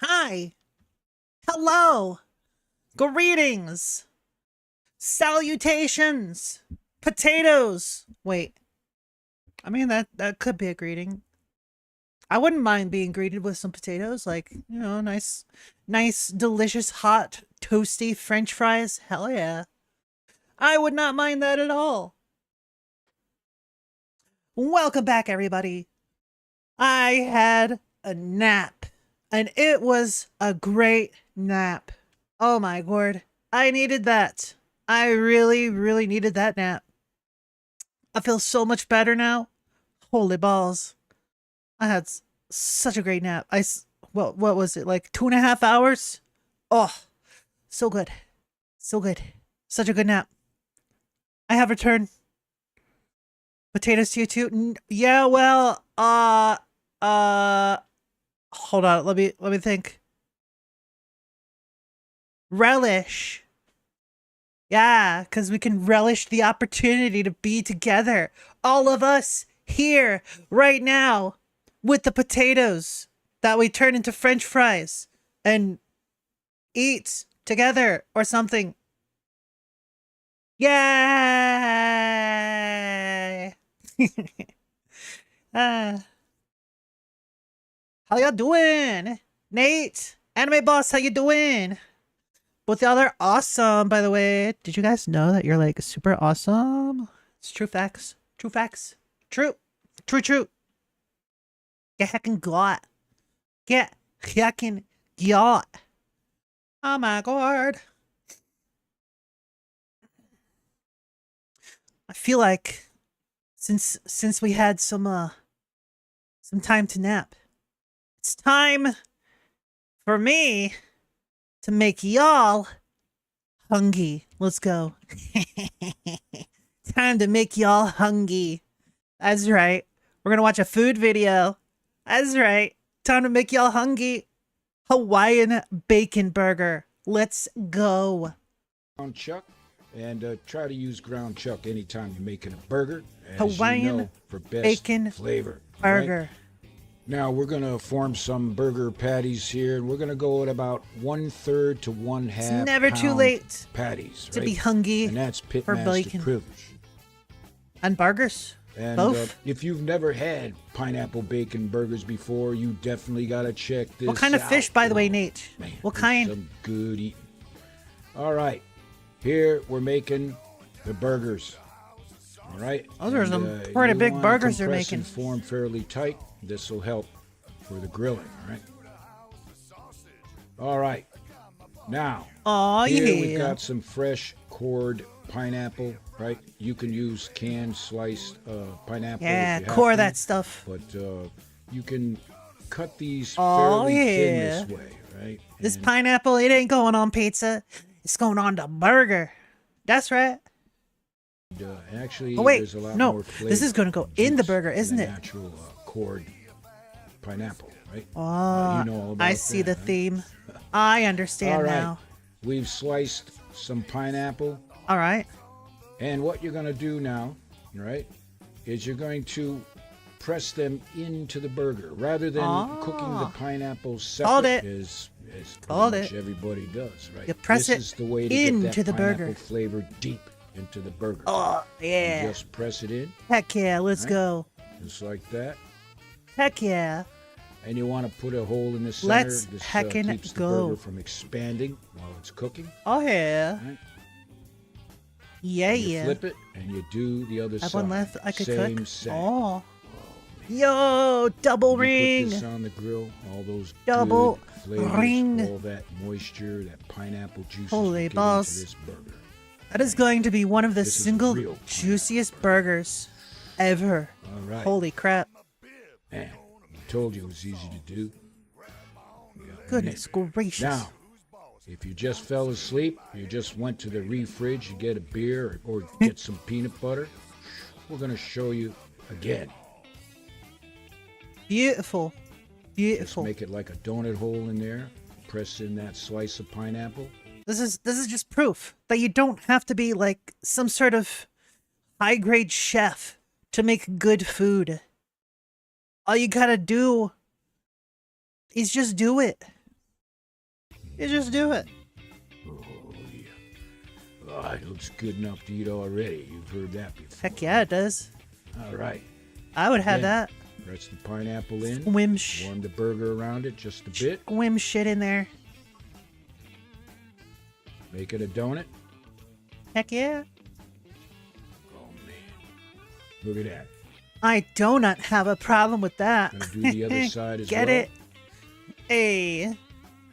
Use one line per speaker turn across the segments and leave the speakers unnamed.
Hi. Hello. Greetings. Salutations. Potatoes. Wait. I mean, that could be a greeting. I wouldn't mind being greeted with some potatoes, like, you know, nice, delicious, hot, toasty French fries. Hell yeah. I would not mind that at all. Welcome back, everybody. I had a nap, and it was a great nap. Oh my word. I needed that. I really, really needed that nap. I feel so much better now. Holy balls. I had such a great nap. What was it, like 2.5 hours? Oh, so good. So good. Such a good nap. I have returned. Potatoes to you too? Yeah, well, hold on. Let me think. Relish. Yeah, because we can relish the opportunity to be together. All of us here, right now, with the potatoes that we turn into French fries and eat together or something. Yay! How y'all doing? Nate, Anime Boss, how you doing? Both y'all are awesome, by the way. Did you guys know that you're like super awesome? It's true facts. True facts. True. True. Get heckin' got. Get heckin' got. Oh my god. I feel like since we had some time to nap, it's time for me to make y'all hungry. Let's go. Time to make y'all hungry. That's right. We're gonna watch a food video. That's right. Time to make y'all hungry. Hawaiian bacon burger. Let's go.
Ground chuck, and try to use ground chuck anytime you're making a burger. As
Hawaiian
you know, for best
bacon
flavor.
burger.
Right? Now we're gonna form some burger patties here, and we're gonna go at about 1/3 to 1/2.
It's never too late
patties
to
right?
be hungry
and that's
for
pitmaster
bacon.
privilege.
And burgers.
And
Both.
if you've never had pineapple bacon burgers before, you definitely gotta check this out.
What kind of fish, by the way, Nate?
Man,
What kind?
Some good eating. All right, here we're making the burgers. All right.
Those are some pretty big burgers you're making.
And form fairly tight. This will help for the grilling. All right. Now, here we've got some fresh cored pineapple. Right. You can use canned sliced pineapple.
Yeah,
if you have
core
to,
that stuff.
But you can cut these fairly thin this way. right?
This pineapple, it ain't going on pizza. It's going on the burger. That's right.
Actually,
Oh wait,
there's a lot
no,
more flavor.
this is going to go in the burger, isn't it?
Natural cord pineapple, right?
Oh,
you know all about
I see
that,
the
right?
theme. I understand
All right.
now.
We've sliced some pineapple.
All right.
And what you're going to do now, right, is you're going to press them into the burger rather than cooking the pineapple separate as pretty much everybody does, right?
You press
this
it
is the way to
into
get that
the
pineapple
burger.
flavor deep into the burger.
Oh, yeah.
You just press it in.
Heck yeah, let's go.
Just like that.
Heck yeah.
And you want to put a hole in the center.
Let's
this
heckin'
keeps the
go.
burger from expanding while it's cooking.
Oh, yeah.
Right?
Yeah,
And you
yeah.
flip it and you do the other
I have
side.
one left I could
Same
cook.
set.
Oh. Yo, double
You
ring.
put this on the grill, all those
Double
good flavors,
ring.
all that moisture, that pineapple juice.
Holy
into
balls.
this burger.
That is going to be one of the
This is
single
real
juiciest burgers ever.
All right.
Holy crap.
Man, I told you it was easy to do.
Goodness gracious.
Now, if you just fell asleep, you just went to the fridge to get a beer or get some peanut butter, we're going to show you again.
Beautiful.
Just
Beautiful.
make it like a donut hole in there. Press in that slice of pineapple.
This is just proof that you don't have to be like some sort of high grade chef to make good food. All you gotta do is just do it. You just do it.
Oh, yeah. Oh, it looks good enough to eat already. You've heard that before.
Heck yeah, it does.
All right.
I would have
Then
that.
Press the pineapple in.
Wimsh.
Warm the burger around it just a bit.
Whim shit in there.
Make it a donut.
Heck yeah.
Oh, man. Look at that.
I do not have a problem with that.
Gonna do the other side as
Get
well.
it? Hey.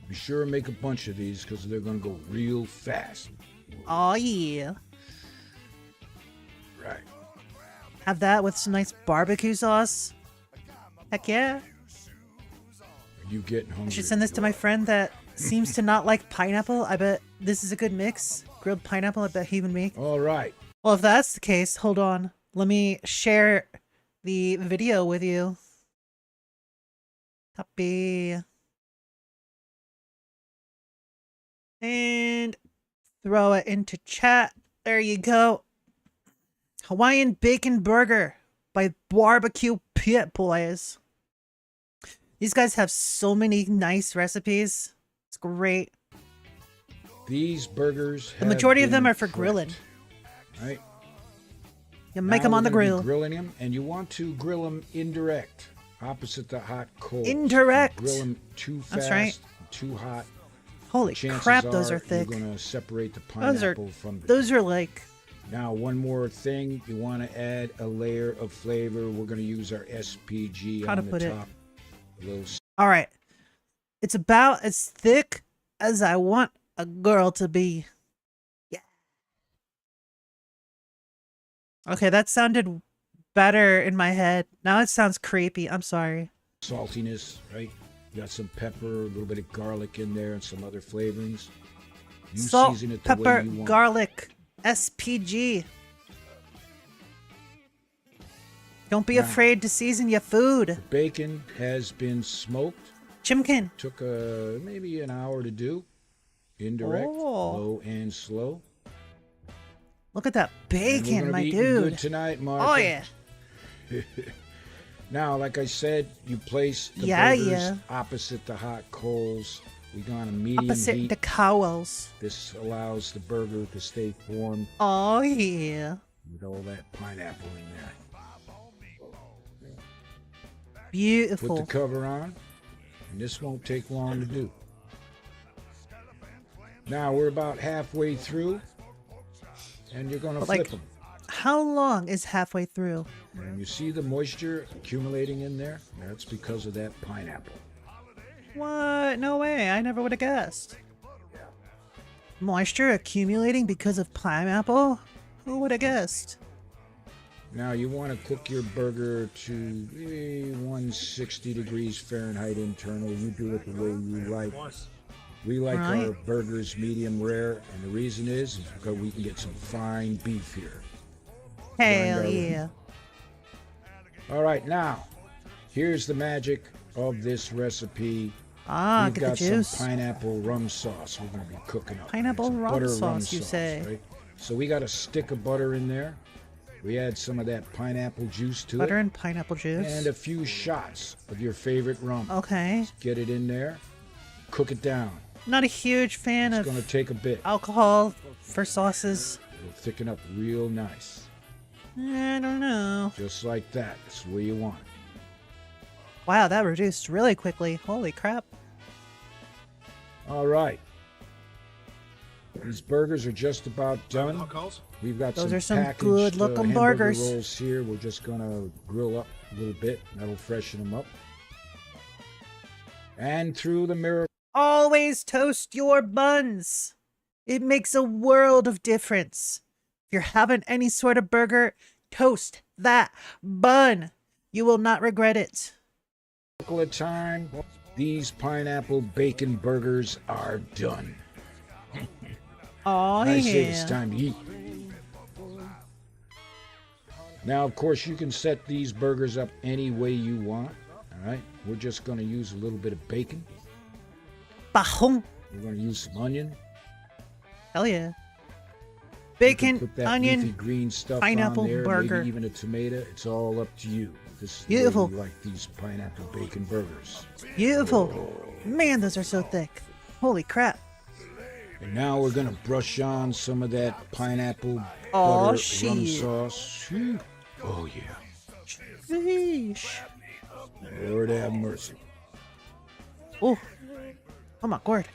Be sure and make a bunch of these because they're gonna go real fast.
Oh yeah.
Right.
Have that with some nice barbecue sauce. Heck yeah.
Are you getting hungry?
I should send this to my friend that seems to not like pineapple. I bet this is a good mix. Grilled pineapple, I bet he would make.
All right.
Well, if that's the case, hold on. Let me share the video with you. Copy. And throw it into chat. There you go. Hawaiian Bacon Burger by Barbecue Pit Boys. These guys have so many nice recipes. It's great.
These burgers.
The majority of them
have
are for
been
grilling.
prepped, right.
You make
Now
them on
we're
the
gonna be
grill.
Grilling them, and you want to grill them indirect, opposite the hot coals.
Indirect.
Grill them too fast,
That's right.
too hot.
Holy
Chances
crap, those are thick.
You're gonna separate the
Those are
pineapple from the.
those are like
Now, one more thing, you want to add a layer of flavor. We're going to use our SPG
How to
on the
put it?
top. A little
all right. It's about as thick as I want a girl to be. Yeah. Okay, that sounded better in my head. Now it sounds creepy. I'm sorry.
saltiness, right? You got some pepper, a little bit of garlic in there, and some other flavorings. You
Salt,
season it the
pepper,
way you want.
garlic, SPG. Don't be
Now,
afraid to season your food.
Bacon has been smoked.
Chimkin.
Took maybe an hour to do. Indirect,
Oh.
low and slow.
Look at that
And we're
bacon,
gonna
my
be eating
dude.
good tonight, Martha.
Oh yeah.
Now, like I said, you place the
Yeah,
burgers
yeah.
opposite the hot coals. We go on a medium
Opposite
heat.
the cowls.
This allows the burger to stay warm
Oh yeah.
with all that pineapple in there.
Beautiful.
Put the cover on, and this won't take long to do. Now we're about halfway through, and you're gonna
But,
flip
like,
them.
How long is halfway through?
And you see the moisture accumulating in there? That's because of that pineapple.
What? No way. I never would have guessed. Moisture accumulating because of pineapple? Who would have guessed?
Now you want to cook your burger to maybe 160 degrees Fahrenheit internal. You do it the way you like. We like our burgers medium rare, and the reason is because we can get some fine beef here.
Hell yeah.
All right, now, here's the magic of this recipe.
We've
got some pineapple rum sauce we're going to be cooking up.
Pineapple rum sauce, you say?
Right? So we got a stick of butter in there. We add some of that pineapple juice to it.
Butter and pineapple juice.
And a few shots of your favorite rum.
Okay.
Just get it in there. Cook it down.
Not a huge fan of
It's going to take a bit.
Alcohol for sauces.
It'll thicken up real nice.
I don't know.
Just like that. That's the way you want it.
Wow, that reduced really quickly. Holy crap.
All right. These burgers are just about done. We've got
Those are some
packaged,
good-looking
hamburger
burgers.
rolls here. We're just going to grill up a little bit. That'll freshen them up. And through the mirror.
Always toast your buns. It makes a world of difference. If you're having any sort of burger, toast that bun. You will not regret it.
Of time, these pineapple bacon burgers are done.
Oh,
I say
yeah.
it's time to eat. Now, of course, you can set these burgers up any way you want. All right, we're just going to use a little bit of bacon.
Bajón.
We're going to use some onion.
Hell yeah. Bacon,
put that
onion,
leafy green stuff
pineapple
on there,
burger.
Maybe even a tomato. It's all up to you. This is
Beautiful.
the way we like these pineapple bacon burgers.
Beautiful. Man, those are so thick. Holy crap.
And now we're going to brush on some of that pineapple
Oh,
butter
shit.
rum sauce. Phew. Oh, yeah.
Sheesh.
Lord have mercy.
Oh. Oh my god.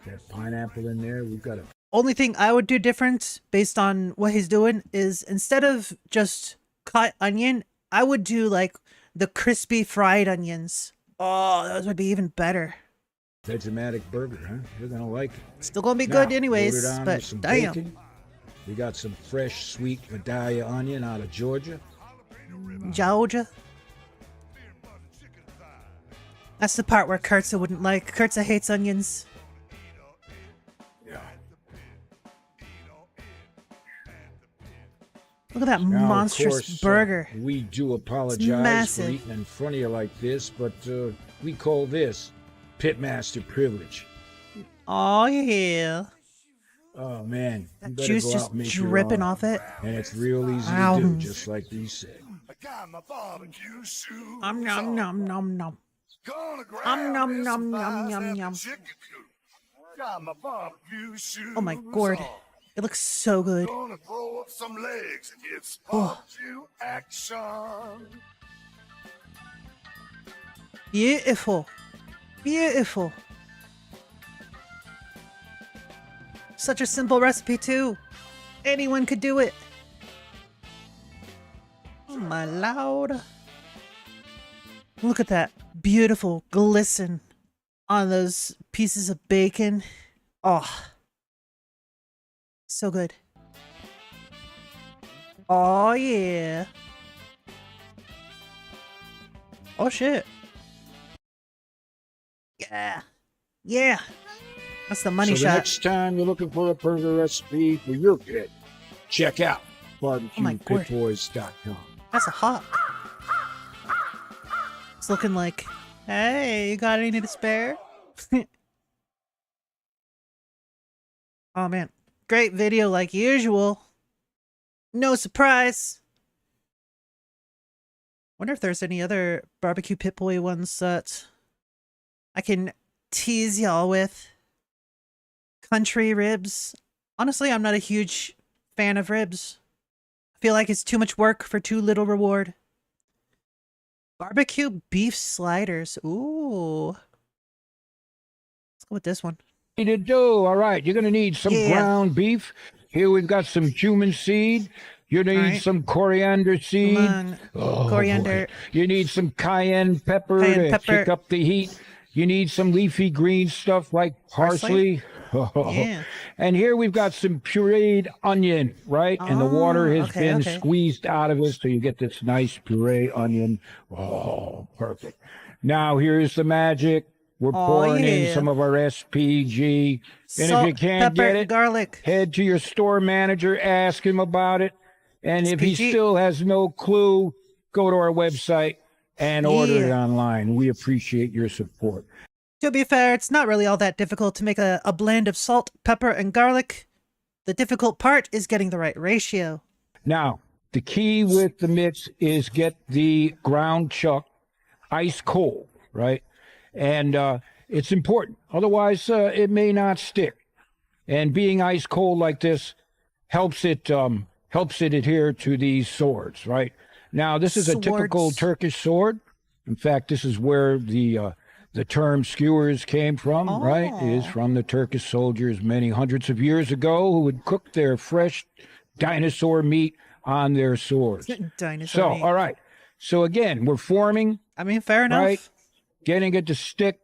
That pineapple in there, we've got a...
Only thing I would do different based on what he's doing is instead of just cut onion, I would do like the crispy fried onions. Oh, those would be even better.
Vegematic burger, huh? You're going to like it.
Still gonna be
Now,
good anyways,
load it on
but
with some
damn.
bacon. We got some fresh, sweet Vidalia onion out of Georgia.
Georgia. That's the part where Kurtza wouldn't like. Kurtza hates onions.
Yeah.
Look at that
Now,
monstrous
of course,
burger.
We do
It's
apologize for
massive.
eating in front of you like this, but we call this pitmaster privilege.
Oh yeah.
Oh, man. You
That
better
juice
go out
just
and make your
dripping
own.
off it.
And it's real easy
Wow.
to do, just like we said.
Nom nom nom nom nom. Nom nom nom nom nom nom. Oh my god. It looks so good.
Gonna throw up some legs and get
Oh.
to action.
Beautiful. Beautiful. Such a simple recipe too. Anyone could do it. Oh my lord. Look at that beautiful glisten on those pieces of bacon. Oh. So good. Oh yeah. Oh shit. Yeah. Yeah. That's the money
So the
shot.
next time you're looking for a burger recipe for your kid, check out barbecuepitboys.com.
That's a hawk. It's looking like, hey, you got any to spare? Oh man. Great video like usual. No surprise. Wonder if there's any other barbecue pit boy ones that I can tease y'all with. Country ribs. Honestly, I'm not a huge fan of ribs. I feel like it's too much work for too little reward. Barbecue beef sliders. Ooh. Let's go with this one.
To do, all right, you're going to need some ground beef. Here we've got some cumin seed. You need some coriander seed.
Come on. Coriander.
Boy. You need some cayenne pepper to kick up the heat. You need some leafy green stuff like parsley.
Yeah.
And here we've got some pureed onion, right? And the water has been squeezed out of it, so you get this nice puree onion. Oh, perfect. Now here's the magic. We're pouring in some of our SPG. And
Salt,
if you can't
pepper,
get it,
garlic.
head to your store manager, ask him about it. And if he still has no clue, go to our website and order it online. We appreciate your support.
To be fair, it's not really all that difficult to make a blend of salt, pepper, and garlic. The difficult part is getting the right ratio.
Now, the key with the mix is get the ground chuck ice cold, right? And it's important. Otherwise, it may not stick. And being ice cold like this helps it adhere to these swords, right? Now, this is a typical Turkish sword. In fact, this is where the term skewers came from, right? It is from the Turkish soldiers many hundreds of years ago who would cook their fresh dinosaur meat on their swords.
Dinosaur meat.
All right. So again, we're forming.
I mean, fair enough.
Right? Getting it to stick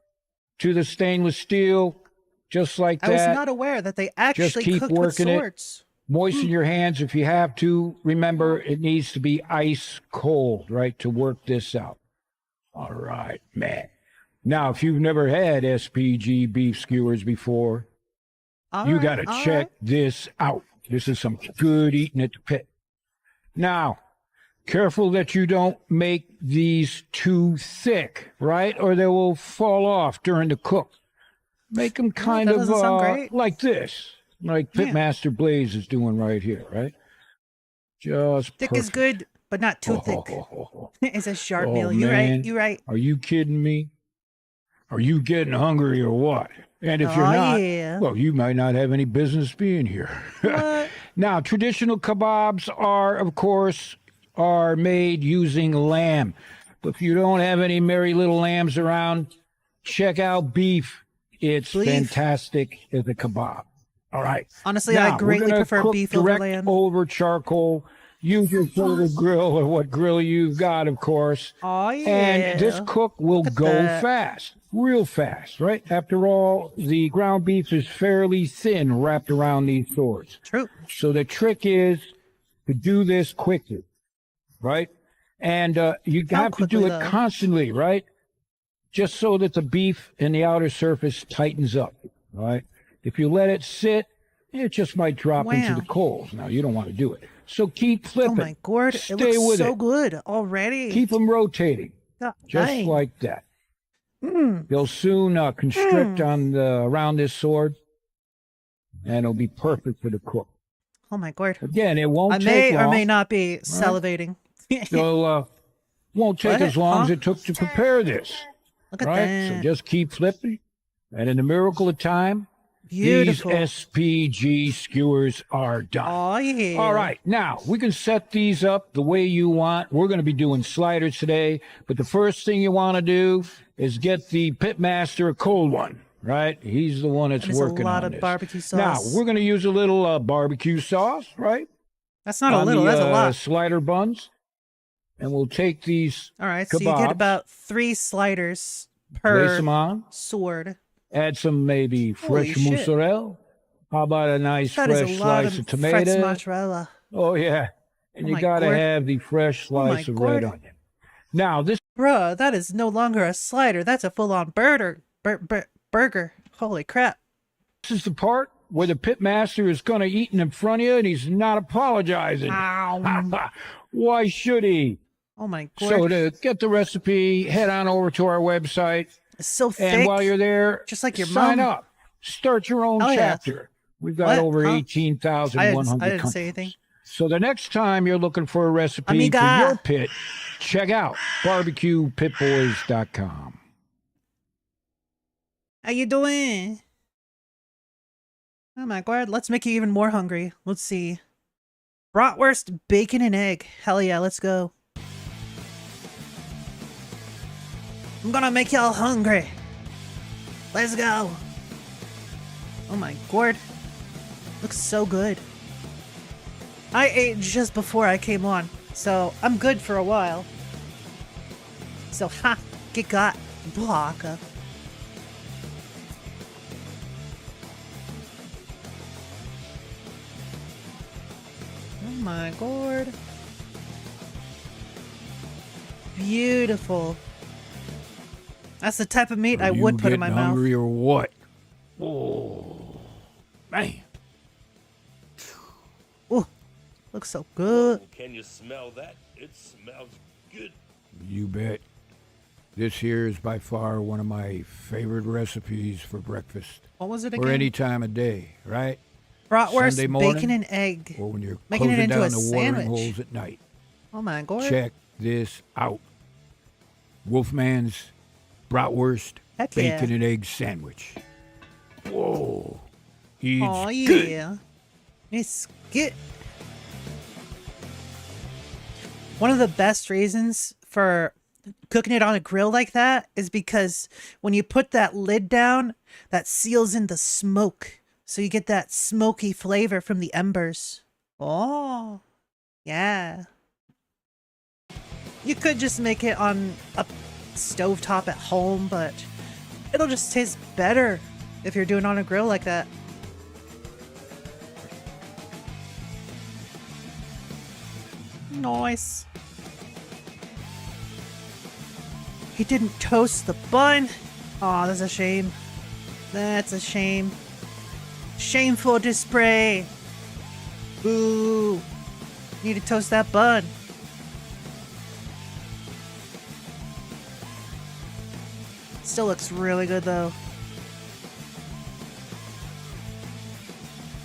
to the stainless steel, just like that.
I was not aware that they actually cooked with swords.
Moisten your hands if you have to. Remember, it needs to be ice cold, right, to work this out. All right, man. Now, if you've never had SPG beef skewers before, you got to check this out. This is some good eating at the pit. Now, careful that you don't make these too thick, right? Or they will fall off during the cook. Make them kind of like this, like Pitmaster Blaze is doing right here, right? Just
thick
perfect.
Is good, but not too thick. It's a sharp meal. You're right. You're right.
Are you kidding me? Are you getting hungry or what? And if you're not, well, you might not have any business being here. Now, traditional kebabs are, of course, are made using lamb. But if you don't have any merry little lambs around, check out beef. It's fantastic as a kebab. All right.
Honestly,
now,
I greatly prefer beef over lamb.
Over charcoal. Use your sort grill or what grill you've got, of course.
Oh, yeah.
And this cook will go fast, real fast, right? After all, the ground beef is fairly thin wrapped around these swords.
True.
So the trick is to do this quickly, right? And you have to do it constantly, right? Just so that the beef and the outer surface tightens up, right? If you let it sit, it just might drop into the coals. Now, you don't want to do it. So keep flipping.
Oh, my God.
Stay
it looks
with
so good already.
Keep them rotating, just like that. They'll soon constrict on around this sword, and it'll be perfect for the cook.
Oh, my God.
Again, it won't take long.
I may or may not be salivating.
So won't take as long as it took to prepare this.
Look at that.
So just keep flipping, and in a miracle of time,
beautiful.
These SPG skewers are done.
Oh, yeah.
All right. Now, we can set these up the way you want. We're going to be doing sliders today, but the first thing you want to do is get the Pitmaster a cold one, right? He's the one that's working on this.
A lot of barbecue sauce.
Now, we're going to use a little barbecue sauce, right?
That's not a little, that's a lot.
Slider buns. And we'll take these
All right,
kebabs,
so you get about 3 sliders per
place them on.
Sword.
Add some maybe fresh mozzarella. How about a nice fresh slice of tomato?
Fresh mozzarella.
Oh, yeah. And you got to have the fresh slice of red onion. Now, this...
Bruh, that is no longer a slider. That's a full-on burger. Burger. Holy crap.
This is the part where the Pitmaster is going to eat in front of you, and he's not apologizing. Why should he?
Oh, my God.
So to get the recipe, head on over to our website.
It's so thick.
And while you're there,
just like your
sign
mom.
up. Start your own chapter. We've got over 18,100
I didn't say anything.
So the next time you're looking for a recipe for your pit, check out barbecuepitboys.com.
How you doing? Oh, my God. Let's make you even more hungry. Let's see. Bratwurst, bacon, and egg. Hell yeah, let's go. I'm gonna make y'all hungry. Let's go. Oh my God. Looks so good. I ate just before I came on, so I'm good for a while. So, get got. Blocka. Oh my God. That's the type of meat I
Are
would
you
put in my
getting
mouth.
hungry or what? Oh, man.
Ooh, looks so good.
Can you smell that? It smells good.
You bet. This here is by far one of my favorite recipes for breakfast.
What was it again?
Or any time of day, right?
Bratwurst,
Sunday morning,
bacon, and egg.
Or when you're
Making it
closing
into
down
a
the watering
sandwich.
holes at night.
Oh my god.
Check this out. Wolfman's Bratwurst,
Heck yeah.
bacon and egg sandwich. Whoa. It's
Oh
good.
yeah. It's good. One of the best reasons for cooking it on a grill like that is because when you put that lid down, that seals in the smoke. So you get that smoky flavor from the embers. Oh, yeah. You could just make it on a stovetop at home, but it'll just taste better if you're doing it on a grill like that. Nice. He didn't toast the bun. Aw, that's a shame. That's a shame. Shameful display. Boo. Need to toast that bun. Still looks really good though.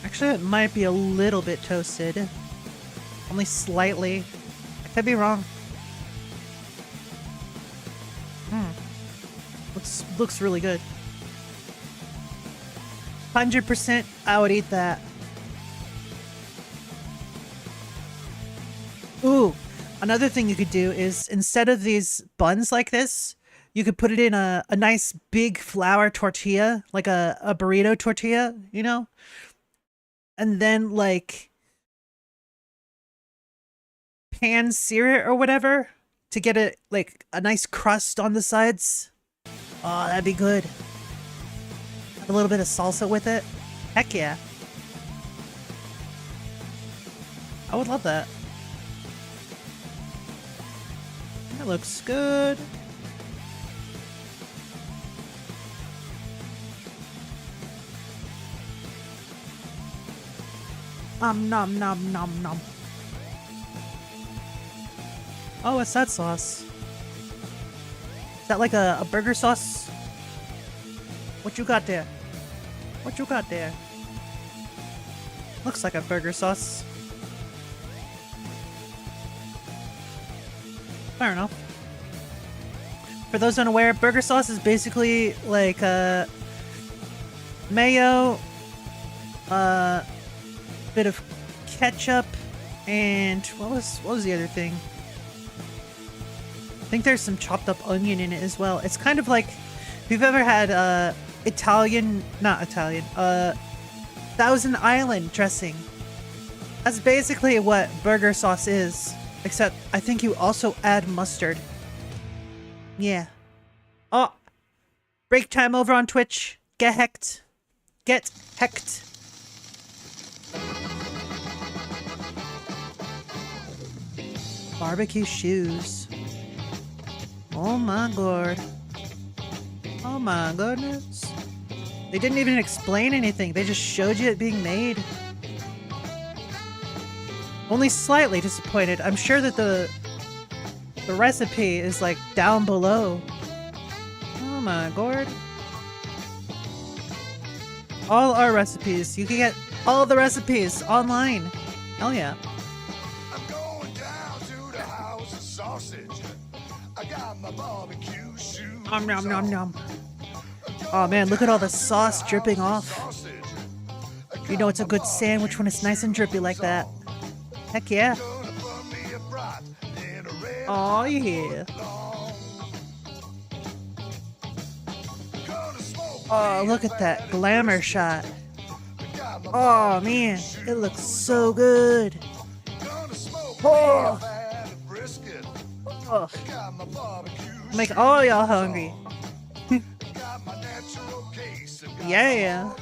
Actually, it might be a little bit toasted. Only slightly. I could be wrong. Looks really good. 100% I would eat that. Ooh, another thing you could do is instead of these buns like this, you could put it in a nice big flour tortilla, like a burrito tortilla, you know? And then like pan sear it or whatever to get it like a nice crust on the sides. Oh, that'd be good. A little bit of salsa with it. Heck yeah. I would love that. That looks good. Nom nom nom nom. Oh, what's that sauce? Is that like a burger sauce? What you got there? What you got there? Looks like a burger sauce. Fair enough. For those unaware, burger sauce is basically like mayo, bit of ketchup, and what was the other thing? I think there's some chopped up onion in it as well. It's kind of like if you've ever had Thousand Island dressing. That's basically what burger sauce is, except I think you also add mustard. Yeah. Oh, break time over on Twitch. Get hecked. Get hecked. Barbecue shoes. Oh my god. Oh my goodness. They didn't even explain anything. They just showed you it being made. Only slightly disappointed. I'm sure that the recipe is like down below. Oh my god. All our recipes. You can get all the recipes online. Hell yeah.
I'm going down to the house of sausage. I got my barbecue shoes.
Nom nom nom nom. Oh man, look at all the sauce dripping off. You know it's a good sandwich when it's nice and drippy like that. Heck yeah. Oh yeah. Oh, look at that glamour shot. Oh man, it looks so good. Oh. Oh. Make all y'all hungry. Yeah.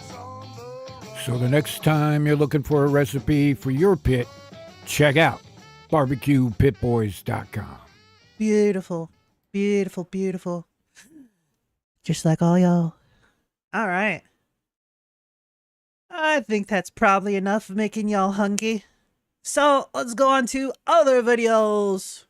So the next time you're looking for a recipe for your pit, check out barbecuepitboys.com.
Beautiful. Beautiful, beautiful. Just like all y'all. All right. I think that's probably enough of making y'all hungry. So let's go on to other videos.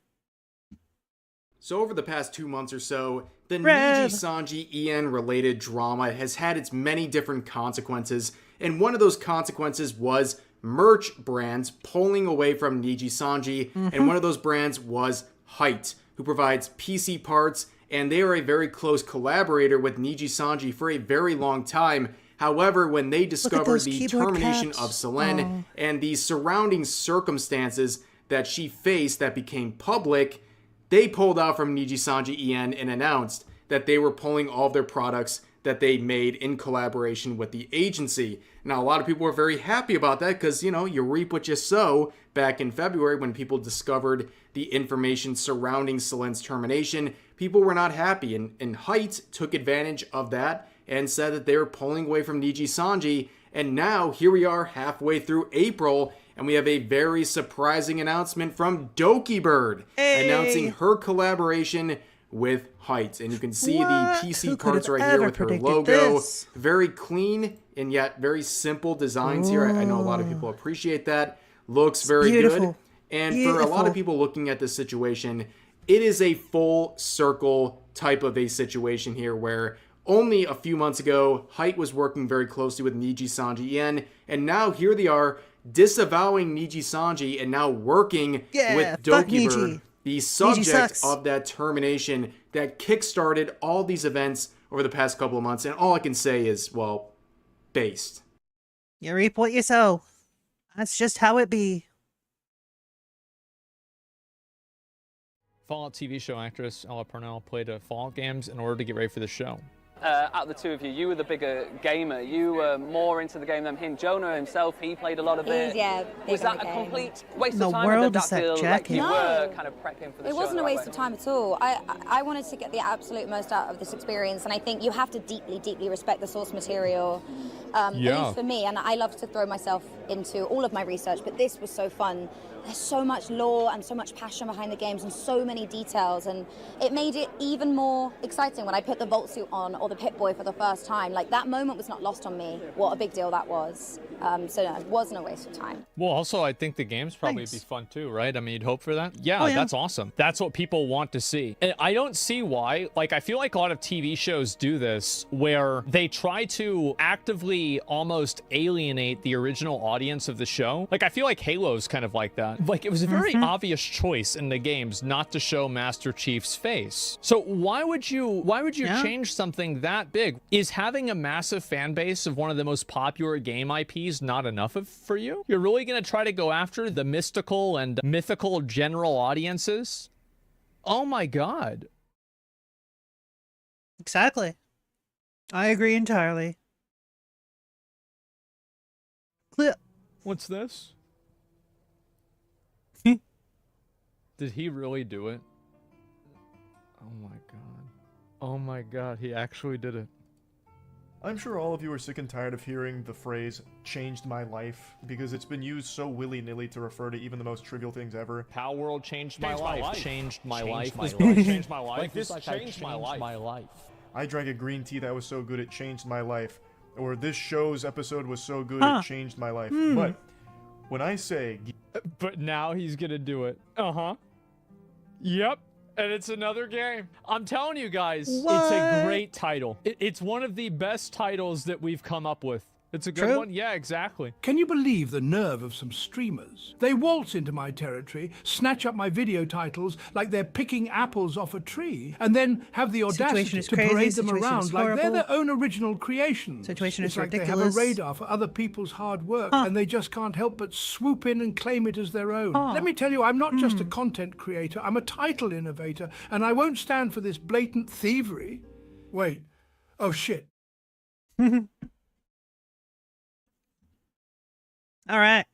So over the past 2 months or so, the
Rev.
Niji Sanji EN related drama has had its many different consequences, and one of those consequences was merch brands pulling away from Niji Sanji, and one of those brands was Height, who provides PC parts, and they are a very close collaborator with Niji Sanji for a very long time. However, when they discovered the termination of Selene and the surrounding circumstances that she faced that became public, they pulled out from Niji Sanji EN and announced that they were pulling all of their products that they made in collaboration with the agency. Now, a lot of people were very happy about that because, you know, you reap what you sow. Back in February, when people discovered the information surrounding Selene's termination, people were not happy, and Height took advantage of that and said that they were pulling away from Niji Sanji. And now, here we are halfway through April, and we have a very surprising announcement from Doki Bird announcing her collaboration with Height. And you can see the PC parts right here with her logo. Very clean and yet very simple designs here. I know a lot of people appreciate that. Looks very good. And for a lot of people looking at this situation, it is a full circle type of a situation here where only a few months ago, Height was working very closely with Niji Sanji EN, and now here they are disavowing Niji Sanji and now working with Doki Bird, the subject of that termination that kickstarted all these events over the past couple of months. And all I can say is, well, based.
You reap what you sow. That's just how it be.
Fallout TV show actress Ella Purnell played Fallout games in order to get ready for the show.
Out of the two of you, you were the bigger gamer. You were more into the game than him. Jonah himself, he played a lot of it. Was that a complete waste of time?
World
or did that feel like you were kind of prepping for the show?
It wasn't a waste of time at all. I wanted to get the absolute most out of this experience, and I think you have to deeply, deeply respect the source material. At least for me, and I love to throw myself into all of my research, but this was so fun. There's so much lore and so much passion behind the games and so many details, and it made it even more exciting when I put the Vault suit on or the Pip-Boy for the first time. Like, that moment was not lost on me, what a big deal that was. So no, it wasn't a waste of time.
Well, also, I think the games probably be fun too, right? I mean, you'd hope for that. Yeah, that's awesome. That's what people want to see. And I don't see why. Like, I feel like a lot of TV shows do this where they try to actively almost alienate the original audience of the show. Like, I feel like Halo's kind of like that. Like, it was a very obvious choice in the games not to show Master Chief's face. So why would you change something that big? Is having a massive fan base of one of the most popular game IPs not enough for you? You're really going to try to go after the mystical and mythical general audiences? Oh my god.
Exactly. I agree entirely. Clip.
What's this? Did he really do it? Oh my god. Oh my god, he actually did it.
I'm sure all of you are sick and tired of hearing the phrase, changed my life, because it's been used so willy-nilly to refer to even the most trivial things ever.
Pow World changed my life. Changed my life.
This
changed my life. Like, this changed my life.
I drank a green tea that was so good it changed my life. Or this show's episode was so good it changed my life. But when I say...
But now he's gonna do it. Uh-huh. Yep. And it's another game. I'm telling you guys, it's a great title. It's one of the best titles that we've come up with. It's a good one. Yeah, exactly.
Can you believe the nerve of some streamers? They waltz into my territory, snatch up my video titles like they're picking apples off a tree, and then have the audacity to parade them around like they're their own original creations. It's like they have a radar for other people's hard work, and they just can't help but swoop in and claim it as their own. Let me tell you, I'm not just a content creator, I'm a title innovator, and I won't stand for this blatant thievery. Wait. Oh, shit.
All right.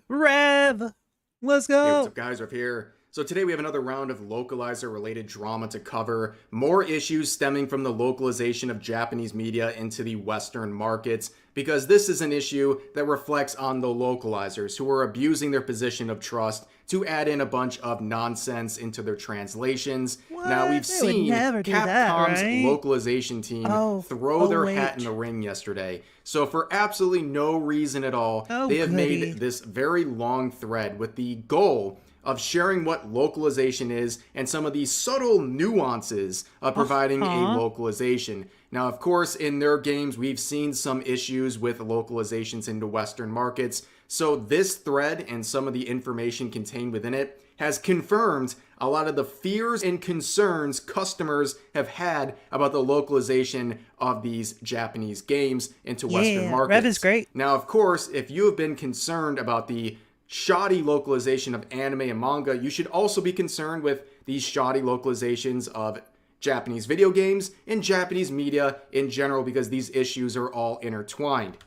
Rev, let's go.
Hey, what's up, guys? Rev here. So today we have another round of localizer-related drama to cover. More issues stemming from the localization of Japanese media into the Western markets, because this is an issue that reflects on the localizers who are abusing their position of trust to add in a bunch of nonsense into their translations.
What?
Now we've
They would
seen
never do
Capcom's
that, right?
localization team throw their hat in the ring yesterday. So for absolutely no reason at all, they have made this very long thread with the goal of sharing what localization is and some of the subtle nuances of providing a localization. Now, of course, in their games, we've seen some issues with localizations into Western markets. So this thread and some of the information contained within it has confirmed a lot of the fears and concerns customers have had about the localization of these Japanese games into Western markets.
Rev is great.
Now, of course, if you have been concerned about the shoddy localization of anime and manga, you should also be concerned with these shoddy localizations of Japanese video games and Japanese media in general, because these issues are all intertwined.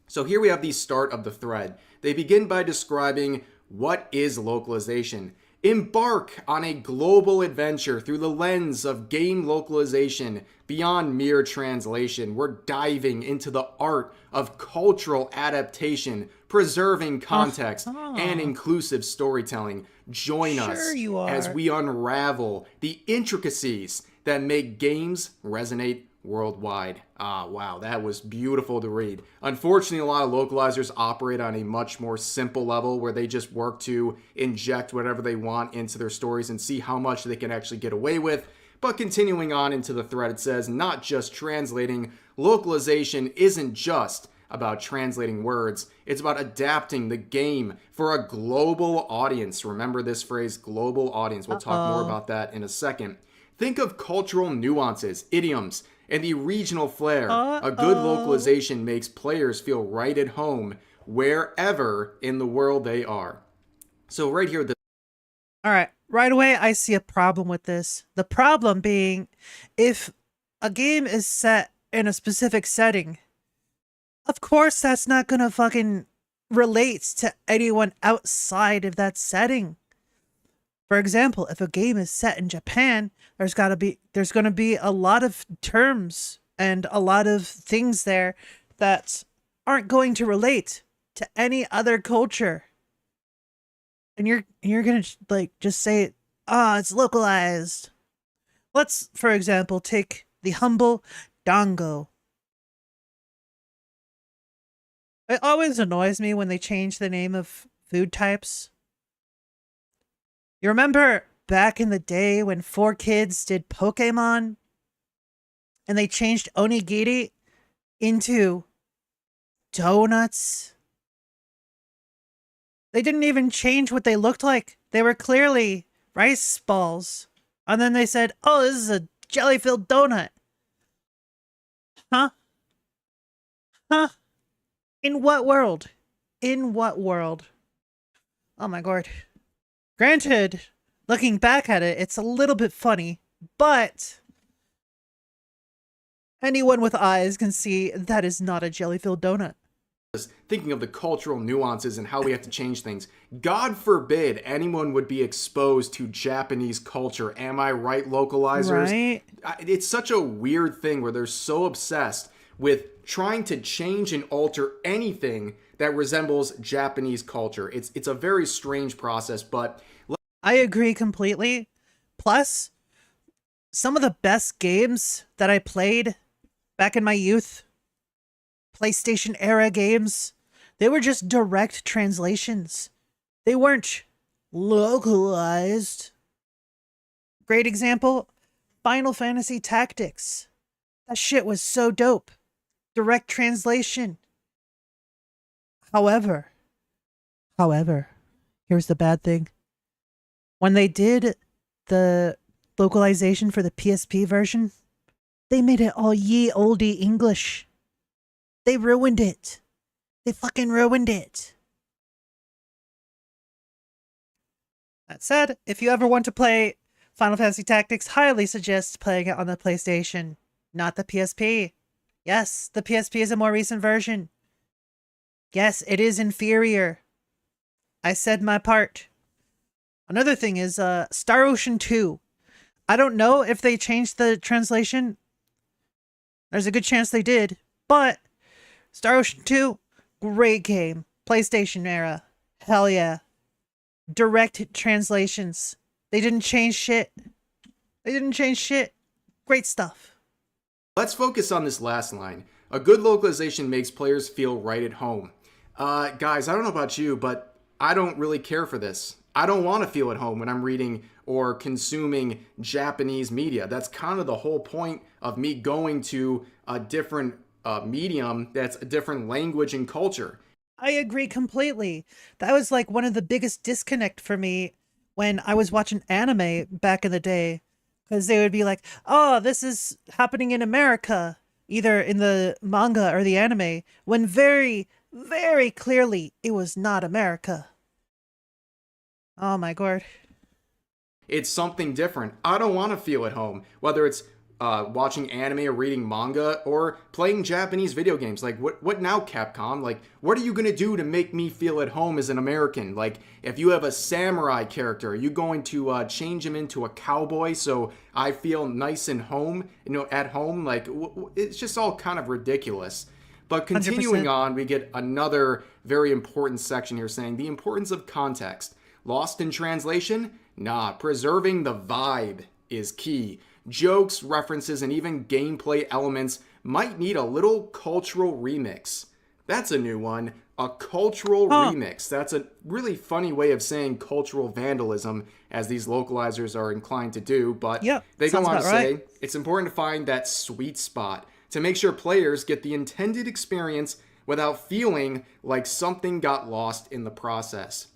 So here we have the start of the thread. They begin by describing what is localization. Embark on a global adventure through the lens of game localization beyond mere translation. We're diving into the art of cultural adaptation, preserving context, and inclusive storytelling. Join us as we unravel the intricacies that make games resonate worldwide. Wow, that was beautiful to read. Unfortunately, a lot of localizers operate on a much more simple level where they just work to inject whatever they want into their stories and see how much they can actually get away with. But continuing on into the thread, it says, not just translating. Localization isn't just about translating words. It's about adapting the game for a global audience. Remember this phrase, global audience. We'll talk more about that in a second. Think of cultural nuances, idioms, and the regional flair. A good localization makes players feel right at home wherever in the world they are. So right here,
all right, right away, I see a problem with this. The problem being, if a game is set in a specific setting, of course that's not gonna fucking relate to anyone outside of that setting. For example, if a game is set in Japan, there's gonna be a lot of terms and a lot of things there that aren't going to relate to any other culture. And you're gonna like just say, it's localized. Let's, for example, take the humble dango. It always annoys me when they change the name of food types. You remember back in the day when 4Kids did Pokemon? And they changed onigiri into donuts? They didn't even change what they looked like. They were clearly rice balls. And then they said, oh, this is a jelly-filled donut. Huh? Huh? In what world? In what world? Oh my god. Granted, looking back at it, it's a little bit funny, but anyone with eyes can see that is not a jelly-filled donut.
Thinking of the cultural nuances and how we have to change things. God forbid anyone would be exposed to Japanese culture. Am I right, localizers?
Right?
It's such a weird thing where they're so obsessed with trying to change and alter anything that resembles Japanese culture. It's a very strange process, but
I agree completely. Plus, some of the best games that I played back in my youth, PlayStation era games, they were just direct translations. They weren't localized. Great example, Final Fantasy Tactics. That shit was so dope. Direct translation. However, here's the bad thing. When they did the localization for the PSP version, they made it all ye olde English. They ruined it. They fucking ruined it. That said, if you ever want to play Final Fantasy Tactics, highly suggest playing it on the PlayStation, not the PSP. Yes, the PSP is a more recent version. Yes, it is inferior. I said my part. Another thing is Star Ocean 2. I don't know if they changed the translation. There's a good chance they did. But Star Ocean 2, great game. PlayStation era. Hell yeah. Direct translations. They didn't change shit. Great stuff.
Let's focus on this last line. A good localization makes players feel right at home. Guys, I don't know about you, but I don't really care for this. I don't want to feel at home when I'm reading or consuming Japanese media. That's kind of the whole point of me going to a different medium that's a different language and culture.
I agree completely. That was like one of the biggest disconnect for me when I was watching anime back in the day. Because they would be like, oh, this is happening in America, either in the manga or the anime, when very, very clearly it was not America. Oh my god.
It's something different. I don't want to feel at home, whether it's watching anime or reading manga or playing Japanese video games. Like, what now, Capcom? Like, what are you going to do to make me feel at home as an American? Like, if you have a samurai character, are you going to change him into a cowboy so I feel nice and home, at home? Like, it's just all kind of ridiculous. But continuing
100%.
on, we get another very important section here saying the importance of context. Lost in translation? Nah, preserving the vibe is key. Jokes, references, and even gameplay elements might need a little cultural remix. That's a new one. A cultural remix. That's a really funny way of saying cultural vandalism, as these localizers are inclined to do. But they go on to say, it's important to find that sweet spot to make sure players get the intended experience without feeling like something got lost in the process.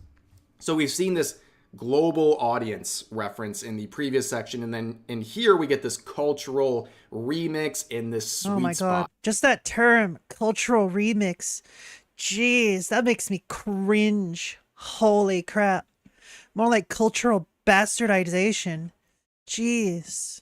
So we've seen this global audience reference in the previous section, and then in here we get this cultural remix in this sweet spot.
Oh my god, just that term, cultural remix. Jeez, that makes me cringe. Holy crap. More like cultural bastardization. Jeez.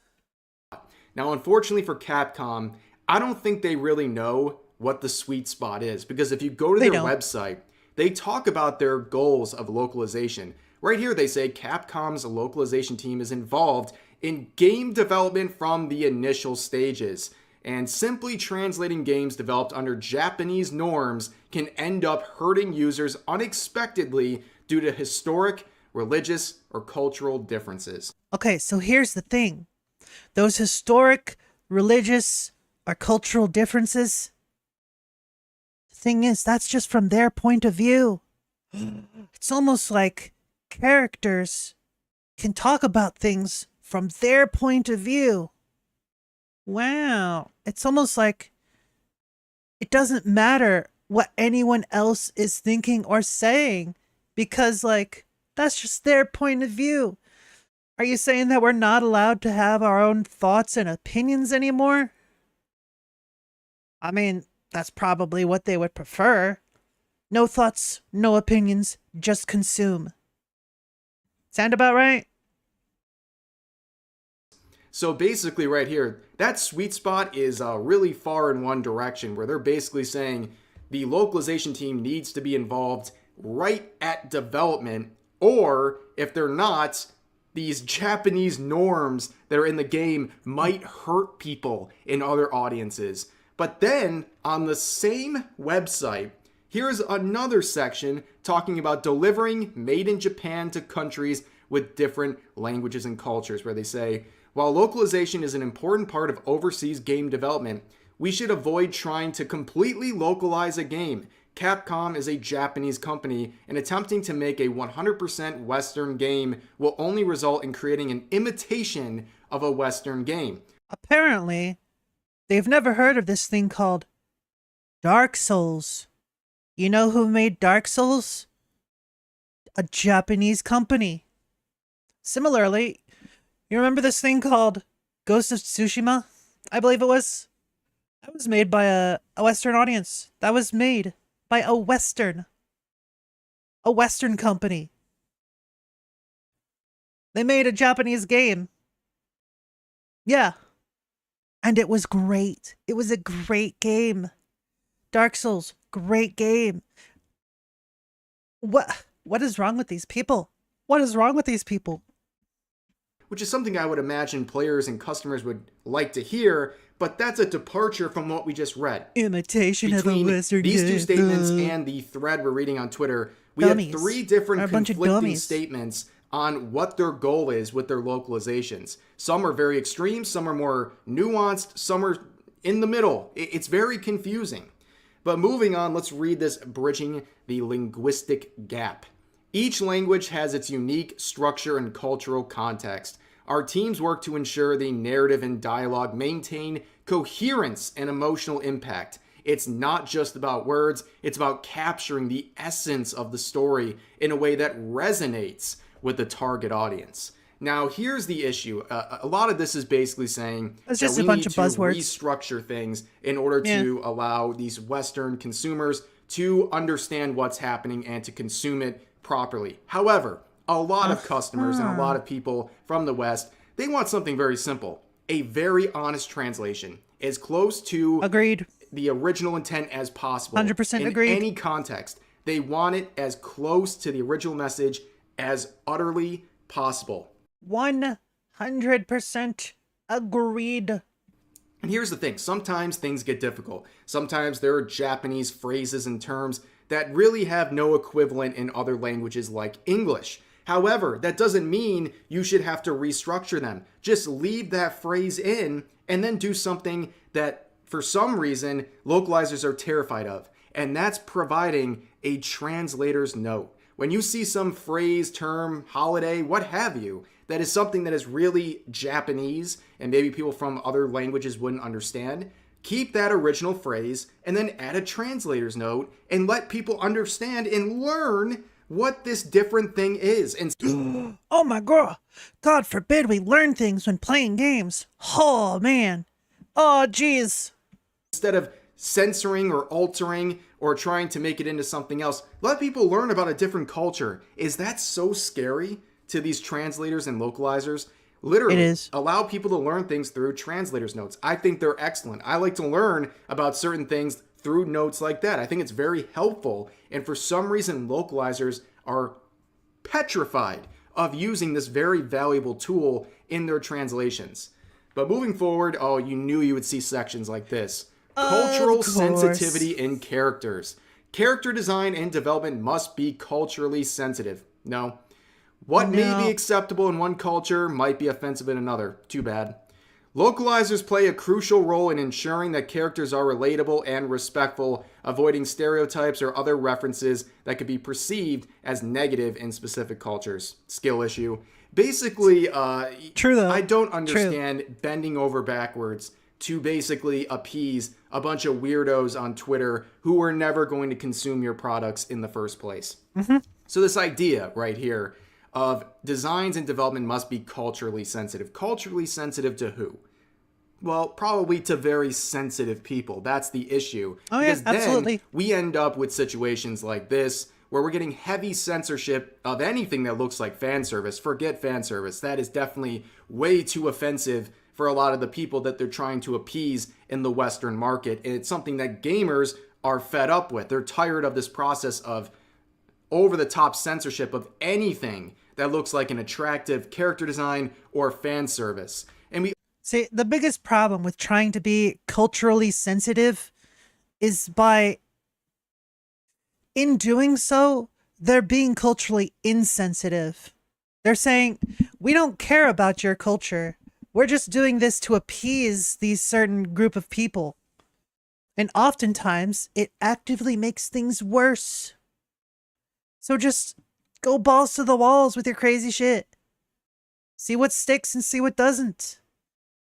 Now, unfortunately for Capcom, I don't think they really know what the sweet spot is, because if you go to their website, they talk about their goals of localization. Right here, they say Capcom's localization team is involved in game development from the initial stages, and simply translating games developed under Japanese norms can end up hurting users unexpectedly due to historic, religious, or cultural differences.
Okay, so here's the thing. Those historic, religious, or cultural differences, the thing is, that's just from their point of view. It's almost like characters can talk about things from their point of view. Wow. It's almost like it doesn't matter what anyone else is thinking or saying, because, like, that's just their point of view. Are you saying that we're not allowed to have our own thoughts and opinions anymore? I mean, that's probably what they would prefer. No thoughts, no opinions, just consume. Sound about right?
So basically right here, that sweet spot is really far in one direction, where they're basically saying the localization team needs to be involved right at development, or if they're not, these Japanese norms that are in the game might hurt people in other audiences. But then on the same website, here's another section talking about delivering made in Japan to countries with different languages and cultures, where they say, while localization is an important part of overseas game development, we should avoid trying to completely localize a game. Capcom is a Japanese company, and attempting to make a 100% Western game will only result in creating an imitation of a Western game.
Apparently, they've never heard of this thing called Dark Souls. You know who made Dark Souls? A Japanese company. Similarly, you remember this thing called Ghost of Tsushima? I believe it was. That was made by a Western audience. That was made by a Western company. They made a Japanese game. Yeah. And it was great. It was a great game. Dark Souls, great game. What is wrong with these people? What is wrong with these people?
Which is something I would imagine players and customers would like to hear, but that's a departure from what we just read.
Imitation
Between
of a Western
these two statements and the thread we're reading on Twitter, we have 3 different conflicting statements on what their goal is with their localizations. Some are very extreme, some are more nuanced, some are in the middle. It's very confusing. But moving on, let's read this Bridging the Linguistic Gap. Each language has its unique structure and cultural context. Our teams work to ensure the narrative and dialogue maintain coherence and emotional impact. It's not just about words, it's about capturing the essence of the story in a way that resonates with the target audience. Now, here's the issue. A lot of this is basically saying
it's
that
just
we
a bunch
need
of
to
buzzwords.
restructure things in order to allow these Western consumers to understand what's happening and to consume it properly. However, a lot of customers and a lot of people from the West, they want something very simple. A very honest translation, as close to the original intent as possible.
100% agreed.
In any context. They want it as close to the original message as utterly possible.
100% agreed.
And here's the thing. Sometimes things get difficult. Sometimes there are Japanese phrases and terms that really have no equivalent in other languages like English. However, that doesn't mean you should have to restructure them. Just leave that phrase in and then do something that, for some reason, localizers are terrified of. And that's providing a translator's note. When you see some phrase, term, holiday, what have you, that is something that is really Japanese and maybe people from other languages wouldn't understand, keep that original phrase and then add a translator's note and let people understand and learn what this different thing is. And
oh my god, God forbid we learn things when playing games. Oh man. Oh geez.
Instead of censoring or altering or trying to make it into something else, let people learn about a different culture. Is that so scary to these translators and localizers? Literally,
it is.
Allow people to learn things through translators' notes. I think they're excellent. I like to learn about certain things through notes like that. I think it's very helpful. And for some reason, localizers are petrified of using this very valuable tool in their translations. But moving forward, oh, you knew you would see sections like this. Cultural sensitivity in characters. Character design and development must be culturally sensitive. No. What may be acceptable in one culture might be offensive in another. Too bad. Localizers play a crucial role in ensuring that characters are relatable and respectful, avoiding stereotypes or other references that could be perceived as negative in specific cultures. Skill issue. Basically,
True though.
I don't understand bending over backwards to basically appease a bunch of weirdos on Twitter who were never going to consume your products in the first place.
Mm-hmm.
So this idea right here of designs and development must be culturally sensitive. Culturally sensitive to who? Well, probably to very sensitive people. That's the issue.
Oh yeah, absolutely.
Then we end up with situations like this where we're getting heavy censorship of anything that looks like fan service. Forget fan service. That is definitely way too offensive for a lot of the people that they're trying to appease in the Western market. And it's something that gamers are fed up with. They're tired of this process of over-the-top censorship of anything that looks like an attractive character design or fan service. And we
see, the biggest problem with trying to be culturally sensitive is in doing so, they're being culturally insensitive. They're saying, we don't care about your culture. We're just doing this to appease these certain group of people. And oftentimes, it actively makes things worse. So just go balls to the walls with your crazy shit. See what sticks and see what doesn't.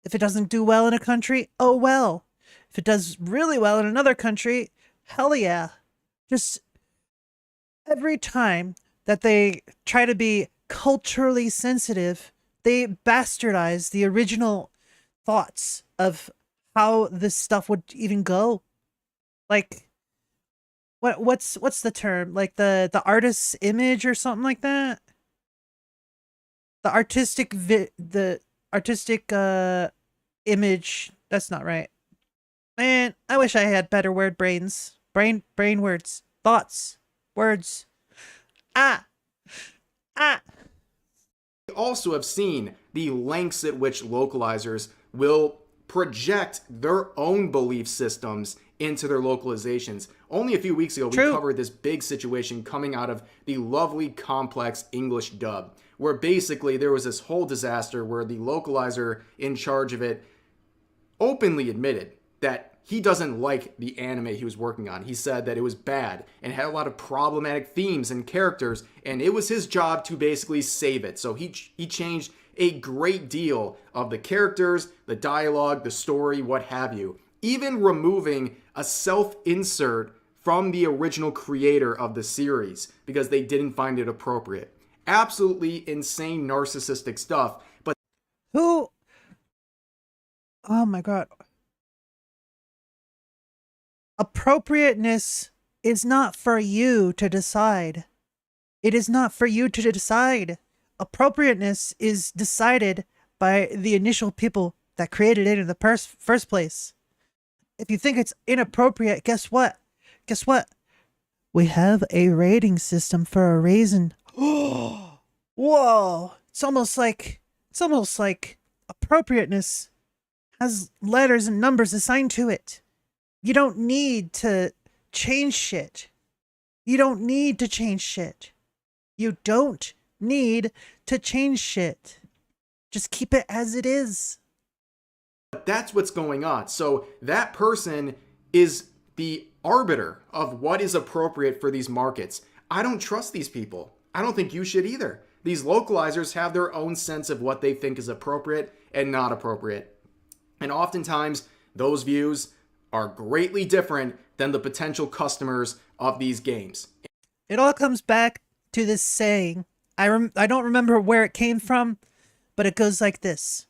If it doesn't do well in a country, oh well. If it does really well in another country, hell yeah. Just every time that they try to be culturally sensitive, they bastardize the original thoughts of how this stuff would even go. Like, what's the term? Like the artist's image or something like that? The artistic image. That's not right. Man, I wish I had better brain words. Thoughts. Words.
also have seen the lengths at which localizers will project their own belief systems into their localizations. Only a few weeks ago, we covered this big situation coming out of the lovely, complex English dub, where basically there was this whole disaster where the localizer in charge of it openly admitted that he doesn't like the anime he was working on. He said that it was bad and had a lot of problematic themes and characters, and it was his job to basically save it. So he changed a great deal of the characters, the dialogue, the story, what have you. Even removing a self-insert from the original creator of the series because they didn't find it appropriate. Absolutely insane narcissistic stuff. But
who? Oh my god. Appropriateness is not for you to decide. It is not for you to decide. Appropriateness is decided by the initial people that created it in the first place. If you think it's inappropriate, guess what? Guess what? We have a rating system for a reason. Whoa! It's almost like appropriateness has letters and numbers assigned to it. You don't need to change shit. You don't need to change shit. You don't need to change shit. Just keep it as it is.
That's what's going on. So that person is the arbiter of what is appropriate for these markets. I don't trust these people. I don't think you should either. These localizers have their own sense of what they think is appropriate and not appropriate. And oftentimes, those views are greatly different than the potential customers of these games.
It all comes back to this saying. I don't remember where it came from, but it goes like this.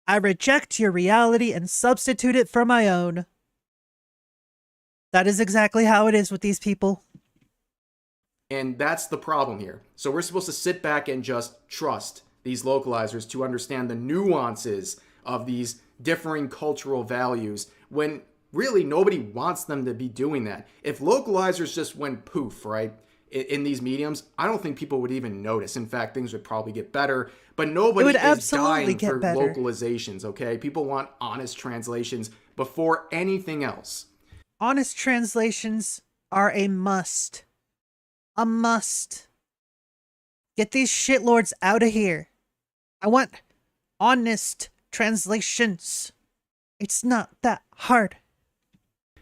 I reject your reality and substitute it for my own. That is exactly how it is with these people.
And that's the problem here. So we're supposed to sit back and just trust these localizers to understand the nuances of these differing cultural values when really nobody wants them to be doing that. If localizers just went poof, right, in these mediums, I don't think people would even notice. In fact, things would probably get better, but nobody is dying for localizations, okay? People want honest translations before anything else.
Honest translations are a must. A must. Get these shitlords out of here. I want honest translations. It's not that hard.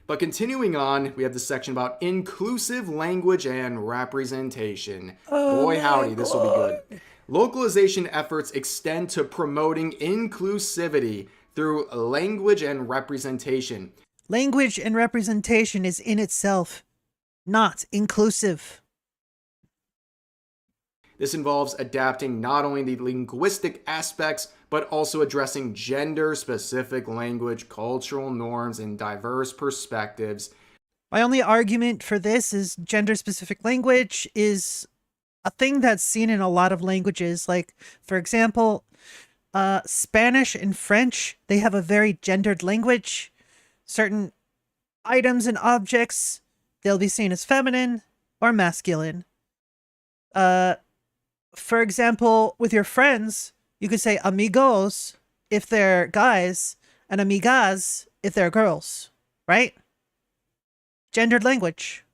But continuing on, we have this section about inclusive language and representation. Boy, howdy, this will be good. Localization efforts extend to promoting inclusivity through language and representation.
Language and representation is in itself not inclusive.
This involves adapting not only the linguistic aspects, but also addressing gender-specific language, cultural norms, and diverse perspectives.
My only argument for this is gender-specific language is a thing that's seen in a lot of languages. Like, for example, Spanish and French, they have a very gendered language. Certain items and objects, they'll be seen as feminine or masculine. For example, with your friends, you could say amigos if they're guys and amigas if they're girls, right? Gendered language.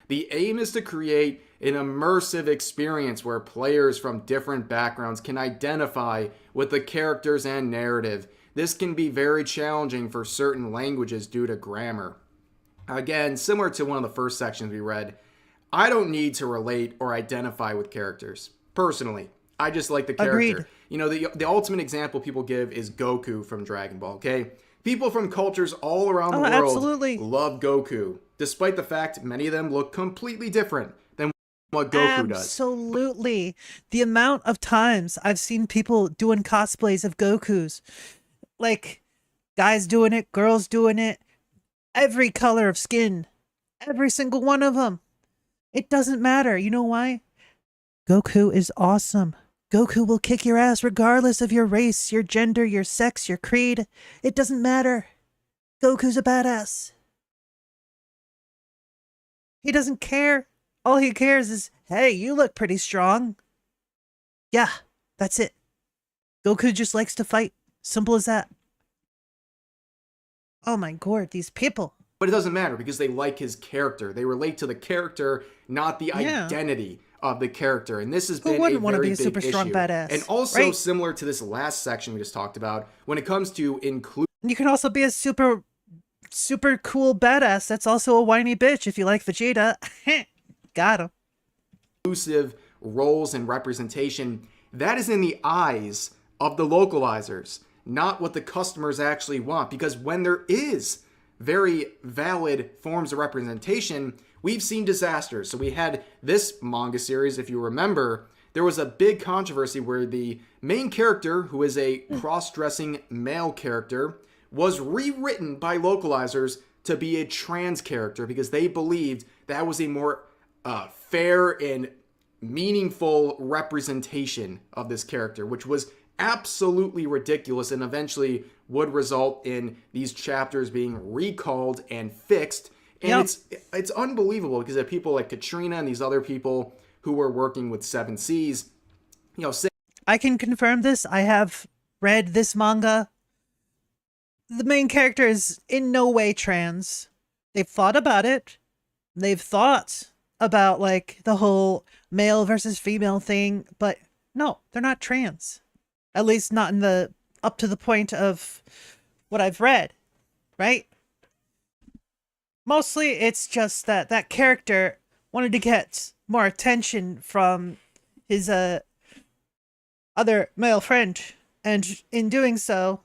The aim is to create an immersive experience where players from different backgrounds can identify with the characters and narrative. This can be very challenging for certain languages due to grammar. Again, similar to one of the first sections we read, I don't need to relate or identify with characters. Personally, I just like the character.
Agreed.
You know, the ultimate example people give is Goku from Dragon Ball, okay? People from cultures all around the world
absolutely
love Goku, despite the fact many of them look completely different than what Goku does.
Absolutely. The amount of times I've seen people doing cosplays of Gokus, like guys doing it, girls doing it, every color of skin, every single one of them. It doesn't matter. You know why? Goku is awesome. Goku will kick your ass regardless of your race, your gender, your sex, your creed. It doesn't matter. Goku's a badass. He doesn't care. All he cares is, hey, you look pretty strong. Yeah, that's it. Goku just likes to fight. Simple as that. Oh my god, these people.
But it doesn't matter because they like his character. They relate to the character, not the identity of the character. And this has been a very big
super
issue.
strong badass?
And also similar to this last section we just talked about, when it comes to
you can also be a super cool badass that's also a whiny bitch if you like Vegeta. Got him.
Inclusive roles and representation, that is in the eyes of the localizers, not what the customers actually want. Because when there is very valid forms of representation, we've seen disasters. So we had this manga series, if you remember, there was a big controversy where the main character, who is a cross-dressing male character, was rewritten by localizers to be a trans character because they believed that was a more fair and meaningful representation of this character, which was absolutely ridiculous and eventually would result in these chapters being recalled and fixed. And it's unbelievable because of people like Katrina and these other people who were working with 7 Seas,
I can confirm this. I have read this manga. The main character is in no way trans. They've thought about it. They've thought about like the whole male versus female thing, but no, they're not trans. At least not in the up to the point of what I've read, right? Mostly it's just that that character wanted to get more attention from his other male friend, and in doing so,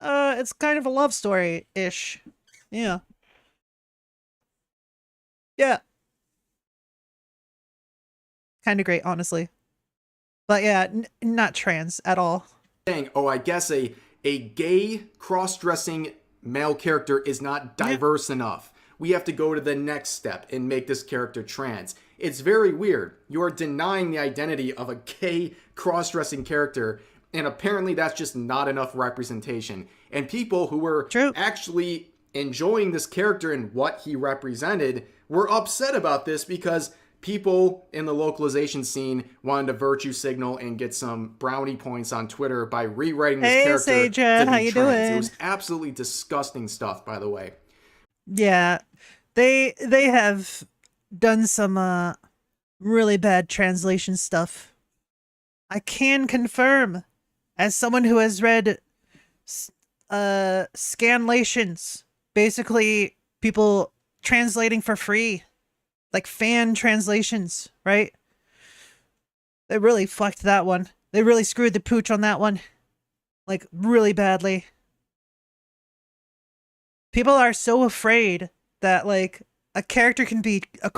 it's kind of a love story-ish. Yeah. Yeah. Kind of great, honestly. But yeah, not trans at all.
Saying, oh, I guess a gay cross-dressing male character is not diverse enough. We have to go to the next step and make this character trans. It's very weird. You are denying the identity of a gay cross-dressing character, and apparently that's just not enough representation. And people who were actually enjoying this character and what he represented were upset about this because people in the localization scene wanted to virtue signal and get some brownie points on Twitter by rewriting this character to be
how you
trans.
doing?
It was absolutely disgusting stuff, by the way.
Yeah, they have done some really bad translation stuff. I can confirm, as someone who has read scanlations, basically people translating for free, like fan translations, right? They really fucked that one. They really screwed the pooch on that one, like really badly. People are so afraid that like a character can be a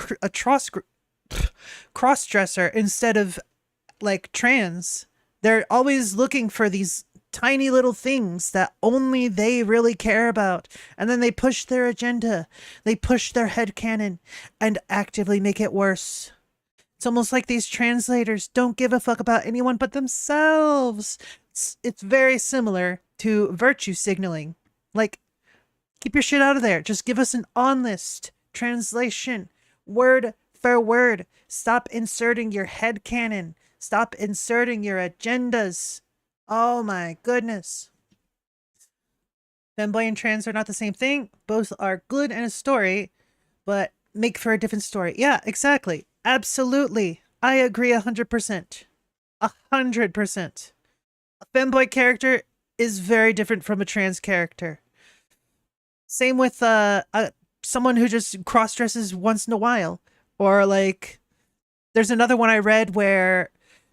cross-dresser instead of like trans. They're always looking for these tiny little things that only they really care about, and then they push their agenda, they push their headcanon and actively make it worse. It's almost like these translators don't give a fuck about anyone but themselves. It's very similar to virtue signaling. Like, keep your shit out of there. Just give us an honest translation, word for word. Stop inserting your headcanon. Stop inserting your agendas. Oh my goodness. Femboy and trans are not the same thing. Both are good in a story, but make for a different story. Yeah, exactly. Absolutely. I agree 100%. 100%. A femboy character is very different from a trans character. Same with someone who just cross-dresses once in a while. Or like, there's another one I read where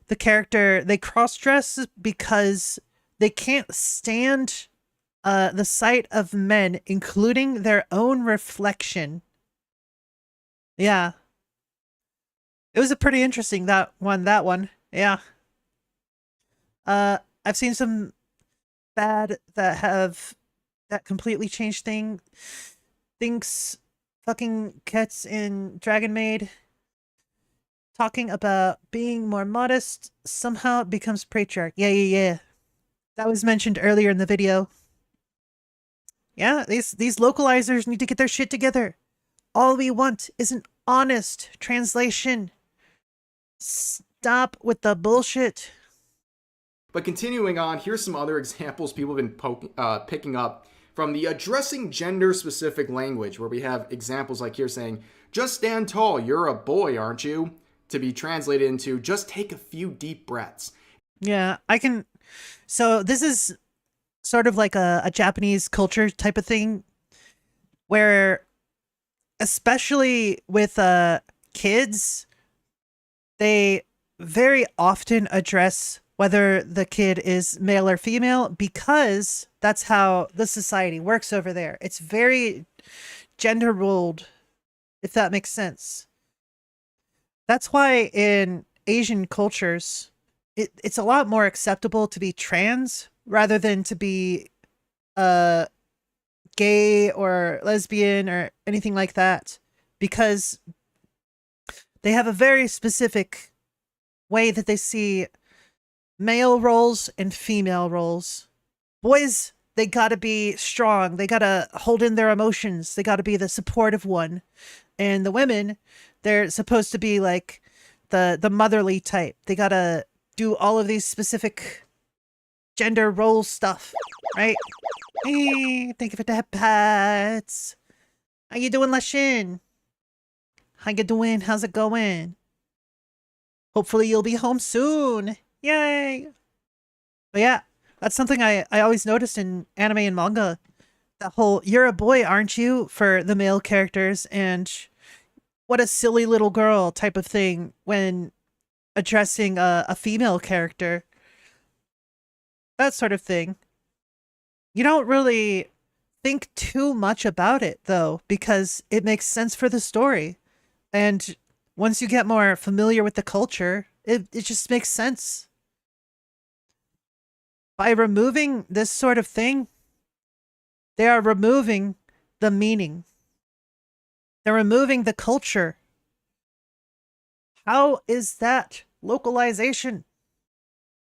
the character, they cross-dress because they can't stand the sight of men, including their own reflection. Yeah. It was a pretty interesting, that one. Yeah. I've seen some bad that completely changed things. Fucking Cats in Dragon Maid talking about being more modest, somehow it becomes patriarch. Yeah. That was mentioned earlier in the video. Yeah, these localizers need to get their shit together. All we want is an honest translation. Stop with the bullshit.
But continuing on, here's some other examples people have been picking up from the addressing gender-specific language, where we have examples like here saying, just stand tall, you're a boy, aren't you? To be translated into, just take a few deep breaths.
Yeah, I can... So this is sort of like a Japanese culture type of thing, where especially with kids, they very often address whether the kid is male or female, because that's how the society works over there. It's very gender ruled, if that makes sense. That's why in Asian cultures, it's a lot more acceptable to be trans rather than to be gay or lesbian or anything like that, because they have a very specific way that they see male roles and female roles. Boys, they gotta be strong. They gotta hold in their emotions. They gotta be the supportive one. And the women, they're supposed to be like the motherly type. They gotta do all of these specific gender role stuff, right? Hey, thank you for the pets. How you doing, Lashin? How you doing? How's it going? Hopefully you'll be home soon. Yay! But yeah, that's something I always noticed in anime and manga. That whole, you're a boy, aren't you? For the male characters, and what a silly little girl type of thing when addressing a female character. That sort of thing. You don't really think too much about it, though, because it makes sense for the story. And once you get more familiar with the culture, it just makes sense. By removing this sort of thing, they are removing the meaning. They're removing the culture. How is that localization?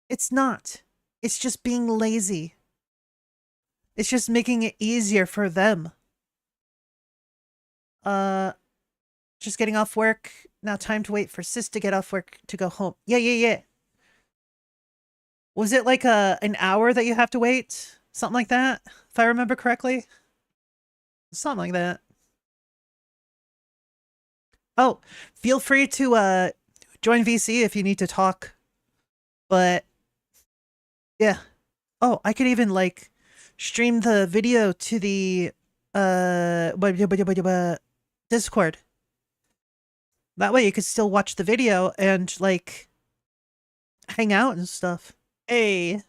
It's not. It's just being lazy. It's just making it easier for them. Just getting off work. Now time to wait for sis to get off work to go home. Yeah. Was it like an hour that you have to wait? Something like that? If I remember correctly? Something like that. Oh, feel free to join VC if you need to talk. But yeah. Oh, I could even like stream the video to the Discord. That way you could still watch the video and like hang out and stuff. Hey.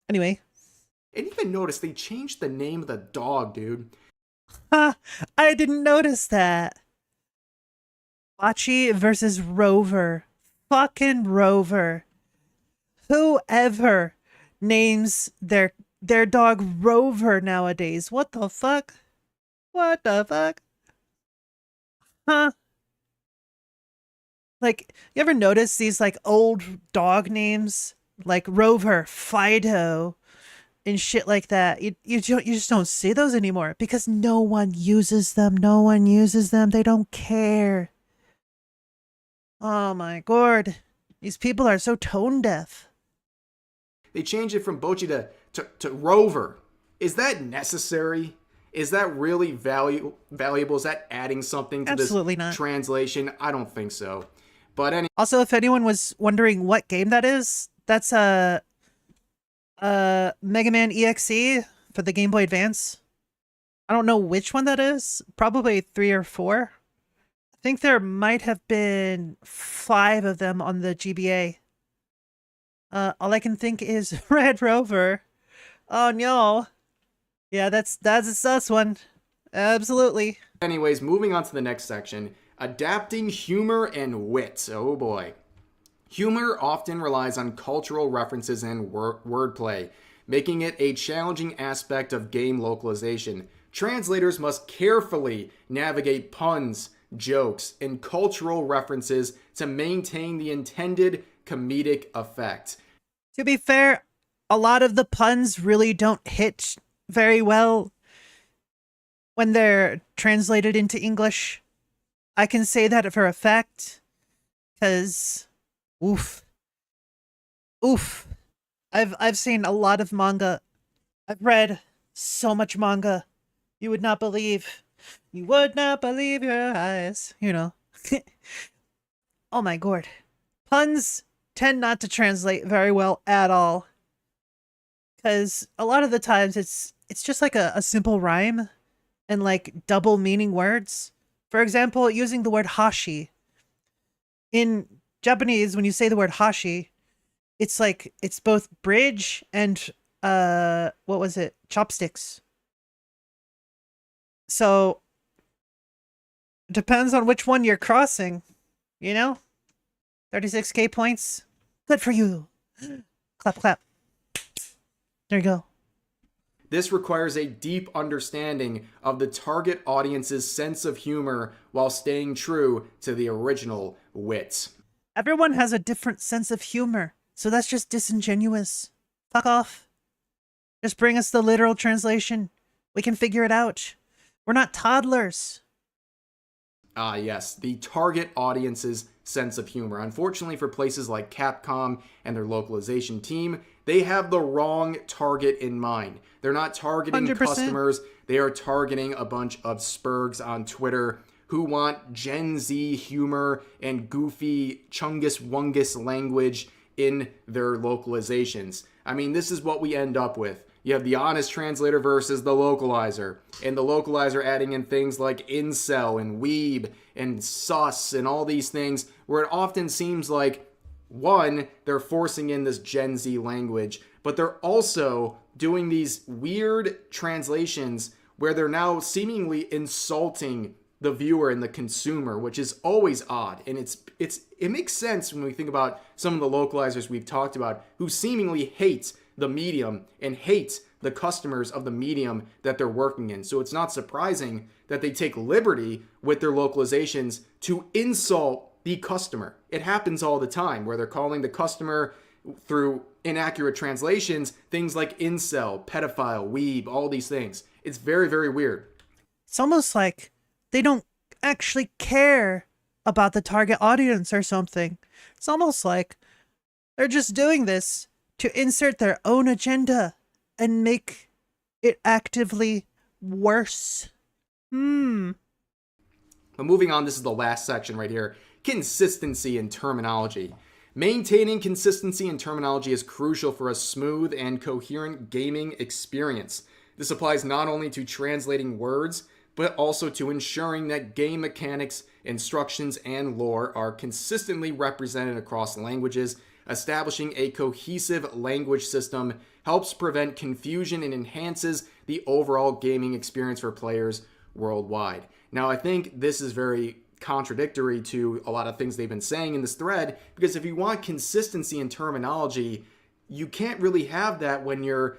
Anyway.
And even notice they changed the name of the dog, dude.
Ha! I didn't notice that. Bachi versus Rover. Fucking Rover. Whoever names their dog Rover nowadays. What the fuck? What the fuck? Huh? Like, you ever notice these like old dog names? Like Rover, Fido, and shit like that. You just don't see those anymore because no one uses them. No one uses them. They don't care. Oh my god. These people are so tone deaf.
They changed it from Bochi to Rover. Is that necessary? Is that really valuable? Is that adding something to
Absolutely
this
not.
translation? I don't think so. But
also, if anyone was wondering what game that is, that's Mega Man EXE for the Game Boy Advance. I don't know which one that is. Probably 3 or 4. I think there might have been 5 of them on the GBA. All I can think is Red Rover. Oh no. Yeah, that's a sus one. Absolutely.
Anyways, moving on to the next section. Adapting humor and wit. Oh boy. Humor often relies on cultural references and wordplay, making it a challenging aspect of game localization. Translators must carefully navigate puns, jokes, and cultural references to maintain the intended comedic effect.
To be fair, a lot of the puns really don't hit very well when they're translated into English. I can say that for a fact. Cause, oof, oof. I've seen a lot of manga. I've read so much manga. You would not believe. You would not believe your eyes. You know. Oh my god. Puns tend not to translate very well at all. Because a lot of the times it's just like a simple rhyme and like double meaning words. For example, using the word hashi. In Japanese, when you say the word hashi, it's like it's both bridge and what was it? Chopsticks. So depends on which one you're crossing, you know? 36k points. Good for you. Clap, clap. There you go.
This requires a deep understanding of the target audience's sense of humor while staying true to the original wit.
Everyone has a different sense of humor, so that's just disingenuous. Fuck off. Just bring us the literal translation. We can figure it out. We're not toddlers.
Ah, yes, the target audience's sense of humor. Unfortunately for places like Capcom and their localization team, they have the wrong target in mind. They're not targeting
100%.
customers, they are targeting a bunch of spurgs on Twitter who want Gen Z humor and goofy Chungus Wungus language in their localizations. I mean, this is what we end up with. You have the honest translator versus the localizer, and the localizer adding in things like incel and weeb and sus and all these things, where it often seems like, one, they're forcing in this Gen Z language, but they're also doing these weird translations where they're now seemingly insulting the viewer and the consumer, which is always odd. And it makes sense when we think about some of the localizers we've talked about who seemingly hate the medium and hate the customers of the medium that they're working in. So it's not surprising that they take liberty with their localizations to insult the customer. It happens all the time where they're calling the customer through inaccurate translations things like incel, pedophile, weeb, all these things. It's very, very weird.
It's almost like they don't actually care about the target audience or something. It's almost like they're just doing this to insert their own agenda and make it actively worse.
But moving on, this is the last section right here. Consistency in terminology. Maintaining consistency in terminology is crucial for a smooth and coherent gaming experience. This applies not only to translating words, but also to ensuring that game mechanics, instructions, and lore are consistently represented across languages. Establishing a cohesive language system helps prevent confusion and enhances the overall gaming experience for players worldwide. Now, I think this is very contradictory to a lot of things they've been saying in this thread, because if you want consistency in terminology, you can't really have that when you're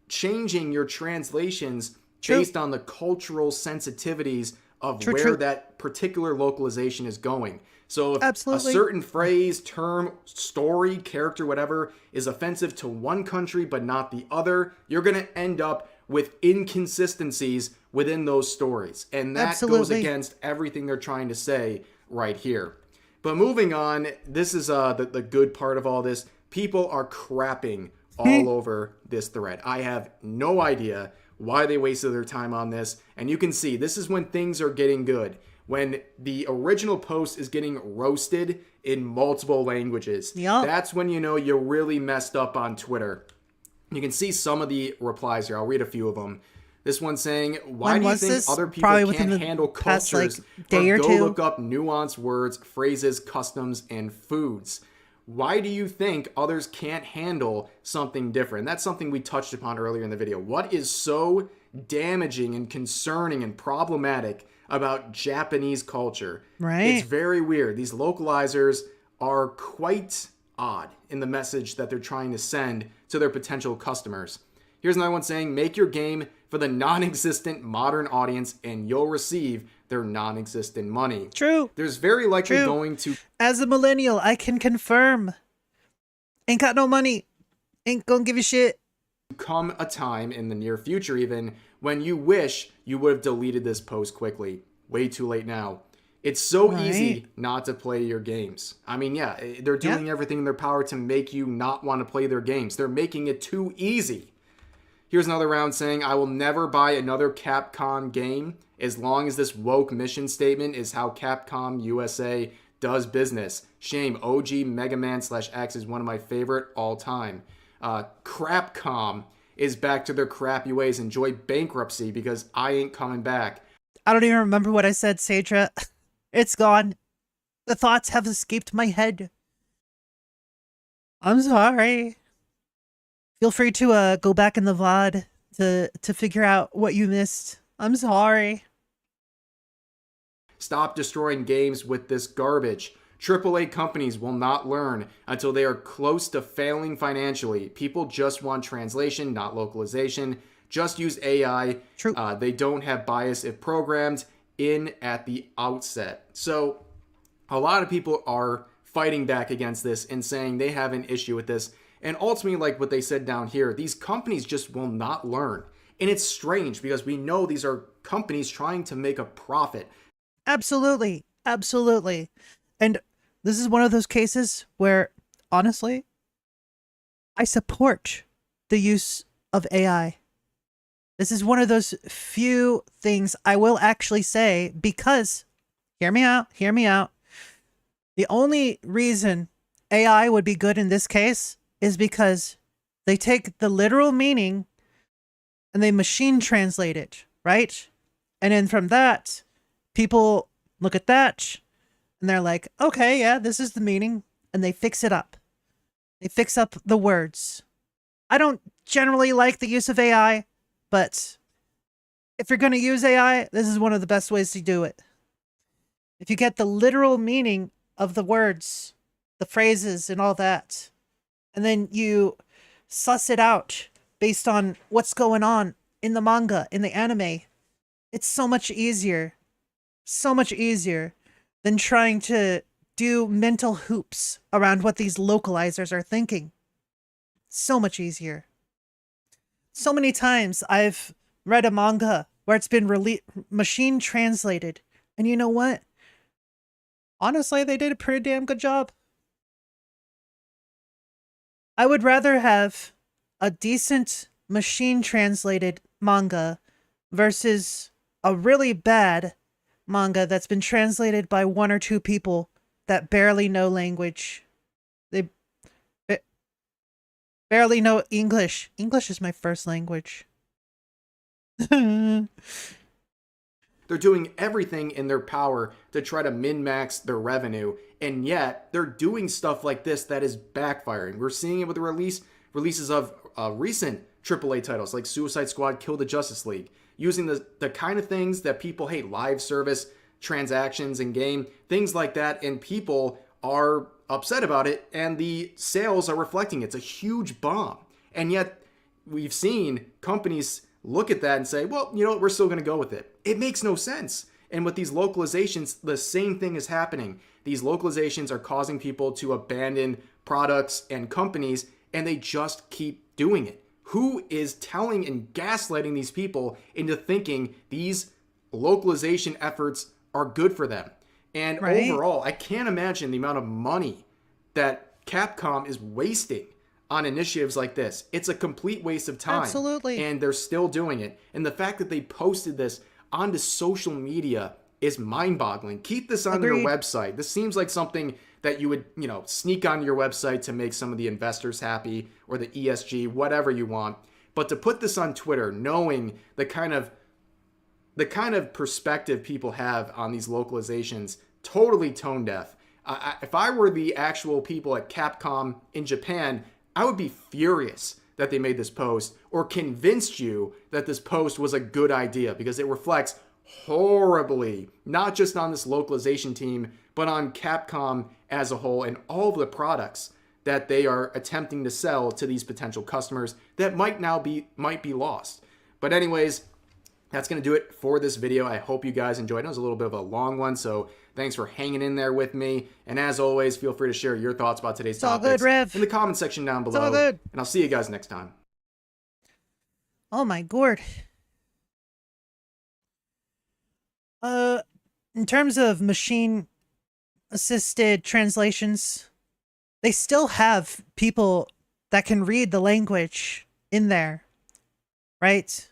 changing your translations based on the cultural sensitivities of where that particular localization is going. So if a certain phrase, term, story, character, whatever, is offensive to one country but not the other, you're going to end up with inconsistencies within those stories. And that goes against everything they're trying to say right here. But moving on, this is the good part of all this. People are crapping all over this thread. I have no idea why they wasted their time on this. And you can see, this is when things are getting good. When the original post is getting roasted in multiple languages. That's when you know you really messed up on Twitter. You can see some of the replies here. I'll read a few of them. This one saying, why do you think other people can't handle cultures or go look up nuanced words, phrases, customs, and foods? Why do you think others can't handle something different? That's something we touched upon earlier in the video. What is so damaging and concerning and problematic about Japanese culture? It's very weird. These localizers are quite odd in the message that they're trying to send to their potential customers. Here's another one saying, make your game for the non-existent modern audience and you'll receive their non-existent money.
True.
There's very likely going to...
As a millennial, I can confirm. Ain't got no money. Ain't gonna give a shit.
Come a time in the near future even when you wish you would have deleted this post quickly. Way too late now. It's so easy not to play your games. I mean, yeah, they're doing everything in their power to make you not want to play their games. They're making it too easy. Here's another round saying, I will never buy another Capcom game as long as this woke mission statement is how Capcom USA does business. Shame, OG Mega Man /X is one of my favorite all time. Crapcom is back to their crappy ways. Enjoy bankruptcy because I ain't coming back.
I don't even remember what I said, Sadra. It's gone. The thoughts have escaped my head. I'm sorry. Feel free to go back in the VOD to figure out what you missed. I'm sorry.
Stop destroying games with this garbage. AAA companies will not learn until they are close to failing financially. People just want translation, not localization. Just use AI.
True.
They don't have bias if programmed in at the outset. So a lot of people are fighting back against this and saying they have an issue with this. And ultimately, like what they said down here, these companies just will not learn. And it's strange because we know these are companies trying to make a profit.
Absolutely. Absolutely. And this is one of those cases where, honestly, I support the use of AI. This is one of those few things I will actually say because, hear me out. The only reason AI would be good in this case is because they take the literal meaning and they machine translate it, right? And then from that, people look at that and they're like, okay, yeah, this is the meaning. And they fix it up. They fix up the words. I don't generally like the use of AI, but if you're going to use AI, this is one of the best ways to do it. If you get the literal meaning of the words, the phrases and all that, and then you suss it out based on what's going on in the manga, in the anime, it's so much easier than trying to do mental hoops around what these localizers are thinking. So much easier. So many times I've read a manga where it's been machine translated, and you know what? Honestly, they did a pretty damn good job. I would rather have a decent machine translated manga versus a really bad manga that's been translated by one or two people that barely know language. They barely know English. English is my first language.
They're doing everything in their power to try to min-max their revenue, and yet they're doing stuff like this that is backfiring. We're seeing it with the releases of recent AAA titles like Suicide Squad, Kill the Justice League, using the kind of things that people hate, live service, transactions in game, things like that, and people are upset about it, and the sales are reflecting it. It's a huge bomb. And yet we've seen companies look at that and say, well, you know what, we're still going to go with it. It makes no sense. And with these localizations, the same thing is happening. These localizations are causing people to abandon products and companies, and they just keep doing it. Who is telling and gaslighting these people into thinking these localization efforts are good for them? And overall, I can't imagine the amount of money that Capcom is wasting on initiatives like this. It's a complete waste of time.
Absolutely.
And they're still doing it. And the fact that they posted this onto social media is mind-boggling. Keep this on your website. This seems like something that you would, sneak on your website to make some of the investors happy, or the ESG, whatever you want. But to put this on Twitter, knowing the kind of perspective people have on these localizations, totally tone deaf. If I were the actual people at Capcom in Japan, I would be furious that they made this post, or convinced you that this post was a good idea, because it reflects horribly, not just on this localization team, but on Capcom as a whole and all of the products that they are attempting to sell to these potential customers that might be lost. But anyways, that's going to do it for this video. I hope you guys enjoyed it. It was a little bit of a long one, so thanks for hanging in there with me. And as always, feel free to share your thoughts about today's topics in the comment section down below. And I'll see you guys next time.
Oh my gourd. in terms of machine assisted translations, they still have people that can read the language in there, right?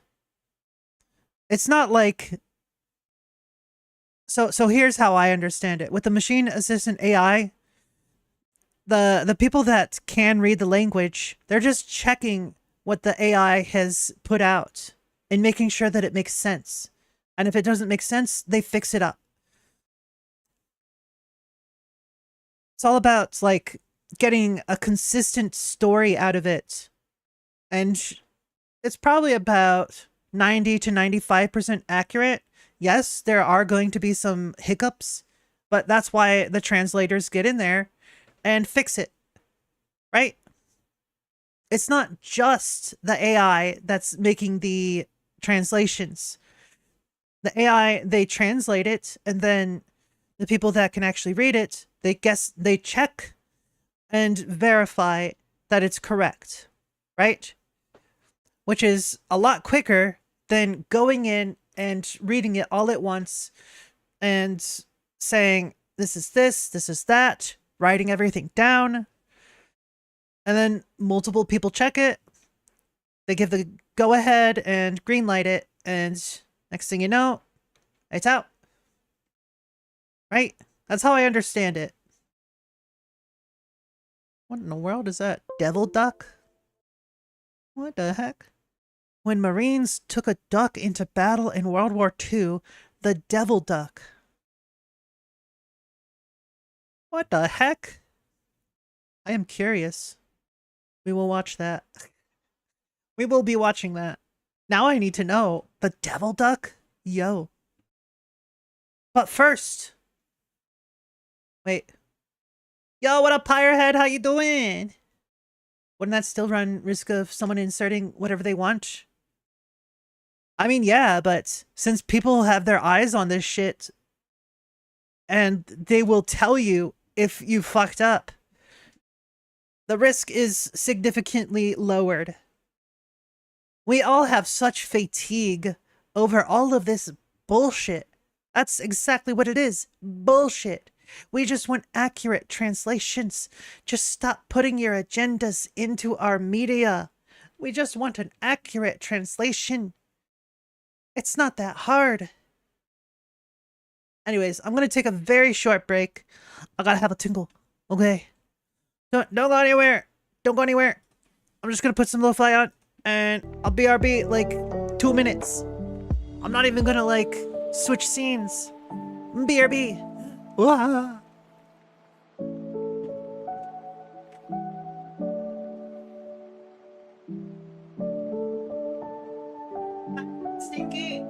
It's not like... So here's how I understand it. With the machine assistant AI, the people that can read the language, they're just checking what the AI has put out and making sure that it makes sense. And if it doesn't make sense, they fix it up. It's all about, like, getting a consistent story out of it. And it's probably about 90 to 95% accurate. Yes, there are going to be some hiccups, but that's why the translators get in there and fix it, right? It's not just the AI that's making the translations. The AI, they translate it, and then the people that can actually read it, they check and verify that it's correct, right? Which is a lot quicker than going in and reading it all at once and saying, this is that, writing everything down. And then multiple people check it. They give the go ahead and green light it. And next thing you know, it's out. Right? That's how I understand it. What in the world is that? Devil duck? What the heck? When Marines took a duck into battle in World War II, the devil duck. What the heck? I am curious. We will watch that. We will be watching that. Now I need to know. The devil duck? Yo. But first... Wait. Yo, what up, Pyrehead? How you doing? Wouldn't that still run risk of someone inserting whatever they want? I mean, yeah, but since people have their eyes on this shit, and they will tell you if you fucked up, the risk is significantly lowered. We all have such fatigue over all of this bullshit. That's exactly what it is. Bullshit. We just want accurate translations. Just stop putting your agendas into our media. We just want an accurate translation. It's not that hard. Anyways, I'm going to take a very short break. I gotta have a tingle. Okay? Don't go anywhere. Don't go anywhere. I'm just going to put some lo-fi on. And I'll BRB like 2 minutes. I'm not even going to like switch scenes. BRB. Wah. Stinky.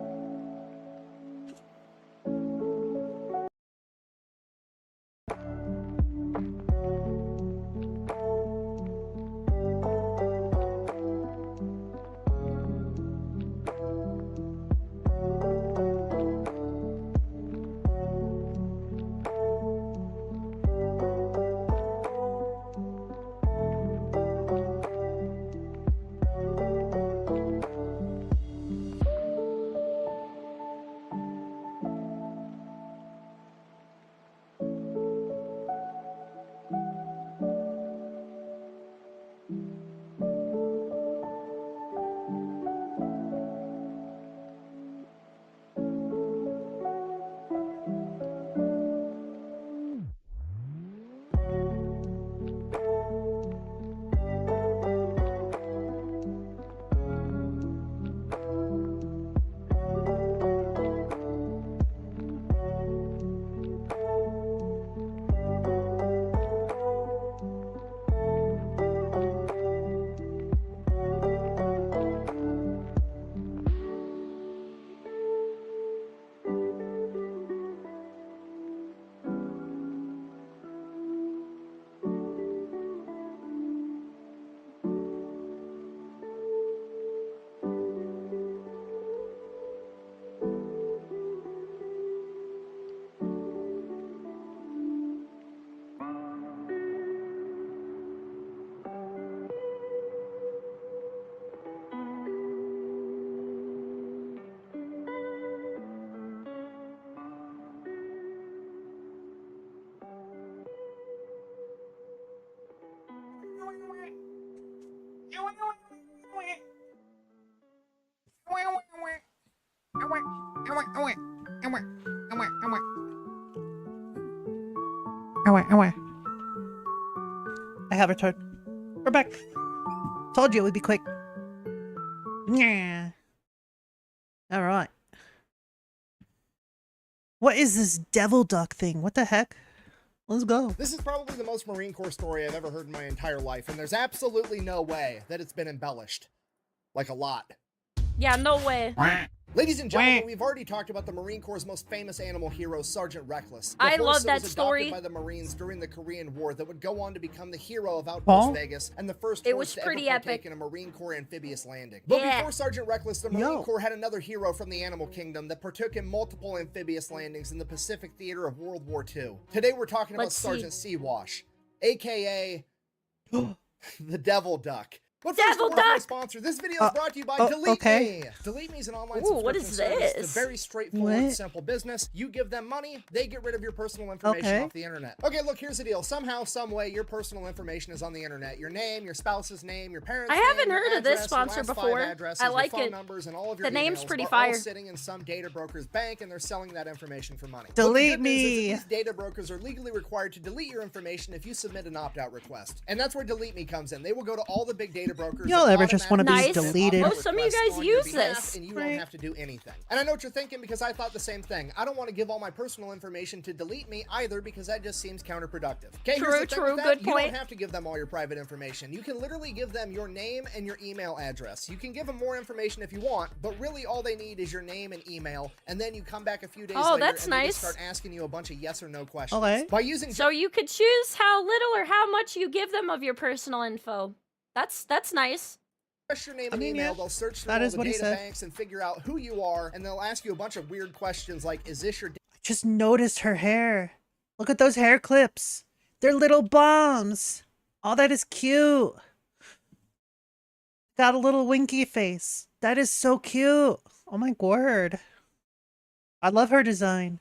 I have returned. We're back. Told you it would be quick. Yeah. All right. What is this devil duck thing? What the heck? Let's go.
This is probably the most Marine Corps story I've ever heard in my entire life, and there's absolutely no way that it's been embellished. Like a lot.
Yeah, no way.
Ladies and gentlemen, we've already talked about the Marine Corps' most famous animal hero, Sergeant Reckless.
I love that
was
story.
Adopted by the Marines during the Korean War that would go on to become the hero of Outpost Vegas and the first horse to ever partake in a Marine Corps amphibious landing. But before Sergeant Reckless, the Marine Corps had another hero from the animal kingdom that partook in multiple amphibious landings in the Pacific theater of World War II. Today we're talking about Sergeant Seawash, aka the Devil Duck. But first, our sponsor. This video is brought to you by Delete Me. Delete Me is an online subscription service. It's a very straightforward, simple business. You give them money, they get rid of your personal information off the internet. Okay, look, here's the deal. Somehow, some way, your personal information is on the internet. Your name, your spouse's name, your parents' name,
haven't heard of this
address,
sponsor before.
Addresses,
I like
your phone
it.
numbers, and all of your
The name's
emails
pretty
are
fire.
all sitting in some data broker's bank, and they're selling that information for money.
Delete me.
These data brokers are legally required to delete your information if you submit an opt-out request, and that's where Delete Me comes in. They will go to all the big data brokers.
Y'all ever just want to be deleted?
Oh, some of you guys use this.
And you don't have to do anything. And I know what you're thinking, because I thought the same thing. I don't want to give all my personal information to Delete Me either, because that just seems counterproductive. Okay,
true, good point.
You don't have to give them all your private information. You can literally give them your name and your email address. You can give them more information if you want, but really all they need is your name and email, and then you come back a few days later
that's
and
nice.
they just start asking you a bunch of yes or no questions.
Okay.
By using
So you could choose how little or how much you give them of your personal info. That's nice.
Press your name and email, they'll search through all the data banks and figure out who you are, and they'll ask you a bunch of weird questions like, is this your...
I just noticed her hair. Look at those hair clips. They're little bombs. Oh, that is cute. Got a little winky face. That is so cute. Oh my word. I love her design.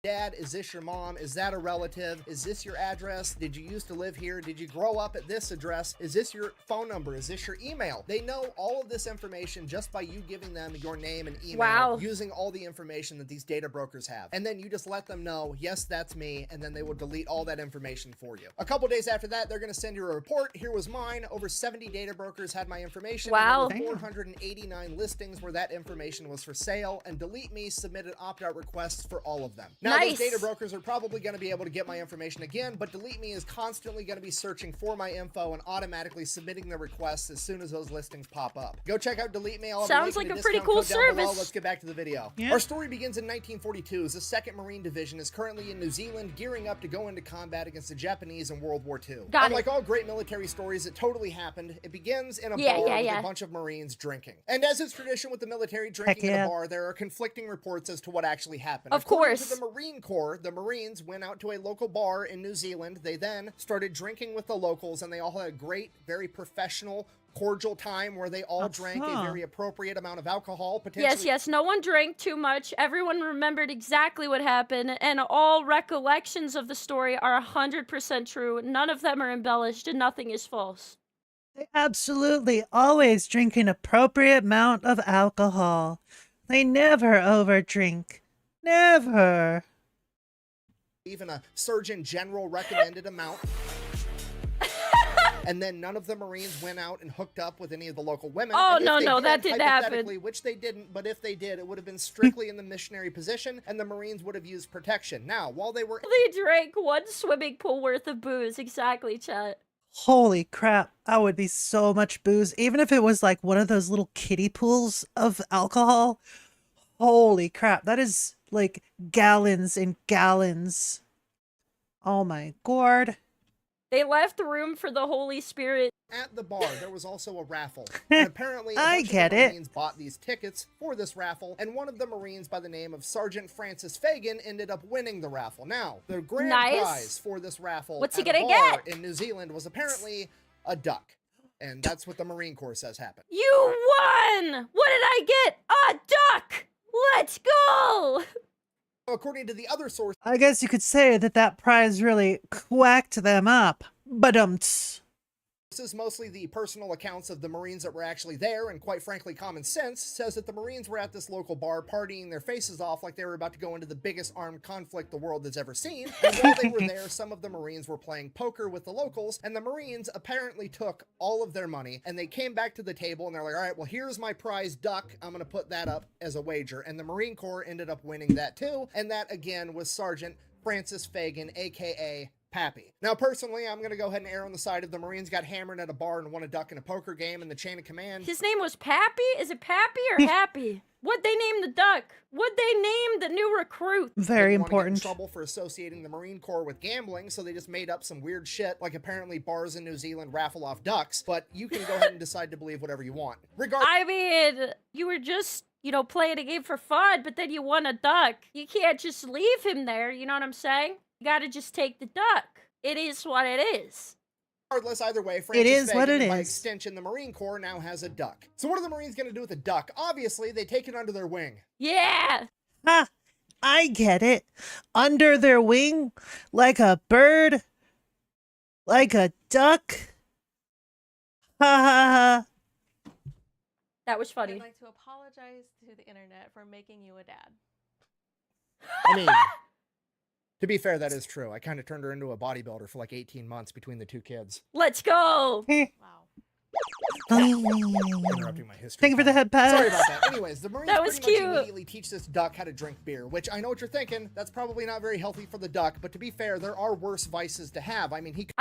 Dad, is this your mom? Is that a relative? Is this your address? Did you used to live here? Did you grow up at this address? Is this your phone number? Is this your email? They know all of this information just by you giving them your name and email, using all the information that these data brokers have. And then you just let them know, yes, that's me, and then they will delete all that information for you. A couple days after that, they're going to send you a report. Here was mine. Over 70 data brokers had my information.
Wow.
And over 489 listings where that information was for sale, and Delete Me submitted opt-out requests for all of them. Now, those data brokers are probably going to be able to get my information again, but Delete Me is constantly going to be searching for my info and automatically submitting the requests as soon as those listings pop up. Go check out Delete Me.
Sounds like a pretty cool service.
Let's get back to the video. Our story begins in 1942 as the 2nd Marine Division is currently in New Zealand, gearing up to go into combat against the Japanese in World War II. Like all great military stories, it totally happened. It begins in a bar with a bunch of Marines drinking. And as is tradition with the military drinking in a bar, there are conflicting reports as to what actually happened.
Of course.
To the Marine Corps, the Marines went out to a local bar in New Zealand. They then started drinking with the locals, and they all had a great, very professional, cordial time where they all drank a very appropriate amount of alcohol.
Yes, no one drank too much. Everyone remembered exactly what happened, and all recollections of the story are 100% true. None of them are embellished, and nothing is false.
They absolutely always drink an appropriate amount of alcohol. They never overdrink. Never.
Even a Surgeon General recommended amount. And then none of the Marines went out and hooked up with any of the local women.
Oh, no, that didn't happen.
Which they didn't, but if they did, it would have been strictly in the missionary position, and the Marines would have used protection. Now, while they were...
They drank one swimming pool worth of booze. Exactly, chat.
Holy crap. That would be so much booze. Even if it was like one of those little kiddie pools of alcohol. Holy crap. That is like gallons and gallons. Oh my god.
They left room for the Holy Spirit.
At the bar, there was also a raffle. And apparently, a bunch of the Marines bought these tickets for this raffle, and one of the Marines by the name of Sergeant Francis Fagan ended up winning the raffle. Now, the grand prize for this raffle
What's he gonna get?
In New Zealand was apparently a duck. And that's what the Marine Corps says happened.
You won! What did I get? A duck! Let's go!
According to the other source,
I guess you could say that that prize really quacked them up. Badumts.
This is mostly the personal accounts of the Marines that were actually there, and quite frankly, common sense says that the Marines were at this local bar partying their faces off like they were about to go into the biggest armed conflict the world has ever seen. And while they were there, some of the Marines were playing poker with the locals, and the Marines apparently took all of their money, and they came back to the table, and they're like, all right, well, here's my prize duck. I'm going to put that up as a wager. And the Marine Corps ended up winning that too, and that, again, was Sergeant Francis Fagan, a.k.a. Pappy. Now, personally, I'm going to go ahead and err on the side of the Marines got hammered at a bar and won a duck in a poker game in the chain of command.
His name was Pappy? Is it Pappy or Happy? What'd they name the duck? What'd they name the new recruit?
Very important.
Get in trouble for associating the Marine Corps with gambling, so they just made up some weird shit, like apparently bars in New Zealand raffle off ducks, but you can go ahead and decide to believe whatever you want.
I mean, you were just, you know, playing a game for fun, but then you won a duck. You can't just leave him there, you know what I'm saying? You gotta just take the duck. It is what it is.
Regardless, either way,
it is what it is.
By extension, the Marine Corps now has a duck. So what are the Marines going to do with a duck? Obviously, they take it under their wing.
Yeah!
Ha! I get it. Under their wing, like a bird, like a duck. Ha ha ha.
That was funny.
I'd like to apologize to the internet for making you a dad.
I mean... To be fair, that is true. I kind of turned her into a bodybuilder for like 18 months between the two kids.
Let's go!
Interrupting my history.
Thank you for the head pat.
Sorry about that. Anyways, the Marines
that was
pretty
cute.
much immediately teach this duck how to drink beer, which I know what you're thinking. That's probably not very healthy for the duck, but to be fair, there are worse vices to have. I mean, think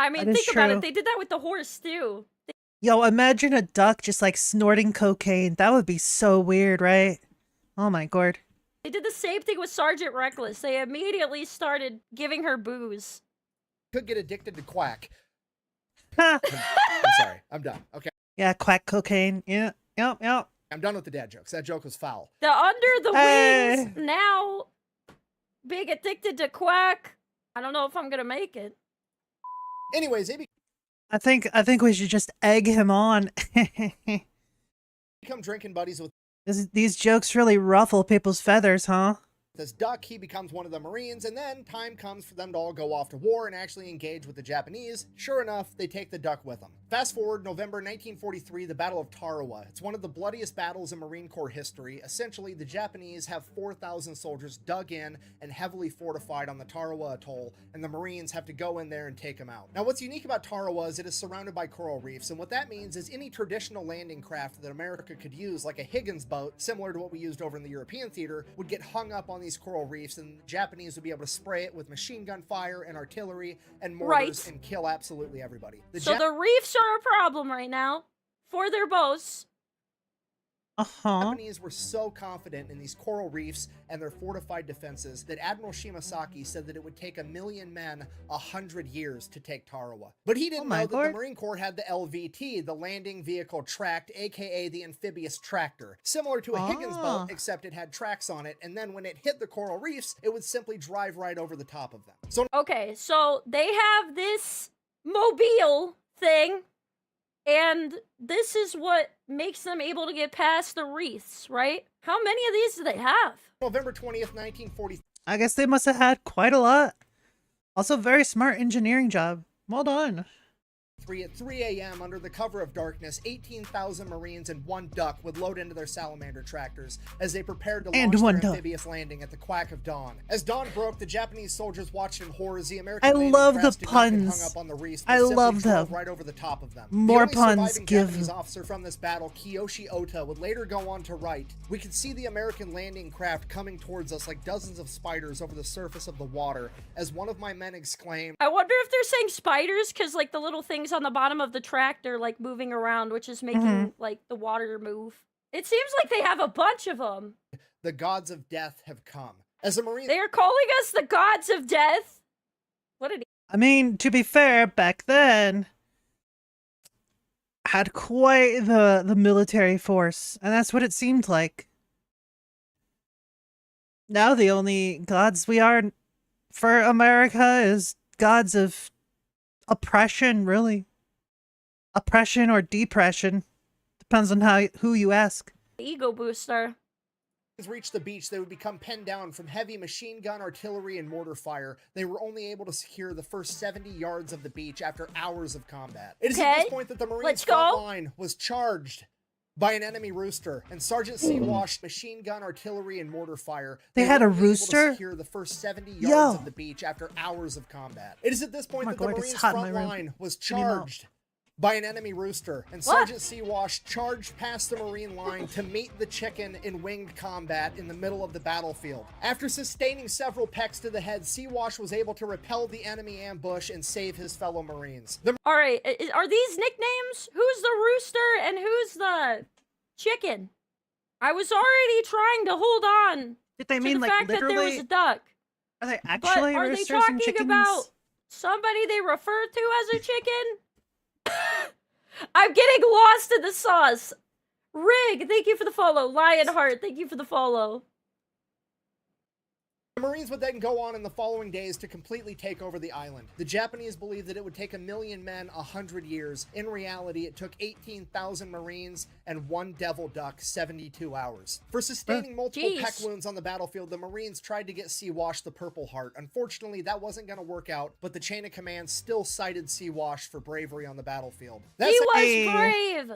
about it. They did that with the horse, too.
Yo, imagine a duck just like snorting cocaine. That would be so weird, right? Oh my god.
They did the same thing with Sergeant Reckless. They immediately started giving her booze.
Could get addicted to quack. I'm sorry. I'm done. Okay.
Yeah, quack cocaine. Yeah. Yep.
I'm done with the dad jokes. That joke was foul.
The under the wings now being addicted to quack. I don't know if I'm gonna make it.
Anyways,
I think we should just egg him on.
become drinking buddies with
these jokes really ruffle people's feathers, huh?
this duck. He becomes one of the Marines, and then time comes for them to all go off to war and actually engage with the Japanese. Sure enough, they take the duck with them. Fast forward November 1943, the Battle of Tarawa. It's one of the bloodiest battles in Marine Corps history. Essentially, the Japanese have 4,000 soldiers dug in and heavily fortified on the Tarawa Atoll, and the Marines have to go in there and take them out. Now, what's unique about Tarawa is it is surrounded by coral reefs, and what that means is any traditional landing craft that America could use, like a Higgins boat, similar to what we used over in the European theater, would get hung up on these coral reefs, and the Japanese would be able to spray it with machine gun fire and artillery and mortars and kill absolutely everybody.
So the reefs are a problem right now for their boats.
Japanese were so confident in these coral reefs and their fortified defenses that Admiral Shimasaki said that it would take 1,000,000 men 100 years to take Tarawa. But he didn't know that the Marine Corps had the LVT, the Landing Vehicle Tracked, aka the amphibious tractor, similar to a Higgins boat, except it had tracks on it, and then when it hit the coral reefs, it would simply drive right over the top of them. So
okay, so they have this mobile thing, and this is what makes them able to get past the reefs, right? How many of these do they have?
November 20th, 1940.
I guess they must have had quite a lot. Also, very smart engineering job. Well done.
At 3 a.m. under the cover of darkness, 18,000 Marines and one duck would load into their salamander tractors as they prepared to launch their amphibious landing at the quack of dawn. As dawn broke, the Japanese soldiers watched in horror as the American landing crafts did not get hung up on the reefs, but simply drove right over the top of them.
More
the only
puns.
surviving Japanese officer from this battle, Kiyoshi Ota, would later go on to write, "We could see the American landing craft coming towards us like dozens of spiders over the surface of the water, as one of my men exclaimed."
I wonder if they're saying spiders because like the little things on the bottom of the tractor like moving around, which is making like the water move. It seems like they have a bunch of them.
The gods of death have come. As a Marine,
they are calling us the gods of death. What did he?
I mean, to be fair, back then had quite the military force, and that's what it seemed like. Now the only gods we are for America is gods of oppression, really. Oppression or depression. Depends on who you ask.
Ego booster.
reached the beach, they would become pinned down from heavy machine gun, artillery, and mortar fire. They were only able to secure the first 70 yards of the beach after hours of combat. It is at this point that the Marines' front line was charged by an enemy rooster, and Sergeant C. Wash machine gun, artillery, and mortar fire.
They had a
were able
rooster?
to secure the first 70 yards of the beach after hours of combat. It is at this point that the Marines' front line was charged by an enemy rooster, and Sergeant C. Wash charged past the Marine line to meet the chicken in winged combat in the middle of the battlefield. After sustaining several pecks to the head, C. Wash was able to repel the enemy ambush and save his fellow Marines.
All right, are these nicknames? Who's the rooster and who's the chicken? I was already trying to hold on
Did they
to
mean
the
like
fact that there was
literally?
a duck.
Are they
But
actually
are they
roosters and
talking
chickens?
about somebody they refer to as a chicken? I'm getting lost in the sauce. Rig, thank you for the follow. Lionheart, thank you for the follow.
The Marines would then go on in the following days to completely take over the island. The Japanese believed that it would take 1 million men 100 years. In reality, it took 18,000 Marines and 1 devil duck 72 hours. For sustaining multiple peck wounds on the battlefield, the Marines tried to get C. Wash the Purple Heart. Unfortunately, that wasn't going to work out, but the chain of command still cited C. Wash for bravery on the battlefield.
He was brave.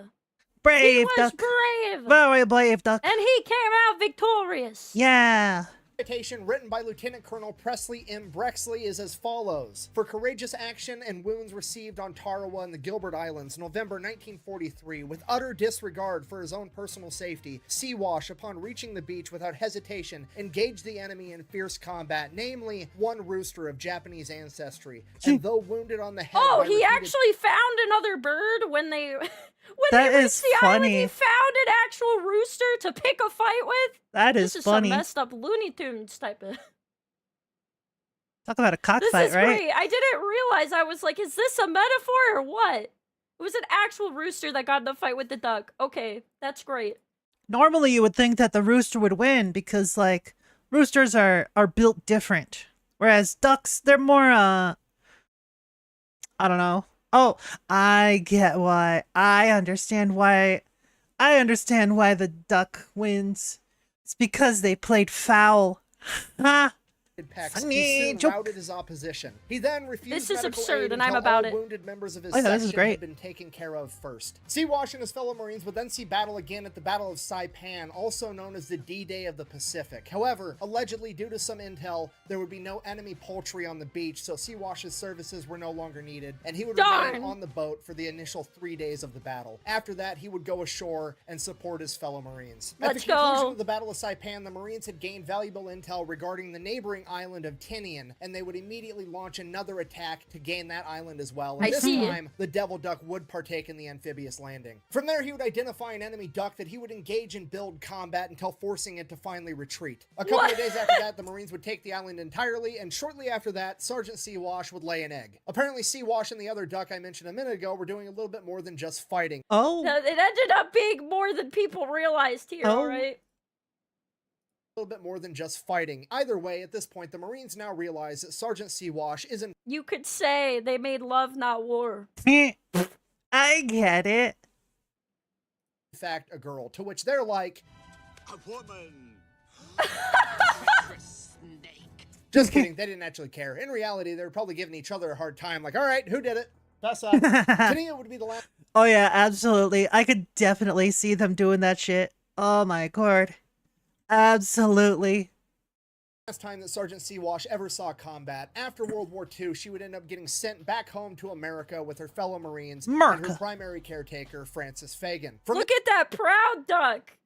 Brave
He was
duck.
brave.
Very brave duck.
And he came out victorious.
Yeah.
Citation written by Lieutenant Colonel Presley M. Brexley is as follows. For courageous action and wounds received on Tarawa and the Gilbert Islands, November 1943, with utter disregard for his own personal safety, C. Wash, upon reaching the beach without hesitation, engaged the enemy in fierce combat, namely one rooster of Japanese ancestry, and though wounded on the head...
Oh, he actually found another bird when they... When
That
they
is
reached the island,
funny.
he found an actual rooster to pick a fight with?
That is
This is
funny.
some messed up Looney Tunes type of...
Talk about a
This
cockfight,
is
right?
great. I didn't realize. I was like, is this a metaphor or what? It was an actual rooster that got in the fight with the duck. Okay, that's great.
Normally, you would think that the rooster would win because, like, roosters are built different, whereas ducks, they're more I don't know. Oh, I get why. I understand why the duck wins. It's because they played foul. Ha!
Pecks, he soon routed his opposition. He then refused
This is
medical
absurd,
aid
and
until
I'm about
all
it.
wounded members of his
Oh, yeah, this is
section
great.
had been taken care of first. C. Wash and his fellow Marines would then see battle again at the Battle of Saipan, also known as the D-Day of the Pacific. However, allegedly due to some intel, there would be no enemy poultry on the beach, so C. Wash's services were no longer needed, and he would remain on the boat for the initial 3 days of the battle. After that, he would go ashore and support his fellow Marines. At the conclusion of the Battle of Saipan, the Marines had gained valuable intel regarding the neighboring island of Tinian, and they would immediately launch another attack to gain that island as well. And this time, the Devil Duck would partake in the amphibious landing. From there, he would identify an enemy duck that he would engage in build combat until forcing it to finally retreat. A couple of days after that, the Marines would take the island entirely, and shortly after that, Sergeant C. Wash would lay an egg. Apparently, C. Wash and the other duck I mentioned a minute ago were doing a little bit more than just fighting.
Oh.
It ended up being more than people realized here, alright?
A little bit more than just fighting. Either way, at this point, the Marines now realize that Sergeant C. Wash isn't...
You could say they made love, not war.
I get it.
in fact, a girl, to which they're like...
A woman!
Just kidding, they didn't actually care. In reality, they were probably giving each other a hard time, like, alright, who did it? Pass up. Tania would be the last...
Oh yeah, absolutely. I could definitely see them doing that shit. Oh my god. Absolutely.
Last time that Sergeant C. Wash ever saw combat. After World War II, she would end up getting sent back home to America with her fellow Marines and her primary caretaker, Francis Fagan.
Look at that proud duck.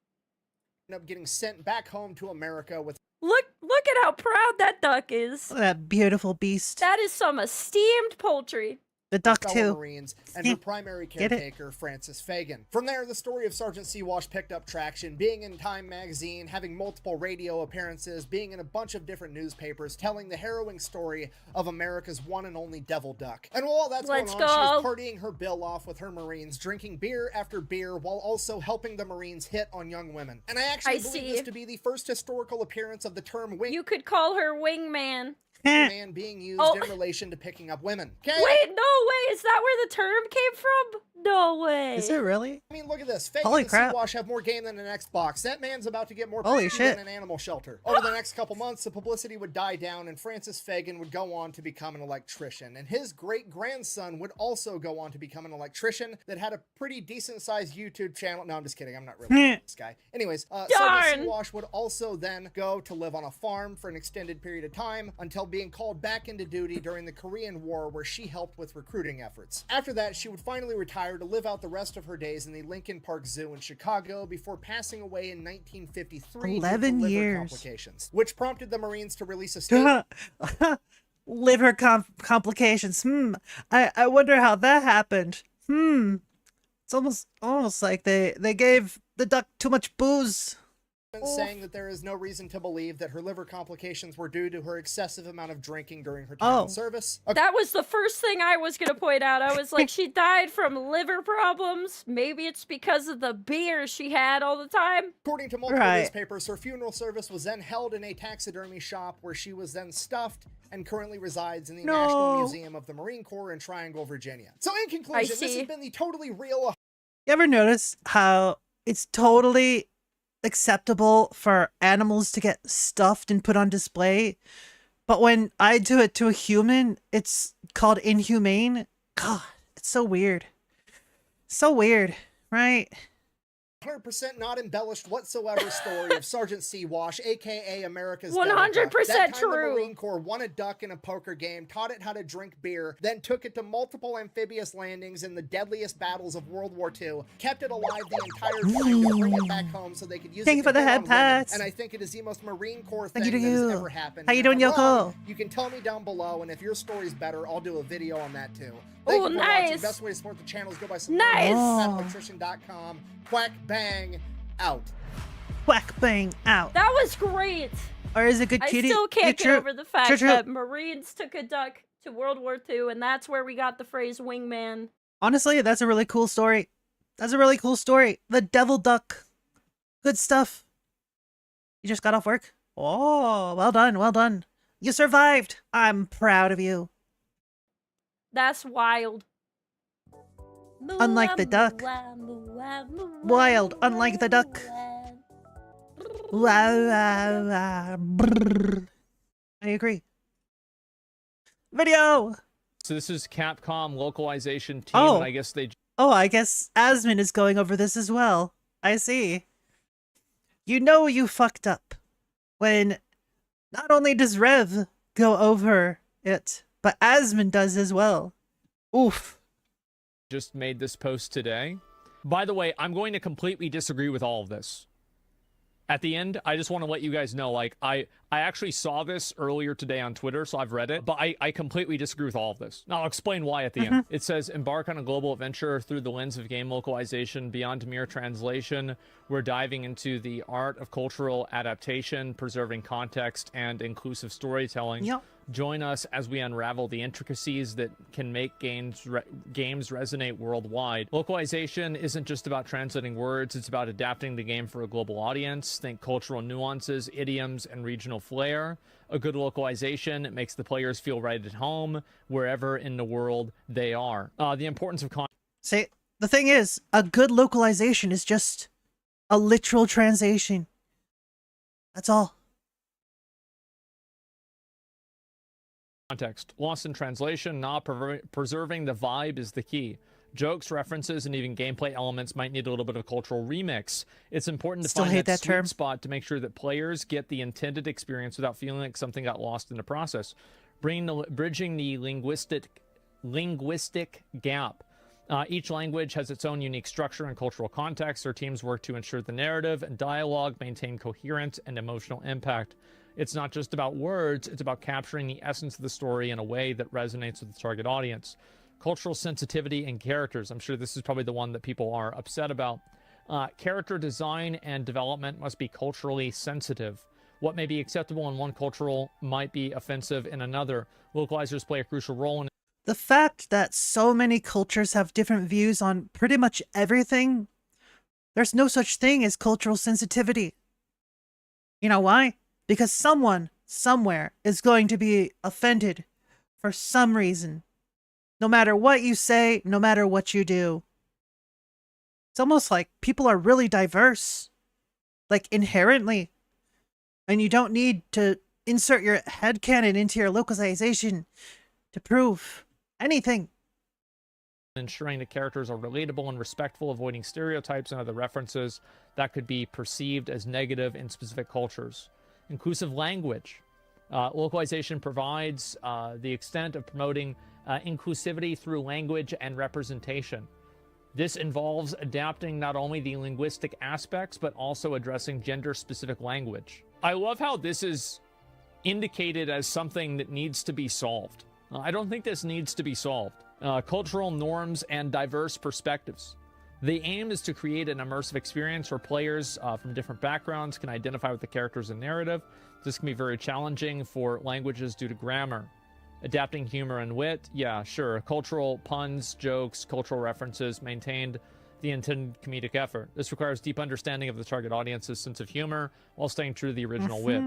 End up getting sent back home to America with...
Look at how proud that duck is.
Look at that beautiful beast.
That is some esteemed poultry.
The duck
fellow
too.
Marines and her primary caretaker, Francis Fagan. From there, the story of Sergeant C. Wash picked up traction, being in Time magazine, having multiple radio appearances, being in a bunch of different newspapers, telling the harrowing story of America's one and only devil duck. And while all that's going on, she was partying her bill off with her Marines, drinking beer after beer, while also helping the Marines hit on young women. And I actually believe this to be the first historical appearance of the term wing.
You could call her wingman.
Man being used in relation to picking up women. Okay?
Wait, no way! Is that where the term came from? No way.
Is it really?
I mean, look at this. Fagin
Holy
and
crap.
Sea-Wash have more game than an Xbox. That man's about to get more
Holy
pussy
shit.
than an animal shelter. Over the next couple months, the publicity would die down, and Francis Fagin would go on to become an electrician. And his great-grandson would also go on to become an electrician that had a pretty decent-sized YouTube channel. No, I'm just kidding. I'm not really this guy. Anyways, Sergeant Sea-Wash would also then go to live on a farm for an extended period of time until being called back into duty during the Korean War, where she helped with recruiting efforts. After that, she would finally retire to live out the rest of her days in the Lincoln Park Zoo in Chicago before passing away in 1953
11
due to liver
years.
complications, which prompted the Marines to release a statement.
Liver complications. I wonder how that happened. It's almost like they gave the duck too much booze.
Saying that there is no reason to believe that her liver complications were due to her excessive amount of drinking during her time in service.
That was the first thing I was going to point out. I was like, she died from liver problems. Maybe it's because of the beer she had all the time.
According to multiple newspapers, her funeral service was then held in a taxidermy shop where she was then stuffed and currently resides in the National Museum of the Marine Corps in Triangle, Virginia. So in conclusion, this has been the totally real...
You ever notice how it's totally acceptable for animals to get stuffed and put on display, but when I do it to a human, it's called inhumane? God, it's so weird. So weird, right?
100% not embellished whatsoever story of Sergeant Sea-Wash, aka America's
100% true.
The Marine Corps won a duck in a poker game, taught it how to drink beer, then took it to multiple amphibious landings in the deadliest battles of World War II, kept it alive the entire time to bring it back home so they could use
Thank
it
you for the
hit on
head
women.
pats.
And I think it is the most Marine Corps
Thank
thing
you to
that has
you.
ever happened.
How you
And
doing,
if I'm
Yoko?
wrong, you can tell me down below, and if your story's better, I'll do a video on that too. Thank
Oh,
you for watching.
nice.
Best way to support the channel is go by
Nice.
Quack bang out.
Whack bang out.
That was great.
Or is it good cutie?
I still can't get over the fact
True.
that Marines took a duck to World War II, and that's where we got the phrase wingman.
Honestly, that's a really cool story. That's a really cool story. The devil duck. Good stuff. You just got off work? Oh, well done, well done. You survived. I'm proud of you.
That's wild.
Unlike the duck. Wild, unlike the duck. I agree. Video!
So this is Capcom localization team,
Oh.
and I guess they...
Oh, I guess Asmin is going over this as well. I see. You know you fucked up when not only does Rev go over it, but Asmin does as well. Oof.
just made this post today. By the way, I'm going to completely disagree with all of this. At the end, I just want to let you guys know, like, I actually saw this earlier today on Twitter, so I've read it, but I completely disagree with all of this. Now, I'll explain why at the end. It says, embark on a global adventure through the lens of game localization beyond mere translation. We're diving into the art of cultural adaptation, preserving context, and inclusive storytelling.
Yep.
Join us as we unravel the intricacies that can make games resonate worldwide. Localization isn't just about translating words, it's about adapting the game for a global audience. Think cultural nuances, idioms, and regional flair. A good localization makes the players feel right at home, wherever in the world they are. The importance of
See, the thing is, a good localization is just a literal translation. That's all.
context. Lost in translation, not preserving the vibe is the key. Jokes, references, and even gameplay elements might need a little bit of cultural remix. It's important to
Still
find
hate that
sweet
term.
spot to make sure that players get the intended experience without feeling like something got lost in the process. Bridging the linguistic gap. Each language has its own unique structure and cultural context. Our teams work to ensure the narrative and dialogue maintain coherence and emotional impact. It's not just about words, it's about capturing the essence of the story in a way that resonates with the target audience. Cultural sensitivity and characters. I'm sure this is probably the one that people are upset about. Character design and development must be culturally sensitive. What may be acceptable in one cultural might be offensive in another. Localizers play a crucial role in
The fact that so many cultures have different views on pretty much everything, there's no such thing as cultural sensitivity. You know why? Because someone, somewhere, is going to be offended for some reason. No matter what you say, no matter what you do. It's almost like people are really diverse, like inherently, and you don't need to insert your headcanon into your localization to prove anything.
Ensuring the characters are relatable and respectful, avoiding stereotypes and other references that could be perceived as negative in specific cultures. Inclusive language. Localization provides the extent of promoting inclusivity through language and representation. This involves adapting not only the linguistic aspects, but also addressing gender-specific language. I love how this is indicated as something that needs to be solved. I don't think this needs to be solved. Cultural norms and diverse perspectives. The aim is to create an immersive experience where players from different backgrounds can identify with the characters and narrative. This can be very challenging for languages due to grammar. Adapting humor and wit, yeah, sure. Cultural puns, jokes, cultural references maintained the intended comedic effort. This requires deep understanding of the target audience's sense of humor while staying true to the original wit.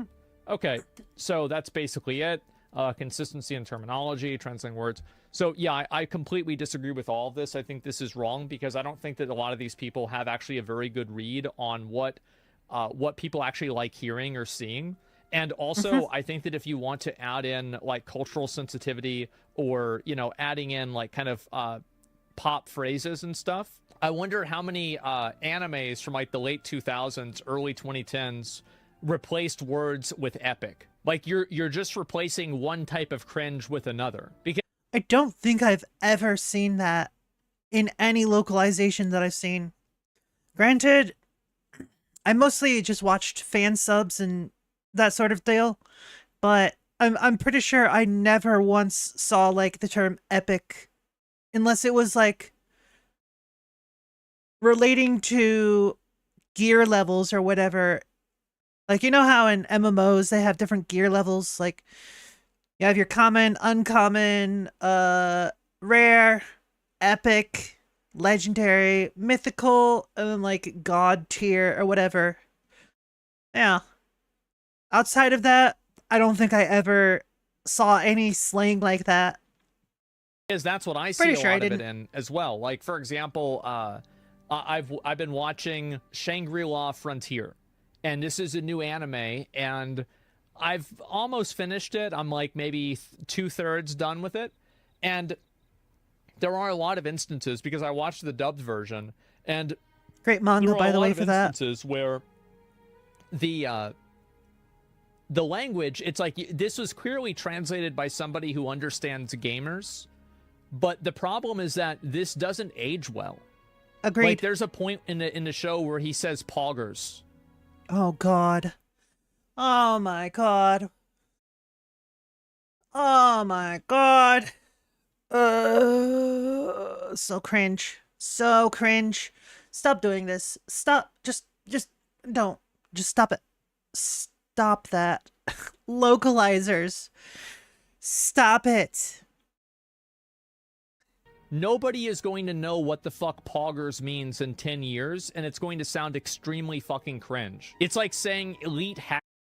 Okay, so that's basically it. Consistency in terminology, translating words. So yeah, I completely disagree with all of this. I think this is wrong because I don't think that a lot of these people have actually a very good read on what people actually like hearing or seeing. And also, I think that if you want to add in like cultural sensitivity or, you know, adding in like kind of pop phrases and stuff, I wonder how many animes from like the late 2000s, early 2010s replaced words with epic. Like you're just replacing one type of cringe with another. Because
I don't think I've ever seen that in any localization that I've seen. Granted, I mostly just watched fan subs and that sort of deal, but I'm pretty sure I never once saw like the term epic, unless it was like relating to gear levels or whatever. Like, you know how in MMOs they have different gear levels? Like, you have your common, uncommon, rare, epic, legendary, mythical, and then like god tier or whatever. Yeah. Outside of that, I don't think I ever saw any slang like that.
Because that's what I see a lot of it in as well. Like, for example, I've been watching Shangri-La Frontier. And this is a new anime, and I've almost finished it. I'm like maybe 2/3 done with it. And there are a lot of instances, because I watched the dubbed version, and
great manga, by the way, for that.
Instances where the language, it's like this was clearly translated by somebody who understands gamers, but the problem is that this doesn't age well.
Agreed.
Like there's a point in the show where he says poggers.
Oh god. Oh my god. Oh my god. So cringe. So cringe. Stop doing this. Stop. Just don't. Just stop it. Stop that. Localizers. Stop it.
Nobody is going to know what the fuck poggers means in 10 years, and it's going to sound extremely fucking cringe. It's like saying elite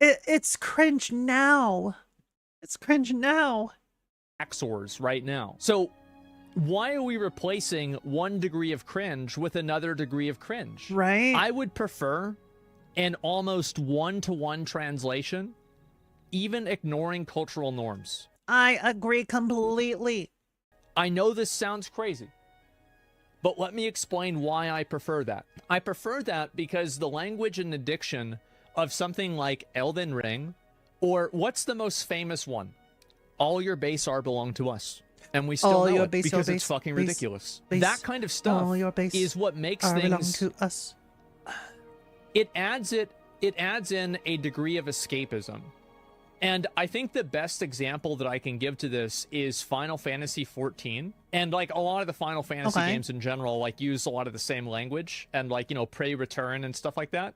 It's cringe now. It's cringe now.
hacksaws right now. So why are we replacing one degree of cringe with another degree of cringe?
Right.
I would prefer an almost one-to-one translation, even ignoring cultural norms.
I agree completely.
I know this sounds crazy, but let me explain why I prefer that. I prefer that because the language and the diction of something like Elden Ring, or what's the most famous one? All your base are belong to us. And we still know it because it's fucking ridiculous. That kind of stuff is what makes things
belong to us.
It adds in a degree of escapism. And I think the best example that I can give to this is Final Fantasy XIV. And like a lot of the Final Fantasy games in general, like use a lot of the same language and like, you know, Pray Return and stuff like that.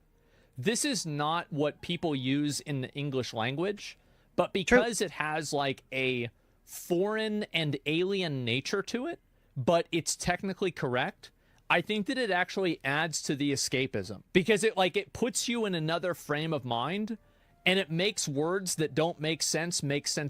This is not what people use in the English language, but because it has like a foreign and alien nature to it, but it's technically correct, I think that it actually adds to the escapism because it puts you in another frame of mind. And it makes words that don't make sense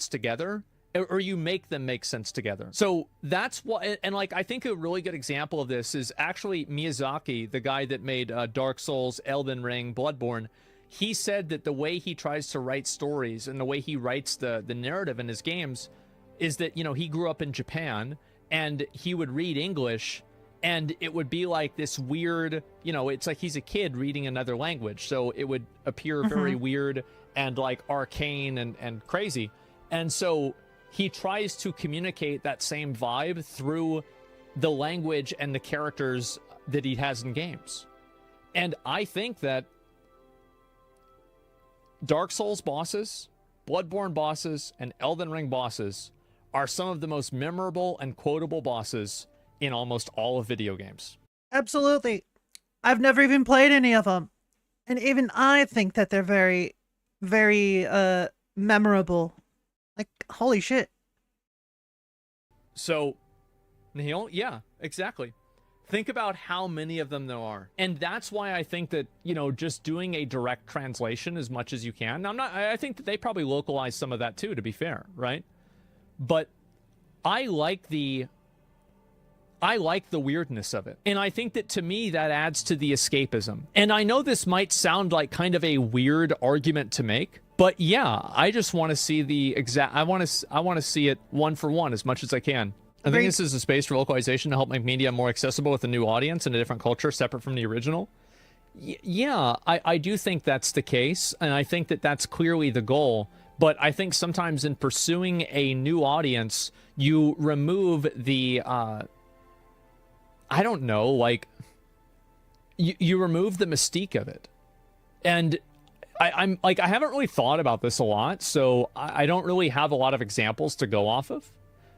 together. or you make them make sense together. So that's what, and like, I think a really good example of this is actually Miyazaki, the guy that made Dark Souls, Elden Ring, Bloodborne. He said that the way he tries to write stories and the way he writes the narrative in his games is that, you know, he grew up in Japan and he would read English and it would be like this weird, you know, it's like he's a kid reading another language. So it would appear very weird and like arcane and crazy. And so he tries to communicate that same vibe through the language and the characters that he has in games. And I think that Dark Souls bosses, Bloodborne bosses, and Elden Ring bosses are some of the most memorable and quotable bosses in almost all of video games.
Absolutely. I've never even played any of them. And even I think that they're very, very memorable. Like, holy shit.
So, Neil, yeah, exactly. Think about how many of them there are. And that's why I think that, you know, just doing a direct translation as much as you can. Now, I think that they probably localize some of that too, to be fair, right? But I like the weirdness of it. And I think that to me, that adds to the escapism. And I know this might sound like kind of a weird argument to make, but yeah, I just want to see the exact, I want to see it one for one as much as I can. I think this is a space for localization to help make media more accessible with a new audience and a different culture separate from the original. Yeah, I do think that's the case, and I think that that's clearly the goal. But I think sometimes in pursuing a new audience, you remove the, I don't know, like, you remove the mystique of it. And I'm like, I haven't really thought about this a lot, so I don't really have a lot of examples to go off of.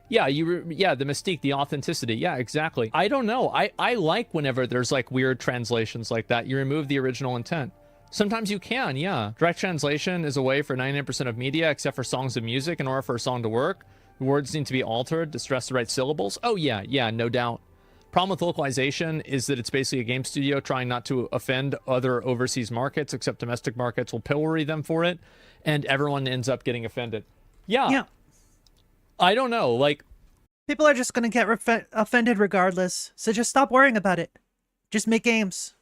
Yeah, the mystique, the authenticity. Yeah, exactly. I don't know. I like whenever there's like weird translations like that. You remove the original intent. Sometimes you can, yeah. Direct translation is a way for 99% of media, except for songs and music, in order for a song to work. The words need to be altered to stress the right syllables. Oh yeah, no doubt. Problem with localization is that it's basically a game studio trying not to offend other overseas markets, except domestic markets will pillory them for it, and everyone ends up getting offended. Yeah. I don't know, like...
People are just gonna get offended regardless, so just stop worrying about it. Just make games.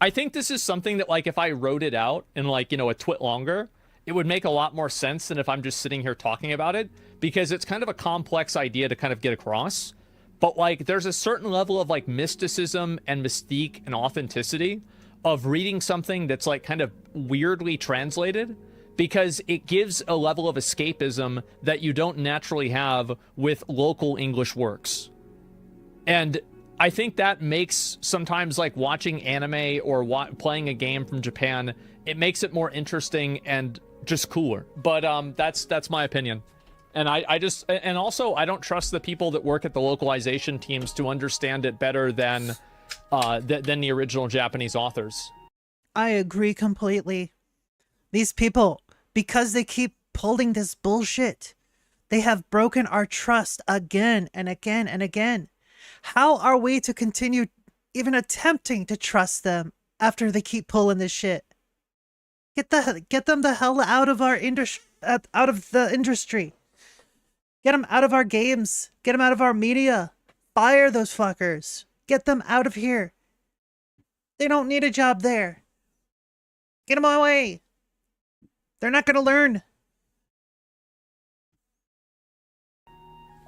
I think this is something that, like, if I wrote it out in, like, you know, a twit longer, it would make a lot more sense than if I'm just sitting here talking about it, because it's kind of a complex idea to kind of get across. But, like, there's a certain level of, like, mysticism and mystique and authenticity of reading something that's, like, kind of weirdly translated, because it gives a level of escapism that you don't naturally have with local English works. And I think that makes sometimes, like, watching anime or playing a game from Japan, it makes it more interesting and just cooler. But that's my opinion. And I just, and also I don't trust the people that work at the localization teams to understand it better than the original Japanese authors.
I agree completely. These people, because they keep pulling this bullshit, they have broken our trust again and again and again. How are we to continue even attempting to trust them after they keep pulling this shit? Get them the hell out of our out of the industry. Get them out of our games. Get them out of our media. Fire those fuckers. Get them out of here. They don't need a job there. Get them away. They're not gonna learn.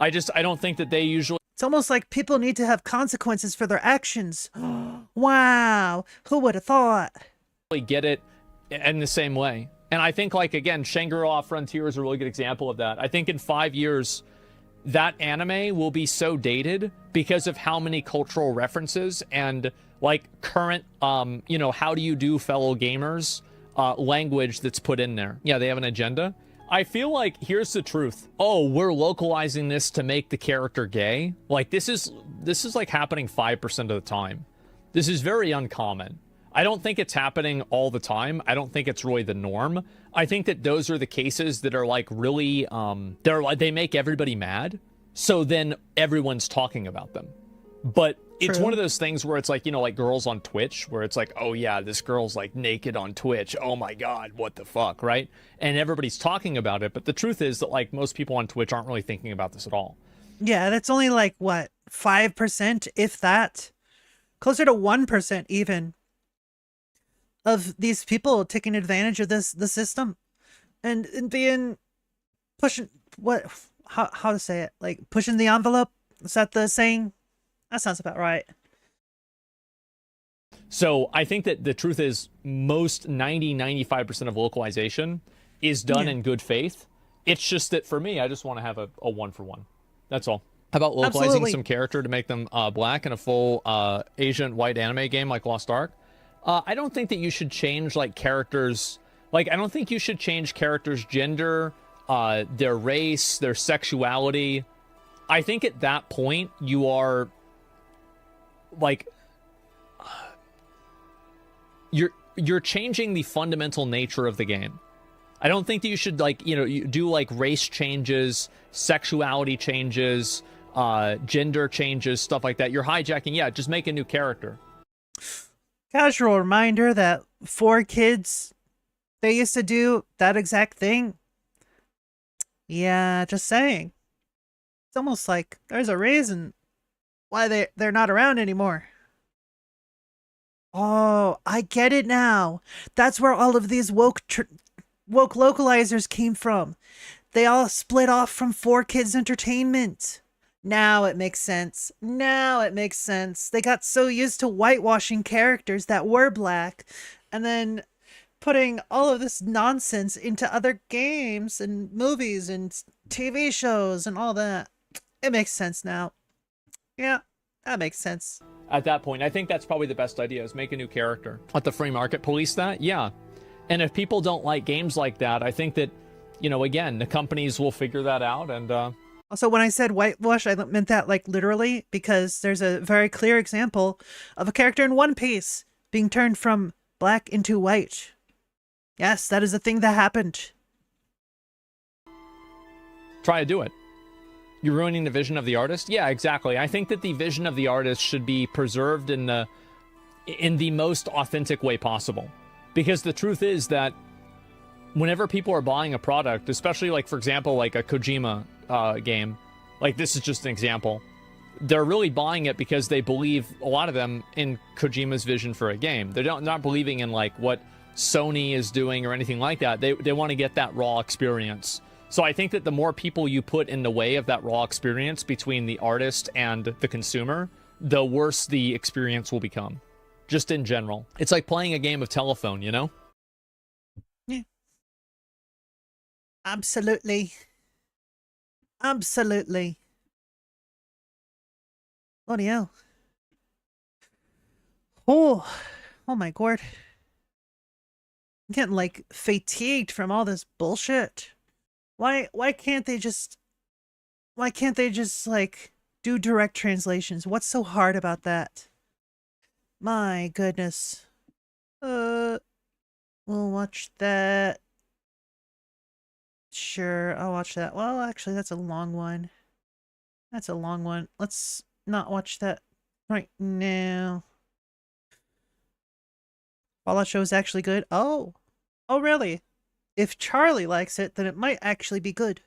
I don't think that they usually...
It's almost like people need to have consequences for their actions. Wow, who would have thought?
Get it in the same way. And I think, like, again, Shangri-La Frontier is a really good example of that. I think in 5 years, that anime will be so dated because of how many cultural references and, like, current, you know, how do you do fellow gamers language that's put in there. Yeah, they have an agenda. I feel like, here's the truth. Oh, we're localizing this to make the character gay. Like, this is like happening 5% of the time. This is very uncommon. I don't think it's happening all the time. I don't think it's really the norm. I think that those are the cases that are, like, really, they make everybody mad. So then everyone's talking about them. But It's one of those things where it's like, you know, like girls on Twitch, where it's like, oh yeah, this girl's like naked on Twitch. Oh my God, what the fuck, right? And everybody's talking about it. But the truth is that like most people on Twitch aren't really thinking about this at all.
Yeah, that's only like, what, 5%, if that? Closer to 1% even, of these people taking advantage of the system and being pushing, how to say it? Like pushing the envelope? Is that the saying? That sounds about right.
So I think that the truth is most 95% of localization is done in good faith. It's just that for me, I just want to have a 1-for-1. That's all. How about localizing some character to make them black in a full Asian white anime game like Lost Ark? I don't think that you should change like characters. Like I don't think you should change characters' gender, their race, their sexuality. I think at that point you are like you're changing the fundamental nature of the game. I don't think that you should like, you know, you do like race changes, sexuality changes, gender changes, stuff like that. You're hijacking. Yeah, just make a new character.
Casual reminder that 4Kids, they used to do that exact thing. Yeah, just saying. It's almost like there's a reason why they're not around anymore. Oh, I get it now. That's where all of these woke localizers came from. They all split off from 4Kids Entertainment. Now it makes sense. Now it makes sense. They got so used to whitewashing characters that were black and then putting all of this nonsense into other games and movies and TV shows and all that. It makes sense now. Yeah, that makes sense.
At that point, I think that's probably the best idea, is make a new character. Let the free market police that? Yeah. And if people don't like games like that, I think that, you know, again, the companies will figure that out. And
also, when I said whitewash, I meant that like literally, because there's a very clear example of a character in One Piece being turned from black into white. Yes, that is a thing that happened.
Try to do it. You're ruining the vision of the artist? Yeah, exactly. I think that the vision of the artist should be preserved in the most authentic way possible. Because the truth is that whenever people are buying a product, especially like, for example, like a Kojima game, like this is just an example, they're really buying it because they believe, a lot of them, in Kojima's vision for a game. They're not believing in like what Sony is doing or anything like that. They want to get that raw experience. So I think that the more people you put in the way of that raw experience between the artist and the consumer, the worse the experience will become. Just in general. It's like playing a game of telephone, you know?
Yeah. Absolutely. Absolutely. Bloody hell. Oh my god. I'm getting like fatigued from all this bullshit. Why can't they just like do direct translations? What's so hard about that? My goodness. We'll watch that. Sure, I'll watch that. Well, actually, that's a long one. That's a long one. Let's not watch that right now. Fallout show is actually good. Oh, really? If Charlie likes it, then it might actually be good.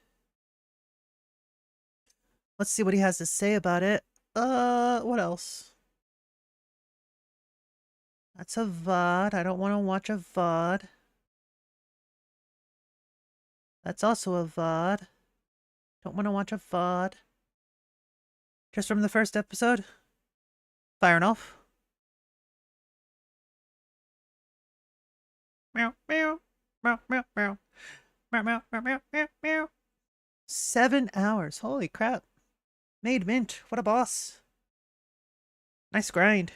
Let's see what he has to say about it. What else? That's a VOD. I don't want to watch a VOD. That's also a VOD. Don't want to watch a VOD. Just from the first episode? Fire enough. Meow, meow. Meow, meow, meow. Meow, meow, meow, meow, meow, meow. 7 hours. Holy crap. Made mint. What a boss. Nice grind.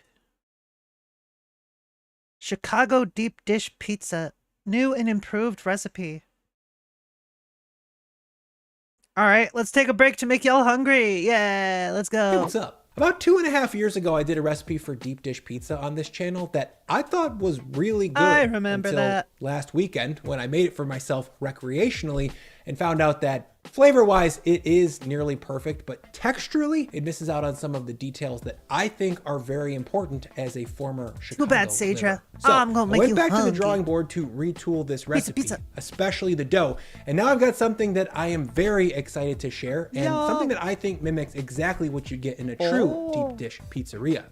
Chicago deep dish pizza. New and improved recipe. Alright, let's take a break to make y'all hungry. Yeah, let's go.
Hey, what's up? About 2.5 years ago, I did a recipe for deep dish pizza on this channel that I thought was really good.
I remember
until
that.
last weekend when I made it for myself recreationally and found out that Flavor-wise, it is nearly perfect, but texturally, it misses out on some of the details that I think are very important as a former Chicago
Too bad, Sadra.
liver. So,
I'm gonna make
I went
you
back
hungry.
to the drawing board to retool this recipe,
pizza.
especially the dough, and now I've got something that I am very excited to share, and something that I think mimics exactly what you get in a true deep dish pizzeria.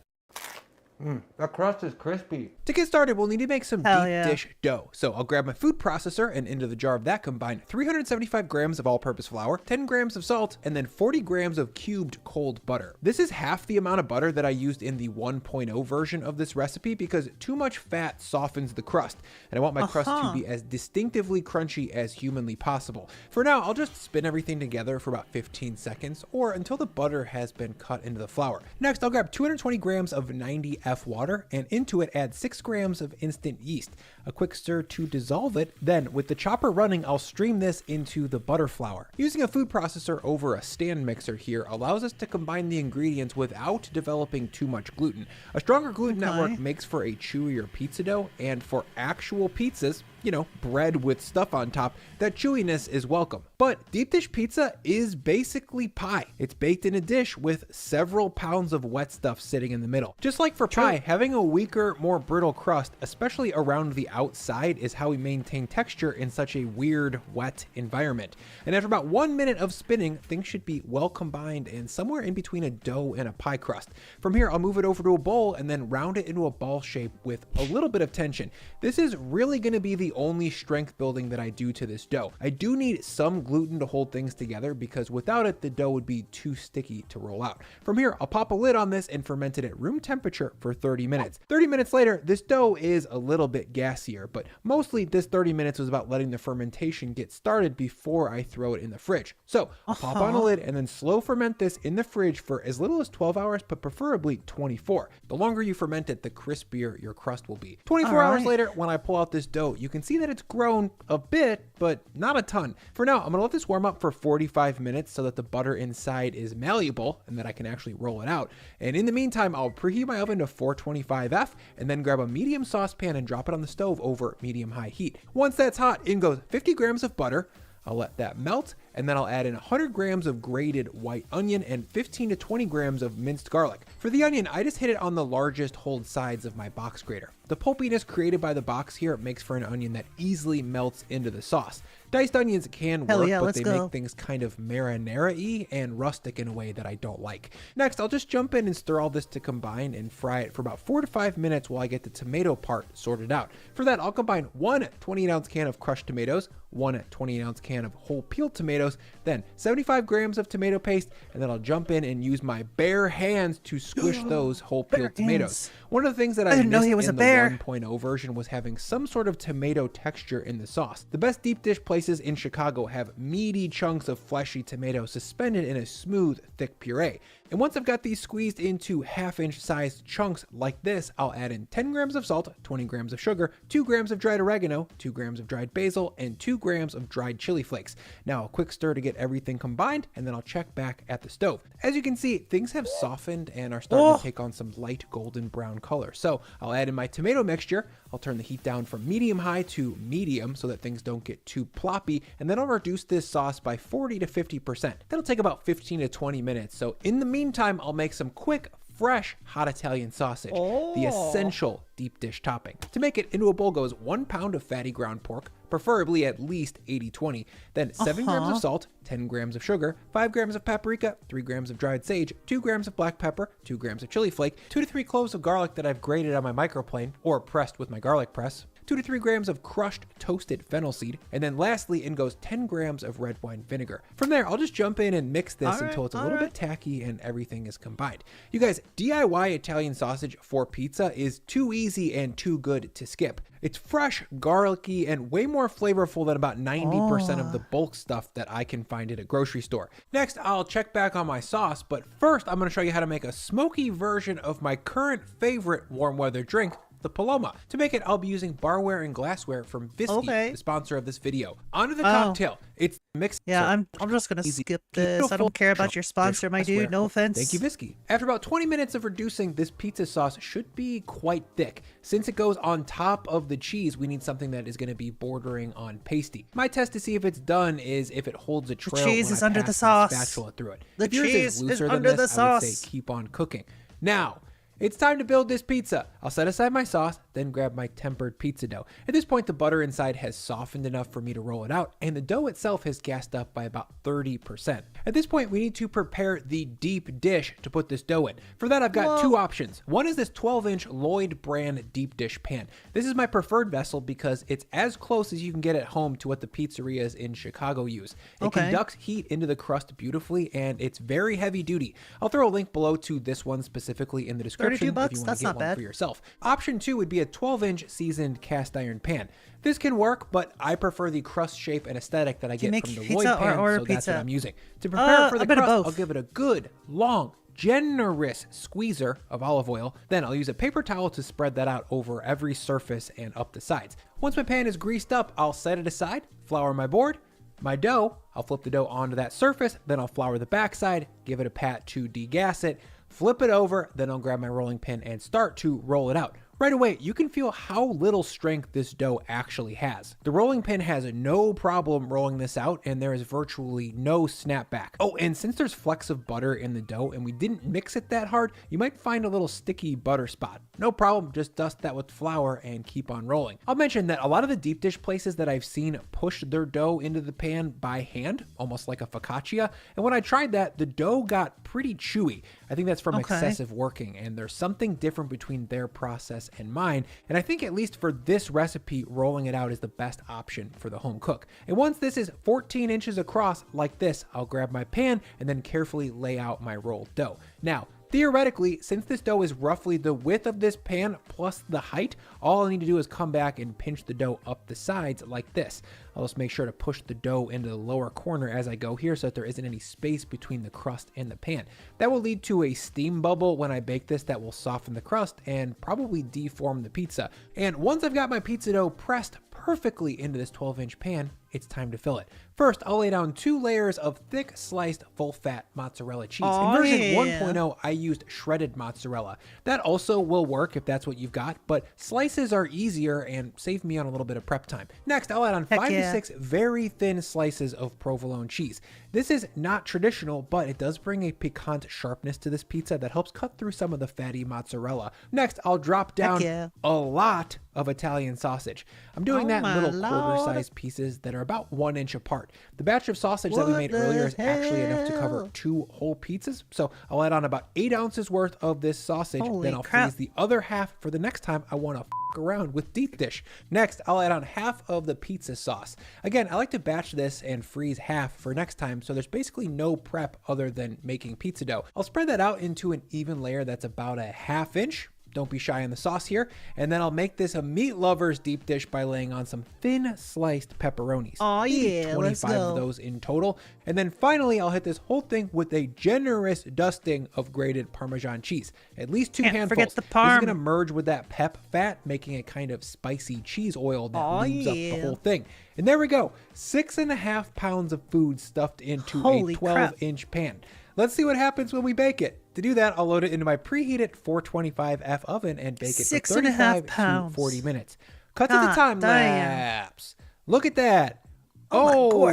That crust is crispy. To get started, we'll need to make some deep dish dough. So I'll grab my food processor, and into the jar of that combine 375 grams of all-purpose flour, 10 grams of salt, and then 40 grams of cubed cold butter. This is half the amount of butter that I used in the 1.0 version of this recipe because too much fat softens the crust, and I want my crust to be as distinctively crunchy as humanly possible. For now, I'll just spin everything together for about 15 seconds, or until the butter has been cut into the flour. Next, I'll grab 220 grams of 90F water, and into it add 6 grams of instant yeast. A quick stir to dissolve it. Then, with the chopper running, I'll stream this into the butter flour. Using a food processor over a stand mixer here allows us to combine the ingredients without developing too much gluten. A stronger gluten network makes for a chewier pizza dough, and for actual pizzas, you know, bread with stuff on top, that chewiness is welcome. But deep dish pizza is basically pie. It's baked in a dish with several pounds of wet stuff sitting in the middle. Just like for pie, having a weaker, more brittle crust, especially around the outside, is how we maintain texture in such a weird, wet environment. And after about 1 minute of spinning, things should be well combined and somewhere in between a dough and a pie crust. From here, I'll move it over to a bowl and then round it into a ball shape with a little bit of tension. This is really going to be the only strength building that I do to this dough. I do need some gluten to hold things together because without it, the dough would be too sticky to roll out. From here, I'll pop a lid on this and ferment it at room temperature for 30 minutes. 30 minutes later, this dough is a little bit gassier, but mostly this 30 minutes was about letting the fermentation get started before I throw it in the fridge. So I'll pop on a lid and then slow ferment this in the fridge for as little as 12 hours, but preferably 24. The longer you ferment it, the crispier your crust will be. 24 hours later, when I pull out this dough, you can see that it's grown a bit, but not a ton. For now, I'm gonna let this warm up for 45 minutes so that the butter inside is malleable and that I can actually roll it out. And in the meantime, I'll preheat my oven to 425F and then grab a medium saucepan and drop it on the stove over medium-high heat. Once that's hot, in goes 50 grams of butter. I'll let that melt, and then I'll add in 100 grams of grated white onion and 15 to 20 grams of minced garlic. For the onion, I just hit it on the largest hold sides of my box grater. The pulpiness created by the box here makes for an onion that easily melts into the sauce. Diced onions can work, but they make things kind of marinara-y and rustic in a way that I don't like. Next, I'll just jump in and stir all this to combine and fry it for about 4 to 5 minutes while I get the tomato part sorted out. For that, I'll combine one 28-ounce can of crushed tomatoes, one 28-ounce can of whole peeled tomatoes, then 75 grams of tomato paste, and then I'll jump in and use my bare hands to squish those whole peeled tomatoes. One of the things that I missed in the 1.0 version was having some sort of tomato texture in the sauce. The best deep dish places in Chicago have meaty chunks of fleshy tomato suspended in a smooth, thick puree. And once I've got these squeezed into half-inch sized chunks like this, I'll add in 10 grams of salt, 20 grams of sugar, 2 grams of dried oregano, 2 grams of dried basil, and 2 grams of dried chili flakes. Now a quick stir to get everything combined, and then I'll check back at the stove. As you can see, things have softened and are starting to take on some light golden brown color. So I'll add in my tomato mixture. I'll turn the heat down from medium-high to medium so that things don't get too ploppy, and then I'll reduce this sauce by 40 to 50%. That'll take about 15 to 20 minutes. So in the meantime, I'll make some quick, fresh hot Italian sausage, the essential deep dish topping. To make it, into a bowl goes 1 pound of fatty ground pork, preferably at least 80-20, then 7 grams of salt, 10 grams of sugar, 5 grams of paprika, 3 grams of dried sage, 2 grams of black pepper, 2 grams of chili flake, 2 to 3 cloves of garlic that I've grated on my microplane or pressed with my garlic press, 2 to 3 grams of crushed toasted fennel seed, and then lastly in goes 10 grams of red wine vinegar. From there, I'll just jump in and mix this until it's a little bit tacky and everything is combined. You guys, DIY Italian sausage for pizza is too easy and too good to skip. It's fresh, garlicky, and way more flavorful than about 90% of the bulk stuff that I can find at a grocery store. Next, I'll check back on my sauce, but first I'm going to show you how to make a smoky version of my current favorite warm weather drink, the Paloma. To make it, I'll be using barware and glassware from Whiskey, the sponsor of this video. Onto the cocktail. It's Mix.
Yeah, I'm just gonna skip this. I don't care about your sponsor, my dude. No offense.
Thank you, Visky. After about 20 minutes of reducing, this pizza sauce should be quite thick. Since it goes on top of the cheese, we need something that is going to be bordering on pasty. My test to see if it's done is if it holds a trail.
The cheese
when
is
I
under
pass
the sauce.
my spatula through it.
The
if yours
cheese
looser
is
than
under
this,
the
I would
sauce.
say keep on cooking. Now, it's time to build this pizza. I'll set aside my sauce, then grab my tempered pizza dough. At this point, the butter inside has softened enough for me to roll it out, and the dough itself has gassed up by about 30%. At this point, we need to prepare the deep dish to put this dough in. For that, I've got two options. One is this 12-inch Lloyd brand deep dish pan. This is my preferred vessel because it's as close as you can get at home to what the pizzerias in Chicago use. It conducts heat into the crust beautifully, and it's very heavy duty. I'll throw a link below to this one specifically in the description. $32, if you want to get one for yourself. Option 2 would be a 12-inch seasoned cast iron pan. This can work, but I prefer the crust shape and aesthetic that I get from the Lloyd pan, so that's what I'm using. To prepare for the crust, I'll give it a good, long, generous squeezer of olive oil. Then I'll use a paper towel to spread that out over every surface and up the sides. Once my pan is greased up, I'll set it aside, flour my board, my dough. I'll flip the dough onto that surface, then I'll flour the backside, give it a pat to degas it, flip it over, then I'll grab my rolling pin and start to roll it out. Right away, you can feel how little strength this dough actually has. The rolling pin has no problem rolling this out, and there is virtually no snapback. Oh, and since there's flecks of butter in the dough and we didn't mix it that hard, you might find a little sticky butter spot. No problem, just dust that with flour and keep on rolling. I'll mention that a lot of the deep dish places that I've seen push their dough into the pan by hand, almost like a focaccia, and when I tried that, the dough got pretty chewy. I think that's from excessive working, and there's something different between their process and mine, and I think at least for this recipe, rolling it out is the best option for the home cook. And once this is 14 inches across like this, I'll grab my pan and then carefully lay out my rolled dough. Now, theoretically, since this dough is roughly the width of this pan plus the height, all I need to do is come back and pinch the dough up the sides like this. I'll just make sure to push the dough into the lower corner as I go here so that there isn't any space between the crust and the pan. That will lead to a steam bubble when I bake this that will soften the crust and probably deform the pizza. And once I've got my pizza dough pressed perfectly into this 12-inch pan, it's time to fill it. First, I'll lay down 2 layers of thick sliced full-fat mozzarella cheese. In version 1.0, I used shredded mozzarella. That also will work if that's what you've got, but slices are easier and save me on a little bit of prep time. Next, I'll add on 5 to 6 very thin slices of provolone cheese. This is not traditional, but it does bring a piquant sharpness to this pizza that helps cut through some of the fatty mozzarella. Next, I'll drop down a lot of Italian sausage. I'm doing that in little quarter-sized pieces that are about 1 inch apart. The batch of sausage that we made earlier is actually enough to cover 2 whole pizzas, so I'll add on about 8 ounces worth of this sausage. Then I'll freeze the other half for the next time I want to around with deep dish. Next, I'll add on half of the pizza sauce. Again, I like to batch this and freeze half for next time, so there's basically no prep other than making pizza dough. I'll spread that out into an even layer that's about a 1/2 inch. Don't be shy on the sauce here. And then I'll make this a meat lover's deep dish by laying on some thin sliced pepperonis.
Oh yeah,
25 of those in total. And then finally, I'll hit this whole thing with a generous dusting of grated Parmesan cheese. At least 2 handfuls.
Forget the
This
parm.
is gonna merge with that pep fat, making a kind of spicy cheese oil that lubes up the whole thing. And there we go, 6.5 pounds of food stuffed into a 12-inch pan. Let's see what happens when we bake it. To do that, I'll load it into my preheated 425F oven and bake it for 35 to 40 minutes. Cut to the time lapse. Look at that. Oh,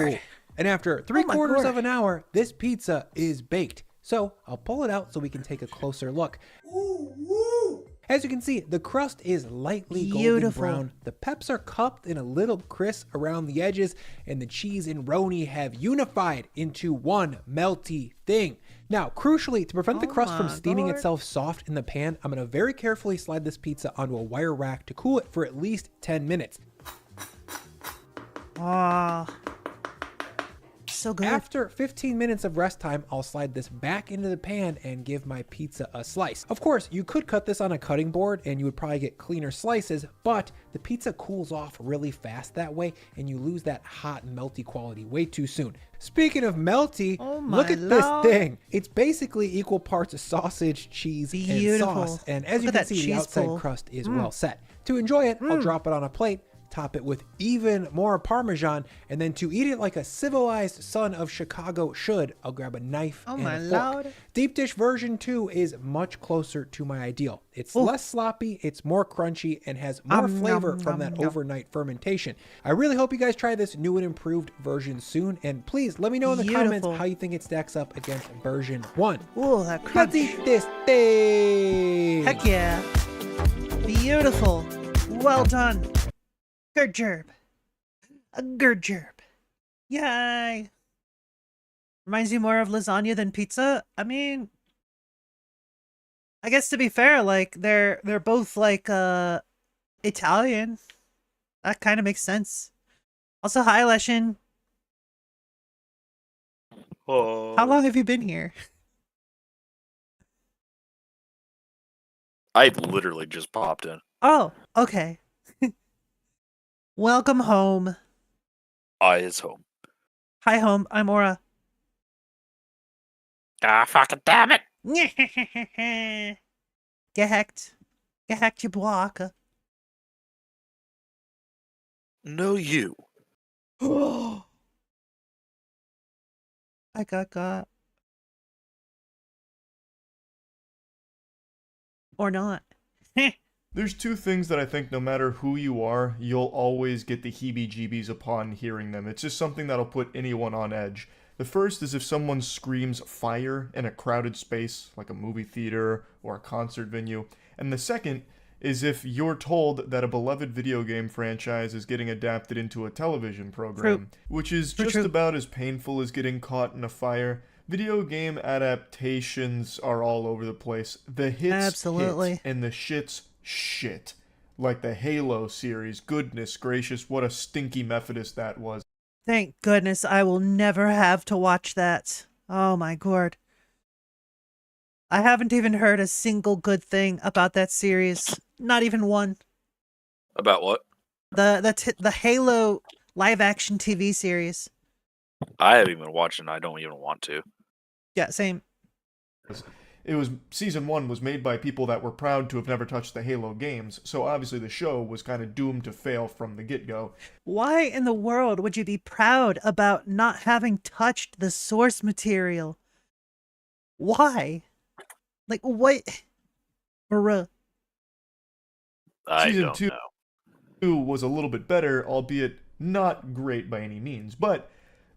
and after 3/4 of an hour, this pizza is baked. So I'll pull it out so we can take a closer look. As you can see, the crust is lightly golden brown. The peps are cupped and a little crisp around the edges, and the cheese and roni have unified into one melty thing. Now, crucially, to prevent the crust from steaming itself soft in the pan, I'm going to very carefully slide this pizza onto a wire rack to cool it for at least 10 minutes.
So good.
After 15 minutes of rest time, I'll slide this back into the pan and give my pizza a slice. Of course, you could cut this on a cutting board and you would probably get cleaner slices, but the pizza cools off really fast that way and you lose that hot and melty quality way too soon. Speaking of melty, look at this thing. It's basically equal parts of sausage, cheese, and sauce. And as you can see, the outside crust is well set. To enjoy it, I'll drop it on a plate, top it with even more Parmesan, and then to eat it like a civilized son of Chicago should, I'll grab a knife and a fork.
Lord.
Deep dish version 2 is much closer to my ideal. It's less sloppy, it's more crunchy, and has more flavor from that overnight fermentation. I really hope you guys try this new and improved version soon, and please let me know in the comments how you think it stacks up against version 1.
Ooh, that crunch.
Let's eat this thing!
Heck yeah. Beautiful. Well done. Good job. A good job. Yay. Reminds you more of lasagna than pizza? I mean, I guess to be fair, like they're both like Italian. That kind of makes sense. Also, hi Leshin.
Oh.
How long have you been here?
I literally just popped in.
Oh, okay. Welcome home.
I is home.
Hi home, I'm Aura.
Ah, fucking damn it!
Get hacked. Get hacked, you blocker.
No, you.
I got. Or not.
There's two things that I think no matter who you are, you'll always get the heebie-jeebies upon hearing them. It's just something that'll put anyone on edge. The first is if someone screams fire in a crowded space, like a movie theater or a concert venue. And the second is if you're told that a beloved video game franchise is getting adapted into a television program, which is just about as painful as getting caught in a fire. Video game adaptations are all over the place. The hits hit, and the shits shit. Like the Halo series. Goodness gracious, what a stinky Methodist that was.
Thank goodness I will never have to watch that. Oh my god. I haven't even heard a single good thing about that series. Not even one.
About what?
The Halo live action TV series.
I haven't even watched it. I don't even want to.
Yeah, same.
It was season 1 was made by people that were proud to have never touched the Halo games, so obviously the show was kind of doomed to fail from the get-go.
Why in the world would you be proud about not having touched the source material? Why? Like what?
Season 2 was a little bit better, albeit not great by any means, but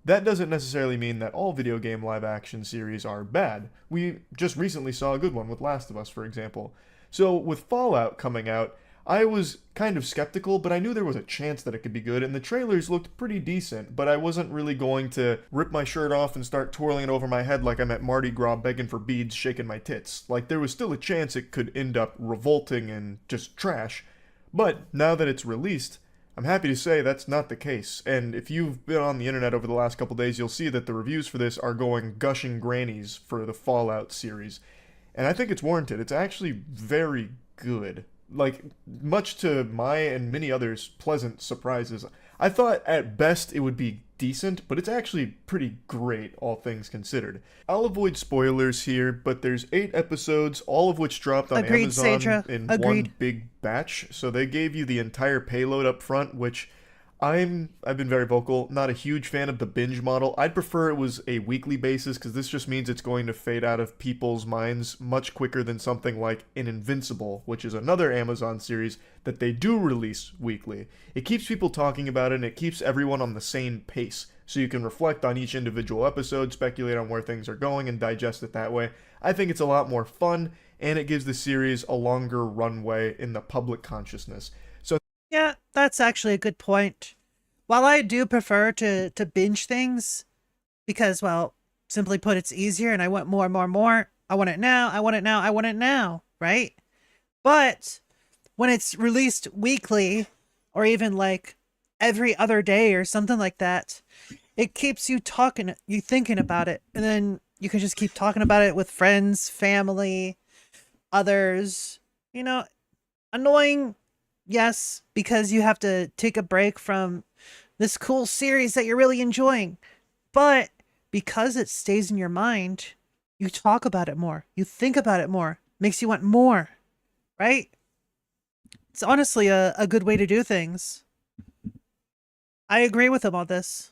that doesn't necessarily mean that all video game live-action series are bad. We just recently saw a good one with Last of Us, for example. So, with Fallout coming out, I was kind of skeptical, but I knew there was a chance that it could be good, and the trailers looked pretty decent, but I wasn't really going to rip my shirt off and start twirling it over my head like I'm at Mardi Gras begging for beads, shaking my tits. Like, there was still a chance it could end up revolting and just trash. But, now that it's released, I'm happy to say that's not the case, and if you've been on the internet over the last couple days, you'll see that the reviews for this are going gushing grannies for the Fallout series. And I think it's warranted. It's actually very good. Like, much to my and many others' pleasant surprises. I thought at best it would be decent, but it's actually pretty great, all things considered. I'll avoid spoilers here, but there's 8 episodes, all of which dropped on Amazon in one big batch. So they gave you the entire payload up front, which I've been very vocal, not a huge fan of the binge model. I'd prefer it was a weekly basis, because this just means it's going to fade out of people's minds much quicker than something like an Invincible, which is another Amazon series that they do release weekly. It keeps people talking about it, and it keeps everyone on the same pace, so you can reflect on each individual episode, speculate on where things are going, and digest it that way. I think it's a lot more fun, and it gives the series a longer runway in the public consciousness. So
yeah, that's actually a good point. While I do prefer to binge things, because, well, simply put, it's easier and I want more. I want it now, right? But when it's released weekly, or even like every other day or something like that, it keeps you thinking about it. And then you can just keep talking about it with friends, family, others. You know, annoying, yes, because you have to take a break from this cool series that you're really enjoying. But because it stays in your mind, you talk about it more. You think about it more. Makes you want more, right? It's honestly a good way to do things. I agree with him on this.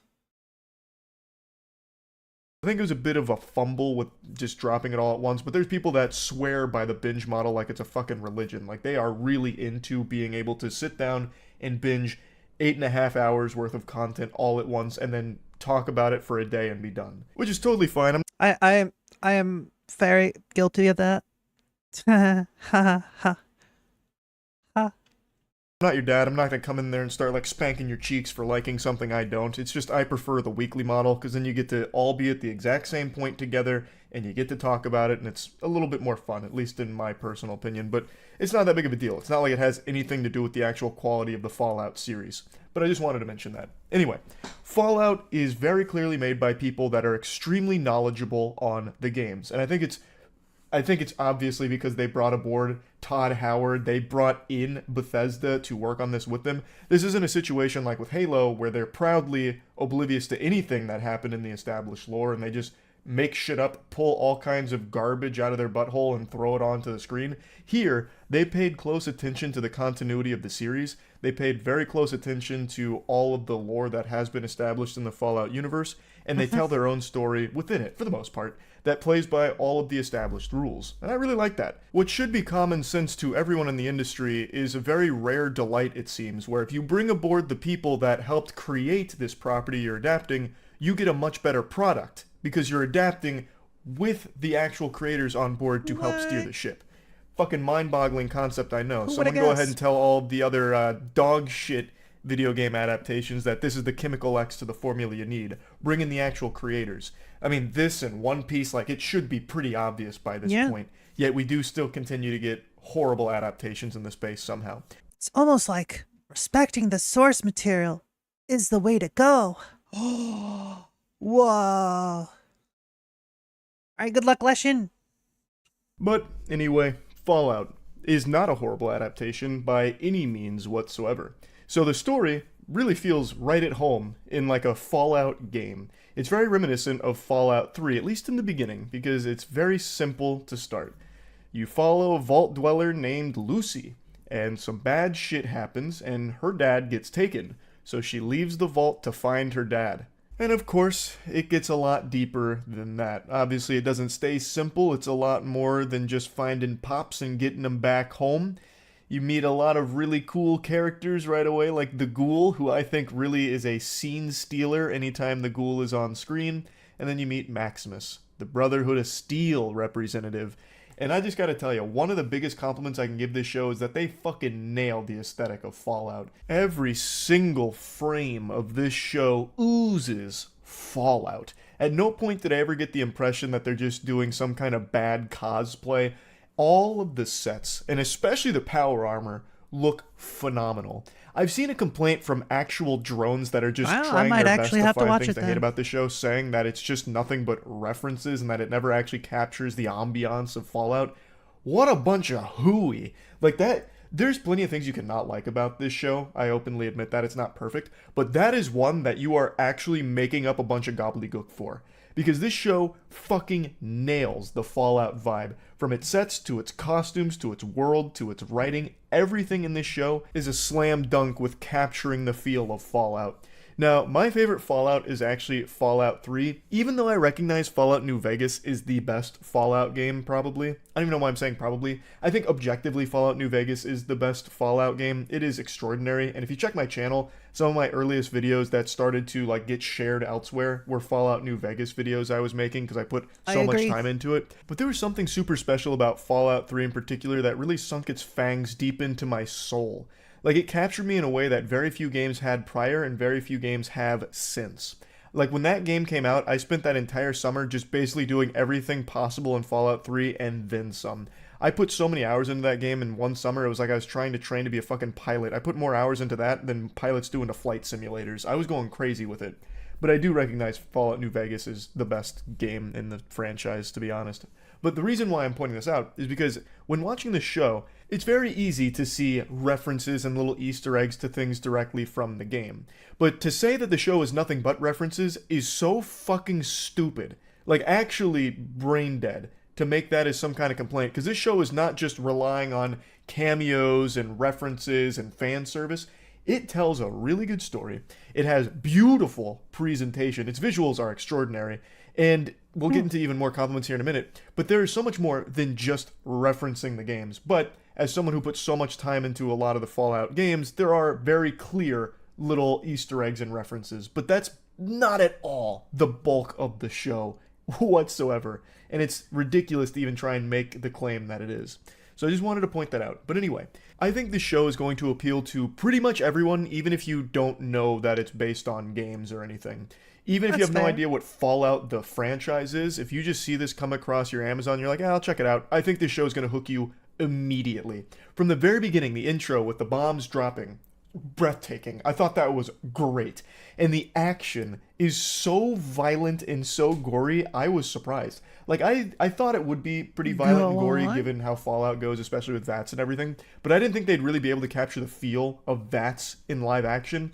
I think it was a bit of a fumble with just dropping it all at once, but there's people that swear by the binge model like it's a fucking religion. Like, they are really into being able to sit down and binge 8.5 hours worth of content all at once and then talk about it for a day and be done, which is totally fine.
I am very guilty of that. Ha ha ha.
I'm not your dad. I'm not going to come in there and start like spanking your cheeks for liking something I don't. It's just I prefer the weekly model because then you get to all be at the exact same point together and you get to talk about it, and it's a little bit more fun, at least in my personal opinion. But it's not that big of a deal. It's not like it has anything to do with the actual quality of the Fallout series. But I just wanted to mention that. Anyway, Fallout is very clearly made by people that are extremely knowledgeable on the games. And I think it's obviously because they brought aboard Todd Howard. They brought in Bethesda to work on this with them. This isn't a situation like with Halo where they're proudly oblivious to anything that happened in the established lore and they just make shit up, pull all kinds of garbage out of their butthole and throw it onto the screen. Here, they paid close attention to the continuity of the series. They paid very close attention to all of the lore that has been established in the Fallout universe, and they tell their own story within it, for the most part, that plays by all of the established rules. And I really like that. What should be common sense to everyone in the industry is a very rare delight, it seems, where if you bring aboard the people that helped create this property you're adapting, you get a much better product, because you're adapting with the actual creators on board to help steer the ship. Fucking mind-boggling concept, I know. Someone go ahead and tell all the other dog shit video game adaptations that this is the chemical X to the formula you need. Bring in the actual creators. I mean, this and One Piece, like, it should be pretty obvious by this point. Yet we do still continue to get horrible adaptations in the space somehow.
It's almost like respecting the source material is the way to go. Whoa. All right, good luck, Leshin.
But anyway, Fallout is not a horrible adaptation by any means whatsoever. So the story really feels right at home in like a Fallout game. It's very reminiscent of Fallout 3, at least in the beginning, because it's very simple to start. You follow a vault dweller named Lucy, and some bad shit happens, and her dad gets taken. So she leaves the vault to find her dad. And of course, it gets a lot deeper than that. Obviously, it doesn't stay simple. It's a lot more than just finding Pops and getting them back home. You meet a lot of really cool characters right away, like the Ghoul, who I think really is a scene stealer anytime the Ghoul is on screen. And then you meet Maximus, the Brotherhood of Steel representative. And I just gotta tell you, one of the biggest compliments I can give this show is that they fucking nailed the aesthetic of Fallout. Every single frame of this show oozes Fallout. At no point did I ever get the impression that they're just doing some kind of bad cosplay. All of the sets, and especially the power armor, look phenomenal. I've seen a complaint from actual drones that are just trying their best to find things to hate about the show, saying that it's just nothing but references and that it never actually captures the ambiance of Fallout. What a bunch of hooey. Like that, there's plenty of things you cannot like about this show. I openly admit that it's not perfect, but that is one that you are actually making up a bunch of gobbledygook for. Because this show fucking nails the Fallout vibe. From its sets, to its costumes, to its world, to its writing, everything in this show is a slam dunk with capturing the feel of Fallout. Now, my favorite Fallout is actually Fallout 3, even though I recognize Fallout New Vegas is the best Fallout game, probably. I don't even know why I'm saying probably. I think objectively Fallout New Vegas is the best Fallout game. It is extraordinary, and if you check my channel, some of my earliest videos that started to like get shared elsewhere were Fallout New Vegas videos I was making because I put so much time into it. But there was something super special about Fallout 3 in particular that really sunk its fangs deep into my soul. Like, it captured me in a way that very few games had prior and very few games have since. Like, when that game came out, I spent that entire summer just basically doing everything possible in Fallout 3 and then some. I put so many hours into that game in one summer, it was like I was trying to train to be a fucking pilot. I put more hours into that than pilots do into flight simulators. I was going crazy with it. But I do recognize Fallout New Vegas is the best game in the franchise, to be honest. But the reason why I'm pointing this out is because when watching the show, it's very easy to see references and little Easter eggs to things directly from the game. But to say that the show is nothing but references is so fucking stupid. Like, actually brain dead to make that as some kind of complaint. Because this show is not just relying on cameos and references and fan service. It tells a really good story. It has beautiful presentation. Its visuals are extraordinary. And we'll get into even more compliments here in a minute. But there is so much more than just referencing the games. But as someone who puts so much time into a lot of the Fallout games, there are very clear little Easter eggs and references. But that's not at all the bulk of the show whatsoever. And it's ridiculous to even try and make the claim that it is. So I just wanted to point that out. But anyway, I think the show is going to appeal to pretty much everyone, even if you don't know that it's based on games or anything. Even if you have no idea what Fallout the franchise is, if you just see this come across your Amazon, you're like, I'll check it out. I think this show is going to hook you immediately. From the very beginning, the intro with the bombs dropping, breathtaking. I thought that was great. And the action is so violent and so gory, I was surprised. Like, I thought it would be pretty violent and gory given how Fallout goes, especially with VATS and everything. But I didn't think they'd really be able to capture the feel of VATS in live action.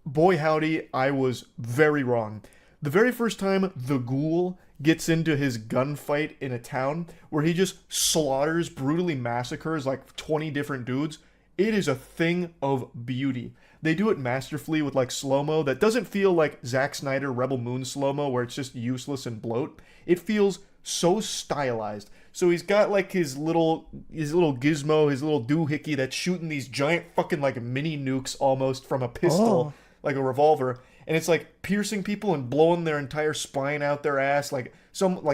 Boy howdy, I was very wrong. The very first time the ghoul gets into his gunfight in a town where he just slaughters, brutally massacres like 20 different dudes, it is a thing of beauty. They do it masterfully with like slow-mo that doesn't feel like Zack Snyder Rebel Moon slow-mo where it's just useless and bloat. It feels so stylized. So he's got like his little gizmo, his little doohickey that's shooting these giant fucking like mini nukes almost from a pistol, like a revolver. And it's like piercing people and blowing their entire spine out their ass. Like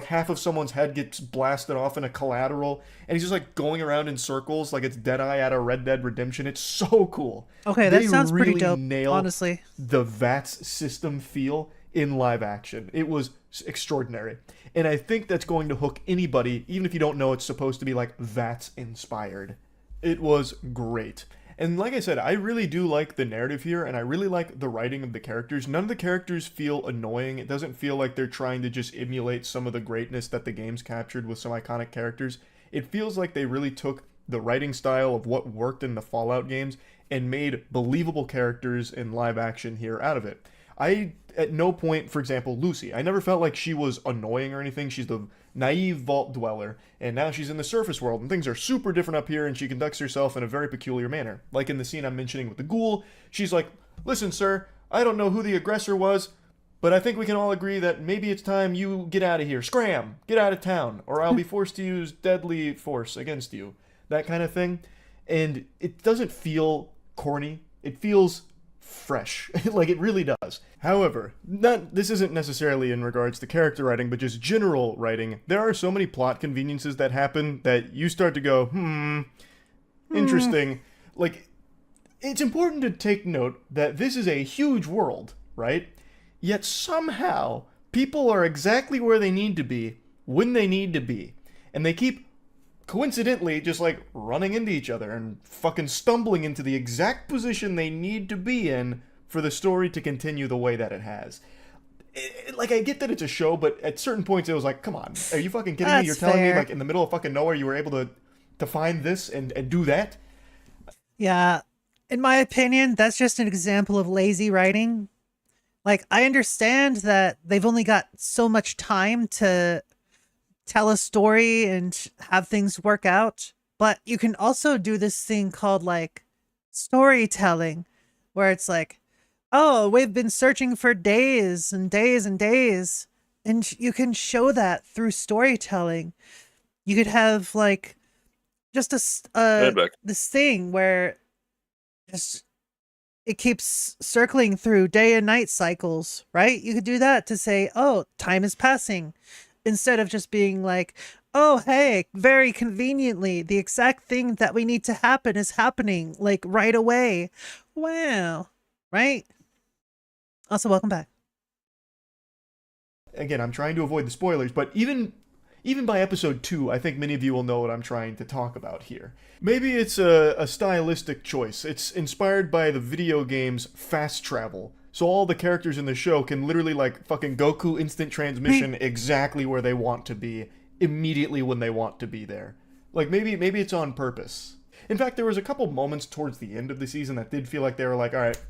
half of someone's head gets blasted off in a collateral. And he's just like going around in circles like it's Deadeye out of Red Dead Redemption. It's so cool.
Okay, that sounds
really
pretty dope,
nailed
honestly.
The VATS system feel in live action. It was extraordinary. And I think that's going to hook anybody, even if you don't know it's supposed to be like VATS inspired. It was great. And like I said, I really do like the narrative here, and I really like the writing of the characters. None of the characters feel annoying. It doesn't feel like they're trying to just emulate some of the greatness that the games captured with some iconic characters. It feels like they really took the writing style of what worked in the Fallout games and made believable characters in live action here out of it. At no point, for example, Lucy, I never felt like she was annoying or anything. She's the naive vault dweller, and now she's in the surface world, and things are super different up here, and she conducts herself in a very peculiar manner. Like in the scene I'm mentioning with the ghoul, she's like, listen, sir, I don't know who the aggressor was, but I think we can all agree that maybe it's time you get out of here. Scram! Get out of town, or I'll be forced to use deadly force against you. That kind of thing. And it doesn't feel corny. It feels fresh. Like it really does. However, this isn't necessarily in regards to character writing, but just general writing. There are so many plot conveniences that happen that you start to go, interesting. Like, it's important to take note that this is a huge world, right? Yet somehow, people are exactly where they need to be, when they need to be. And they keep coincidentally just like running into each other and fucking stumbling into the exact position they need to be in for the story to continue the way that it has. Like, I get that it's a show, but at certain points it was like, come on, are you fucking kidding me? You're telling me like in the middle of fucking nowhere you were able to find this and do that?
Yeah, in my opinion, that's just an example of lazy writing. Like, I understand that they've only got so much time to tell a story and have things work out, but you can also do this thing called like storytelling, where it's like, oh, we've been searching for days and days and days, and you can show that through storytelling. You could have like just this thing where just it keeps circling through day and night cycles, right? You could do that to say, oh, time is passing. Instead of just being like, oh, hey, very conveniently, the exact thing that we need to happen is happening, like, right away. Wow. Right? Also, welcome back.
Again, I'm trying to avoid the spoilers, but even by episode 2, I think many of you will know what I'm trying to talk about here. Maybe it's a stylistic choice. It's inspired by the video game's fast travel. So all the characters in the show can literally like fucking Goku instant transmission exactly where they want to be, immediately when they want to be there. Like maybe it's on purpose. In fact, there was a couple moments towards the end of the season that did feel like they were like, all right,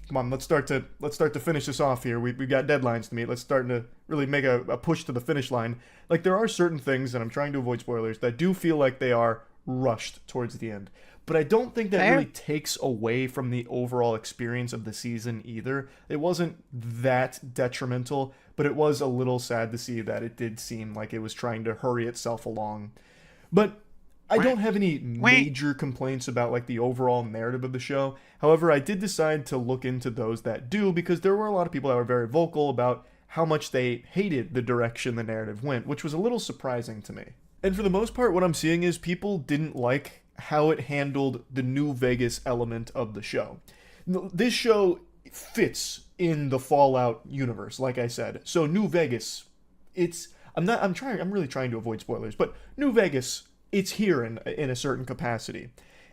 come on, let's start to finish this off here. We've got deadlines to meet. Let's start to really make a push to the finish line. Like there are certain things, and I'm trying to avoid spoilers, that do feel like they are rushed towards the end. but I don't think that really takes away from the overall experience of the season either. It wasn't that detrimental, but it was a little sad to see that it did seem like it was trying to hurry itself along. But I don't have any major complaints about like the overall narrative of the show. However, I did decide to look into those that do, because there were a lot of people that were very vocal about how much they hated the direction the narrative went, which was a little surprising to me. And for the most part, what I'm seeing is people didn't like how it handled the New Vegas element of the show. This show fits in the Fallout universe, like I said. So New Vegas, I'm really trying to avoid spoilers, but New Vegas, it's here in a certain capacity.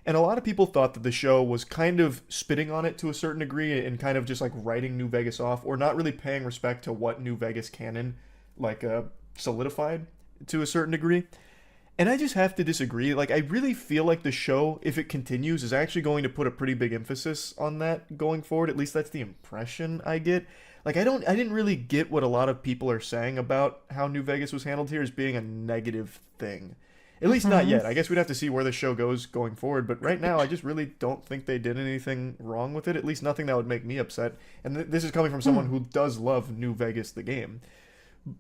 And a lot of people thought that the show was kind of spitting on it to a certain degree and kind of just like writing New Vegas off, or not really paying respect to what New Vegas canon solidified to a certain degree. And I just have to disagree. Like, I really feel like the show, if it continues, is actually going to put a pretty big emphasis on that going forward. At least that's the impression I get. Like, I didn't really get what a lot of people are saying about how New Vegas was handled here as being a negative thing. At least not yet. I guess we'd have to see where the show goes going forward. But right now, I just really don't think they did anything wrong with it. At least nothing that would make me upset. And this is coming from someone who does love New Vegas, the game.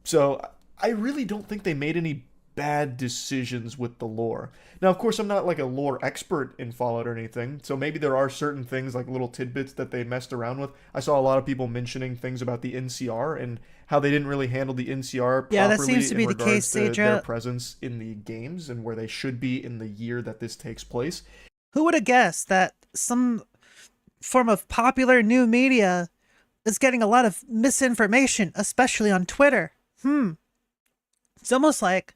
So I really don't think they made any bad decisions with the lore. Now, of course, I'm not like a lore expert in Fallout or anything, so maybe there are certain things, like little tidbits that they messed around with. I saw a lot of people mentioning things about the NCR and how they didn't really handle the NCR properly
that seems to be the case,
to their presence in the games and where they should be in the year that this takes place.
Who would have guessed that some form of popular new media is getting a lot of misinformation, especially on Twitter? It's almost like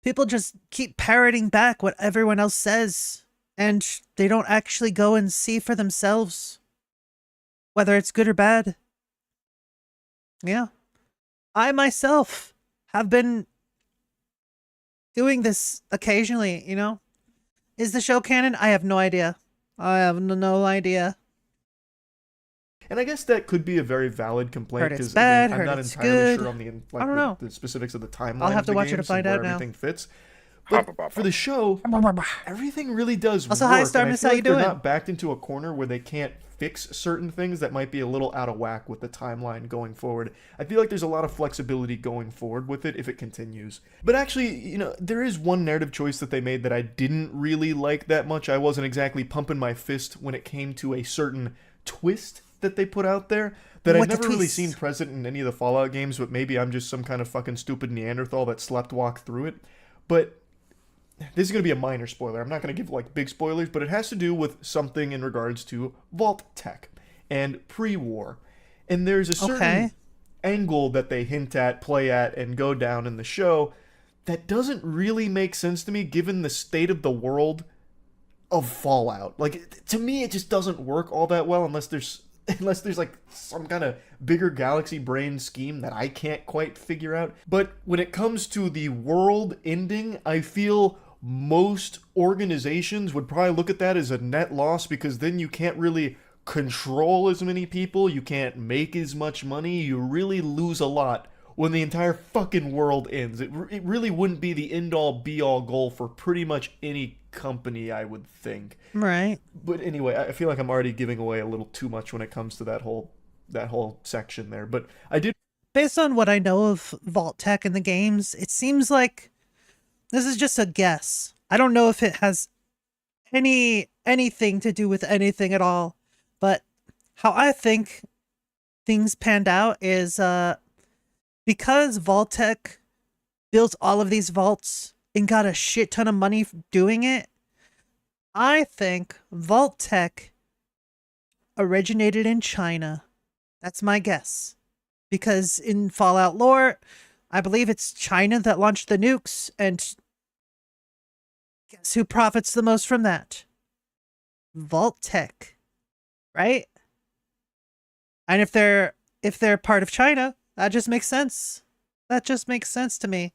people just keep parroting back what everyone else says, and they don't actually go and see for themselves whether it's good or bad. Yeah. I myself have been doing this occasionally, you know? Is the show canon? I have no idea. I have no idea.
And I guess that could be a very valid complaint, because
I'm
not entirely sure on the specifics of the timeline.
I'll have to
of the
watch it to
games
find
and
out
where
now.
Everything fits. But for the show, everything really does
also,
work.
hi, Starmus, how you doing?
They're not backed into a corner where they can't fix certain things that might be a little out of whack with the timeline going forward. I feel like there's a lot of flexibility going forward with it if it continues. But actually, you know, there is one narrative choice that they made that I didn't really like that much. I wasn't exactly pumping my fist when it came to a certain twist that they put out there that I've never really seen present in any of the Fallout games, but maybe I'm just some kind of fucking stupid Neanderthal that slept walk through it. But this is going to be a minor spoiler. I'm not going to give like big spoilers, but it has to do with something in regards to vault tech and pre-war. And there's a certain angle that they hint at, play at, and go down in the show that doesn't really make sense to me given the state of the world of Fallout. Like, to me, it just doesn't work all that well unless there's like some kind of bigger galaxy brain scheme that I can't quite figure out. But when it comes to the world ending, I feel most organizations would probably look at that as a net loss, because then you can't really control as many people, you can't make as much money, you really lose a lot when the entire fucking world ends. It really wouldn't be the end-all be-all goal for pretty much any company, I would think.
Right.
But anyway, I feel like I'm already giving away a little too much when it comes to that whole section there. But I did...
Based on what I know of vault tech in the games, it seems like this is just a guess. I don't know if it has anything to do with anything at all. But how I think things panned out is because Vault-Tec built all of these vaults and got a shit ton of money doing it, I think Vault-Tec originated in China. That's my guess. Because in Fallout lore, I believe it's China that launched the nukes, and guess who profits the most from that? Vault-Tec, right? And if they're part of China, that just makes sense. That just makes sense to me.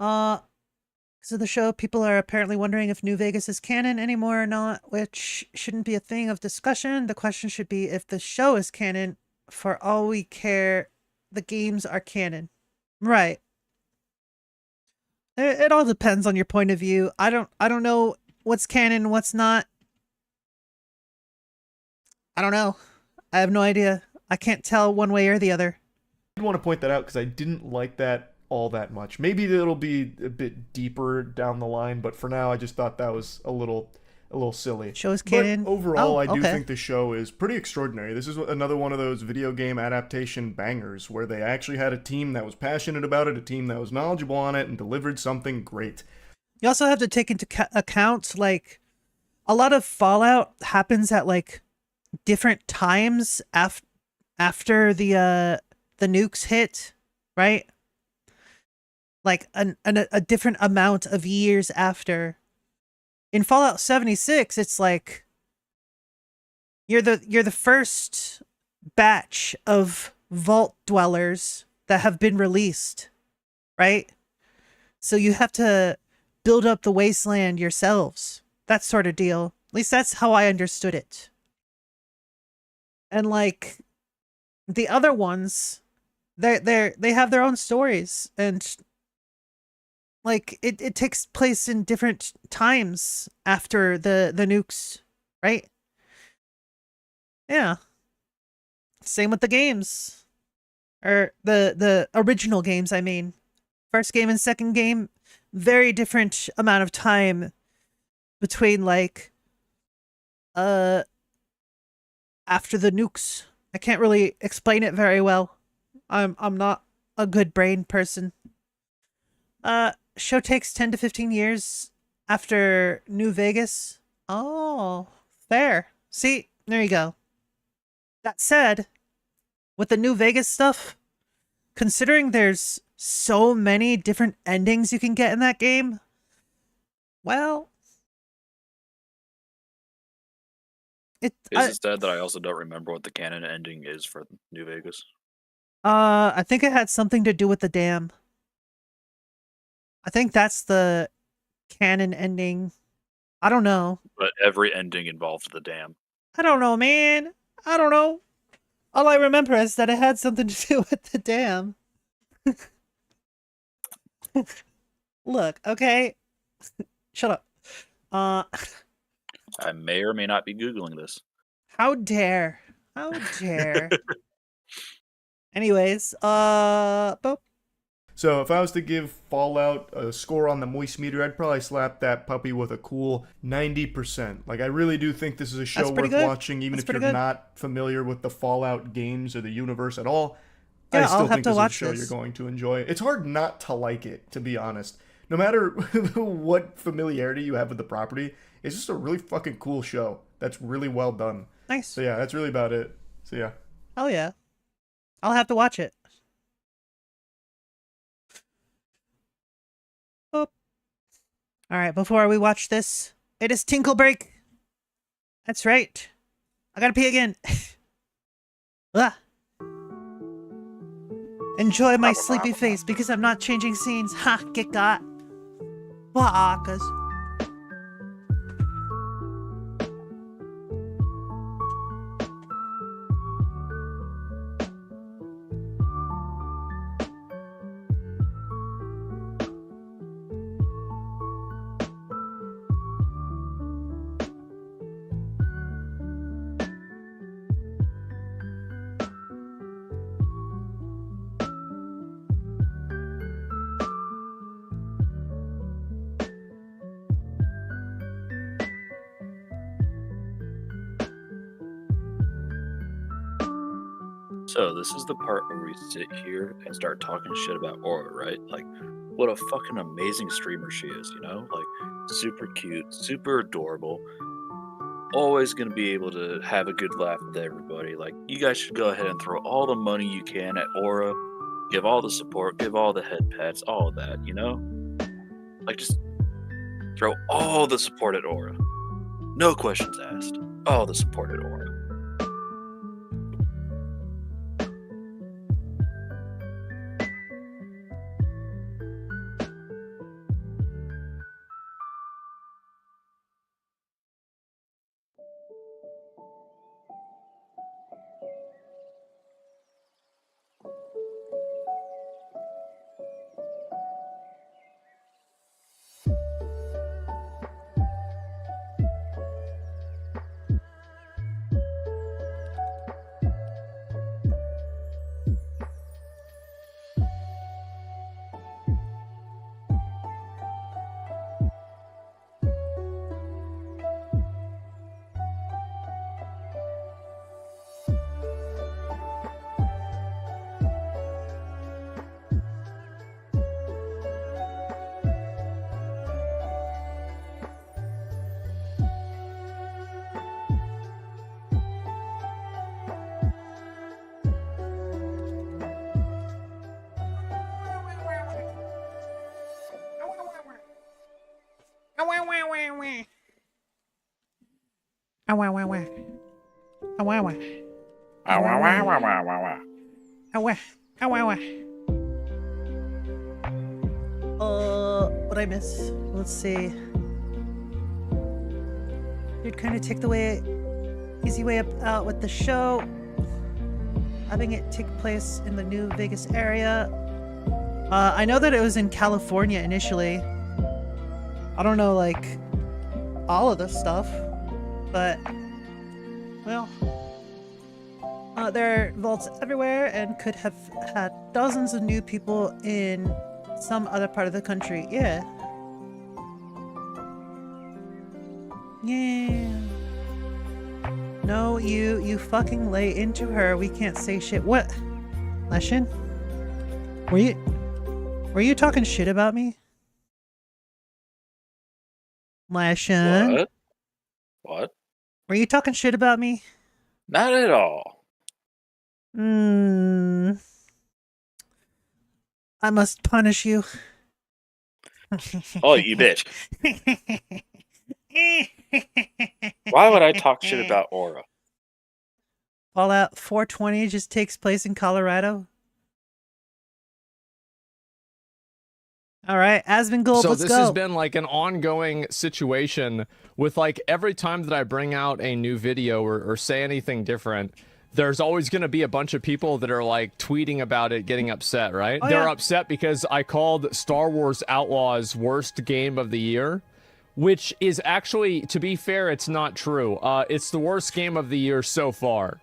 So the show, people are apparently wondering if New Vegas is canon anymore or not, which shouldn't be a thing of discussion. The question should be if the show is canon. For all we care, the games are canon. Right. It all depends on your point of view. I don't know what's canon, what's not. I don't know. I have no idea. I can't tell one way or the other.
I want to point that out because I didn't like that all that much. Maybe it'll be a bit deeper down the line, but for now I just thought that was a little silly.
Show's canon.
But overall, I do think the show is pretty extraordinary. This is another one of those video game adaptation bangers where they actually had a team that was passionate about it, a team that was knowledgeable on it, and delivered something great.
You also have to take into account, like, a lot of Fallout happens at, like, different times after the nukes hit, right? Like a different amount of years after. In Fallout 76, it's like you're the first batch of vault dwellers that have been released, right? So you have to build up the wasteland yourselves. That sort of deal. At least that's how I understood it. And like the other ones, they have their own stories, and like it takes place in different times after the nukes, right? Yeah. Same with the games. Or the original games, I mean. First game and second game, very different amount of time between like after the nukes. I can't really explain it very well. I'm not a good brain person. Show takes 10 to 15 years after New Vegas. Oh, fair. See, there you go. That said, with the New Vegas stuff, considering there's so many different endings you can get in that game, well,
Is it sad that I also don't remember what the canon ending is for New Vegas?
I think it had something to do with the dam. I think that's the canon ending. I don't know.
But every ending involves the dam.
I don't know, man. I don't know. All I remember is that it had something to do with the dam. Look, okay? Shut up.
I may or may not be Googling this.
How dare. How dare. Anyways, boop.
So if I was to give Fallout a score on the moist meter, I'd probably slap that puppy with a cool 90%. Like, I really do think this is a show worth watching, even if you're not familiar with the Fallout games or the universe at all.
Yeah,
I still
I'll have
think
to
this is a
watch
show
this.
you're going to enjoy. It's hard not to like it, to be honest. No matter what familiarity you have with the property, it's just a really fucking cool show that's really well done.
Nice.
So yeah, that's really about it. So yeah.
Oh yeah. I'll have to watch it. Oh. Alright, before we watch this, it is Tinkle Break. That's right. I gotta pee again. Ah. Enjoy my sleepy face because I'm not changing scenes. Ha, get got. Fuckers.
So this is the part where we sit here and start talking shit about Aura, right? Like, what a fucking amazing streamer she is, you know? Like, super cute, super adorable. Always gonna be able to have a good laugh with everybody. Like, you guys should go ahead and throw all the money you can at Aura. Give all the support, give all the head pats, all of that, you know? Like, just throw all the support at Aura. No questions asked. All the support at Aura.
What I miss? Let's see. You'd kind of take the easy way out with the show, having it take place in the New Vegas area. I know that it was in California initially. I don't know, like, all of the stuff, but, well, there are vaults everywhere and could have had dozens of new people in some other part of the country. Yeah. Yeah. No, you fucking lay into her. We can't say shit. What? Leshin? Were you talking shit about me? Leshin?
What?
Were you talking shit about me?
Not at all.
I must punish you.
Oh, you bitch. Why would I talk shit about Aura?
Fallout 420 just takes place in Colorado. All right, Asmongold, let's go.
So this has been like an ongoing situation with like every time that I bring out a new video or say anything different, there's always going to be a bunch of people that are like tweeting about it, getting upset, right? They're upset because I called Star Wars Outlaws worst game of the year, which is actually, to be fair, it's not true. It's the worst game of the year so far.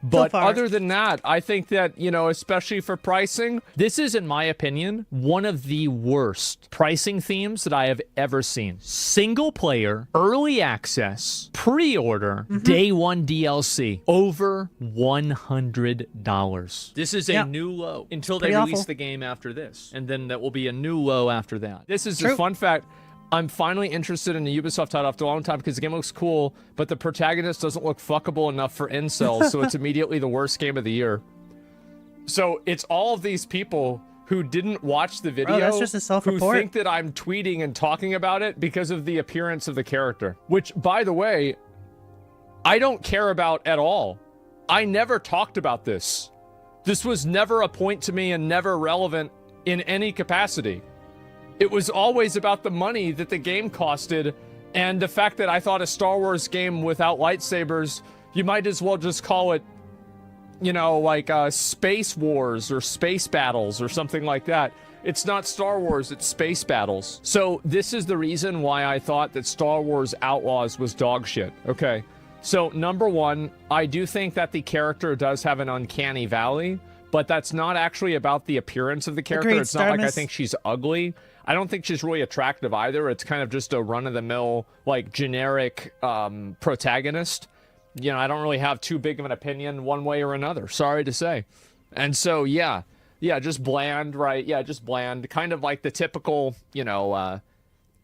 But other than that, I think that, you know, especially for pricing, this is, in my opinion, one of the worst pricing themes that I have ever seen. Single player, early access, pre-order, day one DLC, over $100. This is a new low until they release the game after this. And then that will be a new low after that. This is a fun fact. I'm finally interested in a Ubisoft title after a long time because the game looks cool, but the protagonist doesn't look fuckable enough for incels, so it's immediately the worst game of the year. So it's all of these people who didn't watch the video,
that's just a self-report,
who think that I'm tweeting and talking about it because of the appearance of the character. Which, by the way, I don't care about at all. I never talked about this. This was never a point to me and never relevant in any capacity. It was always about the money that the game costed, and the fact that I thought a Star Wars game without lightsabers, you might as well just call it, you know, like Space Wars or Space Battles or something like that. It's not Star Wars, it's Space Battles. So this is the reason why I thought that Star Wars Outlaws was dog shit. Okay, so number one, I do think that the character does have an uncanny valley, but that's not actually about the appearance of the character.
Agreed,
it's not like I think she's ugly. I don't think she's really attractive either. It's kind of just a run-of-the-mill, like, generic protagonist. You know, I don't really have too big of an opinion one way or another. Sorry to say. And so, yeah, just bland, right? Yeah, just bland. Kind of like the typical, you know,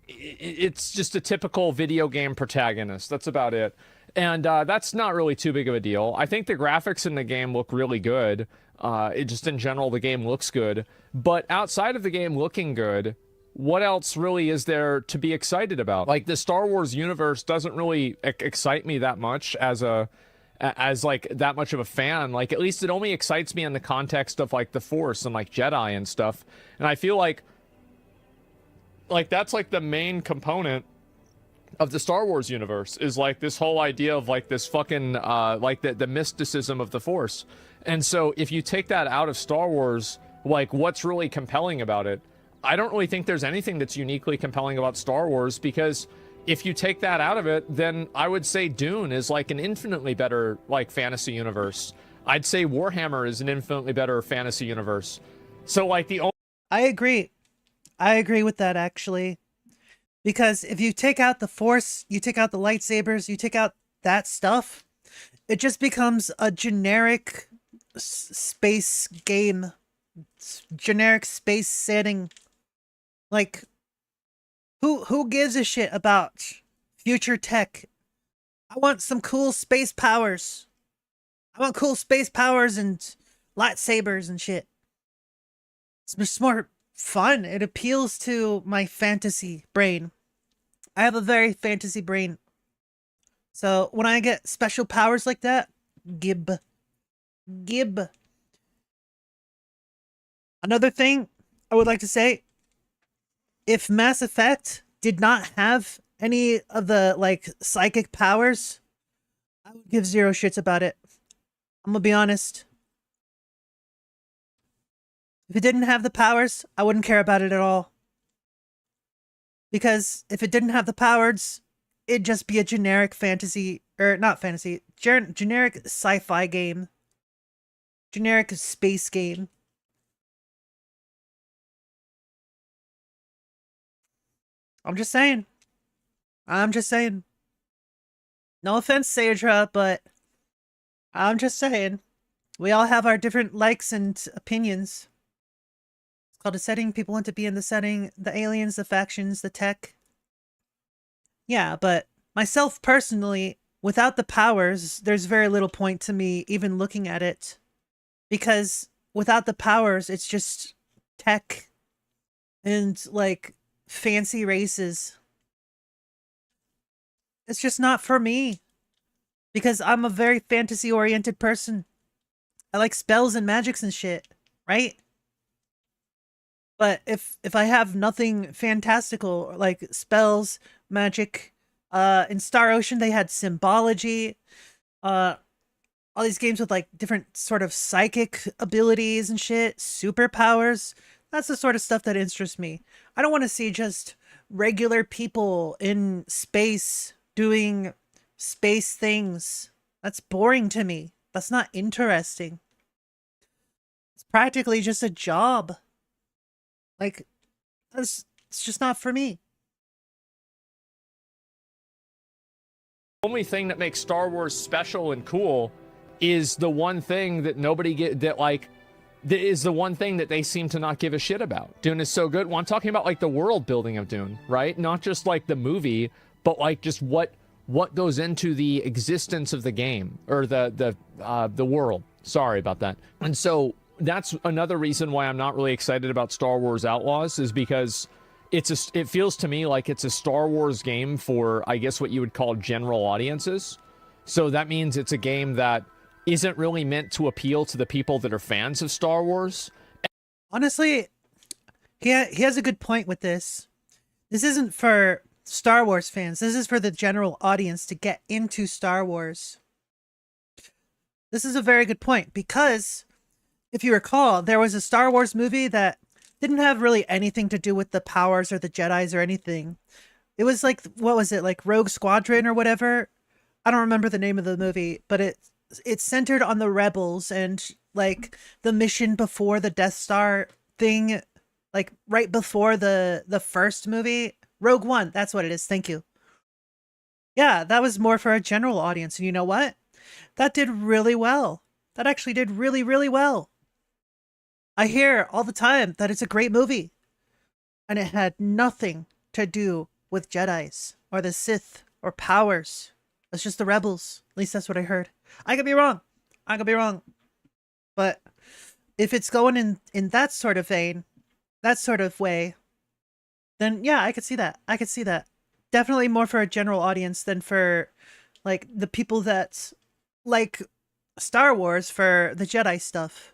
it's just a typical video game protagonist. That's about it. And that's not really too big of a deal. I think the graphics in the game look really good. It just, in general, the game looks good. But outside of the game looking good, what else really is there to be excited about? Like, the Star Wars universe doesn't really excite me that much as like that much of a fan. Like, at least it only excites me in the context of like the Force and like Jedi and stuff. And I feel like that's like the main component of the Star Wars universe, is like this whole idea of like this fucking like the mysticism of the Force. And so if you take that out of Star Wars, like, what's really compelling about it? I don't really think there's anything that's uniquely compelling about Star Wars, because if you take that out of it, then I would say Dune is like an infinitely better like fantasy universe. I'd say Warhammer is an infinitely better fantasy universe. So like the only...
I agree with that, actually, because if you take out the Force, you take out the lightsabers, you take out that stuff, it just becomes a generic space game, generic space setting. Like, who gives a shit about future tech? I want some cool space powers. I want cool space powers and lightsabers and shit. It's just more fun. It appeals to my fantasy brain. I have a very fantasy brain. So when I get special powers like that, gib. Another thing I would like to say, if Mass Effect did not have any of the, like, psychic powers, I would give zero shits about it. I'm gonna be honest. If it didn't have the powers, I wouldn't care about it at all. Because if it didn't have the powers, it'd just be a generic fantasy, or not fantasy, generic sci-fi game. Generic space game. I'm just saying. No offense, Saedra, but I'm just saying. We all have our different likes and opinions. It's called a setting. People want to be in the setting. The aliens, the factions, the tech. Yeah, but myself personally, without the powers, there's very little point to me even looking at it. Because without the powers, it's just tech and, like, fancy races. It's just not for me. Because I'm a very fantasy-oriented person. I like spells and magics and shit, right? But if I have nothing fantastical, like spells, magic, in Star Ocean they had symbology, all these games with, like, different sort of psychic abilities and shit, superpowers. That's the sort of stuff that interests me. I don't want to see just regular people in space doing space things. That's boring to me. That's not interesting. It's practically just a job. Like, it's just not for me.
The only thing that makes Star Wars special and cool is the one thing that is the one thing that they seem to not give a shit about. Dune is so good. Well, I'm talking about, like, the world building of Dune, right? Not just, like, the movie, but, like, just what goes into the existence of the game, or the world. Sorry about that. And so that's another reason why I'm not really excited about Star Wars Outlaws, is because it feels to me like it's a Star Wars game for, I guess, what you would call general audiences. So that means it's a game that isn't really meant to appeal to the people that are fans of Star Wars.
Honestly, he has a good point with this. This isn't for Star Wars fans. This is for the general audience to get into Star Wars. This is a very good point, because if you recall, there was a Star Wars movie that didn't have really anything to do with the powers or the Jedis or anything. It was like, what was it, like Rogue Squadron or whatever? I don't remember the name of the movie, but it's centered on the rebels and, like, the mission before the Death Star thing, like right before the first movie. Rogue One, that's what it is. Thank you. Yeah, that was more for a general audience. And you know what? That did really well. That actually did really, really well. I hear all the time that it's a great movie. And it had nothing to do with Jedis or the Sith or powers. It's just the rebels. At least that's what I heard. I could be wrong. But if it's going in that sort of vein, that sort of way, then yeah, I could see that. Definitely more for a general audience than for, like, the people that like Star Wars for the Jedi stuff.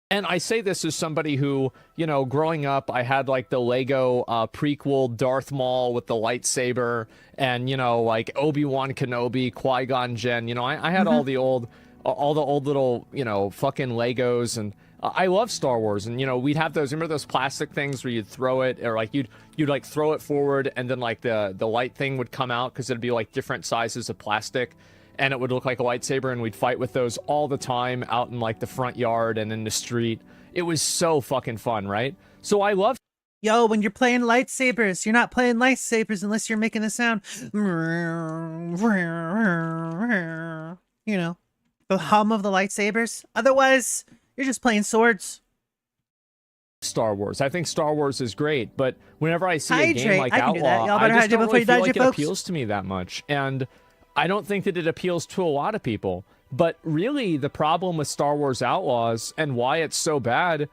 And I say this as somebody who, you know, growing up, I had, like, the Lego prequel Darth Maul with the lightsaber, and, you know, like, Obi-Wan Kenobi, Qui-Gon Jinn. You know, I had all the old little, you know, fucking Legos, and I love Star Wars. And, you know, we'd have those, remember those plastic things where you'd throw it, or, like, you'd like throw it forward, and then, like, the light thing would come out, because it'd be, like, different sizes of plastic, and it would look like a lightsaber, and we'd fight with those all the time out in, like, the front yard and in the street. It was so fucking fun, right? So I love...
Yo, when you're playing lightsabers, you're not playing lightsabers unless you're making the sound. You know, the hum of the lightsabers. Otherwise, you're just playing swords.
Star Wars. I think Star Wars is great, but whenever I see a game like Outlaw,
I just don't really feel like it
appeals to me that much. And I don't think that it appeals to a lot of people. But really, the problem with Star Wars Outlaws and why it's so bad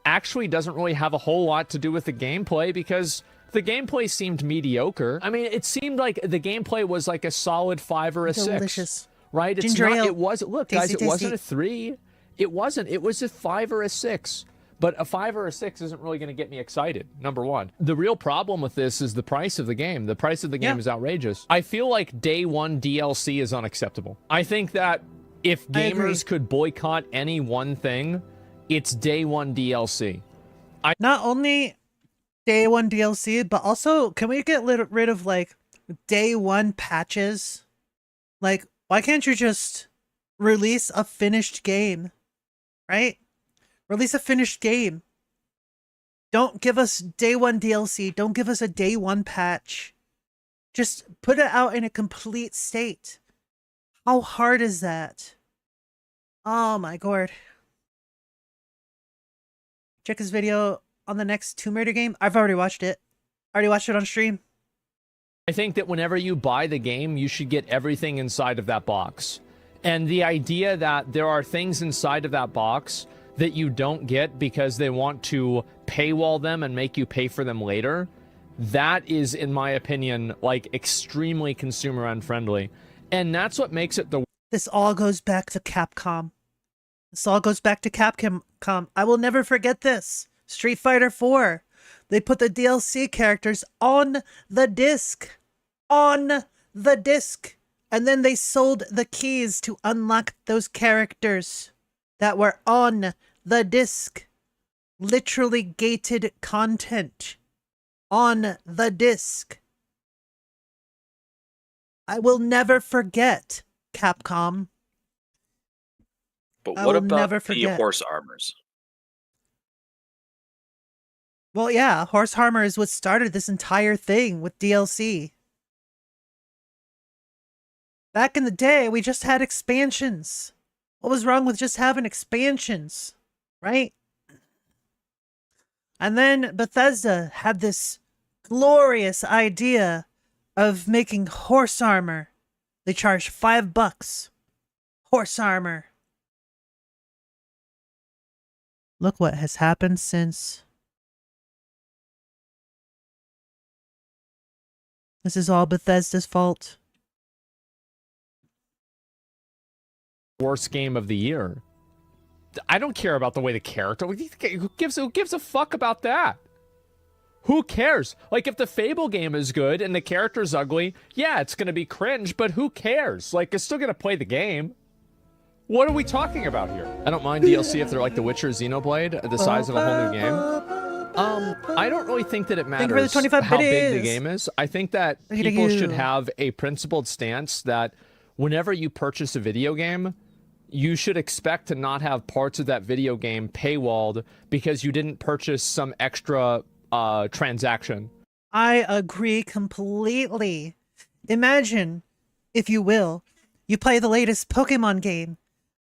actually doesn't really have a whole lot to do with the gameplay, because The gameplay seemed mediocre. I mean, it seemed like the gameplay was like a solid 5 or a 6.
Delicious.
Right? It's
Ginger
not,
ale.
it was, look,
Tasty,
guys, it
tasty.
wasn't a 3. It wasn't. It was a 5 or a 6. But a 5 or a 6 isn't really going to get me excited, number one. The real problem with this is the price of the game. The price of the game is outrageous. I feel like day one DLC is unacceptable. I think that if gamers could boycott any one thing, it's day one DLC.
Not only day one DLC, but also, can we get rid of, like, day one patches? Like, why can't you just release a finished game, right? Release a finished game. Don't give us day one DLC. Don't give us a day one patch. Just put it out in a complete state. How hard is that? Oh my god. Check his video on the next Tomb Raider game. I've already watched it. I already watched it on stream.
I think that whenever you buy the game, you should get everything inside of that box. And the idea that there are things inside of that box that you don't get because they want to paywall them and make you pay for them later, that is, in my opinion, like extremely consumer unfriendly. And that's what makes it the...
This all goes back to Capcom. This all goes back to Capcom. I will never forget this. Street Fighter 4. They put the DLC characters on the disc. On the disc. And then they sold the keys to unlock those characters that were on the disc. Literally gated content on the disc. I will never forget, Capcom.
But what about the horse armors?
Well, yeah, horse armor is what started this entire thing with DLC. Back in the day, we just had expansions. What was wrong with just having expansions, right? And then Bethesda had this glorious idea of making horse armor. They charged $5. Horse armor. Look what has happened since. This is all Bethesda's fault.
Worst game of the year. I don't care about the way the character... Who gives a fuck about that? Who cares? Like, if the Fable game is good and the character's ugly, yeah, it's gonna be cringe, but who cares? Like, it's still gonna play the game. What are we talking about here? I don't mind DLC if they're like The Witcher Xenoblade, the size of a whole new game. I don't really think that it matters how big the game is. I think that people should have a principled stance that whenever you purchase a video game, you should expect to not have parts of that video game paywalled because you didn't purchase some extra transaction.
I agree completely. Imagine, if you will, you play the latest Pokemon game,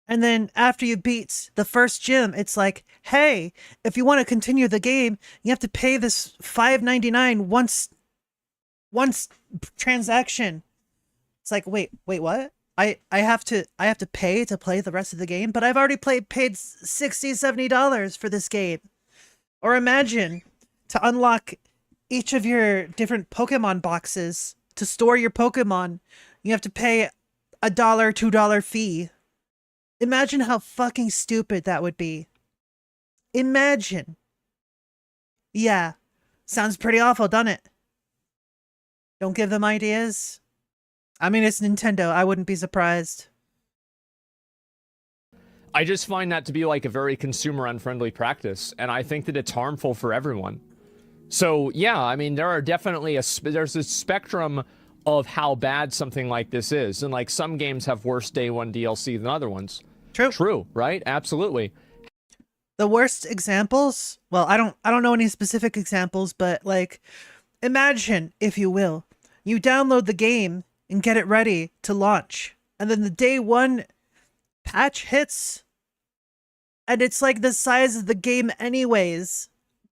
and then after you beat the first gym, it's like, hey, if you want to continue the game, you have to pay this $5.99 once transaction. It's like, wait, what? I have to pay to play the rest of the game, but I've already paid $60-$70 for this game. Or imagine, to unlock each of your different Pokemon boxes, to store your Pokemon, you have to pay a $2 fee. Imagine how fucking stupid that would be. Imagine. Yeah. Sounds pretty awful, doesn't it? Don't give them ideas. I mean, it's Nintendo. I wouldn't be surprised.
I just find that to be like a very consumer unfriendly practice, and I think that it's harmful for everyone. So yeah, I mean, there are definitely there's a spectrum of how bad something like this is, and like some games have worse day one DLC than other ones. True, right? Absolutely.
The worst examples? Well, I don't know any specific examples, but like, imagine, if you will, you download the game and get it ready to launch, and then the day one patch hits, and it's like the size of the game anyways.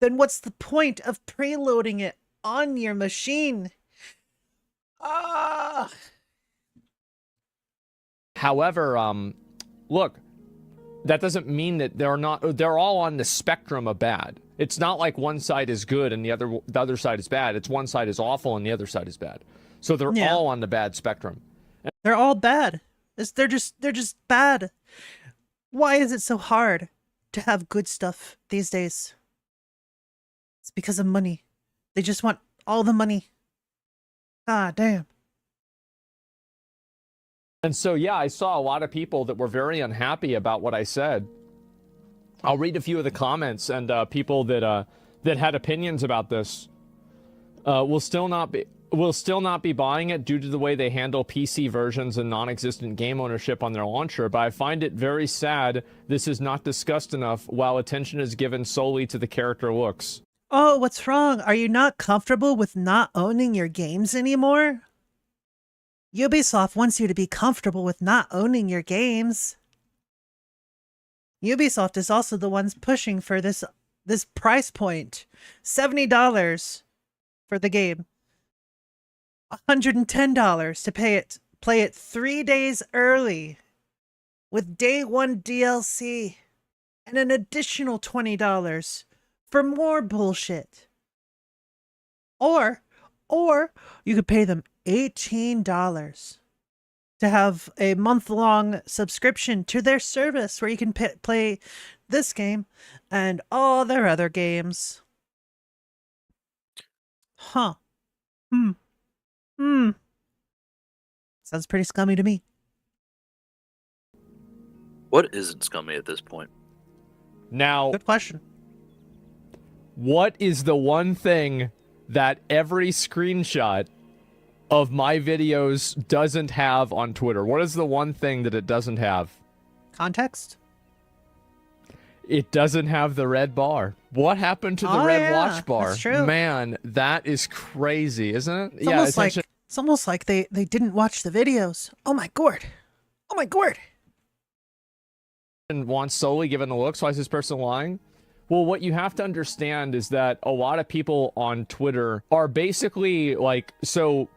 Then what's the point of preloading it on your machine?
However, look, that doesn't mean that they're all on the spectrum of bad. It's not like one side is good and the other side is bad. It's one side is awful and the other side is bad. So they're all on the bad spectrum.
They're all bad. They're just bad. Why is it so hard to have good stuff these days? It's because of money. They just want all the money. God damn.
And so, yeah, I saw a lot of people that were very unhappy about what I said. I'll read a few of the comments, and people that had opinions about this will still not be buying it due to the way they handle PC versions and non-existent game ownership on their launcher. But I find it very sad this is not discussed enough while attention is given solely to the character looks.
Oh, what's wrong? Are you not comfortable with not owning your games anymore? Ubisoft wants you to be comfortable with not owning your games. Ubisoft is also the ones pushing for this price point. $70 for the game. $110 to play it 3 days early with day one DLC and an additional $20 for more bullshit. Or you could pay them $18 to have a month-long subscription to their service where you can play this game and all their other games. Huh. Sounds pretty scummy to me.
What isn't scummy at this point?
Now,
good question.
What is the one thing that every screenshot of my videos doesn't have on Twitter? What is the one thing that it doesn't have?
Context?
It doesn't have the red bar. What happened to the red watch bar?
That's true.
Man, that is crazy, isn't it?
It's almost like they didn't watch the videos. Oh my gourd. Oh my gourd.
And wants solely given the looks. Why is this person lying? Well, what you have to understand is that a lot of people on Twitter are basically like, so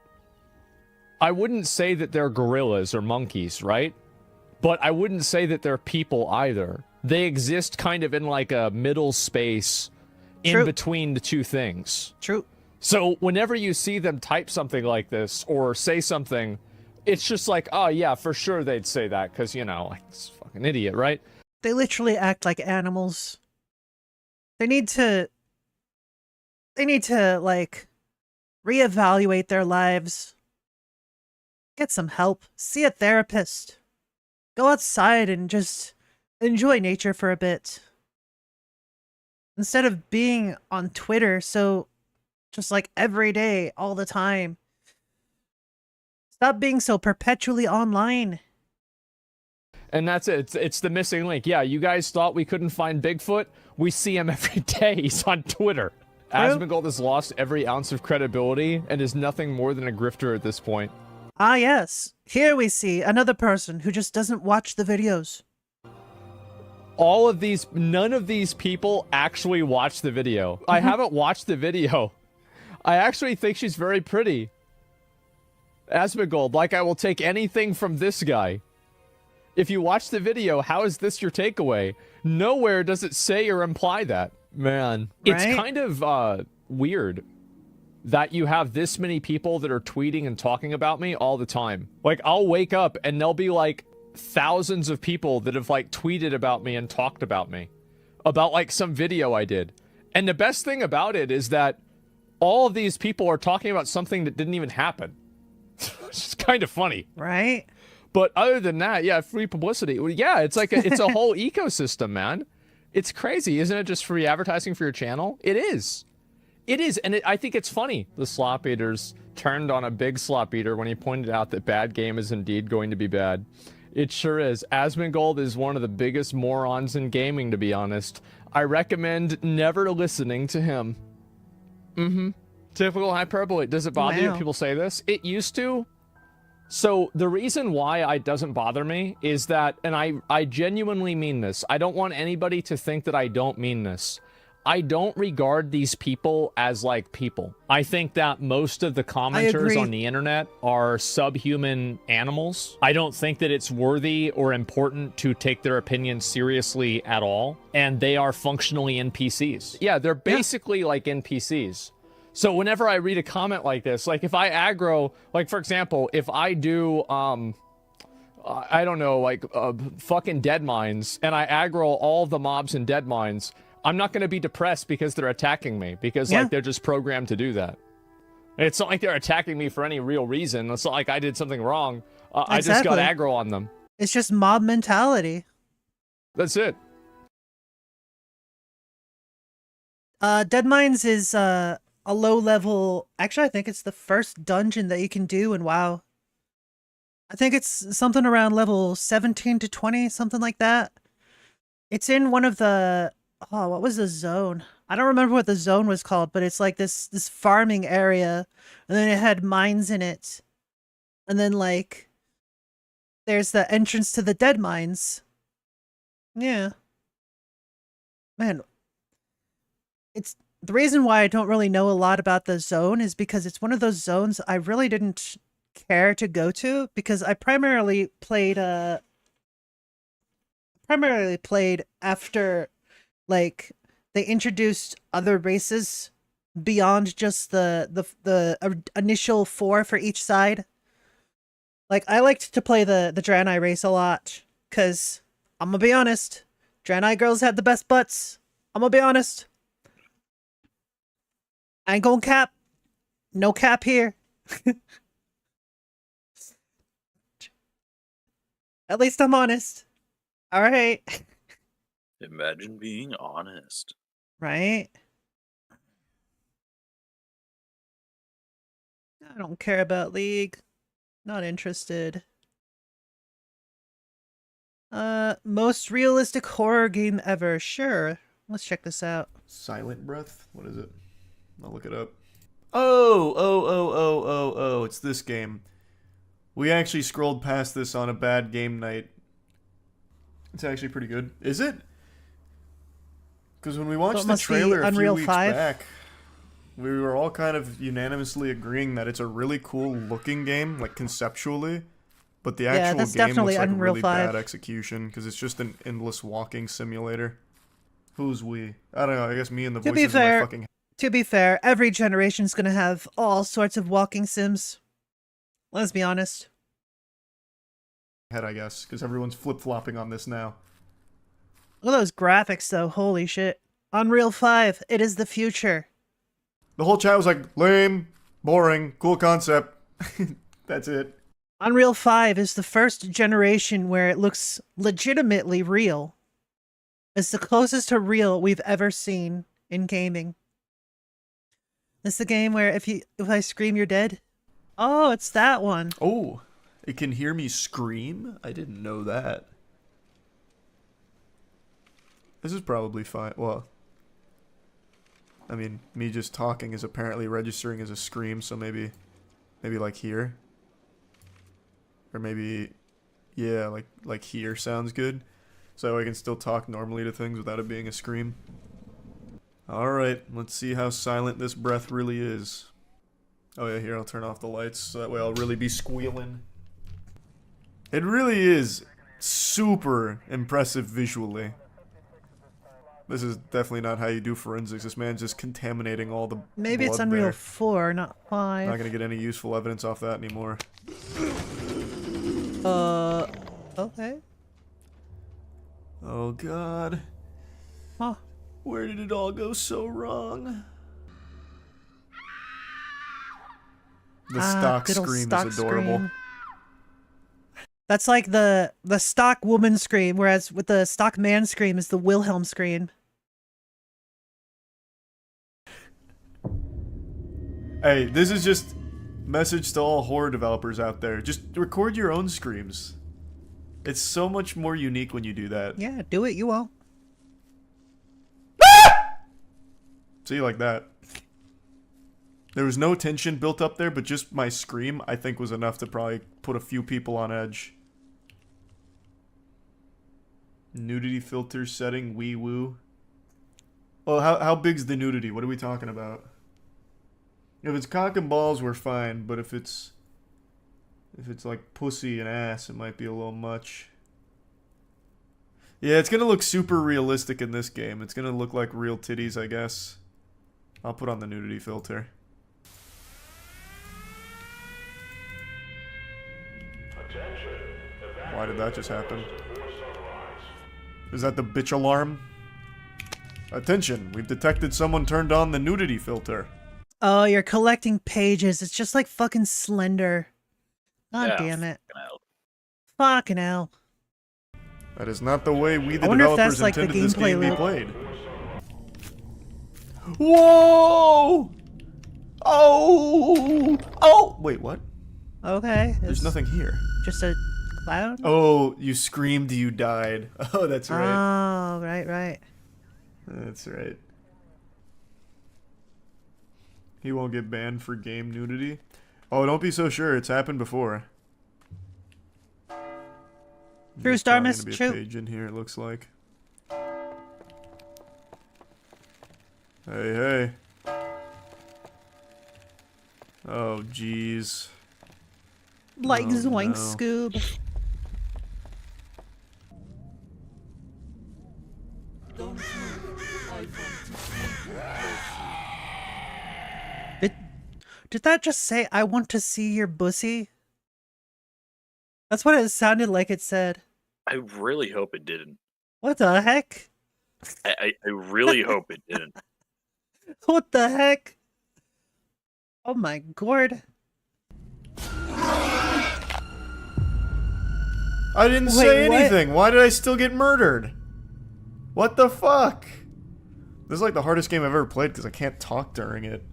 I wouldn't say that they're gorillas or monkeys, right? But I wouldn't say that they're people either. They exist kind of in like a middle space in between the two things.
True.
So whenever you see them type something like this or say something, it's just like, oh yeah, for sure they'd say that because, you know, like, it's a fucking idiot, right?
They literally act like animals. They need to like reevaluate their lives. Get some help. See a therapist. Go outside and just enjoy nature for a bit. Instead of being on Twitter so just like every day, all the time. Stop being so perpetually online.
And that's it. It's the missing link. Yeah, you guys thought we couldn't find Bigfoot? We see him every day. He's on Twitter. Asmongold has lost every ounce of credibility and is nothing more than a grifter at this point.
Ah, yes. Here we see another person who just doesn't watch the videos.
None of these people actually watch the video. I haven't watched the video. I actually think she's very pretty. Asmongold, like I will take anything from this guy. If you watch the video, how is this your takeaway? Nowhere does it say or imply that. Man, it's kind of weird that you have this many people that are tweeting and talking about me all the time. Like, I'll wake up and there'll be like thousands of people that have like tweeted about me and talked about me. About like some video I did. And the best thing about it is that all of these people are talking about something that didn't even happen. It's just kind of funny.
Right?
But other than that, yeah, free publicity. Well, yeah, it's like it's a whole ecosystem, man. It's crazy, isn't it? Just free advertising for your channel. It is. It is, and I think it's funny. The slop eaters turned on a big slop eater when he pointed out that bad game is indeed going to be bad. It sure is. Asmongold is one of the biggest morons in gaming, to be honest. I recommend never listening to him. Typical hyperbole. Does it bother you when people say this? It used to. So the reason why it doesn't bother me is that, and I genuinely mean this, I don't want anybody to think that I don't mean this. I don't regard these people as like people. I think that most of the commenters on the internet are subhuman animals. I don't think that it's worthy or important to take their opinions seriously at all. And they are functionally NPCs. Yeah, they're basically like NPCs. So whenever I read a comment like this, like if I aggro, like for example, if I do, I don't know, like fucking dead mines, and I aggro all the mobs in dead mines, I'm not going to be depressed because they're attacking me, because like they're just programmed to do that. It's not like they're attacking me for any real reason. It's not like I did something wrong. I just got aggro on them.
It's just mob mentality.
That's it.
Dead Mines is a low level. Actually, I think it's the first dungeon that you can do in WoW. I think it's something around level 17 to 20, something like that. It's in one of the... Oh, what was the zone? I don't remember what the zone was called, but it's like this farming area. And then it had mines in it. And then, like, there's the entrance to the dead mines. Yeah. Man. It's... The reason why I don't really know a lot about the zone is because it's one of those zones I really didn't care to go to, because I primarily played after, like, they introduced other races beyond just the initial 4 for each side. Like, I liked to play the Draenei race a lot, because I'm gonna be honest, Draenei girls had the best butts. I'm gonna be honest. I ain't gonna cap. No cap here. At least I'm honest. All right.
Imagine being honest.
Right? I don't care about League. Not interested. Most realistic horror game ever. Sure. Let's check this out.
Silent Breath? What is it? I'll look it up. Oh, it's this game. We actually scrolled past this on a bad game night. It's actually pretty good. Is it? Because when we watched the trailer a few weeks back, we were all kind of unanimously agreeing that it's a really cool looking game, like conceptually, but the actual game looks like a really bad execution, because it's just an endless walking simulator. Who's we? I don't know, I guess me and the voices in my fucking...
To be fair, every generation's gonna have all sorts of walking sims. Let's be honest.
Head, I guess, because everyone's flip-flopping on this now.
Look at those graphics, though. Holy shit. Unreal 5, it is the future.
The whole chat was like, lame, boring, cool concept. That's it.
Unreal 5 is the first generation where it looks legitimately real. It's the closest to real we've ever seen in gaming. It's the game where if I scream, you're dead. Oh, it's that one.
Oh, it can hear me scream? I didn't know that. This is probably fine. Well, I mean, me just talking is apparently registering as a scream, so maybe like here. Or maybe, yeah, like here sounds good. So I can still talk normally to things without it being a scream. Alright, let's see how silent this breath really is. Oh yeah, here, I'll turn off the lights, so that way I'll really be squealing. It really is super impressive visually. This is definitely not how you do forensics. This man's just contaminating all the
Maybe it's Unreal 4, not 5.
Not gonna get any useful evidence off that anymore.
Okay.
Oh god.
Huh.
Where did it all go so wrong? The stock scream is adorable.
Scream. That's like the stock woman scream, whereas with the stock man scream is the Wilhelm scream.
Hey, this is just message to all horror developers out there. Just record your own screams. It's so much more unique when you do that.
Yeah, do it, you will.
See, like that. There was no tension built up there, but just my scream, I think, was enough to probably put a few people on edge. Nudity filter setting, Nya UwU. Well, how big's the nudity? What are we talking about? If it's cock and balls, we're fine. But if it's like pussy and ass, it might be a little much. Yeah, it's gonna look super realistic in this game. It's gonna look like real titties, I guess. I'll put on the nudity filter. Why did that just happen? Is that the bitch alarm? Attention, we've detected someone turned on the nudity filter.
Oh, you're collecting pages. It's just like fucking Slender. God damn it. Fucking hell.
That is not the way we the developers
like
intended
the
this game
loop.
be played. Whoa! Oh! Oh! Wait, what?
Okay.
There's nothing here.
Just a cloud?
Oh, you screamed, you died. Oh, that's right.
Oh, right.
That's right. He won't get banned for game nudity. Oh, don't be so sure. It's happened before.
True, Star Miss.
There's
True.
probably gonna be a page in here, it looks like. Hey. Oh, jeez.
Like Zoink
no.
Scoob. Did that just say, I want to see your bussy? That's what it sounded like it said.
I really hope it didn't.
What the heck?
I really hope it didn't.
What the heck? Oh my god.
I didn't say anything. Why did I still get murdered? What the fuck? This is like the hardest game I've ever played because I can't talk during it.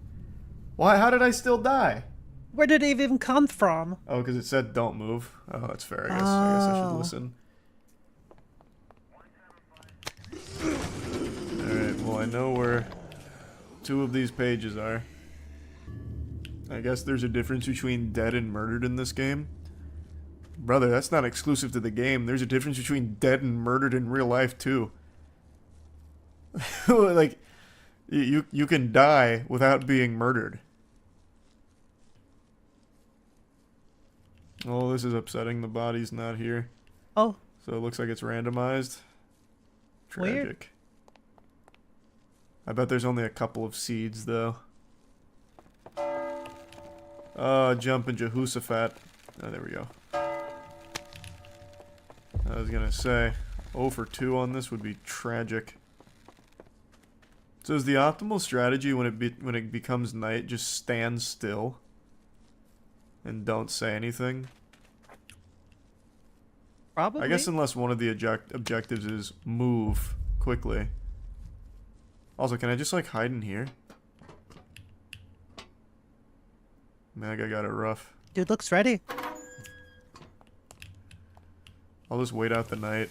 Why? How did I still die?
Where did it even come from?
Oh, because it said don't move. Oh, that's fair, I guess. I guess I should listen. Alright, well I know where 2 of these pages are. I guess there's a difference between dead and murdered in this game. Brother, that's not exclusive to the game. There's a difference between dead and murdered in real life too. Like, you can die without being murdered. Oh, this is upsetting. The body's not here.
Oh.
So it looks like it's randomized. Tragic.
Weird.
I bet there's only a couple of seeds, though. Jumping Jehoshaphat. Oh, there we go. I was gonna say, 0 for 2 on this would be tragic. So is the optimal strategy when it becomes night just stand still and don't say anything?
Probably.
I guess unless one of the objectives is move quickly. Also, can I just like hide in here? Man, I got it rough.
Dude looks ready.
I'll just wait out the night.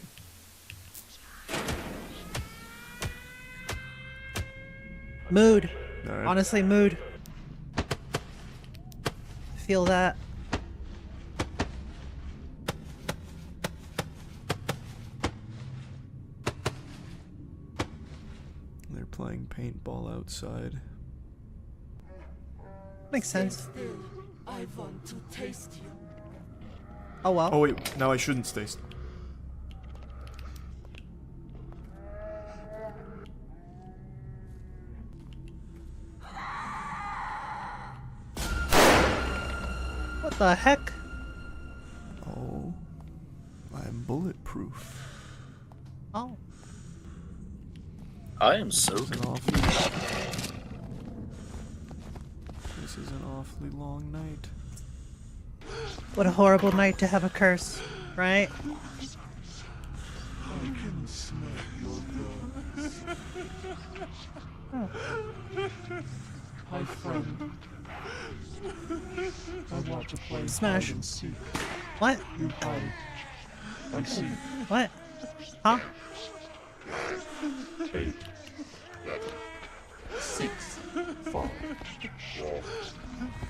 Mood.
Right.
Honestly, mood. Feel that.
They're playing paintball outside.
Makes sense.
I want to taste you.
Oh well.
Oh wait, now I shouldn't stay.
What the heck?
Oh, I'm bulletproof.
Oh.
I am so
This is an awfully long night.
What a horrible night to have a curse, right?
I can smell your guts.
Oh.
Hi, friend. I want to play
Smash.
hide and seek.
What?
You hide. I seek.
What? Huh?
8, 6, 5, 4,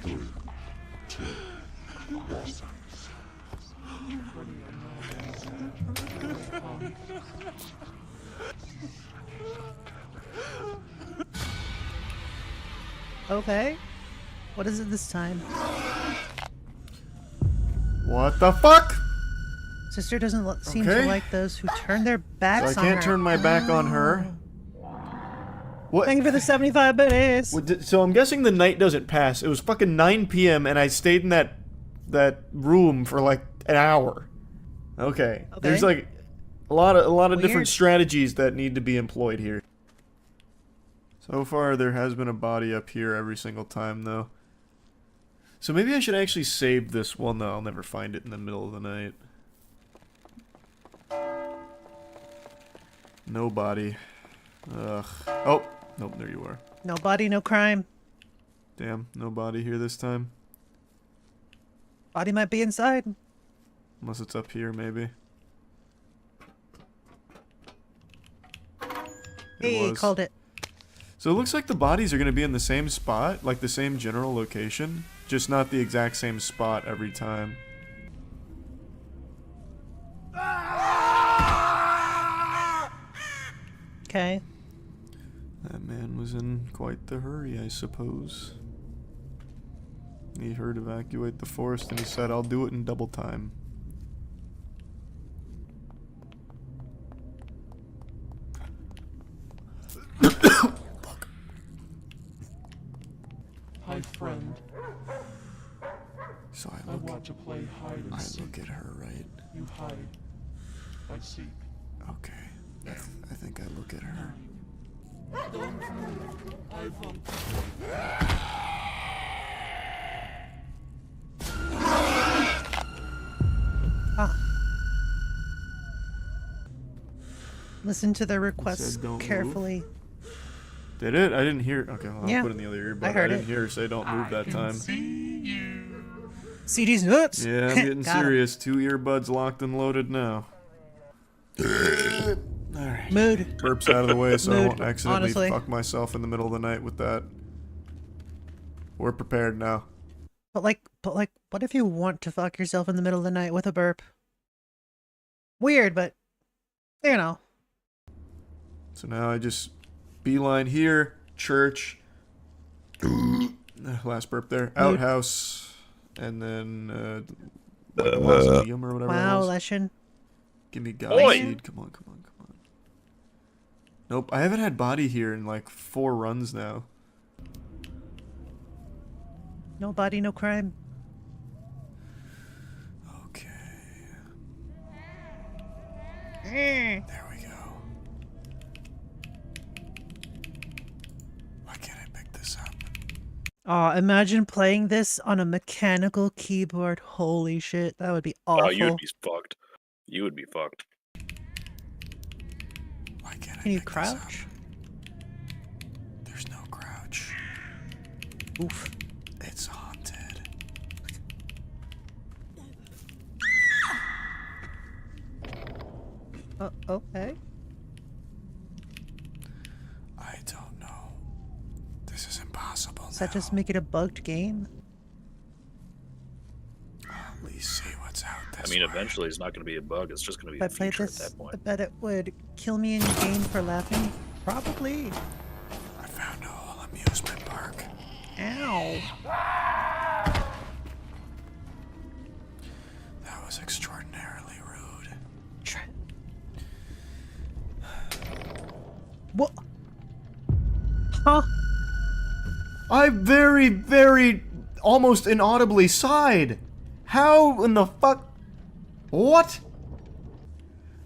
3, 2, 1.
Okay. What is it this time?
What the fuck?
Sister doesn't seem to like those who turn their backs on her.
So I can't turn my back on her. What?
Thank you for the 75 biddies.
So I'm guessing the night doesn't pass. It was fucking 9 p.m. and I stayed in that room for like an hour. Okay. There's like a lot of different strategies that need to be employed here. So far there has been a body up here every single time though. So maybe I should actually save this. Well, no, I'll never find it in the middle of the night. No body. Ugh. Oh, nope, there you are.
No body, no crime.
Damn, no body here this time.
Body might be inside.
Unless it's up here, maybe.
Hey, called it.
So it looks like the bodies are going to be in the same spot, like the same general location, just not the exact same spot every time.
Okay.
That man was in quite the hurry, I suppose. He heard evacuate the forest and he said, I'll do it in double time.
Hi, friend.
So
I want to play hide and seek.
I look at her, right?
You hide. I seek.
Okay. I think I look at her.
Don't move. I won't.
Listen to the requests carefully.
Did it? I didn't hear. Okay, well,
Yeah,
I'll put in the other ear, but
I heard
didn't
it.
hear her say don't move that time.
CD's nuts.
Yeah, I'm getting serious. 2 earbuds locked and loaded now. Alright.
Mood.
Burps out of the way so I won't accidentally
honestly.
fuck myself in the middle of the night with that. We're prepared now.
But like, what if you want to fuck yourself in the middle of the night with a burp? Weird, but you know.
So now I just beeline here, church, last burp there, outhouse, and then mausoleum or whatever.
Wow,
it was.
Leshen.
Give me God seed. Come on, come on, come on. Nope, I haven't had body here in like 4 runs now.
No body, no crime.
Okay.
There
we go. Why can't I pick this up?
Aw, imagine playing this on a mechanical keyboard. Holy shit, that would be awful.
Oh, you would be fucked. You would be fucked.
Why can't I
Can you
pick
crouch?
There's no crouch.
Oof.
It's haunted.
Okay.
I don't know. This is impossible.
Does that just make it a bugged game?
At least see what's out
I mean, eventually it's not going to be a bug. It's just going to be
If I
a
played
feature at
this,
that point.
I bet it would kill me in game for laughing. Probably.
I found a whole amusement park.
Ow.
That was extraordinarily rude.
What? Huh?
I very, almost inaudibly sighed. How in the fuck? What?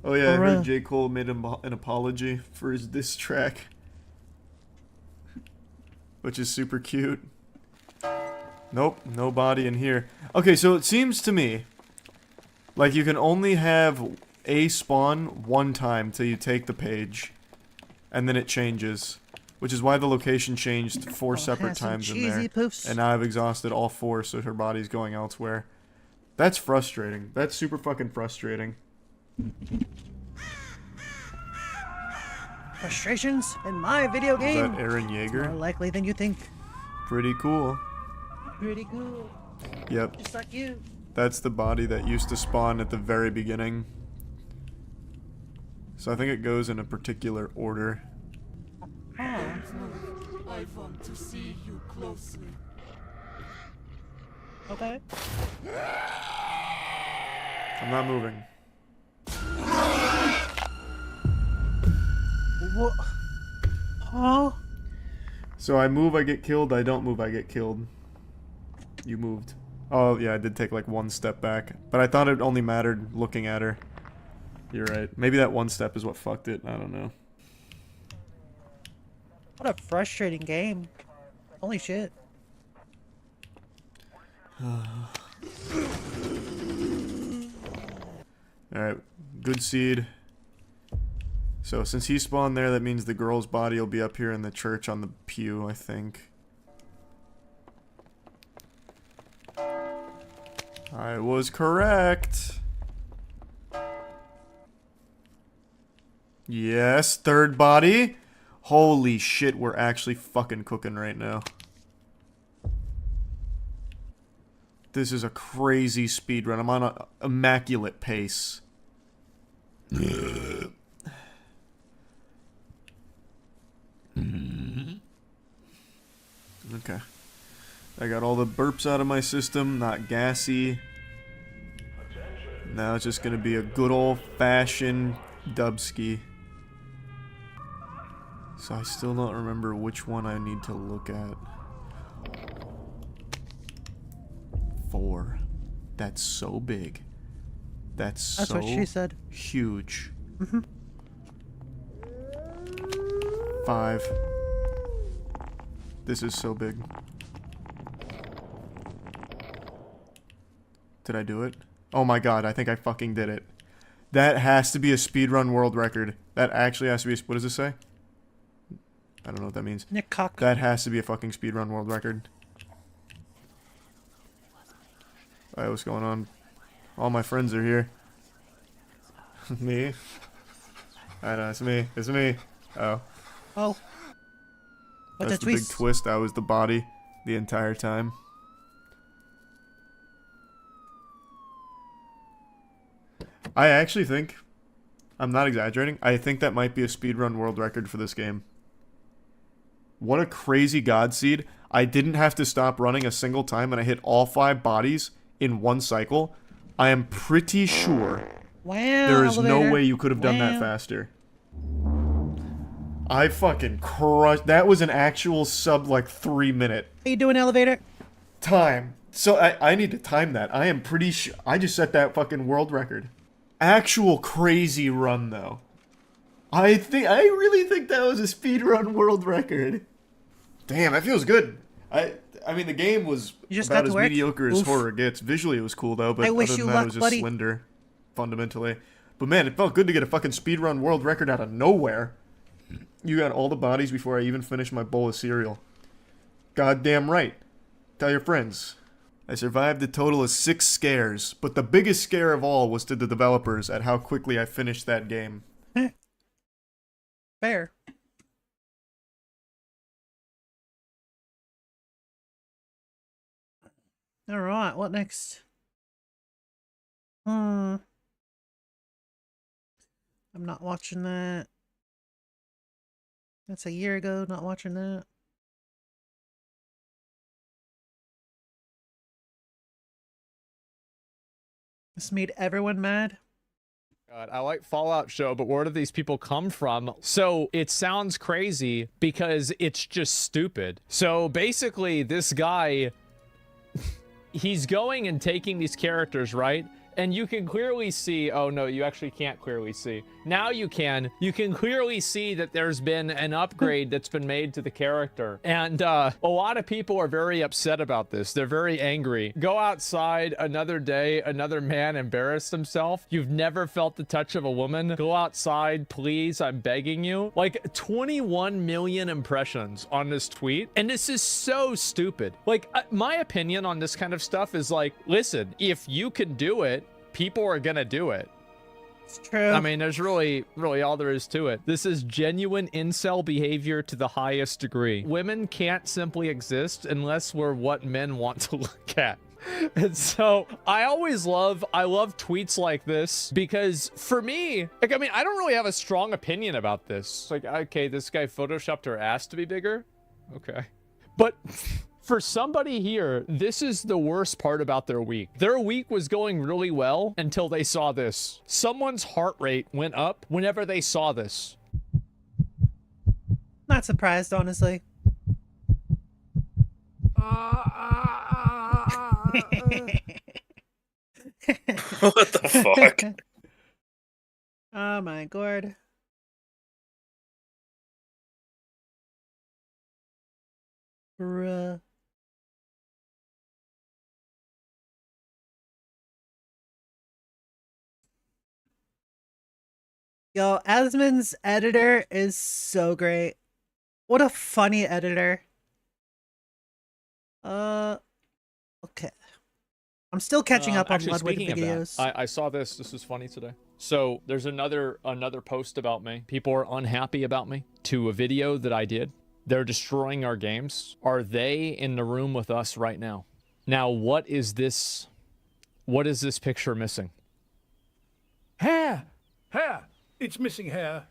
Oh yeah, I heard J. Cole made an apology for his diss track. Which is super cute. Nope, no body in here. Okay, so it seems to me like you can only have a spawn one time till you take the page. And then it changes. Which is why the location changed 4 separate times in there.
Poofs.
And now I've exhausted all 4, so her body's going elsewhere. That's frustrating. That's super fucking frustrating.
Frustrations in my video game.
Is that Aaron Yeager?
More likely than you think.
Pretty cool.
Pretty cool.
Yep.
Just like you.
That's the body that used to spawn at the very beginning. So I think it goes in a particular order.
Oh.
I want to see you closely.
Okay.
I'm not moving.
What? Huh?
So I move, I get killed. I don't move, I get killed. You moved. Oh, yeah, I did take like one step back. But I thought it only mattered looking at her. You're right. Maybe that one step is what fucked it. I don't know.
What a frustrating game. Holy shit.
Alright, good seed. So since he spawned there, that means the girl's body will be up here in the church on the pew, I think. I was correct. Yes, third body. Holy shit, we're actually fucking cooking right now. This is a crazy speed run. I'm on an immaculate pace. Okay. I got all the burps out of my system, not gassy. Now it's just gonna be a good old-fashioned dubski. So I still don't remember which one I need to look at. 4. That's so big. That's so
what she said.
Huge. 5. This is so big. Did I do it? Oh my god, I think I fucking did it. That has to be a speedrun world record. That actually has to be a, what does this say? I don't know what that means.
Nick Cock.
That has to be a fucking speedrun world record. Alright, what's going on? All my friends are here. Me? I know, it's me. It's me. Oh.
Oh. What's
That's the big twist. I was the body the entire time. I actually think, I'm not exaggerating, I think that might be a speedrun world record for this game. What a crazy god seed. I didn't have to stop running a single time and I hit all 5 bodies in one cycle. I am pretty sure there is no way you could have done that faster. I fucking crushed. That was an actual sub like 3 minute.
Are you doing elevator?
Time. So I need to time that. I am pretty sure. I just set that fucking world record. Actual crazy run though. I really think that was a speedrun world record. Damn, that feels good. I mean the game was about as mediocre as horror gets. Visually it was cool though, but other than that it was just slender, fundamentally. But man, it felt good to get a fucking speedrun world record out of nowhere. You got all the bodies before I even finished my bowl of cereal. Goddamn right. Tell your friends. I survived a total of 6 scares, but the biggest scare of all was to the developers at how quickly I finished that game.
Fair. Alright, what next? I'm not watching that. That's a year ago, not watching that. This made everyone mad.
God, I like Fallout show, but where do these people come from? So it sounds crazy because it's just stupid. So basically this guy, he's going and taking these characters, right? And you can clearly see, oh no, you actually can't clearly see. Now you can clearly see that there's been an upgrade that's been made to the character. And a lot of people are very upset about this. They're very angry. Go outside another day, another man embarrassed himself. You've never felt the touch of a woman. Go outside, please, I'm begging you. Like 21 million impressions on this tweet. And this is so stupid. Like my opinion on this kind of stuff is like, listen, if you can do it, people are gonna do it.
It's true.
I mean, there's really all there is to it. This is genuine incel behavior to the highest degree. Women can't simply exist unless we're what men want to look at. And so I love tweets like this because for me, like, I mean, I don't really have a strong opinion about this. Like, okay, this guy photoshopped her ass to be bigger. Okay. But for somebody here, this is the worst part about their week. Their week was going really well until they saw this. Someone's heart rate went up whenever they saw this.
Not surprised, honestly.
What the fuck?
Oh my god. Bruh. Yo, Asmon's editor is so great. What a funny editor. Okay. I'm still catching up on Ludwig videos.
I saw this. This was funny today. So there's another post about me. People are unhappy about me to a video that I did. They're destroying our games. Are they in the room with us right now? Now, what is this picture missing?
Hair. It's missing hair.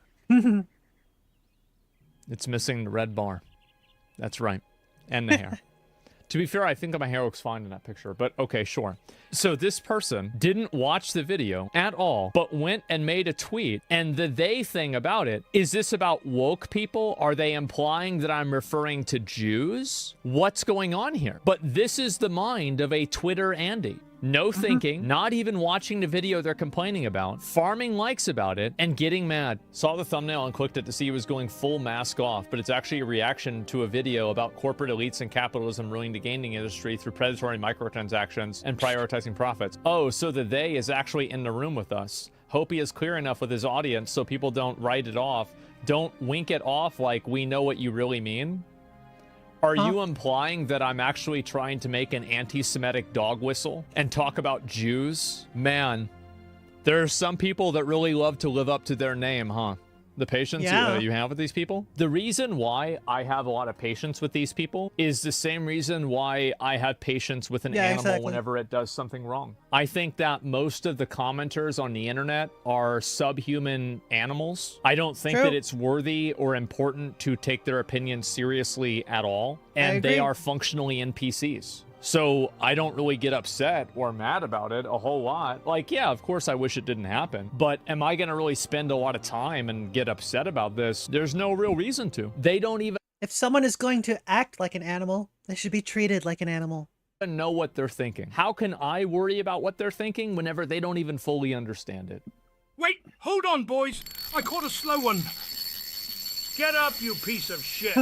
It's missing the red bar. That's right. And the hair. To be fair, I think my hair looks fine in that picture, but okay, sure. So this person didn't watch the video at all, but went and made a tweet. And the they thing about it, is this about woke people? Are they implying that I'm referring to Jews? What's going on here? But this is the mind of a Twitter Andy. No thinking, not even watching the video they're complaining about, farming likes about it, and getting mad. Saw the thumbnail and clicked it to see it was going full mask off, but it's actually a reaction to a video about corporate elites and capitalism ruining the gaming industry through predatory microtransactions and prioritizing profits. Oh, so the they is actually in the room with us. Hope he is clear enough with his audience so people don't write it off. Don't wink it off like we know what you really mean. Are you implying that I'm actually trying to make an anti-Semitic dog whistle and talk about Jews? Man, there are some people that really love to live up to their name, huh? The patience you have with these people? The reason why I have a lot of patience with these people is the same reason why I have patience with an animal whenever it does something wrong. I think that most of the commenters on the internet are subhuman animals. I don't think that it's worthy or important to take their opinions seriously at all. And they are functionally NPCs. So I don't really get upset or mad about it a whole lot. Like, yeah, of course I wish it didn't happen. But am I going to really spend a lot of time and get upset about this? There's no real reason to. They don't even...
If someone is going to act like an animal, they should be treated like an animal.
Know what they're thinking. How can I worry about what they're thinking whenever they don't even fully understand it?
Wait, hold on, boys. I caught a slow one. Get up, you piece of shit.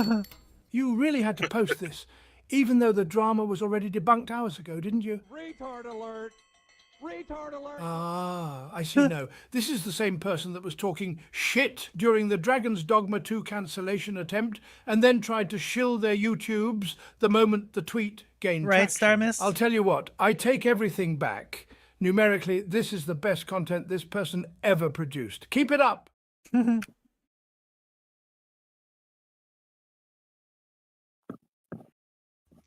You really had to post this. Even though the drama was already debunked hours ago, didn't you?
Retard alert! Retard alert!
Ah, I see now. This is the same person that was talking shit during the Dragon's Dogma 2 cancellation attempt and then tried to shill their YouTubes the moment the tweet gained traction.
Starmist?
I'll tell you what, I take everything back. Numerically, this is the best content this person ever produced. Keep it up!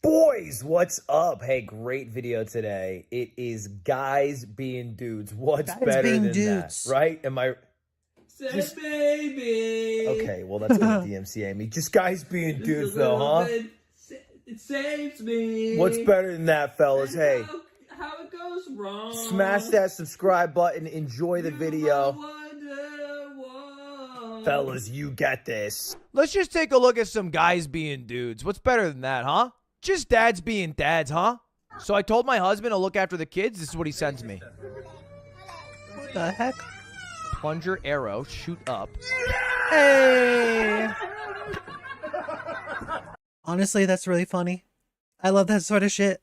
Boys, what's up? Hey, great video today. It is guys being dudes. What's better than that, right? Am I...
Just... baby.
Okay, well, that's gonna DMCA me. Just guys being dudes, though, huh?
It saves me.
What's better than that, fellas? Hey,
how it goes wrong.
Smash that subscribe button. Enjoy the video. Fellas, you get this.
Let's just take a look at some guys being dudes. What's better than that, huh? Just dads being dads, huh? So I told my husband to look after the kids. This is what he sends me.
What the heck?
Plunger arrow, shoot up.
Hey! Honestly, that's really funny. I love that sort of shit.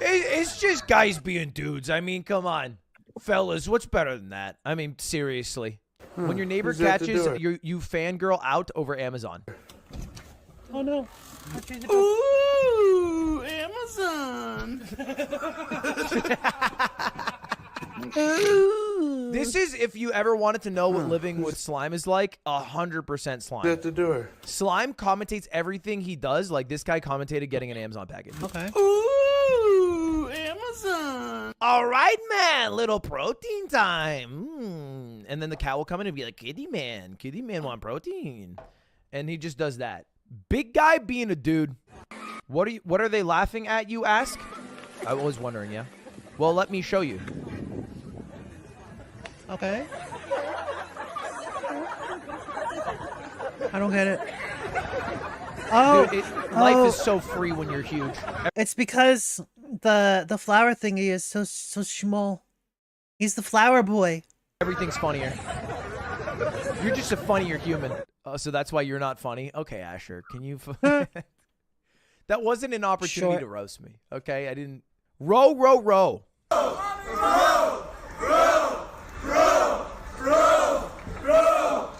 It's just guys being dudes. I mean, come on. Fellas, what's better than that? I mean, seriously. When your neighbor catches you fangirl out over Amazon.
Oh no.
Ooh, Amazon.
This is if you ever wanted to know what living with slime is like, 100% slime.
At the door.
Slime commentates everything he does, like this guy commentated getting an Amazon package.
Okay.
Ooh, Amazon.
All right, man, little protein time. And then the cat will come in and be like, kitty man want protein. And he just does that. Big guy being a dude. What are they laughing at, you ask? I was wondering, yeah. Well, let me show you.
Okay. I don't get it. Oh,
dude, life is so free when you're huge.
It's because the flower thingy is so small. He's the flower boy.
Everything's funnier. You're just a funnier human. So that's why you're not funny? Okay, Asher, can you... That wasn't an opportunity to roast me, okay? I didn't... Row, row, row.
Row, row, row, row, row, row,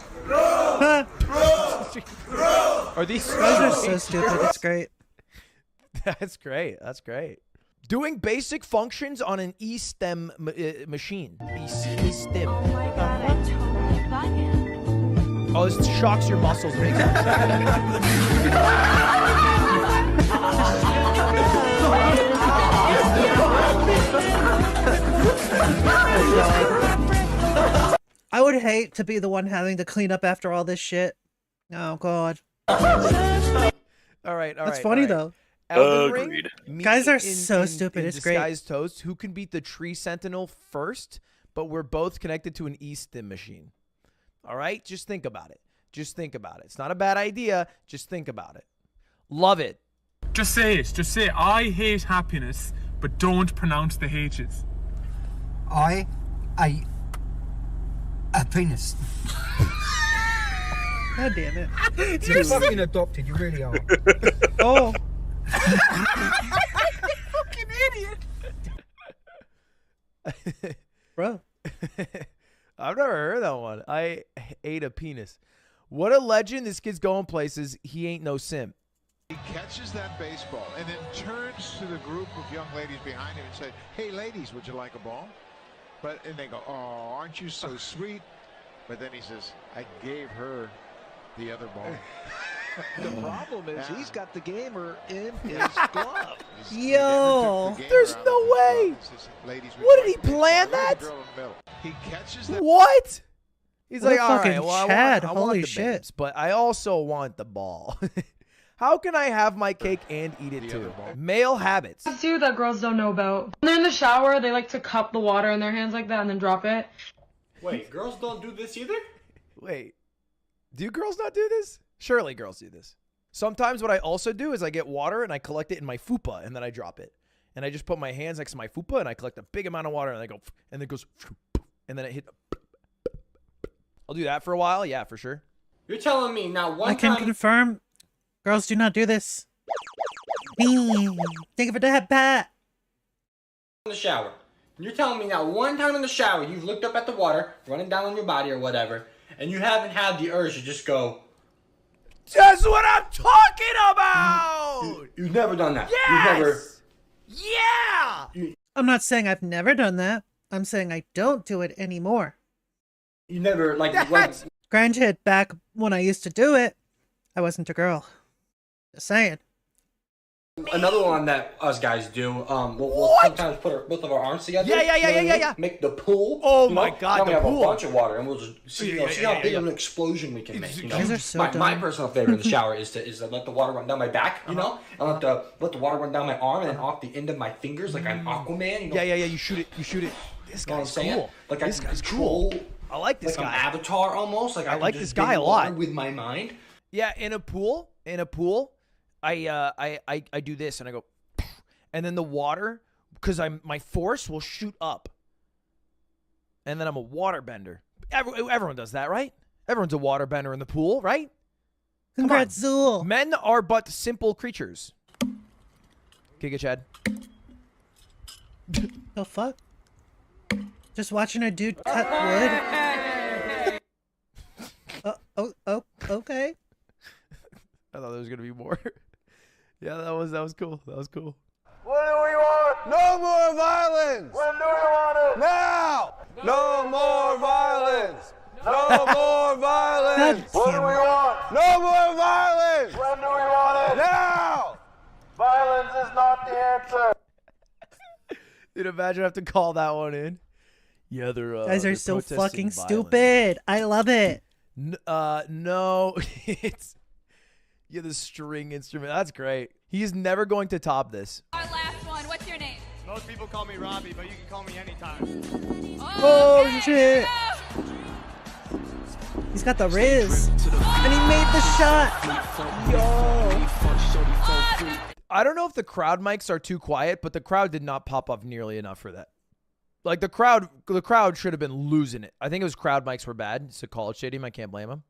row.
Are these...
Those are so stupid, it's great.
That's great, that's great. Doing basic functions on an E-stem machine. E-stem.
Oh my god, I totally got it.
Oh, this shocks your muscles. Makes
I would hate to be the one having to clean up after all this shit. Oh god.
All right.
That's funny though.
Agreed.
Guys are so stupid. It's great.
Disguised toast. Who can beat the tree sentinel first? But we're both connected to an E-stim machine. All right? Just think about it. Just think about it. It's not a bad idea. Just think about it. Love it.
Just say it. Just say it. I hate happiness, but don't pronounce the H's.
A penis.
God damn it.
You're fucking adopted. You really are.
Oh.
Fucking idiot.
Bro.
I've never heard that one. I ate a penis. What a legend. This kid's going places. He ain't no simp.
He catches that baseball and then turns to the group of young ladies behind him and says, "Hey, ladies, would you like a ball?" And they go, "Oh, aren't you so sweet?" But then he says, "I gave her the other ball."
The problem is he's got the gamer in his glove.
Yo,
there's no way. What did he plan that?
He catches that.
What? He's
What
like,
a
all
fucking
right, well,
Chad.
I
Holy
want the
shit.
babes, but I also want the ball. How can I have my cake and eat it too? Male habits.
Too that girls don't know about. When they're in the shower, they like to cup the water in their hands like that and then drop it.
Wait, girls don't do this either?
Wait, do girls not do this? Surely girls do this. Sometimes what I also do is I get water and I collect it in my fupa and then I drop it. And I just put my hands next to my fupa and I collect a big amount of water and I go, and then it goes, and then it hit. I'll do that for a while. Yeah, for sure.
You're telling me now one
I can
time...
confirm. Girls do not do this. Think of it that bat.
In the shower. You're telling me now one time in the shower you've looked up at the water running down on your body or whatever and you haven't had the urge to just go...
That's what I'm talking about!
You've never done that.
Yes! Yeah!
I'm not saying I've never done that. I'm saying I don't do it anymore.
You never,
Granted, back when I used to do it, I wasn't a girl. Just saying.
Another one that us guys do, we'll sometimes put both of our arms together.
Yeah.
Make the pool.
Oh my God,
then we
the
have
pool.
a bunch of water, and we'll just see, see how big of an explosion we can make. You know?
These are so
my
dumb.
personal favorite in the shower is to let the water run down my back, you know, and let the water run down my arm and then off the end of my fingers, like I'm Aquaman. You know?
Yeah. You shoot it. This
You know what I'm
guy's
saying?
cool.
Like
This
I
guy's
control.
cool. I like this
like
guy.
An avatar almost. Like I
like
can
this
just
guy
bend
a lot.
water with my mind.
Yeah, in a pool, I do this and I go, and then the water, because my force will shoot up, and then I'm a water bender. Everyone does that, right? Everyone's a water bender in the pool, right?
Congrats, Zool.
Men are but simple creatures. Kick it, Chad.
The fuck? Just watching a dude cut wood? Okay.
I thought there was gonna be more. Yeah, that was cool. That was cool.
What do we want?
No more violence!
When do we want it?
Now! No more violence! No more violence!
What do we want?
No more violence!
When do we want it?
Now!
Violence is not the answer.
Dude, imagine I have to call that one in. Yeah,
Guys are
they're
so
protesting
fucking
violence.
stupid. I love it.
No, it's Yeah, the string instrument. That's great. He is never going to top this.
Our last one. What's your name?
Most people call me Robbie, but you can call me anytime.
Oh, shit. He's got the Riz. And he made the shot. Yo.
I don't know if the crowd mics are too quiet, but the crowd did not pop up nearly enough for that. Like the crowd should have been losing it. I think it was crowd mics were bad. It's a college stadium. I can't blame them.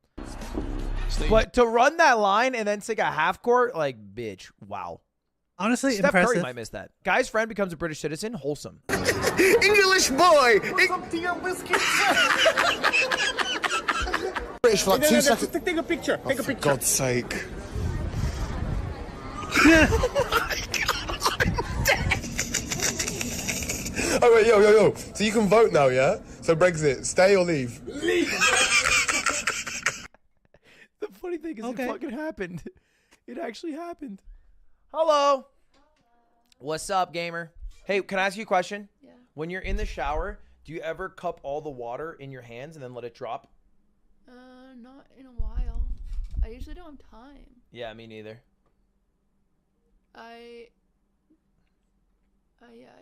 But to run that line and then take a half court, like, bitch, wow.
Honestly,
Steph
impressive.
Curry might miss that. Guy's friend becomes a British citizen. Wholesome.
English boy. British for like 2 seconds.
Take a picture. Take a
For
picture.
God's sake. Oh wait, yo. So you can vote now, yeah? So Brexit, stay or leave?
Leave. The funny thing is, it fucking happened. It actually happened. Hello. What's up, gamer? Hey, can I ask you a question?
Yeah.
When you're in the shower, do you ever cup all the water in your hands and then let it drop?
Not in a while. I usually don't have time.
Yeah, me neither.
Yeah, I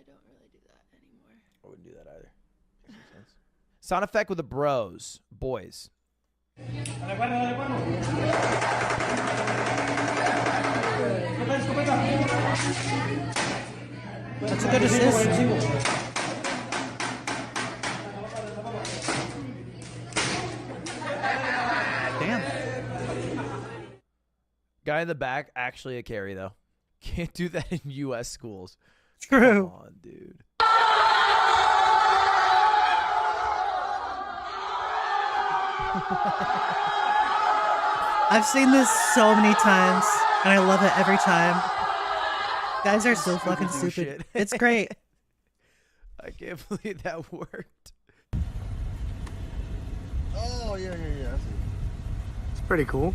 don't really do that anymore.
I wouldn't do that either. Makes no sense. Sound effect with the bros. Boys.
That's a good assist. Damn.
Guy in the back, actually a carry, though. Can't do that in U.S. schools.
True.
Come on, dude.
I've seen this so many times, and I love it every time. Guys are so fucking stupid.
Shit.
It's great.
I can't believe that worked.
Oh, yeah.
It's pretty cool.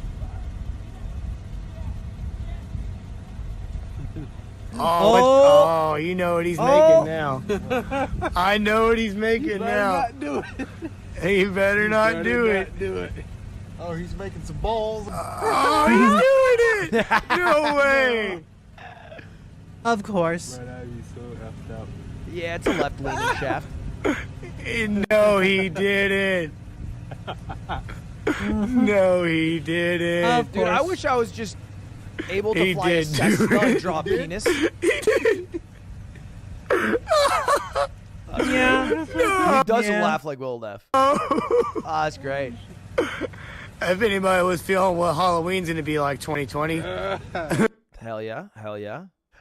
Oh, you know what he's making now. I know what he's making now. He better not do it.
Oh, he's making some balls.
Oh, he's doing it! No way!
Of course.
Yeah, it's a left-leaning shaft.
No, he didn't. No, he didn't.
Dude, I wish I was just able to fly a
did,
Cessna
dude.
and drop penis.
Yeah.
He doesn't laugh like Will Neff. Ah, that's great.
If anybody was feeling what Halloween's gonna be like 2020.
Hell yeah.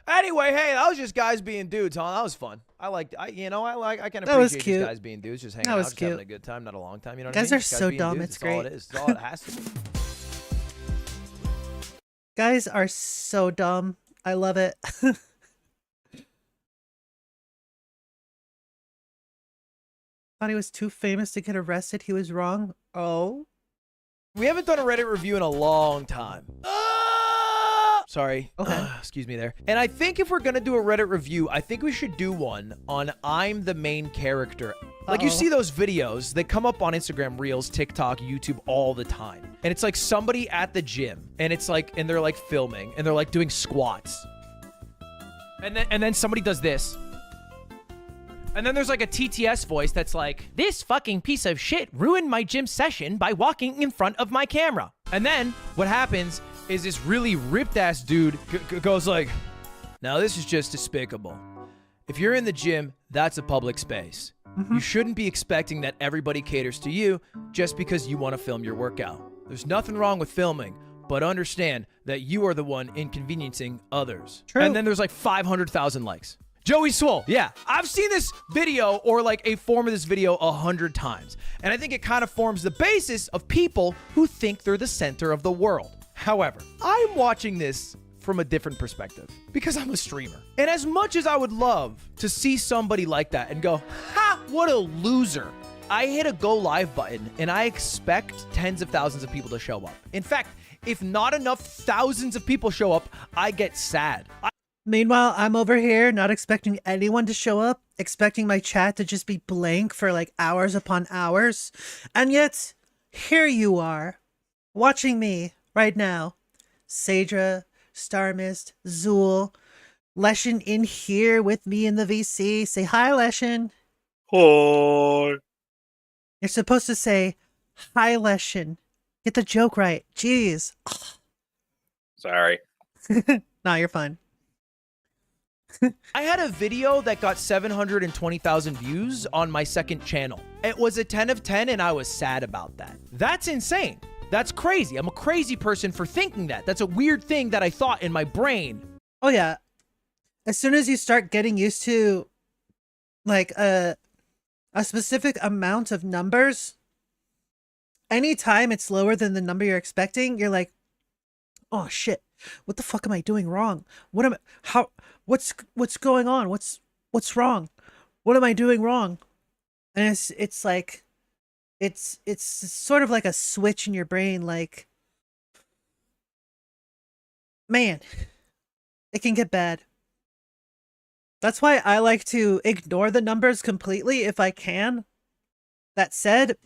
Anyway, hey, that was just guys being dudes, huh? That was fun. I can
That was
appreciate
cute.
just guys being dudes, just hanging
That
out,
was
just
cute.
having a good time, not a long time. You know what
Guys
I mean?
are
Just
so
being
dumb,
dudes,
it's
that's all
great.
it is. That's all it has to be.
Guys are so dumb. I love it. Thought he was too famous to get arrested. He was wrong. Oh.
We haven't done a Reddit review in a long time. Sorry.
Okay.
Excuse me there. And I think if we're going to do a Reddit review, I think we should do one on I'm the main character. Like you see those videos, they come up on Instagram Reels, TikTok, YouTube all the time. And it's like somebody at the gym and it's like, and they're like filming and they're like doing squats. And then somebody does this. And then there's like a TTS voice that's like, this fucking piece of shit ruined my gym session by walking in front of my camera. And then what happens is this really ripped ass dude goes like, now this is just despicable. If you're in the gym, that's a public space. You shouldn't be expecting that everybody caters to you just because you want to film your workout. There's nothing wrong with filming, but understand that you are the one inconveniencing others.
True.
And then there's like 500,000 likes. Joey Swole, yeah, I've seen this video or like a form of this video 100 times. And I think it kind of forms the basis of people who think they're the center of the world. However, I'm watching this from a different perspective because I'm a streamer. And as much as I would love to see somebody like that and go, ha, what a loser, I hit a go live button and I expect tens of thousands of people to show up. In fact, if not enough thousands of people show up, I get sad.
Meanwhile, I'm over here not expecting anyone to show up, expecting my chat to just be blank for like hours upon hours. And yet, here you are, watching me right now, Sadra, Star Mist, Zool, Leshen in here with me in the VC. Say hi, Leshen.
Hi.
You're supposed to say hi, Leshen. Get the joke right. Jeez.
Sorry.
Nah, you're fine.
I had a video that got 720,000 views on my second channel. It was a 10 of 10 and I was sad about that. That's insane. That's crazy. I'm a crazy person for thinking that. That's a weird thing that I thought in my brain.
Oh yeah. As soon as you start getting used to like a specific amount of numbers, anytime it's lower than the number you're expecting, you're like, oh shit, what the fuck am I doing wrong? What's going on? What's wrong? What am I doing wrong? And it's like, it's sort of like a switch in your brain, like, man, it can get bad. That's why I like to ignore the numbers completely if I can. That said,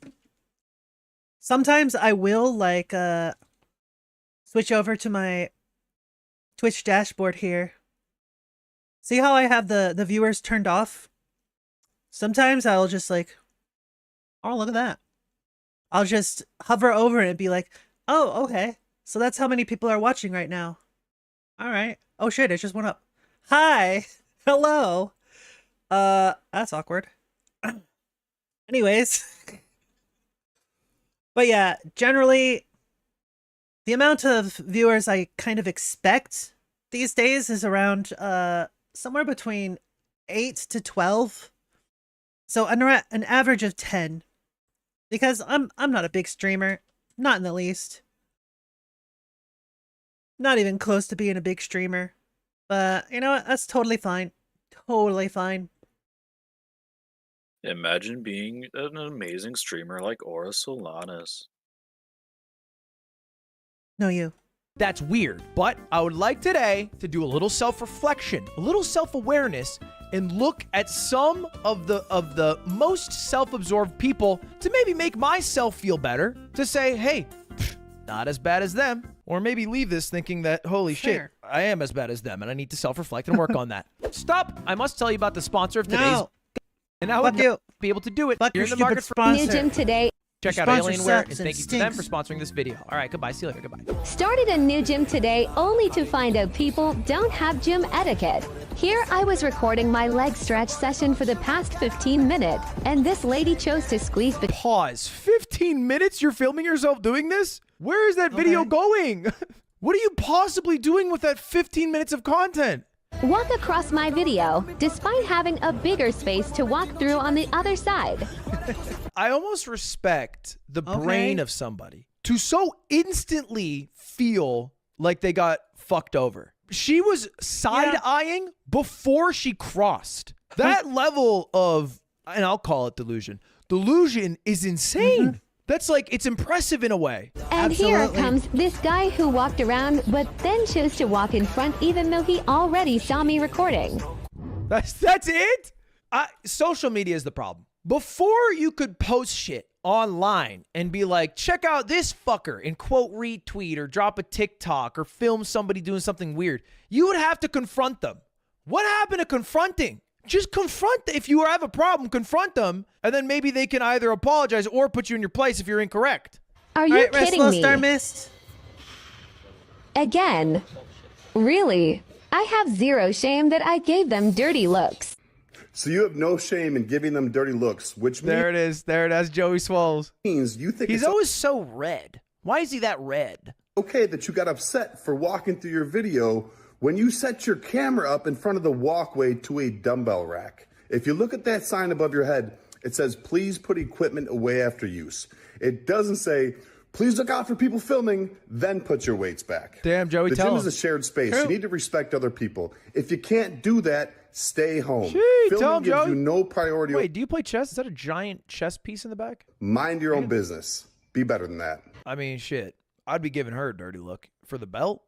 sometimes I will like switch over to my Twitch dashboard here. See how I have the viewers turned off? Sometimes I'll just like, oh, look at that. I'll just hover over it and be like, oh, okay. So that's how many people are watching right now. All right. Oh shit, it just went up. Hi. Hello. That's awkward. Anyways. But yeah, generally, the amount of viewers I kind of expect these days is around somewhere between 8 to 12. So an average of 10. Because I'm not a big streamer. Not in the least. Not even close to being a big streamer. But you know what? That's totally fine. Totally fine.
Imagine being an amazing streamer like Aura Solanas.
No, you.
That's weird, but I would like today to do a little self-reflection, a little self-awareness, and look at some of the most self-absorbed people to maybe make myself feel better, to say, hey, not as bad as them, or maybe leave this thinking that, holy shit, I am as bad as them, and I need to self-reflect and work on that. Stop! I must tell you about the sponsor of today's, and I would be able to do it.
Fuck
You're
your
in the market for
sponsor.
New gym today.
Check out Alienware, and thank you to them for sponsoring this video. All right, goodbye. See you later. Goodbye.
Started a new gym today only to find out people don't have gym etiquette. Here I was recording my leg stretch session for the past 15 minutes, and this lady chose to squeeze the—
Pause. 15 minutes? You're filming yourself doing this? Where is that video going? What are you possibly doing with that 15 minutes of content?
walk across my video, despite having a bigger space to walk through on the other side.
I almost respect the brain of somebody to so instantly feel like they got fucked over. She was side-eyeing before she crossed. That level of, and I'll call it delusion. Delusion is insane. That's like, it's impressive in a way.
And here comes this guy who walked around, but then chose to walk in front even though he already saw me recording.
That's it? Social media is the problem. Before you could post shit online and be like, check out this fucker, and quote retweet or drop a TikTok or film somebody doing something weird, you would have to confront them. What happened to confronting? Just confront them. If you have a problem, confront them, and then maybe they can either apologize or put you in your place if you're incorrect.
Are you kidding me?
Star Mist.
Again? Really? I have zero shame that I gave them dirty looks.
So you have no shame in giving them dirty looks, which
there it is. There it is, Joey Swallows.
Means you think
he's always so red. Why is he that red?
Okay, that you got upset for walking through your video when you set your camera up in front of the walkway to a dumbbell rack. If you look at that sign above your head, it says, please put equipment away after use. It doesn't say, please look out for people filming, then put your weights back.
Damn, Joey,
the
tell
gym
him.
is a shared space.
True.
You need to respect other people. If you can't do that, stay home.
Gee, tell
Filming
him,
gives
Joey.
you no priority.
Wait, do you play chess? Is that a giant chess piece in the back?
Mind your own business. Be better than that.
I mean, shit. I'd be giving her a dirty look. For the belt?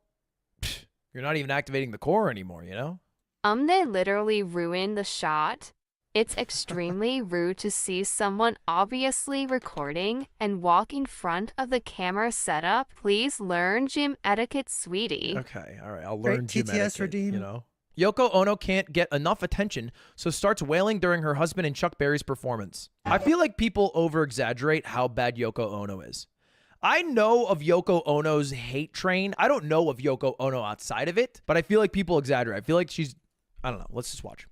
Pfft, you're not even activating the core anymore, you know?
They literally ruined the shot
It's extremely rude to see someone obviously recording and walk in front of the camera setup. Please learn gym etiquette, sweetie.
Okay, all right. I'll learn gym
TTS
etiquette,
redeem.
you know. Yoko Ono can't get enough attention, so starts wailing during her husband and Chuck Berry's performance. I feel like people over-exaggerate how bad Yoko Ono is. I know of Yoko Ono's hate train. I don't know of Yoko Ono outside of it, but I feel like people exaggerate. I feel like she's... I don't know. Let's just watch.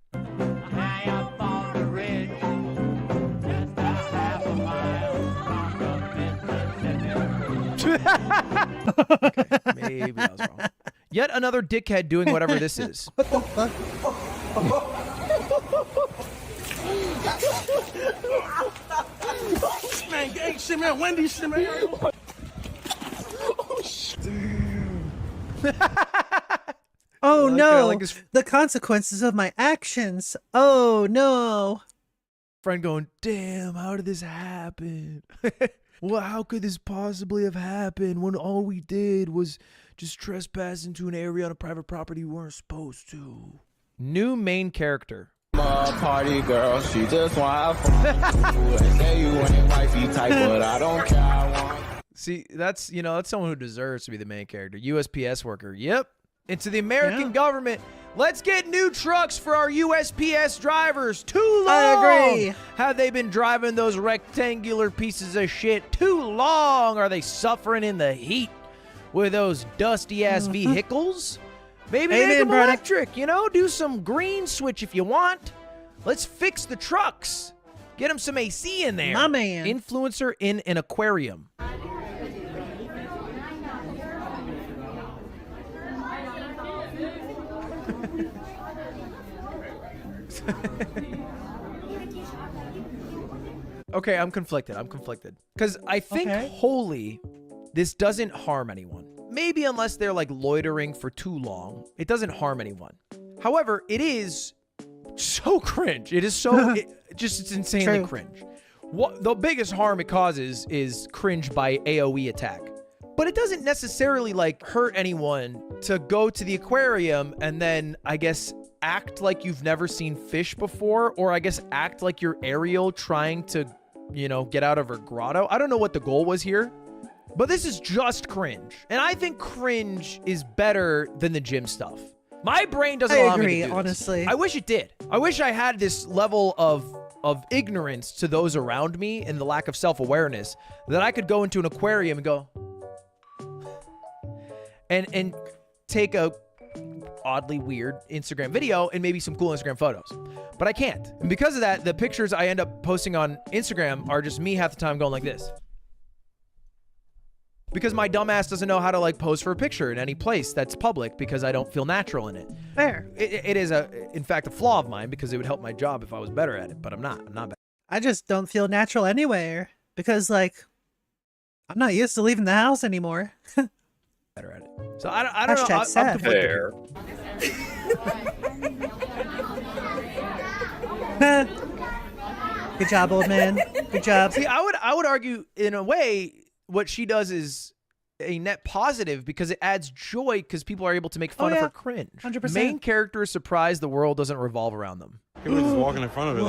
Okay, maybe I was wrong. Yet another dickhead doing whatever this is.
What the fuck?
Man, gang shit, man. Wendy shit, man.
Oh no!
like his
The consequences of my actions. Oh no!
friend going, damn, how did this happen? Well, how could this possibly have happened when all we did was just trespass into an area on a private property we weren't supposed to? New main character.
Party girl, she just want to have fun. Say you ain't wifey type, but I don't care.
See, that's, you know, that's someone who deserves to be the main character. USPS worker. Yep. And to the American government, let's get new trucks for our USPS drivers. Too long.
I agree.
Have they been driving those rectangular pieces of shit? Too long. Are they suffering in the heat with those dusty ass vehicles? Maybe make them electric, you know? Do some green switch if you want. Let's fix the trucks. Get them some AC in there.
My man.
Influencer in an aquarium. Okay, I'm conflicted. Because I think wholly, this doesn't harm anyone. Maybe unless they're like loitering for too long. It doesn't harm anyone. However, it is so cringe. It is so, it's insanely cringe. What the biggest harm it causes is cringe by AoE attack. But it doesn't necessarily like hurt anyone to go to the aquarium and then, I guess, act like you've never seen fish before, or I guess act like you're Ariel trying to, you know, get out of her grotto. I don't know what the goal was here, but this is just cringe. And I think cringe is better than the gym stuff. My brain doesn't allow me to do
honestly.
this. I wish it did. I wish I had this level of ignorance to those around me and the lack of self-awareness that I could go into an aquarium and go and take a oddly weird Instagram video and maybe some cool Instagram photos. But I can't. And because of that, the pictures I end up posting on Instagram are just me half the time going like this. Because my dumbass doesn't know how to like pose for a picture in any place that's public because I don't feel natural in it.
Fair.
It is in fact a flaw of mine because it would help my job if I was better at it, but I'm not bad.
I just don't feel natural anywhere because like I'm not used to leaving the house anymore.
Better at it. So I don't know.
Sad.
I'm fair.
Good job, old man. Good job.
See, I would argue in a way what she does is a net positive because it adds joy because people are able to make fun of her cringe.
100%.
Main character is surprised the world doesn't revolve around them.
People are just walking in front of it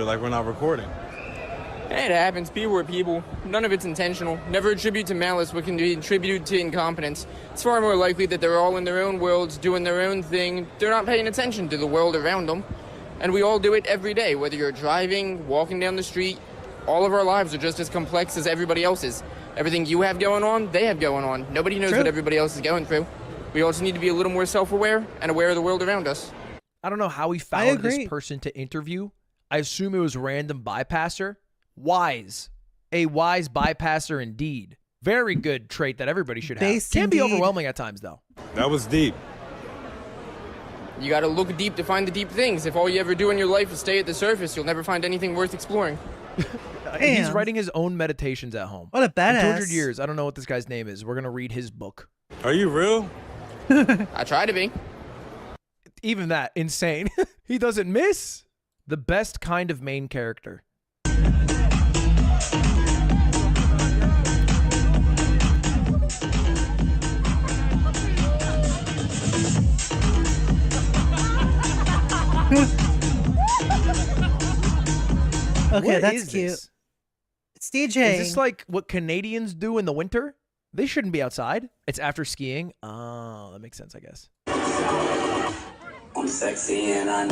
like we're not recording.
Hey, it happens. People are people. None of it's intentional. Never attribute to malice what can be attributed to incompetence. It's far more likely that they're all in their own worlds, doing their own thing. They're not paying attention to the world around them. And we all do it every day, whether you're driving, walking down the street. All of our lives are just as complex as everybody else's. Everything you have going on, they have going on. Nobody knows what everybody else is going through. We also need to be a little more self-aware and aware of the world around us.
I don't know how we found this person to interview. I assume it was random bypasser. Wise. A wise bypasser indeed. Very good trait that everybody should have. Can be overwhelming at times, though.
That was deep.
You gotta look deep to find the deep things. If all you ever do in your life is stay at the surface, you'll never find anything worth exploring.
He's writing his own meditations at home.
What a badass.
In 200 years. I don't know what this guy's name is. We're going to read his book.
Are you real?
I try to be.
Even that, insane. He doesn't miss. The best kind of main character.
Okay,
What
that's
is
cute.
this?
It's DJ.
Is this like what Canadians do in the winter? They shouldn't be outside. It's after skiing. Oh, that makes sense, I guess.
I'm sexy and I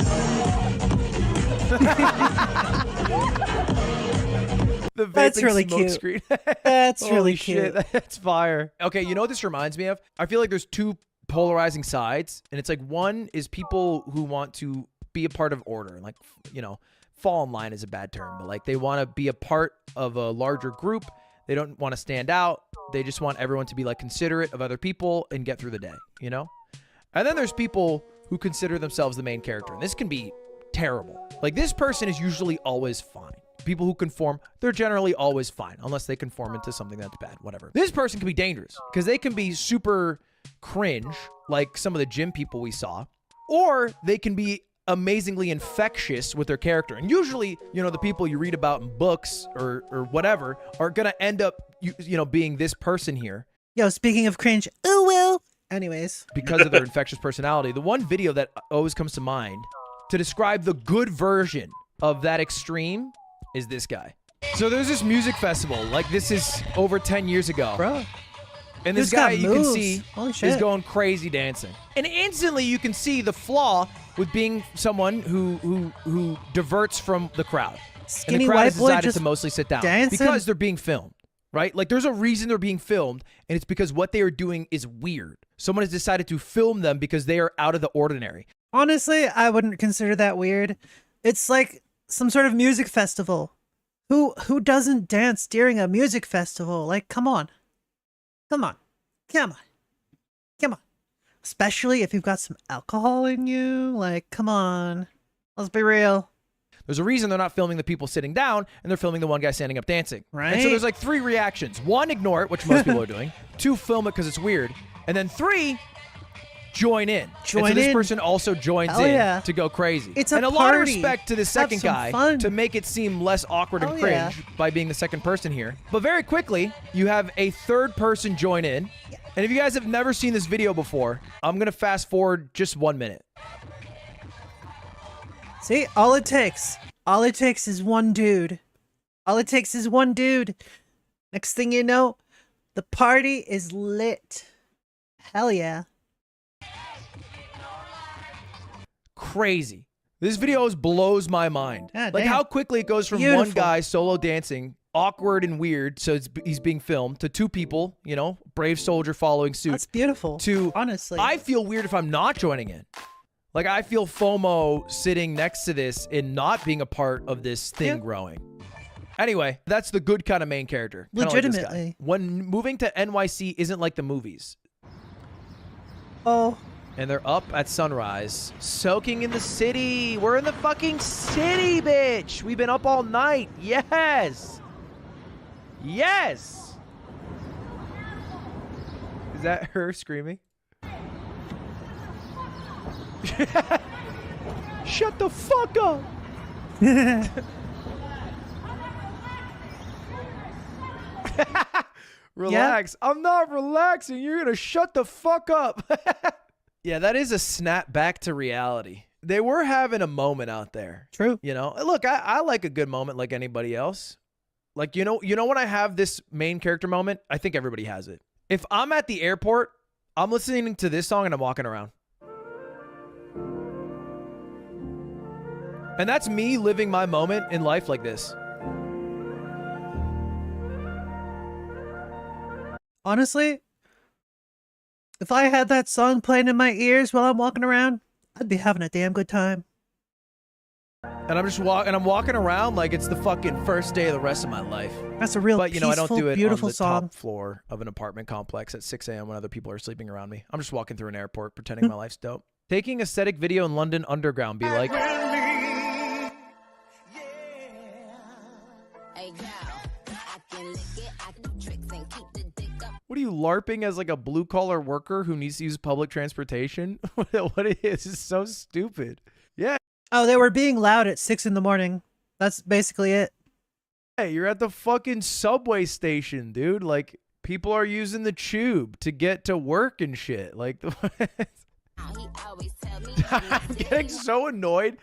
The
That's
vaping
really
smoke
cute.
screen.
That's
Holy
really
shit,
cute.
that's fire. Okay, you know what this reminds me of? I feel like there's two polarizing sides, and it's like one is people who want to be a part of order, and like, you know, fall in line is a bad term, but like they want to be a part of a larger group. They don't want to stand out. They just want everyone to be like considerate of other people and get through the day, you know? And then there's people who consider themselves the main character, and this can be terrible. Like, this person is usually always fine. People who conform, they're generally always fine, unless they conform into something that's bad, whatever. This person can be dangerous, because they can be super cringe, like some of the gym people we saw, or they can be amazingly infectious with their character. And usually, you know, the people you read about in books or whatever are going to end up, you know, being this person here.
Yo, speaking of cringe, ooh, well. Anyways.
Because of their infectious personality. The one video that always comes to mind to describe the good version of that extreme is this guy. So there's this music festival. Like, this is over 10 years ago.
Bro.
And this
Dude's got
guy, you can
moves.
see,
Holy
is
shit.
going crazy dancing. And instantly you can see the flaw with being someone who diverts from the crowd.
Skinny
and the crowd
white
has
boy
decided
just
to mostly sit down.
dancing?
Because they're being filmed, right? Like, there's a reason they're being filmed, and it's because what they are doing is weird. Someone has decided to film them because they are out of the ordinary.
Honestly, I wouldn't consider that weird. It's like some sort of music festival. Who doesn't dance during a music festival? Like, come on. Come on. Come on. Come on. Especially if you've got some alcohol in you. Like, come on. Let's be real.
There's a reason they're not filming the people sitting down, and they're filming the one guy standing up dancing.
Right.
And so there's like 3 reactions. 1, ignore it, which most people are doing. 2, film it because it's weird. And then 3, join in.
Join
and so this
in.
person also joins
Hell
in
yeah.
to go crazy.
It's a
and a lot of
party.
respect to the
Have
second
some
guy
fun.
to make it seem less awkward and
Hell
cringe
yeah.
by being the second person here. But very quickly, you have a third person join in. And if you guys have never seen this video before, I'm going to fast forward just 1 minute.
See, all it takes is one dude. All it takes is one dude. Next thing you know, the party is lit. Hell yeah.
Crazy. This video blows my mind.
Yeah,
Like
damn.
how quickly it goes from one
Beautiful.
guy solo dancing, awkward and weird, so he's being filmed, to 2 people, you know, brave soldier following suit.
That's beautiful.
To
honestly.
I feel weird if I'm not joining in. Like, I feel FOMO sitting next to this and not being a part of this thing growing. Anyway, that's the good kind of main character. Kinda like this guy.
Legitimately.
When moving to NYC isn't like the movies.
Oh.
And they're up at sunrise, soaking in the city. We're in the fucking city, bitch. We've been up all night. Yes. Yes. Is that her screaming? Shut the fuck up. Relax. I'm not relaxing. You're going to shut the fuck up. Yeah, that is a snap back to reality. They were having a moment out there.
True.
You know, look, I like a good moment like anybody else. Like, you know when I have this main character moment, I think everybody has it. If I'm at the airport, I'm listening to this song and I'm walking around. And that's me living my moment in life like this.
Honestly, if I had that song playing in my ears while I'm walking around, I'd be having a damn good time.
And I'm just walking around like it's the fucking first day of the rest of my life.
That's a real
But, you know, I don't do it
beautiful
on the
song.
top floor of an apartment complex at 6 a.m. when other people are sleeping around me. I'm just walking through an airport pretending my life's dope. Taking aesthetic video in London Underground be like... What are you, LARPing as like a blue-collar worker who needs to use public transportation? What it is so stupid. Yeah.
Oh, they were being loud at 6 in the morning. That's basically it.
Hey, you're at the fucking subway station, dude. Like, people are using the tube to get to work and shit. Like, I'm getting so annoyed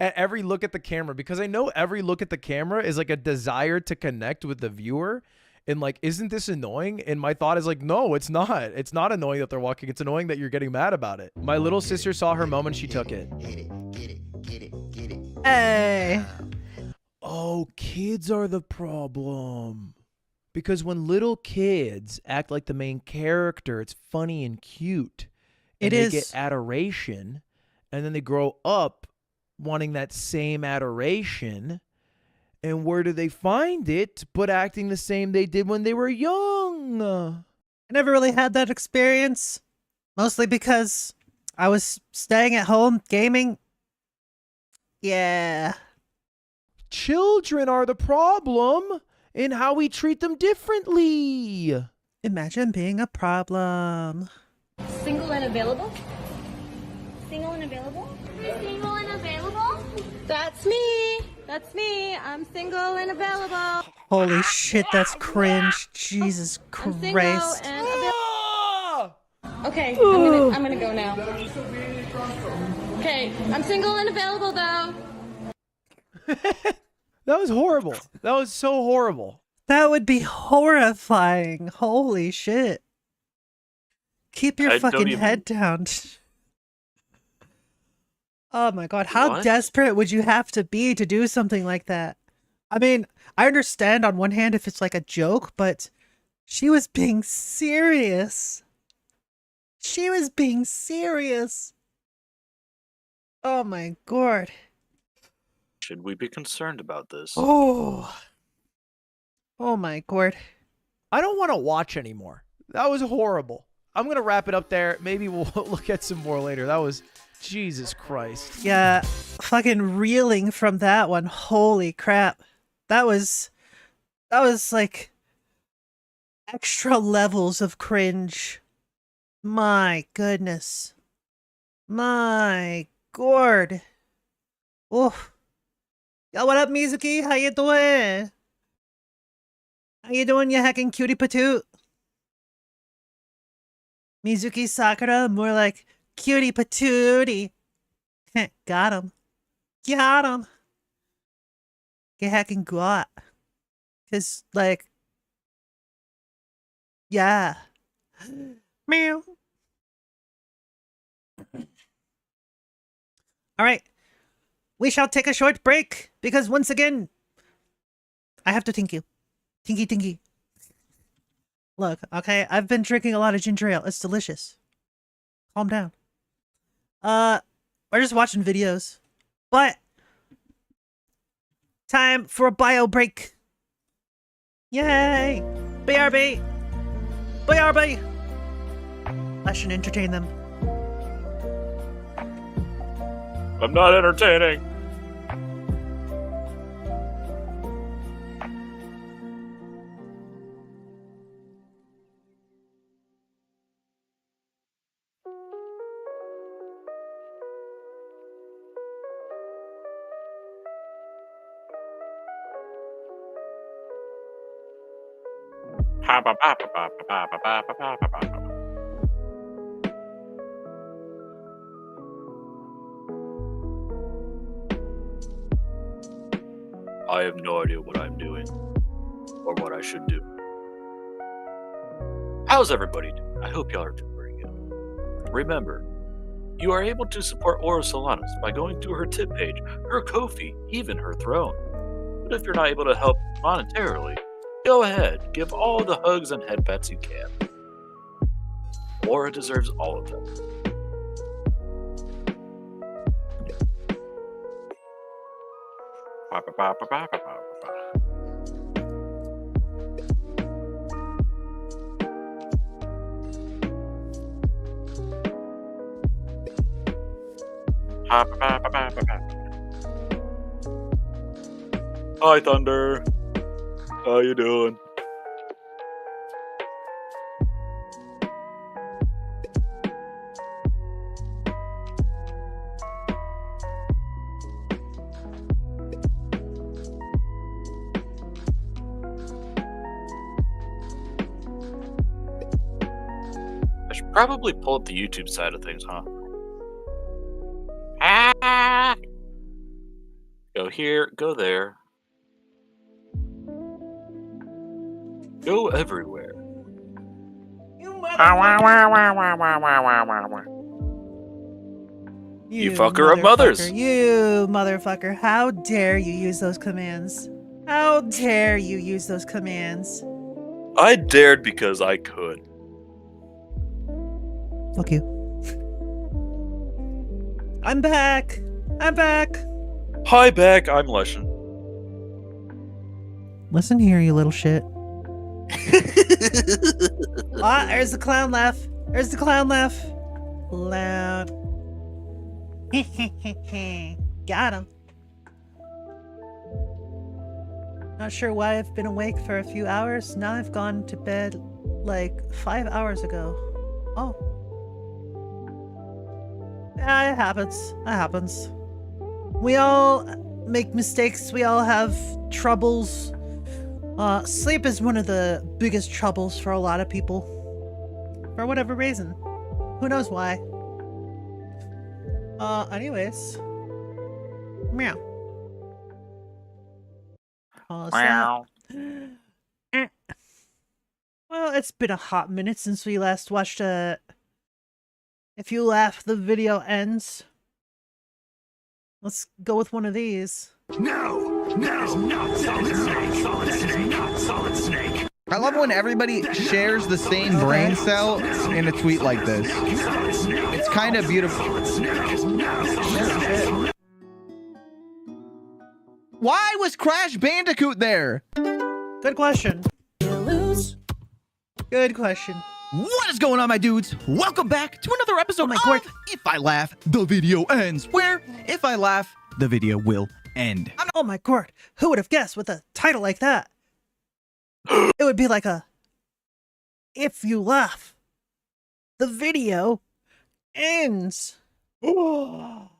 at every look at the camera, because I know every look at the camera is like a desire to connect with the viewer. And like, isn't this annoying? And my thought is like, no, it's not. It's not annoying that they're walking. It's annoying that you're getting mad about it. My little sister saw her moment. She took it.
Hey.
Oh, kids are the problem. Because when little kids act like the main character, it's funny and cute. And they get adoration. And then they grow up wanting that same adoration. And where do they find it but acting the same they did when they were young?
I never really had that experience. Mostly because I was staying at home gaming. Yeah.
Children are the problem in how we treat them differently.
Imagine being a problem.
Single and available? Single and available? Single and available? That's me. That's me. I'm single and available.
Holy shit, that's cringe. Jesus Christ.
Okay, I'm gonna go now. Okay, I'm single and available though.
That was horrible. That was so horrible.
That would be horrifying. Holy shit. Keep your fucking head down. Oh my god, how desperate would you have to be to do something like that? I mean, I understand on one hand if it's like a joke, but she was being serious. She was being serious. Oh my god.
Should we be concerned about this?
Oh. Oh my god.
I don't want to watch anymore. That was horrible. I'm going to wrap it up there. Maybe we'll look at some more later. That was... Jesus Christ.
Yeah, fucking reeling from that one. Holy crap. That was like extra levels of cringe. My goodness. My god. Oh. Yo, what up, Mizuki? How you doing? How you doing, you hacking cutie patoot? Mizuki Sakura, more like cutie patootie. Got him. Got him. Get hacking got. Cause like, yeah. Meow. All right. We shall take a short break because once again, I have to tink you. Tinky tinky. Look, okay, I've been drinking a lot of ginger ale. It's delicious. Calm down. We're just watching videos. But time for a bio break. Yay! BRB! BRB! I should entertain them.
I'm not entertaining. I have no idea what I'm doing or what I should do. How's everybody doing? I hope y'all are doing very good. Remember, you are able to support Aura Solanas by going to her tip page, her Ko-fi, even her throne. But if you're not able to help monetarily, go ahead, give all the hugs and head pats you can. Aura deserves all of them. Hi, Thunder. How you doing? I should probably pull up the YouTube side of things, huh? Go here, go there. Go everywhere. You fucker of mothers.
You motherfucker. How dare you use those commands? How dare you use those commands?
I dared because I could.
Fuck you. I'm back. I'm back.
Hi, back. I'm Leshan.
Listen here, you little shit. Ah, there's the clown laugh. There's the clown laugh. Loud. Got him. Not sure why I've been awake for a few hours. Now I've gone to bed like 5 hours ago. Oh. Yeah, it happens. It happens. We all make mistakes. We all have troubles. Sleep is one of the biggest troubles for a lot of people. For whatever reason. Who knows why? Anyways. Meow.
Meow.
Well, it's been a hot minute since we last watched If You Laugh, the video ends. Let's go with one of these.
No, that is not Solid Snake. That is not Solid Snake.
I love when everybody shares the same brain cell in a tweet like this. It's kind of beautiful. Why was Crash Bandicoot there?
Good question. Good question.
What is going on, my dudes? Welcome back to another episode of If I Laugh, the Video Ends, where if I laugh, the video will end.
Oh my god, who would have guessed with a title like that? It would be like a If You Laugh, the video ends.
Not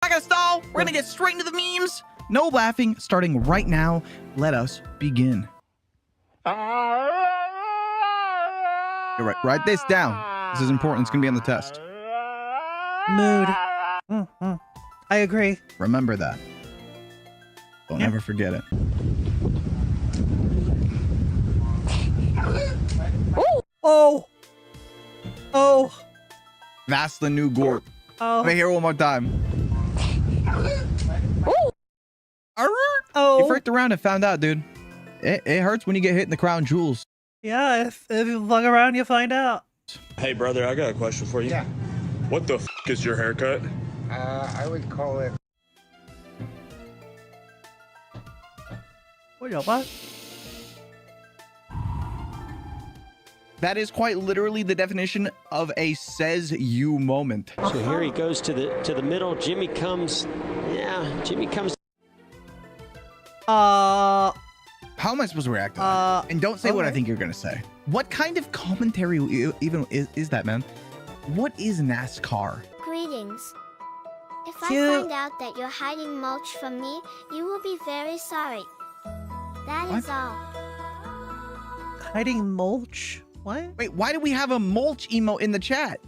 gonna stall. We're gonna get straight into the memes. No laughing, starting right now. Let us begin. Write this down. This is important. It's gonna be on the test.
Mood. I agree.
Remember that. Don't ever forget it.
Oh. Oh.
That's the new Gort.
Oh.
Let me hear it one more time.
Oh.
You freaked around and found out, dude. It hurts when you get hit in the crown jewels.
Yeah, if you fuck around, you find out.
Hey, brother, I got a question for you.
Yeah.
What the f is your haircut?
I would call it.
What?
That is quite literally the definition of a says you moment.
So here he goes to the middle. Jimmy comes. Yeah, Jimmy comes.
How am I supposed to react to that? And don't say what I think you're gonna say. What kind of commentary even is that, man? What is NASCAR?
Greetings. If I find out that you're hiding mulch from me, you will be very sorry. That is all.
Hiding mulch? What?
Wait, why do we have a mulch emote in the chat?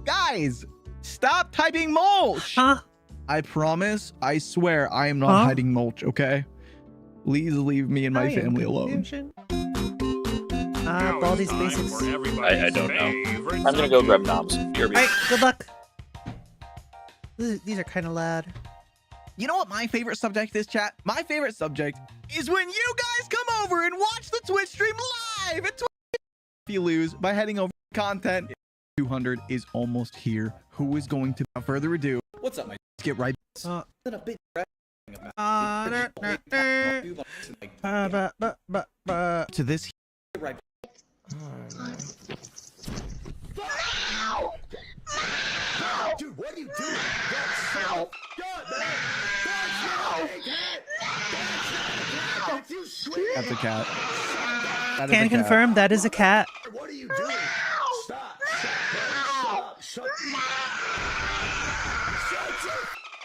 Guys, stop typing mulch.
Huh?
I promise, I swear, I am not hiding mulch, okay? Please leave me and my family alone.
Baldi's basics.
I don't know. I'm gonna go grab noms.
Alright, good luck. These are kind of loud.
You know what my favorite subject is, chat? My favorite subject is when you guys come over and watch the Twitch stream live at Twitch. If you lose by heading over to content, 200 is almost here. Who is going to, without further ado,
what's up, my?
Let's get right. To this.
Right.
Dude, what are you doing? That's so good, man.
That's a cat. That is
Can
a cat.
confirm that is a cat.
What are you doing? Stop. Shut your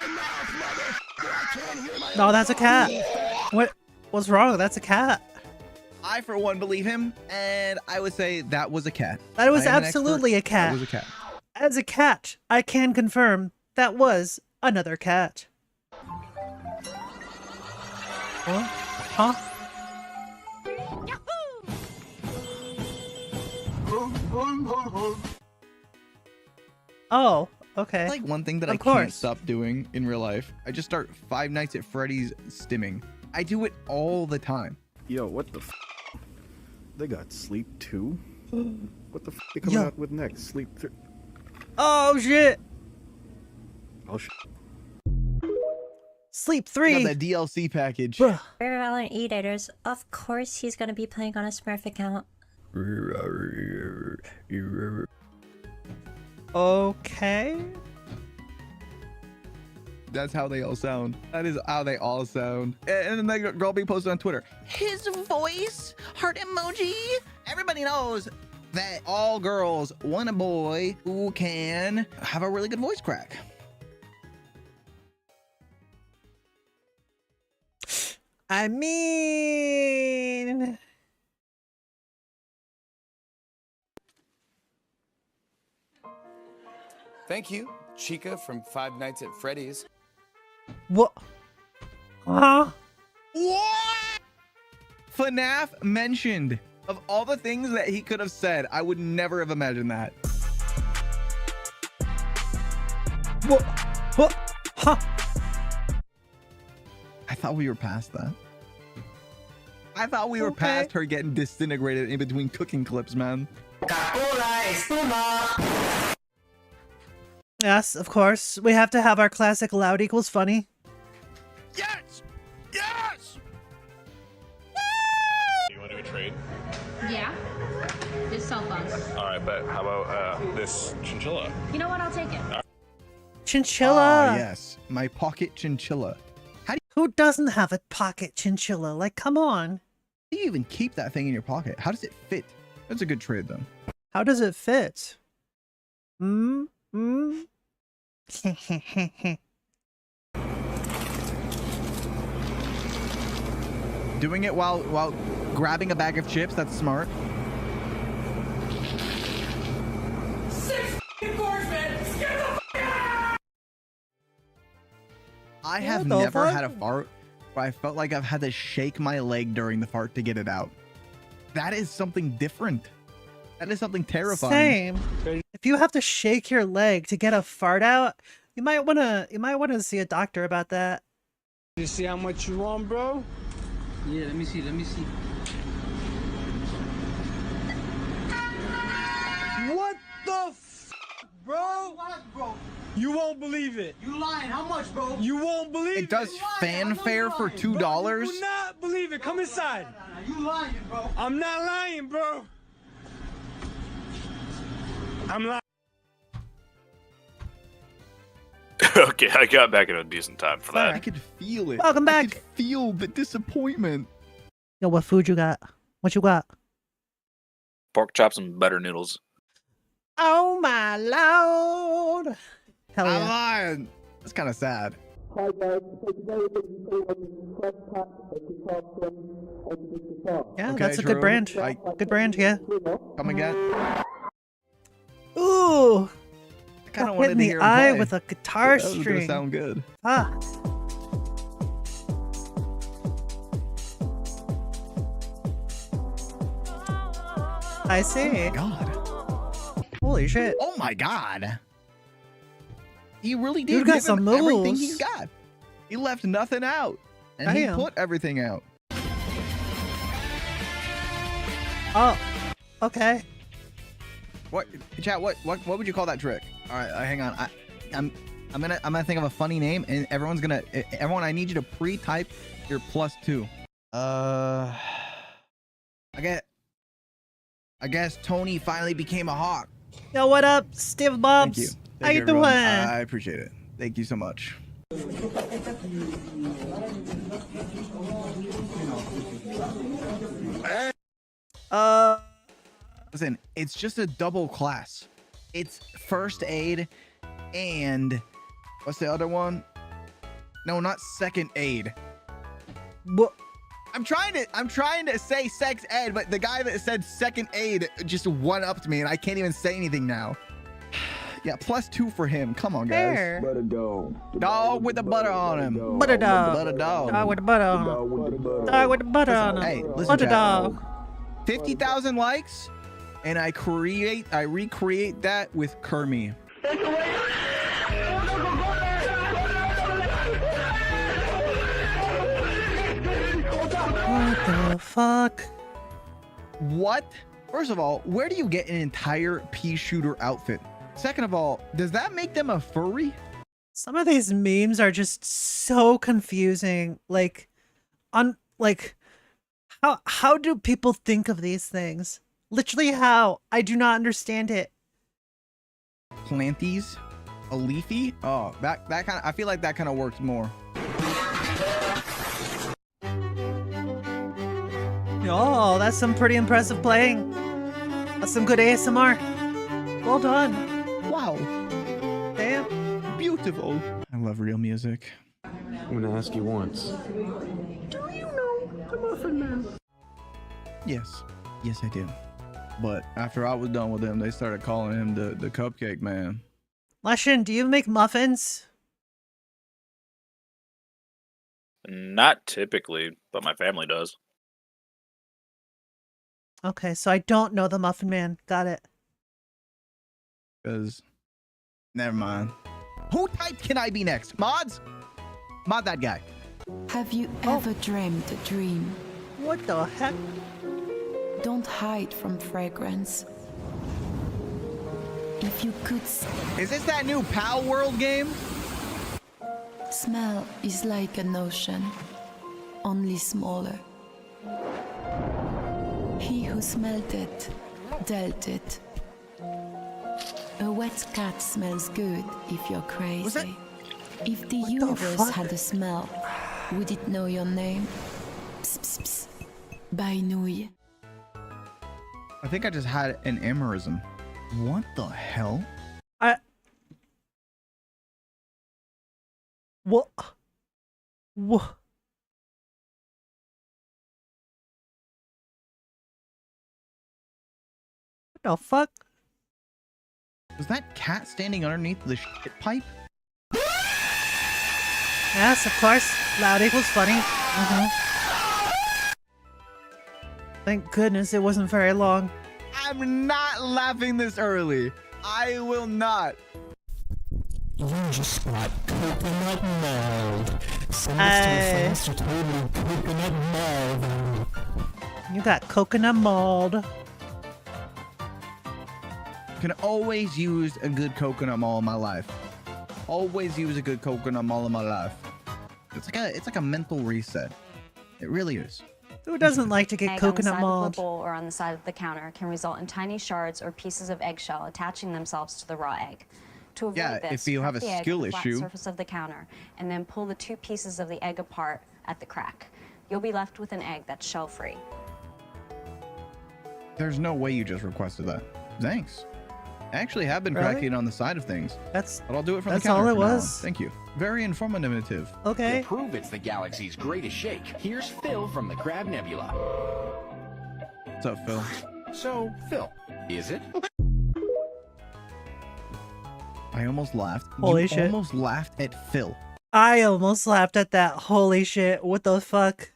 mouth, mother. I can't hear my
No, that's a cat. What's wrong? That's a cat.
I, for one, believe him, and I would say that was a cat.
That was
I am an
absolutely
expert.
a cat.
That was a cat.
As a cat, I can confirm that was another cat. Huh? Oh, okay.
Like one thing that I
Of
can't
course.
stop doing in real life. I just start Five Nights at Freddy's stimming. I do it all the time.
Yo, what the f? They got Sleep 2? What the f? They coming
Yo.
out with next? Sleep 3?
Oh shit!
Oh shit.
Sleep
I
3.
got that DLC package.
Very Valorant E-Daters. Of course he's gonna be playing on a Smurf account.
Okay.
That's how they all sound. That is how they all sound. And then the girl be posted on Twitter. His voice, heart emoji. Everybody knows that all girls want a boy who can have a really good voice crack.
I mean,
Thank you, Chica from Five Nights at Freddy's.
what? Huh?
What? FNAF mentioned. Of all the things that he could have said, I would never have imagined that.
What? What? Huh?
I thought we were past that. I thought we were
Okay.
past her getting disintegrated in between cooking clips, man.
Yes, of course. We have to have our classic loud equals funny.
Yes! Yes!
You want to do a trade?
Yeah. Just cell phones.
All right, but how about this chinchilla?
You know what? I'll take it.
Chinchilla.
Ah, yes. My pocket chinchilla.
Who doesn't have a pocket chinchilla? Like, come on.
How do you even keep that thing in your pocket? How does it fit? That's a good trade, though.
How does it fit?
Doing it while grabbing a bag of chips, that's smart. I have
What the
never
fuck?
had a fart where I felt like I've had to shake my leg during the fart to get it out. That is something different. That is something terrifying.
Same. If you have to shake your leg to get a fart out, you might wanna see a doctor about that.
You see how much you want, bro?
Yeah, let me see.
What the f, bro?
What, bro?
You won't believe it.
You lying? How much, bro?
You won't believe it.
It does fanfare for $2.
You will not believe it. Come inside.
You lying, bro?
I'm not lying, bro. I'm lying.
Okay, I got back in a decent time for
I
that.
could feel it.
Welcome
I
back.
could feel the disappointment.
Yo, what food you got? What you got?
Pork chops and butter noodles.
Oh my lord! Hell
I'm
yeah!
lying. That's kind of sad.
Yeah,
Okay,
that's a
true.
good brand. Good brand, yeah.
Come again.
Ooh!
I kind
Got
of
hit
wanted
in
to
the
hear him
eye
play.
with a guitar
That was gonna
string.
sound good.
Ah. I see.
God.
Holy shit.
Oh my God. He really did
Dude got
give him
some
everything
moves.
he's got. He left nothing out. And
Damn.
he put everything out.
Oh. Okay.
What, chat? What would you call that trick? All right, hang on. I'm gonna think of a funny name, and everyone, I need you to pre-type your +2. I guess Tony finally became a hawk.
Yo, what up, Steve Bobs?
Thank you.
How
Thank
you
everyone.
doing?
I appreciate it. Thank you so much. Listen, it's just a double class. It's first aid and what's the other one? No, not second aid.
What?
I'm trying to say sex ed, but the guy that said second aid just one-upped me, and I can't even say anything now. Yeah, +2 for him. Come on, guys.
Fair.
Butter dog.
Dog with the butter on him.
Butter dog.
Butter dog.
Dog with the butter on him. Dog with the butter on him.
Hey, listen,
Butter
chat.
dog.
50,000 likes, and I recreate that with Kermie.
What the fuck?
What? First of all, where do you get an entire pea shooter outfit? Second of all, does that make them a furry?
Some of these memes are just so confusing. Like, how do people think of these things? Literally how? I do not understand it.
Planties? A leafy? Oh, that kind of, I feel like that kind of works more.
Oh, that's some pretty impressive playing. That's some good ASMR. Well done.
Wow.
Damn.
Beautiful. I love real music.
I'm gonna ask you once.
Do you know the Muffin Man? Yes. Yes, I do. But after I was done with him, they started calling him the Cupcake Man.
Leshin, do you make muffins?
Not typically, but my family does.
Okay, so I don't know the Muffin Man. Got it.
Because, never mind. Who type can I be next? Mods? Mod that guy.
Have you ever dreamed a dream?
What the heck?
Don't hide from fragrance. If you could
Is this that new Pal World game?
smell is like an ocean, only smaller. He who smelt it, dealt it. A wet cat smells good if you're crazy. If the universe had a smell, would it know your name? Psst, psst, psst. Bainouille.
I think I just had an amorism. What the hell?
What? What? What the fuck?
Was that cat standing underneath the shit pipe?
Yes, of course. Loud equals funny. Thank goodness it wasn't very long.
I'm not laughing this early. I will not.
You just got coconut mauled.
Hey.
Totally coconut mauled.
You got coconut mauled.
Can always use a good coconut mall in my life. Always use a good coconut mall in my life. It's like a mental reset. It really is.
Who doesn't like to get coconut
mauled?
mauled?
The bowl or on the side of the counter can result in tiny shards or pieces of eggshell attaching themselves to the raw egg. To avoid this,
if you have
crack
a
the egg
skill
on the flat
issue.
surface of the counter and then pull the two pieces of the egg apart at the crack. You'll be left with an egg that's shell-free.
There's no way you just requested that. Thanks. I actually have been
Really?
cracking on the side of things.
But
I'll do it from
that's
the counter.
all it
from now on.
was?
Thank you. Very informative.
Okay.
To prove it's the galaxy's greatest shake, here's Phil from the Crab Nebula.
What's up, Phil?
So, Phil, is it?
I almost laughed.
Holy
You
shit.
almost laughed at Phil.
I almost laughed at that. Holy shit. What the fuck?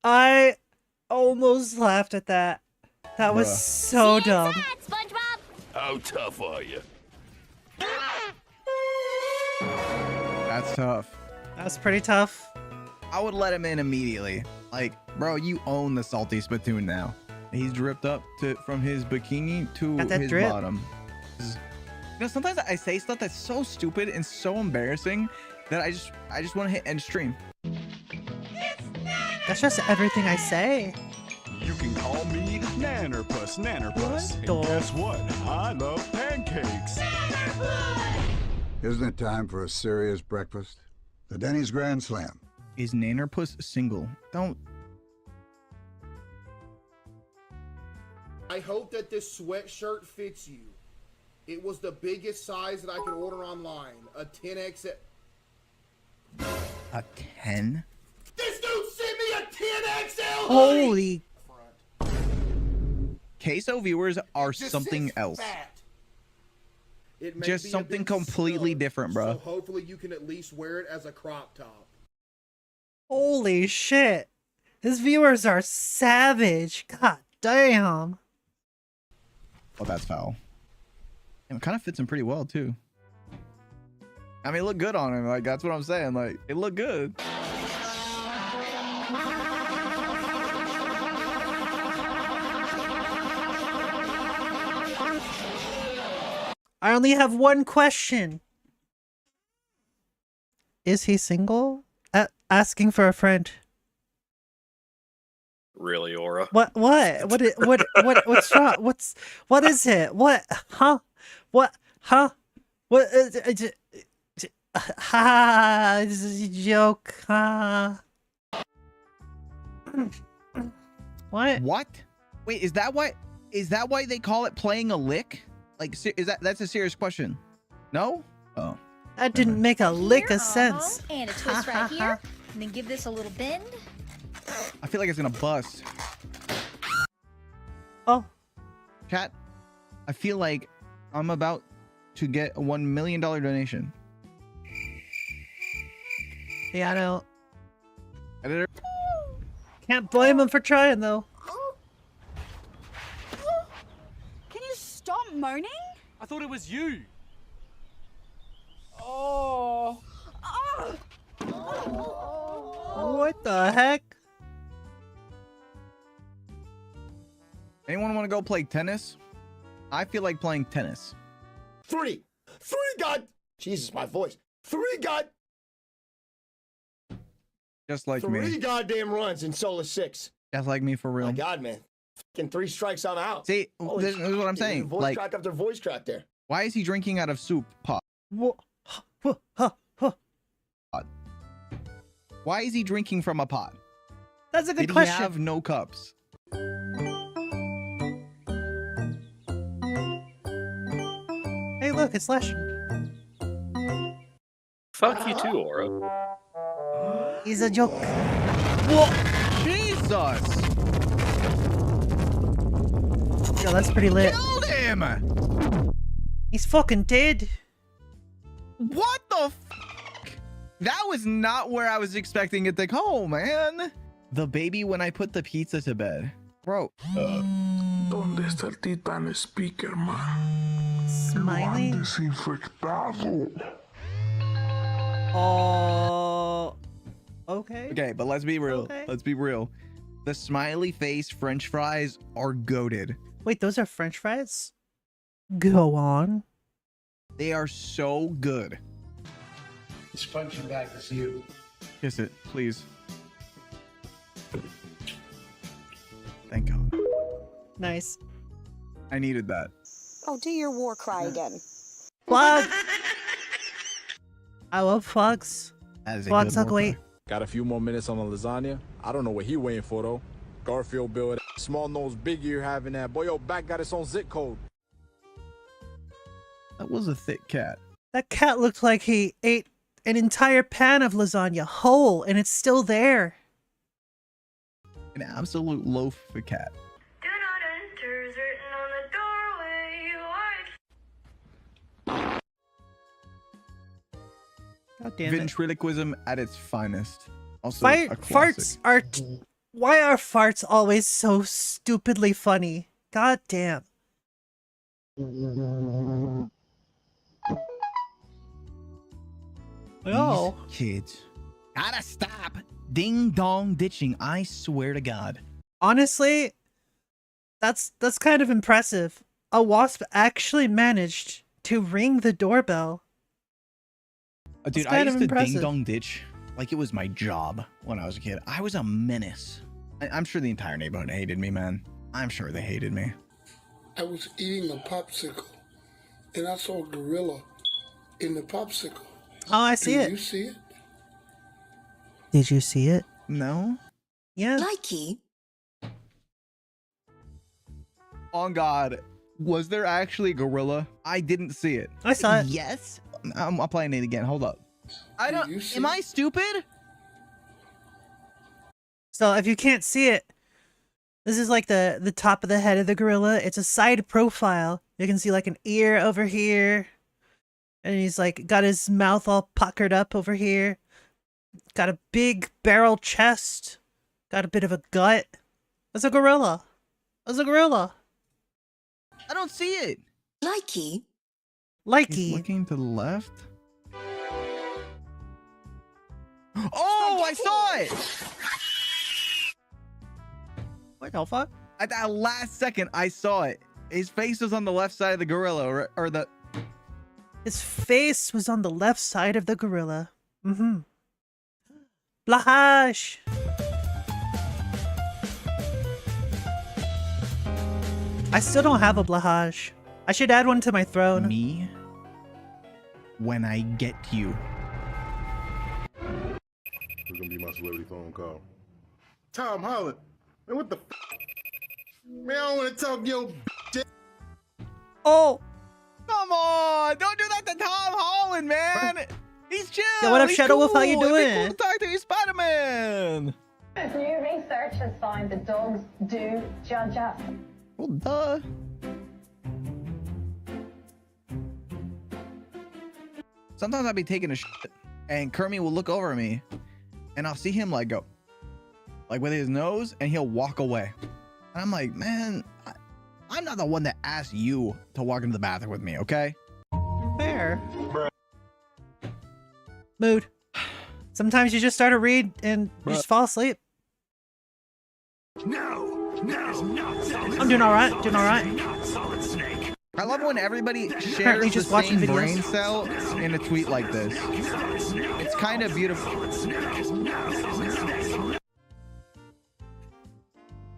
I almost laughed at that. That was
Bruh.
so dumb.
How tough are you?
That's tough.
That's pretty tough.
I would let him in immediately. Like, bro, you own the salty spittoon now. He's dripped up from his bikini to
Got that
his
drip.
bottom. You know, sometimes I say stuff that's so stupid and so embarrassing that I just want to hit end stream.
That's just everything I say.
You can call me Nannerpuss.
What
And guess what? I love pancakes.
Isn't it time for a serious breakfast? The Denny's Grand Slam.
Is Nannerpuss single? Don't.
I hope that this sweatshirt fits you. It was the biggest size that I could order online. A 10X.
A 10?
This dude sent me a 10XL!
Holy.
Queso viewers are
Just
something
says
else.
fat. It may
Just
be a
something
bit
completely
snug,
different, bro.
So hopefully you can at least wear it as a crop top.
Holy shit. His viewers are savage. God damn.
Oh, that's foul. And it kind of fits him pretty well, too. I mean, it looked good on him. Like, that's what I'm saying. Like, it looked good.
I only have one question. Is he single? Asking for a friend.
Really, Aura?
What what's wrong? What is it? What? Huh? What? Huh? What? Ha! This is a joke. Ha! What?
What? Wait, is that why they call it playing a lick? Like, that's a serious question? No? Oh.
That didn't make a lick of sense.
And a twist right here. And then give this a little bend.
I feel like it's gonna bust.
Oh.
Chat, I feel like I'm about to get a $1 million donation.
Yeah, I know.
Editor.
Can't blame him for trying though.
Can you stop moaning?
I thought it was you.
Oh.
What the heck?
Anyone want to go play tennis? I feel like playing tennis.
Three God. Jesus, my voice. 3 God.
Just like
3
me.
goddamn runs in Solar 6.
Just like me for real.
My God, man. Fucking 3 strikes, I'm out.
See,
Holy
this is what I'm
shit,
saying.
Voice
Like,
crack after voice crack there.
why is he drinking out of soup pot? Why is he drinking from a pot?
That's a good
Did
question.
he have no cups?
Hey, look, it's Slash.
Fuck you too, Aura.
He's a joke.
Jesus!
Yo, that's pretty lit.
Killed him!
He's fucking dead.
What the fuck? That was not where I was expecting it to go, man. The baby when I put the pizza to bed. Bro.
¿Dónde está el titán speaker, man?
Smiley?
Desinfectado.
Oh. Okay.
Okay, but let's be real.
Okay.
Let's be real. The smiley face French fries are goated.
Wait, those are French fries? Go on.
They are so good.
He's punching back to see you.
Kiss it, please. Thank God.
Nice.
I needed that.
Oh, do your war cry again.
Flog! I love Flogs.
That is a
Flogs
good
are
war
great.
cry.
Got a few more minutes on the lasagna. I don't know what he waiting for though. Garfield build, small nose, big ear having that. Boy, your back got its own zip code.
That was a thick cat.
That cat looked like he ate an entire pan of lasagna whole, and it's still there.
An absolute loaf of a cat.
Do not enter, is written on the doorway.
God damn it.
Ventriloquism at its finest. Also,
Fart,
a classic.
farts are... Why are farts always so stupidly funny? God damn. Oh.
These kids. Gotta stop ding dong ditching. I swear to God.
Honestly, that's kind of impressive. A wasp actually managed to ring the doorbell.
Dude,
That's
I
kind of
used to ding
impressive.
dong ditch like it was my job when I was a kid. I was a menace. I'm sure the entire neighborhood hated me, man. I'm sure they hated me.
I was eating a popsicle, and I saw a gorilla in the popsicle.
Oh, I see
Did
it.
you see it?
Did you see it?
No?
Yeah.
Likey.
On God, was there actually a gorilla? I didn't see it.
I saw it.
Yes? I'm playing it again. Hold up. I
Did
don't.
you see
Am I
it?
stupid?
So if you can't see it, this is like the top of the head of the gorilla. It's a side profile. You can see like an ear over here, And he's like got his mouth all puckered up over here. Got a big barrel chest. Got a bit of a gut. That's a gorilla. That's a gorilla.
I don't see it.
Likey.
He's looking to the left. Oh, I saw it.
What the fuck?
At that last second, I saw it. His face was on the left side of the gorilla, or the...
His face was on the left side of the gorilla. Mm-hmm. Blahash! I still don't have a Blahash. I should add one to my throne.
Me? When I get you.
Who's gonna be my celebrity phone call? Tom Holland. Man, what the f? Man, I don't wanna talk your shit.
Oh!
Come on! Don't do that to Tom Holland, man! He's chill!
Yo, what up,
He's
Shadow Wolf? How you
cool. It'd be
doing?
cool to talk to you, Spider-Man!
New research has found that dogs do judge us.
Well, duh. Sometimes I'll be taking a shit, and Kermit will look over at me, and I'll see him like go, like with his nose, and he'll walk away. And I'm like, man, I'm not the one that asked you to walk into the bathroom with me, okay?
Fair. Mood. Sometimes you just start to read and you just fall asleep.
No,
I'm doing alright, doing alright.
I love when everybody shares
Currently
the
just watching
same
videos.
brain cell in a tweet like this. It's kind of beautiful.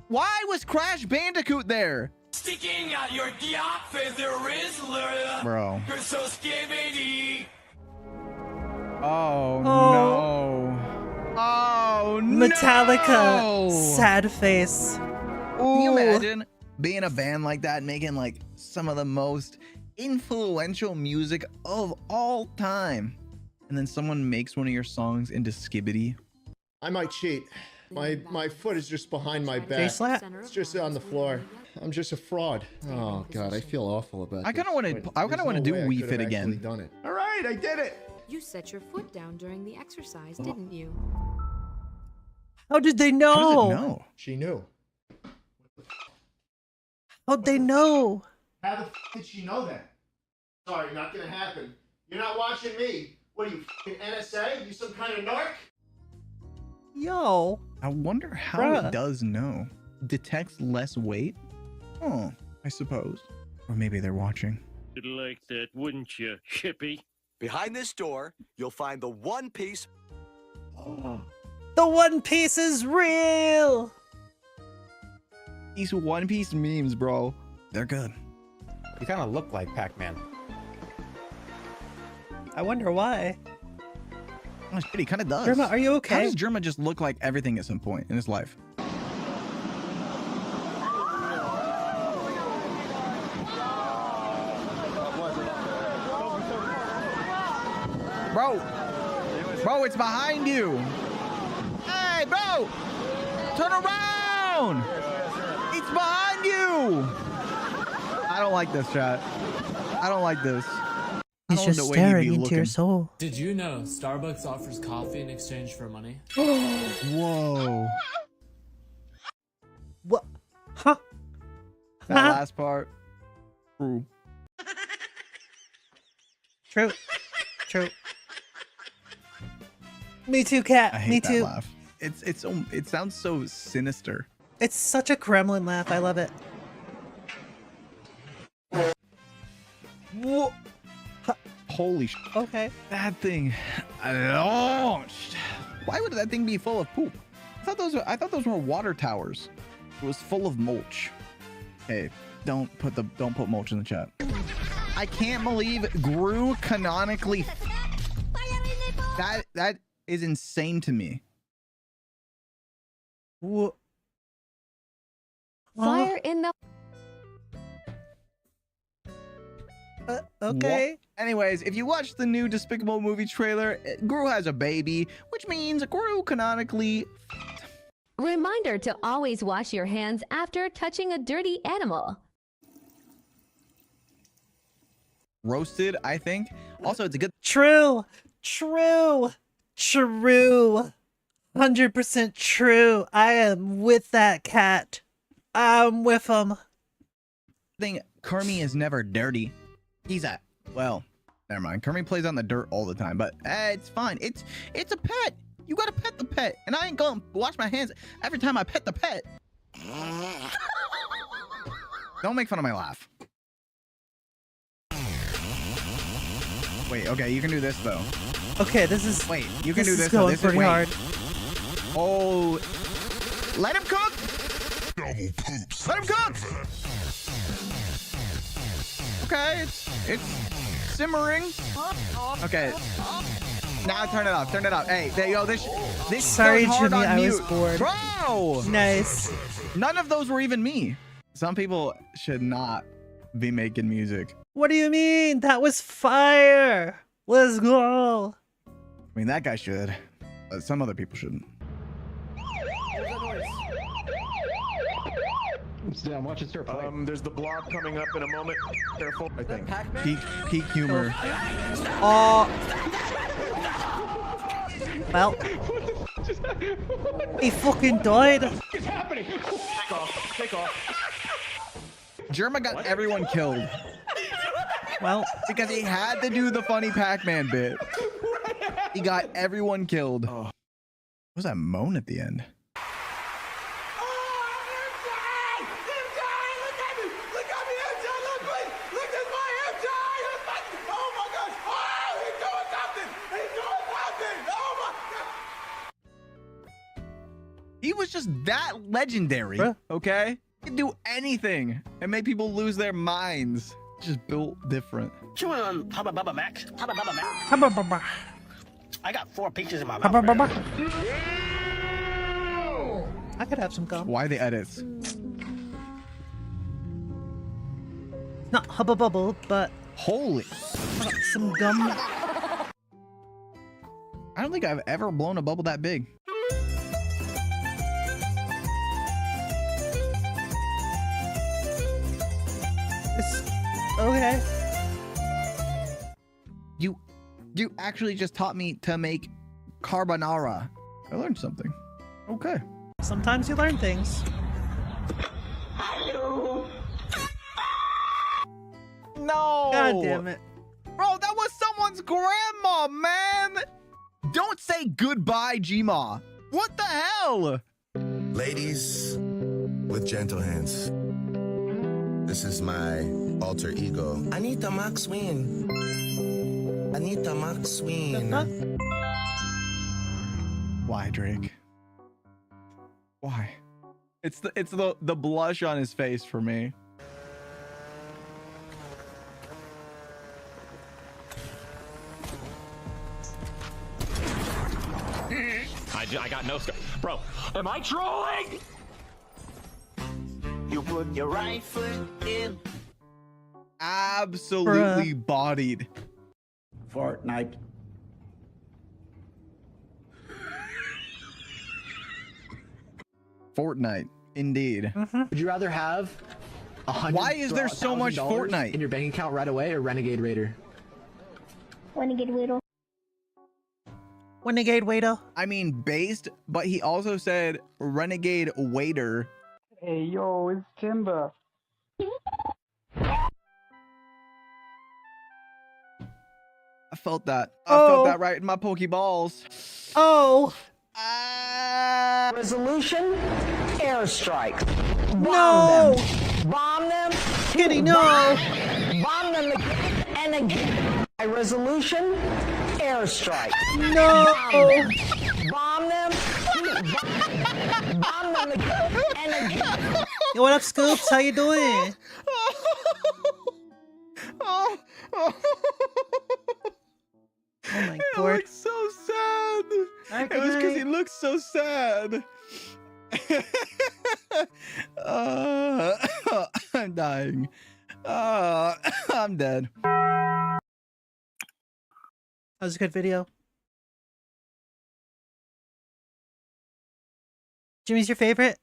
Why was Crash Bandicoot there?
Sticking out your diop feather Rizzler.
Bro.
You're so skibbity.
Oh, no. Oh,
Metallica.
no.
Sad face.
Can you imagine being a band like that, making like some of the most influential music of all time, and then someone makes one of your songs into skibbity?
I might cheat. My foot is just behind my back.
Face slap?
It's just on the floor. I'm just a fraud. Oh God, I feel awful about
I kind of want to. I kind of want to do Wii Fit again.
Done it. All right, I did it.
You set your foot down during the exercise, didn't you?
How did they know?
How does it know?
She knew.
How'd they know?
How the f did she know that? Sorry, not gonna happen. You're not watching me. What are you, f***ing NSA? You some kind of narc?
Yo.
I wonder how
Bruh.
it does know. Detects less weight? Oh, I suppose. Or maybe they're watching.
You'd like that, wouldn't you, Chippy?
Behind this door, you'll find the One Piece.
The One Piece is real.
These One Piece memes, bro. They're good.
You kind of look like Pac-Man.
I wonder why.
Oh, shit, he kind of does.
Germa, are you okay?
How does Germa just look like everything at some point in his life? Bro, it's behind you. Hey, bro, turn around. It's behind you. I don't like this, chat. I don't like this.
He's just staring into your soul.
Did you know Starbucks offers coffee in exchange for money?
Whoa.
What? Huh?
That last part. True.
True. True. Me too, cat.
I hate
Me
that
too.
laugh. It sounds so sinister.
It's such a Kremlin laugh. I love it. Whoa.
Holy sh!
Okay.
That thing launched. Why would that thing be full of poop? I thought those were water towers. It was full of mulch. Hey, don't put mulch in the chat. I can't believe Gru canonically. That is insane to me.
What?
Fire in the...
Okay.
What? Anyways, if you watch the new Despicable Movie trailer, Gru has a baby, which means Gru canonically...
Reminder to always wash your hands after touching a dirty animal.
roasted, I think. Also, it's a good.
True. 100% true. I am with that cat. I'm with him.
Thing. Kermie is never dirty. He's a well. Never mind. Kermie plays on the dirt all the time, but it's fine. It's a pet. You gotta pet the pet, and I ain't gonna wash my hands every time I pet the pet. Don't make fun of my laugh. Wait, okay, you can do this though.
Okay, this is.
Wait, you can do
is
this.
going
This
pretty
is
hard.
Oh, let him cook.
Double poops.
Let him cook. Okay, it's simmering. Okay. Now turn it off. Turn it off. Hey, there you go. This
Sorry,
goes hard
Jimmy,
on
I was
mute.
bored.
Bro.
Nice.
None of those were even me. Some people should not be making music.
What do you mean? That was fire. Let's go.
I mean, that guy should. Some other people shouldn't.
Damn, watch it start playing.
There's the blob coming up in a moment. Careful, I think.
Peak humor.
Oh. Well. He fucking died.
What's happening?
Take off. Take off.
Germa got everyone killed.
Well,
because he had to do the funny Pac-Man bit. He got everyone killed. Oh. What was that moan at the end? He was just that legendary, okay? He could do anything and make people lose their minds. Just built different.
Habababa Max. Habababa Max.
Habababa.
I got 4 pieces in my mouth.
Habababa. I could have some gum.
Why the edits?
Not hubba bubble, but
holy,
some gum.
I don't think I've ever blown a bubble that big.
Okay.
You actually just taught me to make carbonara. I learned something. Okay.
Sometimes you learn things.
No.
God damn it.
Bro, that was someone's grandma, man. Don't say goodbye, Gma. What the hell?
Ladies with gentle hands. This is my alter ego. Anita Maxwin. Anita Maxwin.
Why, Drake? Why? It's the blush on his face for me.
I got no stuff. Bro, am I trolling? You put your right foot in.
Absolutely bodied.
Fortnite.
Fortnite, indeed.
Would you rather have
Why is there so much Fortnite
in your bank account right away or Renegade Raider?
Renegade Raider.
Renegade Waiter.
I mean, based, but he also said Renegade Waiter.
Hey, yo, it's Timber.
I felt that. I felt that right in my Pokeballs.
Oh.
Resolution? Airstrike.
No.
Bomb them.
Kitty, no.
Bomb them and again. Resolution? Airstrike.
No.
Bomb them. Bomb them and again.
Yo, what up, Scoops? How you doing?
Oh
my
It
god.
looks so sad. It was because he looks so sad. I'm dying. I'm dead.
That was a good video. Jimmy's your favorite?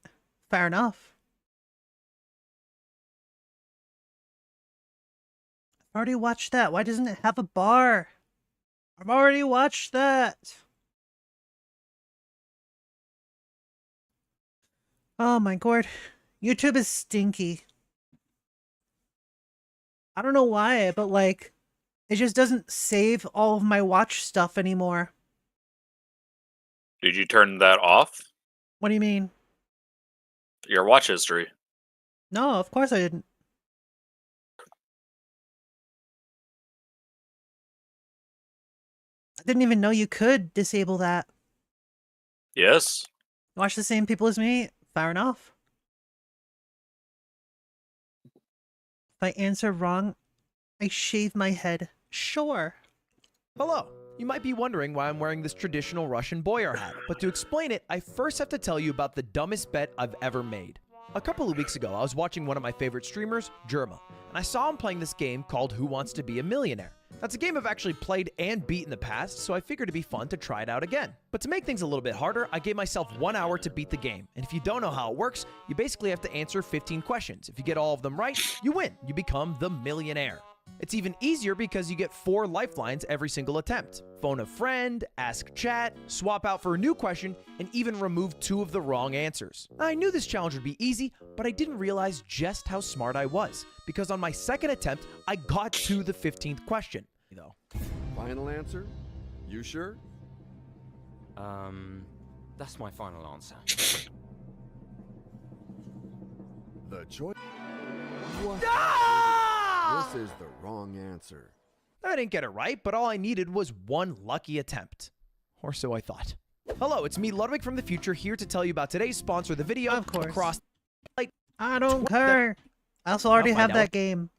Fair enough. I've already watched that. Why doesn't it have a bar? I've already watched that. Oh my god. YouTube is stinky. I don't know why, but like, it just doesn't save all of my watch stuff anymore.
Did you turn that off?
What do you mean?
Your watch history.
No, of course I didn't. I didn't even know you could disable that.
Yes.
Watch the same people as me? Fair enough. If I answer wrong, I shave my head. Sure.
Hello. You might be wondering why I'm wearing this traditional Russian boyar hat, but to explain it, I first have to tell you about the dumbest bet I've ever made. A couple of weeks ago, I was watching one of my favorite streamers, Germa, and I saw him playing this game called Who Wants to Be a Millionaire. That's a game I've actually played and beat in the past, so I figured it'd be fun to try it out again. But to make things a little bit harder, I gave myself 1 hour to beat the game, and if you don't know how it works, you basically have to answer 15 questions. If you get all of them right, you win. You become the millionaire. It's even easier because you get 4 lifelines every single attempt. Phone a friend, ask chat, swap out for a new question, and even remove 2 of the wrong answers. I knew this challenge would be easy, but I didn't realize just how smart I was, because on my second attempt, I got to the 15th question.
Final answer? You sure? That's my final answer.
The choice. What? This is the wrong answer.
I didn't get it right, but all I needed was 1 lucky attempt. Or so I thought. Hello, it's me, Ludwig from the future, here to tell you about today's sponsor of the video.
Of course.
Across
I don't care. I also already have that game.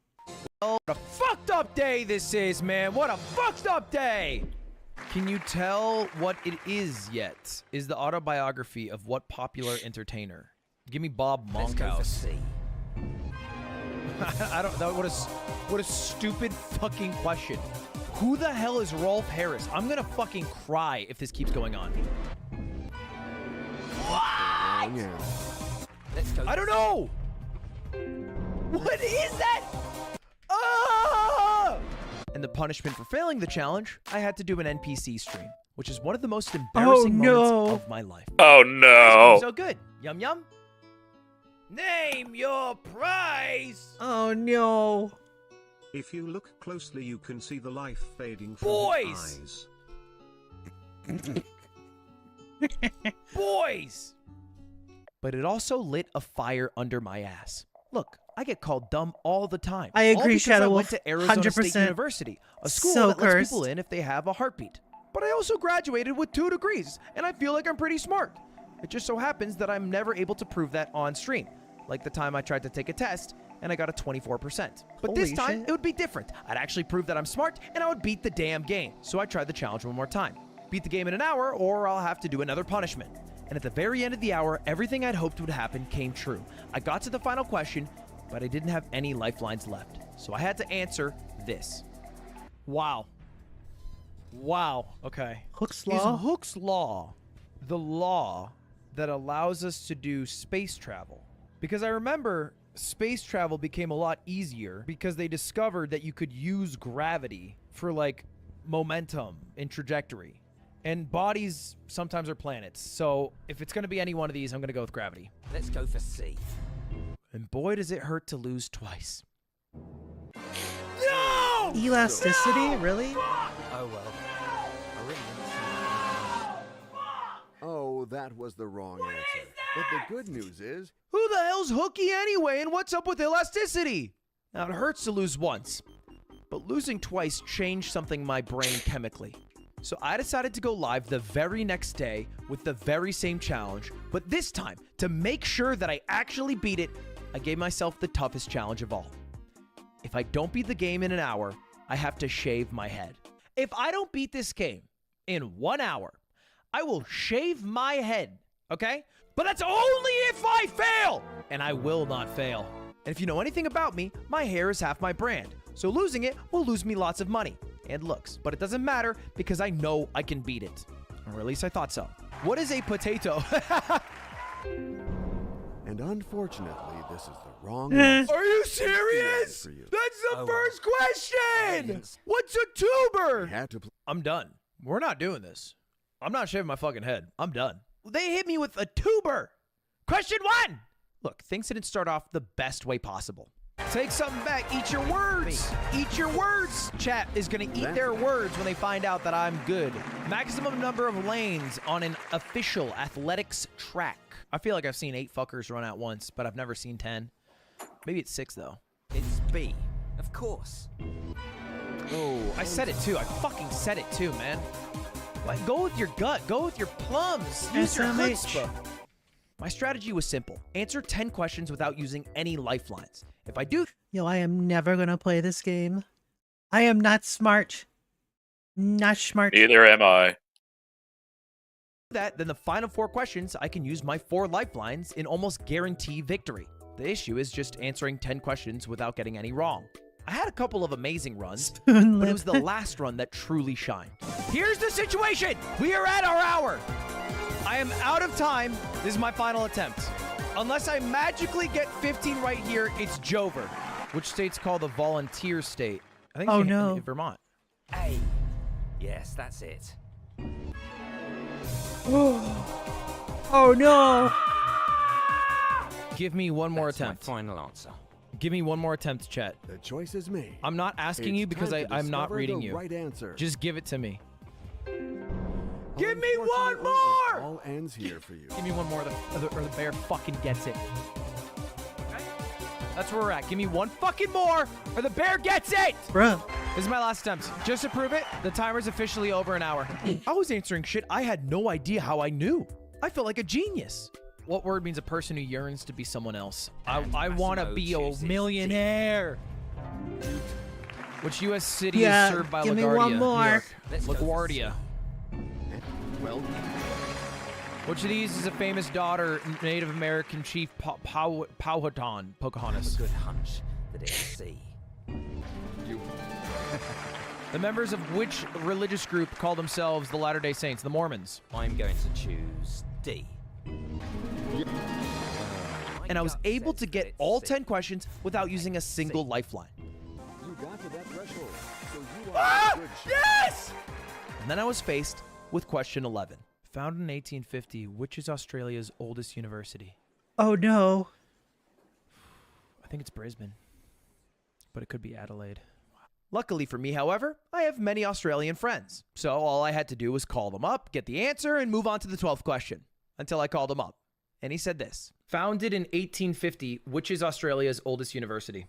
Oh, what a fucked up day this is, man. What a fucked up day. Can you tell what it is yet? Is the autobiography of what popular entertainer? Give me Bob Monkhouse. I don't know. What a stupid fucking question. Who the hell is Rolf Harris? I'm gonna fucking cry if this keeps going on. What? I don't know. What is that? Ah! And the punishment for failing the challenge, I had to do an NPC stream, which is one of the most embarrassing moments of my life.
Oh no.
So good. Yum yum. Name your prize.
Oh no.
If you look closely, you can see the life fading from
Boys!
his eyes.
Boys! But it also lit a fire under my ass. Look, I get called dumb all the time.
I agree,
all because
Shadow
I
Wolf.
went to Arizona
100%.
State University, a school
So
that lets
cursed.
people in if they have a heartbeat. But I also graduated with 2 degrees, and I feel like I'm pretty smart. It just so happens that I'm never able to prove that on stream. Like the time I tried to take a test, and I got a 24%. But this
Holy
time,
shit.
it would be different. I'd actually prove that I'm smart, and I would beat the damn game. So I tried the challenge one more time. Beat the game in an hour, or I'll have to do another punishment. And at the very end of the hour, everything I'd hoped would happen came true. I got to the final question, but I didn't have any lifelines left. So I had to answer this. Wow. Wow. Okay.
Hooke's Law?
Is Hooke's Law the law that allows us to do space travel? Because I remember space travel became a lot easier because they discovered that you could use gravity for like momentum and trajectory. And bodies sometimes are planets. So if it's going to be any one of these, I'm going to go with gravity.
Let's go for C.
And boy, does it hurt to lose twice. No!
Elasticity?
No!
Really?
Oh well.
Oh, that was the wrong answer. But the good news is...
Who the hell's Hooky anyway, and what's up with elasticity? Now, it hurts to lose once, but losing twice changed something in my brain chemically. So I decided to go live the very next day with the very same challenge, but this time, to make sure that I actually beat it, I gave myself the toughest challenge of all. If I don't beat the game in an hour, I have to shave my head. If I don't beat this game in 1 hour, I will shave my head, okay? But that's only if I fail! And I will not fail. And if you know anything about me, my hair is half my brand. So losing it will lose me lots of money and looks. But it doesn't matter because I know I can beat it. Or at least I thought so. What is a potato?
And unfortunately,
this is the wrong
Eh.
answer.
Are you serious?
For you.
That's the
Oh,
first question.
Yes.
What's a tuber?
Had to
I'm done. We're not doing this. I'm not shaving my fucking head. I'm done. They hit me with a tuber. Question 1. Look, things didn't start off the best way possible. Take something back. Eat your words. Eat your words. Chat is going to eat their words when they find out that I'm good. Maximum number of lanes on an official athletics track. I feel like I've seen 8 fuckers run at once, but I've never seen 10. Maybe it's 6, though.
It's B. Of course.
Oh, I said it, too. I fucking said it, too, man. Like, go with your gut. Go with your plums. Use your chutzpah. My strategy was simple. Answer 10 questions without using any lifelines. If I do
Yo, I am never gonna play this game. I am not smart. Not smart.
Neither am I.
that, then the final 4 questions, I can use my 4 lifelines and almost guarantee victory. The issue is just answering 10 questions without getting any wrong. I had a couple of amazing runs, but it was the last run that truly shined. Here's the situation. We are at our hour. I am out of time. This is my final attempt. Unless I magically get 15 right here, it's Jover. Which state's called the volunteer state? I think it's in Vermont.
A. Yes, that's it.
Oh no.
Give me one more
That's
attempt.
My final answer.
Give me one more attempt, Chet.
The choice is made.
I'm not asking you because I'm not reading you.
Right answer.
Just give it to me. Give me one more!
All ends here for you.
Give me one more, or the bear fucking gets it. Okay? That's where we're at. Give me one fucking more, or the bear gets it!
Bruh.
This is my last attempt. Just to prove it, the timer's officially over an hour. I was answering shit I had no idea how I knew. I felt like a genius. What word means a person who yearns to be someone else? I want to be a millionaire. Which U.S. city is served by
give
LaGuardia?
me one more.
LaGuardia.
Well,
Which of these is a famous daughter, Native American chief Powhatan, Pocahontas?
A good hunch that it's C.
The members of which religious group call themselves the Latter-day Saints? The Mormons.
I'm going to choose D.
And I was able to get all 10 questions without using a single lifeline.
you got to that threshold, so you are in good shape.
Yes! And then I was faced with question 11. Founded in 1850, which is Australia's oldest university?
Oh no.
I think it's Brisbane, but it could be Adelaide. Luckily for me, however, I have many Australian friends. So all I had to do was call them up, get the answer, and move on to the 12th question. Until I called him up. And he said this. Founded in 1850, which is Australia's oldest university?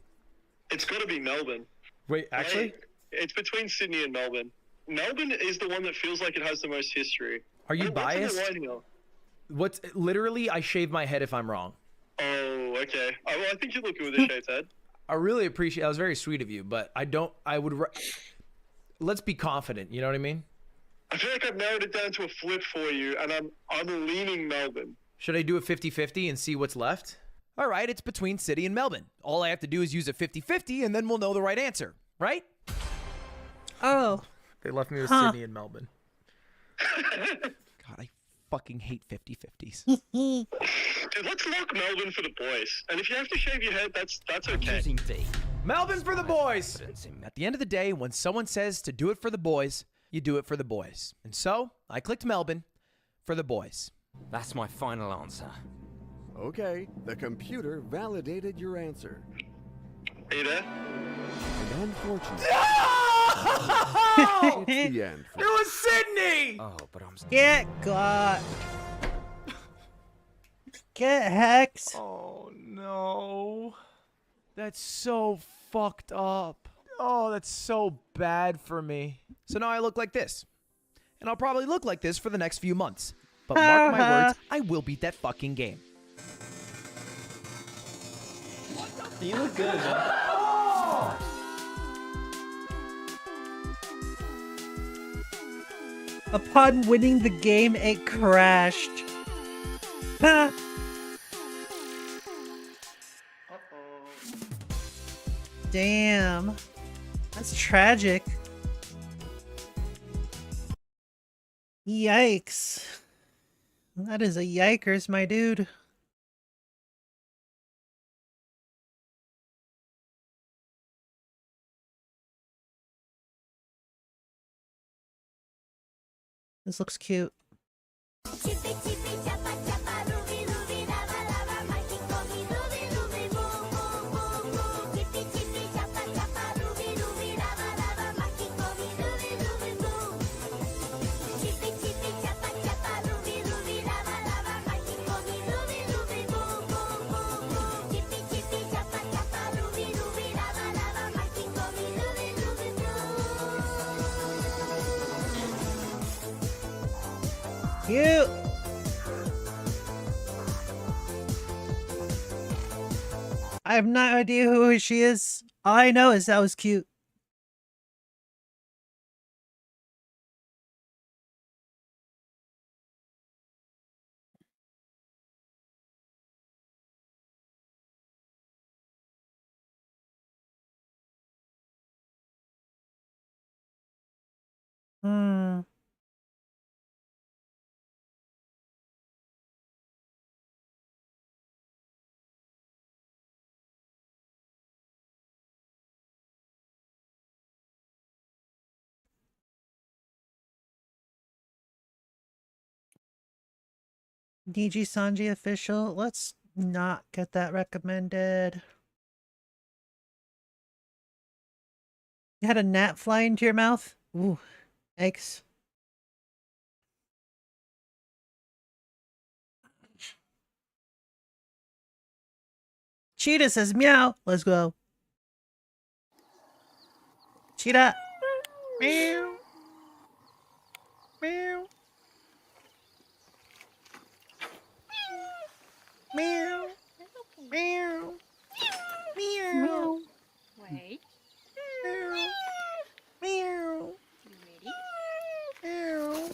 It's got to be Melbourne.
Wait, actually?
It's between Sydney and Melbourne. Melbourne is the one that feels like it has the most history.
Are you
What's on the
biased?
line here?
What's literally, I shave my head if I'm wrong.
Oh, okay. Well, I think you look good with a shaved head.
I really appreciate, that was very sweet of you, but let's be confident, you know what I mean?
I feel like I've narrowed it down to a flip for you, and I'm leaning Melbourne.
Should I do a 50-50 and see what's left? All right, it's between City and Melbourne. All I have to do is use a 50-50 and then we'll know the right answer, right?
Oh.
They left me with Sydney and Melbourne. God, I fucking hate 50-50s.
Dude, let's lock Melbourne for the boys. And if you have to shave your head, that's okay.
D.
Melbourne for the boys! At the end of the day, when someone says to do it for the boys, you do it for the boys. And so, I clicked Melbourne for the boys.
That's my final answer.
Okay, the computer validated your answer.
Are you there?
And unfortunately,
No!
it's the end.
It was Sydney!
Oh, but I'm...
Get got. Get Hex.
Oh, no. That's so fucked up. Oh, that's so bad for me. So now I look like this. And I'll probably look like this for the next few months. But mark my words, I will beat that fucking game.
You look good.
Upon winning the game, it crashed. Ha! Damn. That's tragic. Yikes. That is a yikers, my dude. This looks cute. Cute. I have no idea who she is. All I know is that was cute. Hmm. DG Sanji official. Let's not get that recommended. You had a gnat fly into your mouth? Ooh, yikes. Cheetah says meow. Let's go. Cheetah. Meow. Meow. Meow. Meow. Meow.
Wait.
Meow. Meow. Meow.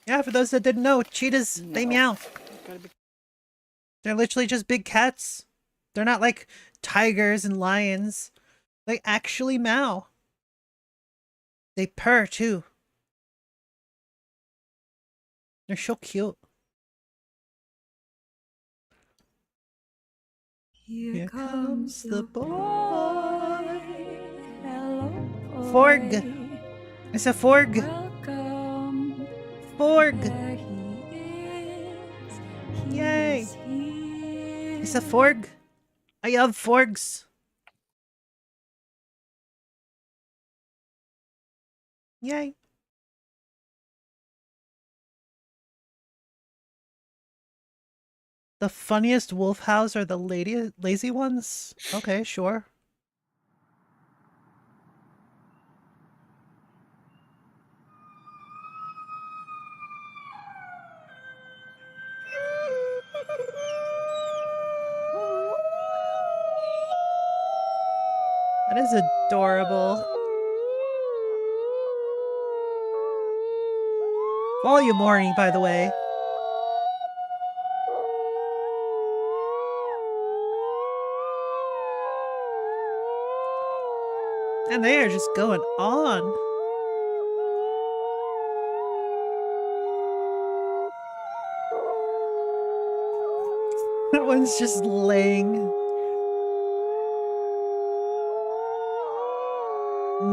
Yeah, for those that didn't know, cheetahs, they meow. They're literally just big cats. They're not like tigers and lions. They actually meow. They purr too. They're so cute. Here comes the boy.
Hello.
Forg. It's a Forg.
Welcome.
Forg.
There he is.
Yay.
He's here.
It's a Forg. I love Forgs. Yay. The funniest wolf house are the lazy ones? Okay, sure. That is adorable. Volume warning, by the way. And they are just going on. That one's just laying.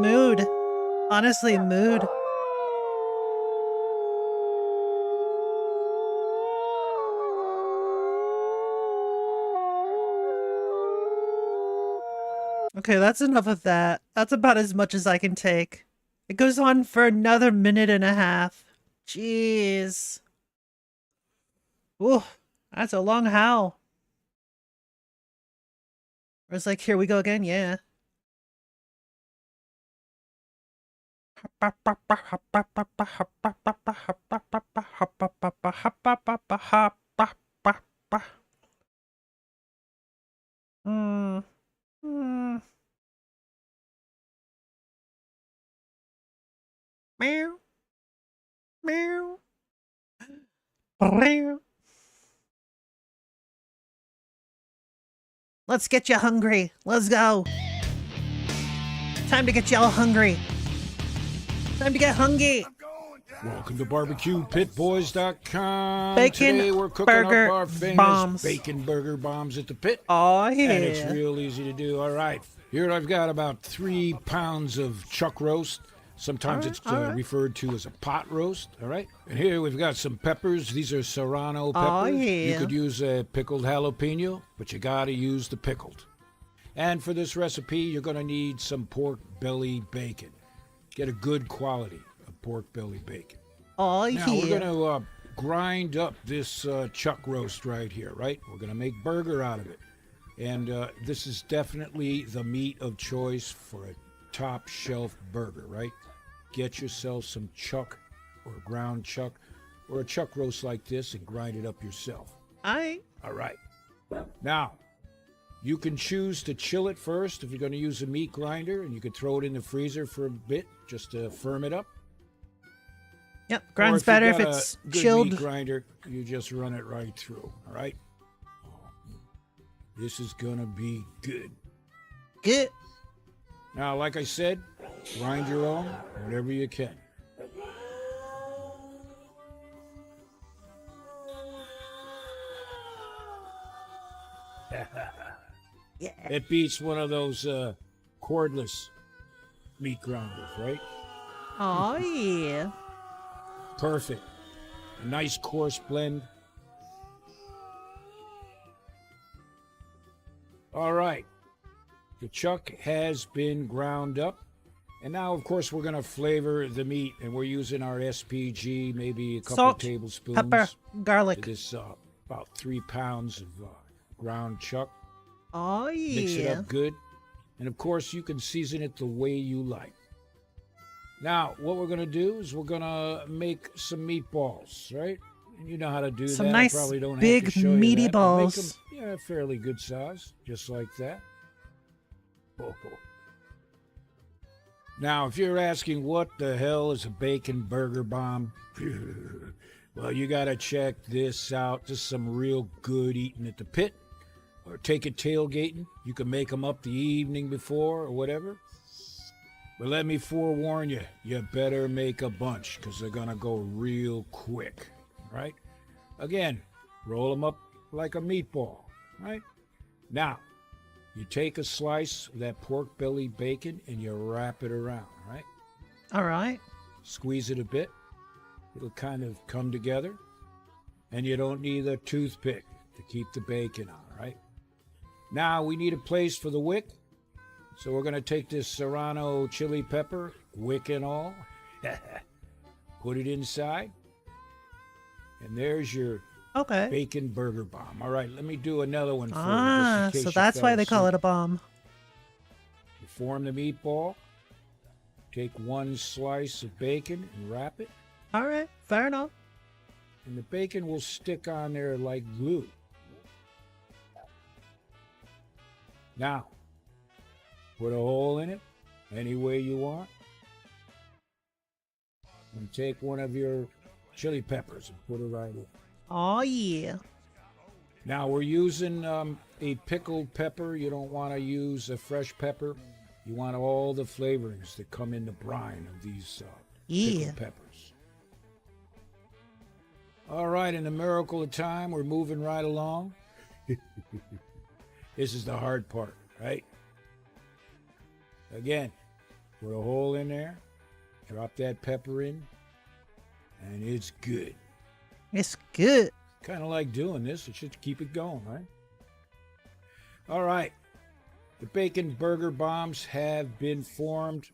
Mood. Honestly, mood. Okay, that's enough of that. That's about as much as I can take. It goes on for another minute and a half. Jeez. Ooh, that's a long howl. I was like, here we go again, yeah. Mm. Mm. Meow. Meow. Meow. Let's get you hungry. Let's go. Time to get you all hungry. Time to get hungry.
I'm going down
Welcome to BarbecuePitBoys.com.
Bacon
Today we're cooking
burger
up our famous
bombs.
bacon burger bombs at the pit.
Oh, yeah.
And it's real easy to do. All right. Here I've got about 3 pounds of chuck roast. Sometimes it's referred to as a pot roast. All right. And here we've got some peppers. These are serrano peppers.
Oh, yeah.
You could use a pickled jalapeno, but you got to use the pickled. And for this recipe, you're going to need some pork belly bacon. Get a good quality of pork belly bacon.
Oh,
now, we're going to grind up this chuck roast right here, right? We're going to make burger out of it. And this is definitely the meat of choice for a top shelf burger, right? Get yourself some chuck or ground chuck or a chuck roast like this and grind it up yourself. All right. Now, you can choose to chill it first if you're going to use a meat grinder, and you could throw it in the freezer for a bit just to firm it up.
Yep, grinds better if
got
it's
a good
chilled.
Meat grinder, you just run it right through. All right. This is gonna be good.
Good.
Now, like I said, grind your own whatever you can.
Yeah.
It beats one of those cordless meat grinders, right?
Oh, yeah.
Perfect. A nice coarse blend. All right. The chuck has been ground up. And now, of course, we're going to flavor the meat. And we're using our SPG, maybe a couple
Salt,
tablespoons.
pepper, garlic.
To this about 3 pounds of ground chuck.
Oh, yeah.
Mix it up good. And, of course, you can season it the way you like. Now, what we're going to do is we're going to make some meatballs, right? And you know how to do
Some
that.
nice
I probably don't
big
have to show you
meaty
that, but make
balls.
them, fairly good size, just like that. Oh. Now, if you're asking what the hell is a bacon burger bomb, well, you got to check this out. This is some real good eating at the pit. Or take it tailgating. You can make them up the evening before or whatever. But let me forewarn you, you better make a bunch because they're going to go real quick, right? Again, roll them up like a meatball, right? Now, you take a slice of that pork belly bacon and you wrap it around, right?
All right.
Squeeze it a bit. It'll kind of come together. And you don't need a toothpick to keep the bacon on, right? Now, we need a place for the wick. So we're going to take this serrano chili pepper, wick and all, put it inside, and there's your bacon burger bomb. All right, let me do another one for you. Just in case
So
you
that's
fell
why they call
asleep.
it a bomb.
You form the meatball, take one slice of bacon and wrap it,
All right, fair enough.
and the bacon will stick on there like glue. Now, put a hole in it any way you want. And take one of your chili peppers and put it right in.
Oh, yeah.
Now, we're using a pickled pepper. You don't want to use a fresh pepper. You want all the flavorings that come in the brine of these pickled peppers. All right, in the miracle of time, we're moving right along. This is the hard part, right? Again, put a hole in there, drop that pepper in, and it's good.
It's good.
Kind of like doing this. It should keep it going, right? All right. The bacon burger bombs have been formed,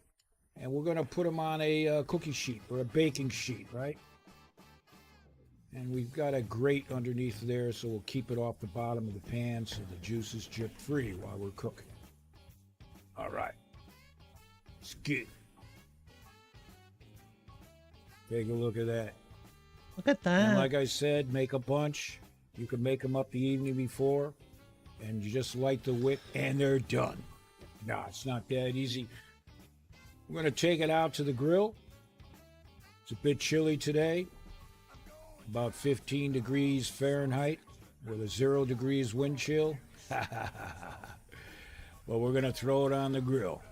and we're going to put them on a cookie sheet or a baking sheet, right? And we've got a grate underneath there, so we'll keep it off the bottom of the pan so the juices drip free while we're cooking. All right. It's good. Take a look at that.
Look at that.
And like I said, make a bunch. You can make them up the evening before, and you just light the wick, and they're done. No, it's not that easy. We're going to take it out to the grill. It's a bit chilly today. About 15 degrees Fahrenheit with a 0 degrees wind chill. Well, we're going to throw it on the grill.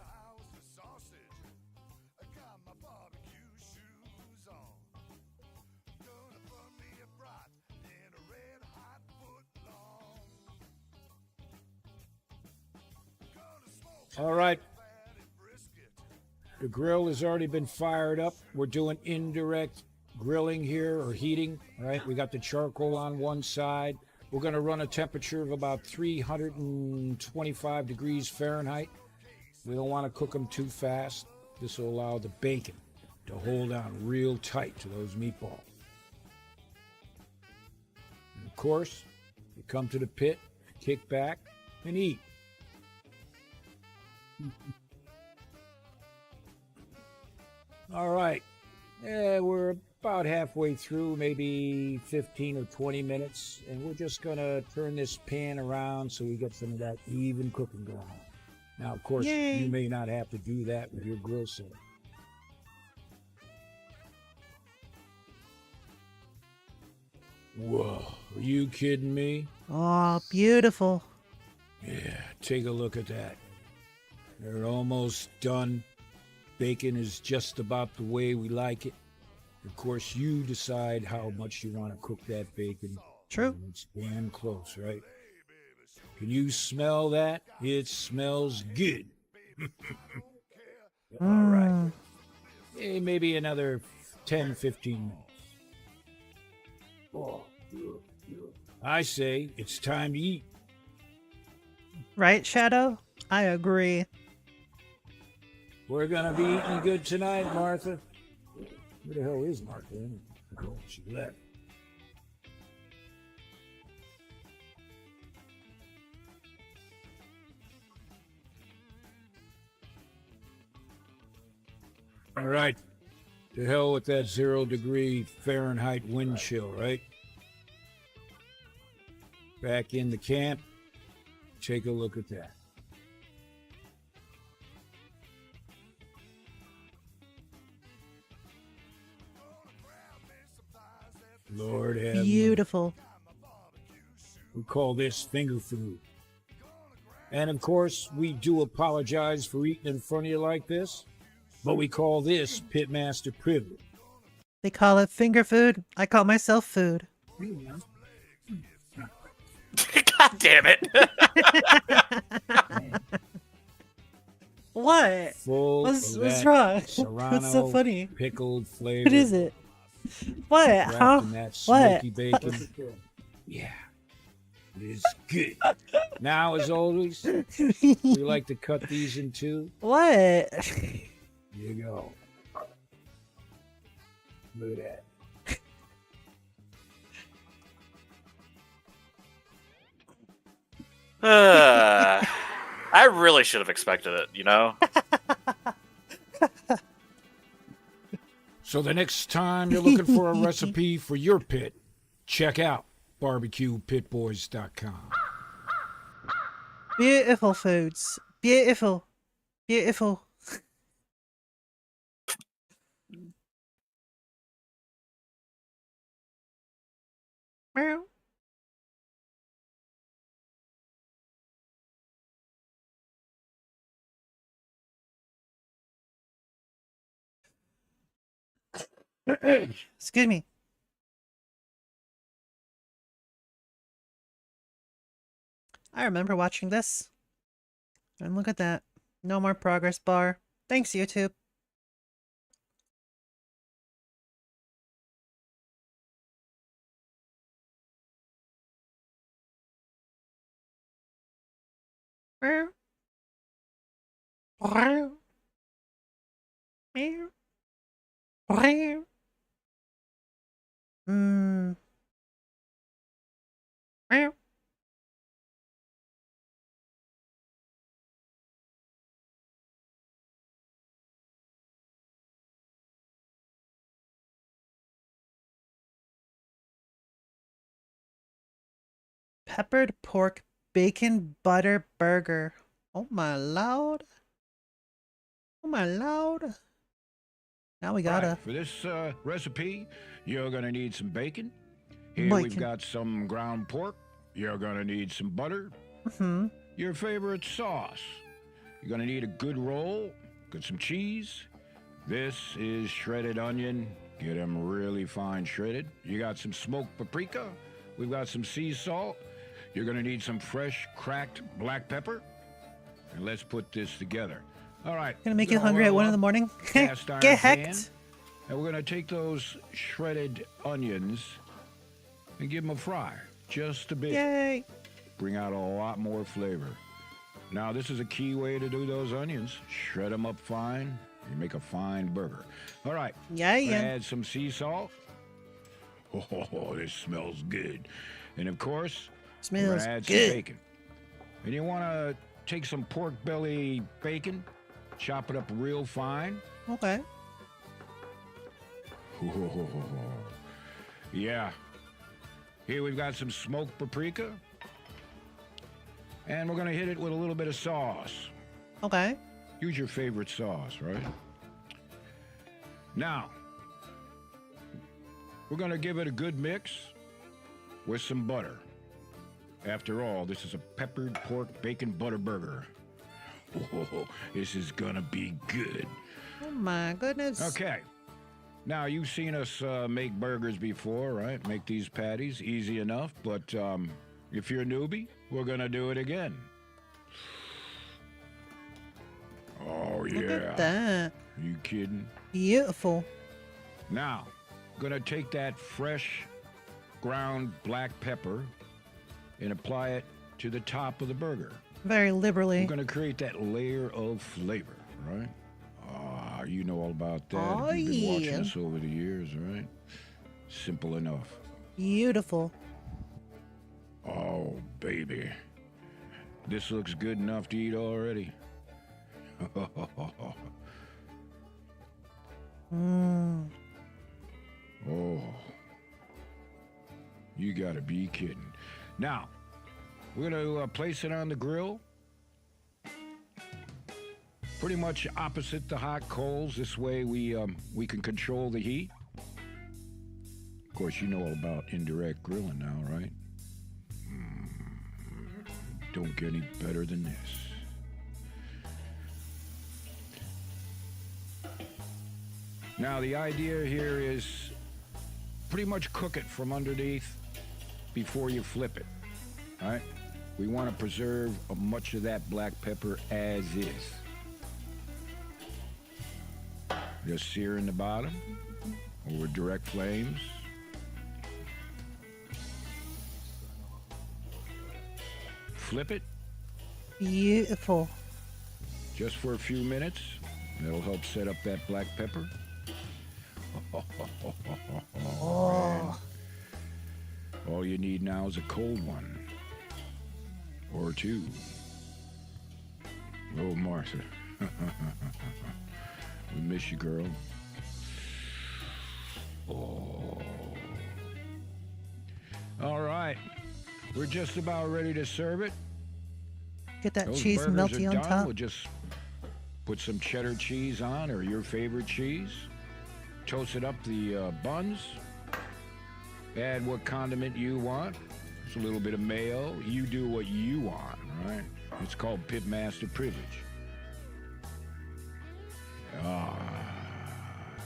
All right. The grill has already been fired up. We're doing indirect grilling here, or heating, all right? We got the charcoal on one side. We're going to run a temperature of about 325 degrees Fahrenheit. We don't want to cook them too fast. This will allow the bacon to hold on real tight to those meatballs. And of course, you come to the pit, kick back, and eat. All right. Yeah, we're about halfway through, maybe 15 or 20 minutes, and we're just going to turn this pan around so we get some of that even cooking going on. Now, of course,
Yay.
you may not have to do that with your grill set. Whoa, are you kidding me?
Oh, beautiful.
Yeah, take a look at that. They're almost done. Bacon is just about the way we like it. Of course, you decide how much you want to cook that bacon.
True.
It's damn close, right? Can you smell that? It smells good. All right. Hey, maybe another 10, 15 minutes. Oh, I say it's time to eat.
Right, Shadow? I agree.
We're gonna be eating good tonight, Martha. Where the hell is Martha? Oh, she left. All right. To hell with that 0-degree Fahrenheit wind chill, right? Back in the camp. Take a look at that. Lord have
Beautiful.
We call this finger food. And of course, we do apologize for eating in front of you like this, but we call this Pitmaster privilege.
They call it finger food. I call myself food.
God damn it.
What?
Full
What's
of
what's
that
wrong?
Serrano
What's so funny?
Pickled flavor.
What is it? What?
Wrapped
How?
in that
What?
smoky bacon. Yeah. It is good. Now, as always, we like to cut these in two.
What?
Here you go. Look at
that. I really should have expected it, you know?
So the next time you're looking for a recipe for your pit, check out barbecuepitboys.com.
Beautiful foods. Beautiful. Beautiful. Meow. Excuse me. I remember watching this. And look at that. No more progress bar. Thanks, YouTube. Meow. Meow. Meow. Meow. Meow. Peppered pork bacon butter burger. Oh my lord. Oh my lord. Now we gotta.
Right, for this recipe, you're gonna need some bacon. Here
Bacon.
we've got some ground pork. You're gonna need some butter.
Mm-hmm.
Your favorite sauce. You're gonna need a good roll, get some cheese. This is shredded onion. Get them really fine shredded. You got some smoked paprika. We've got some sea salt. You're gonna need some fresh cracked black pepper. and let's put this together. All right.
Gonna make you hungry at 1 in the morning?
Cast iron
Get
pan,
hecked.
and we're gonna take those shredded onions and give them a fry, just a bit.
Yay.
Bring out a lot more flavor. Now, this is a key way to do those onions. Shred them up fine. You make a fine burger. All right.
Yeah.
Add some sea salt. Oh, this smells good. And of course, we're
Smells
gonna add
good.
some bacon. And you want to take some pork belly bacon, chop it up real fine.
Okay.
Yeah. Here we've got some smoked paprika. And we're going to hit it with a little bit of sauce.
Okay.
Use your favorite sauce, right? Now, we're going to give it a good mix with some butter. After all, this is a peppered pork bacon butter burger. Oh, this is going to be good.
Oh my goodness.
Okay. Now, you've seen us make burgers before, right? Make these patties. Easy enough. But if you're a newbie, we're going to do it again. Oh, yeah.
Look at that.
Are you kidding?
Beautiful.
Now, I'm going to take that fresh ground black pepper and apply it to the top of the burger.
Very liberally.
We're going to create that layer of flavor, right? Ah, you know all about that.
Oh,
You've been watching
yeah.
us over the years, right? Simple enough.
Beautiful.
Oh, baby. This looks good enough to eat already.
Mmm.
Oh. You gotta be kidding. Now, we're gonna place it on the grill. Pretty much opposite the hot coals. This way we can control the heat. Of course, you know all about indirect grilling now, right? Don't get any better than this. Now, the idea here is pretty much cook it from underneath before you flip it. All right? We want to preserve much of that black pepper as is. Just sear in the bottom over direct flames. Flip it
Beautiful.
just for a few minutes. That'll help set up that black pepper.
Oh.
All you need now is a cold one. Or two. Oh, Martha. We miss you, girl. Oh. All right. We're just about ready to serve it.
Get that
Those
cheese
burgers
melty
are
on
done.
top.
We'll just put some cheddar cheese on, or your favorite cheese. Toast it up the buns. Add what condiment you want. Just a little bit of mayo. You do what you want, right? It's called Pitmaster privilege. Ah.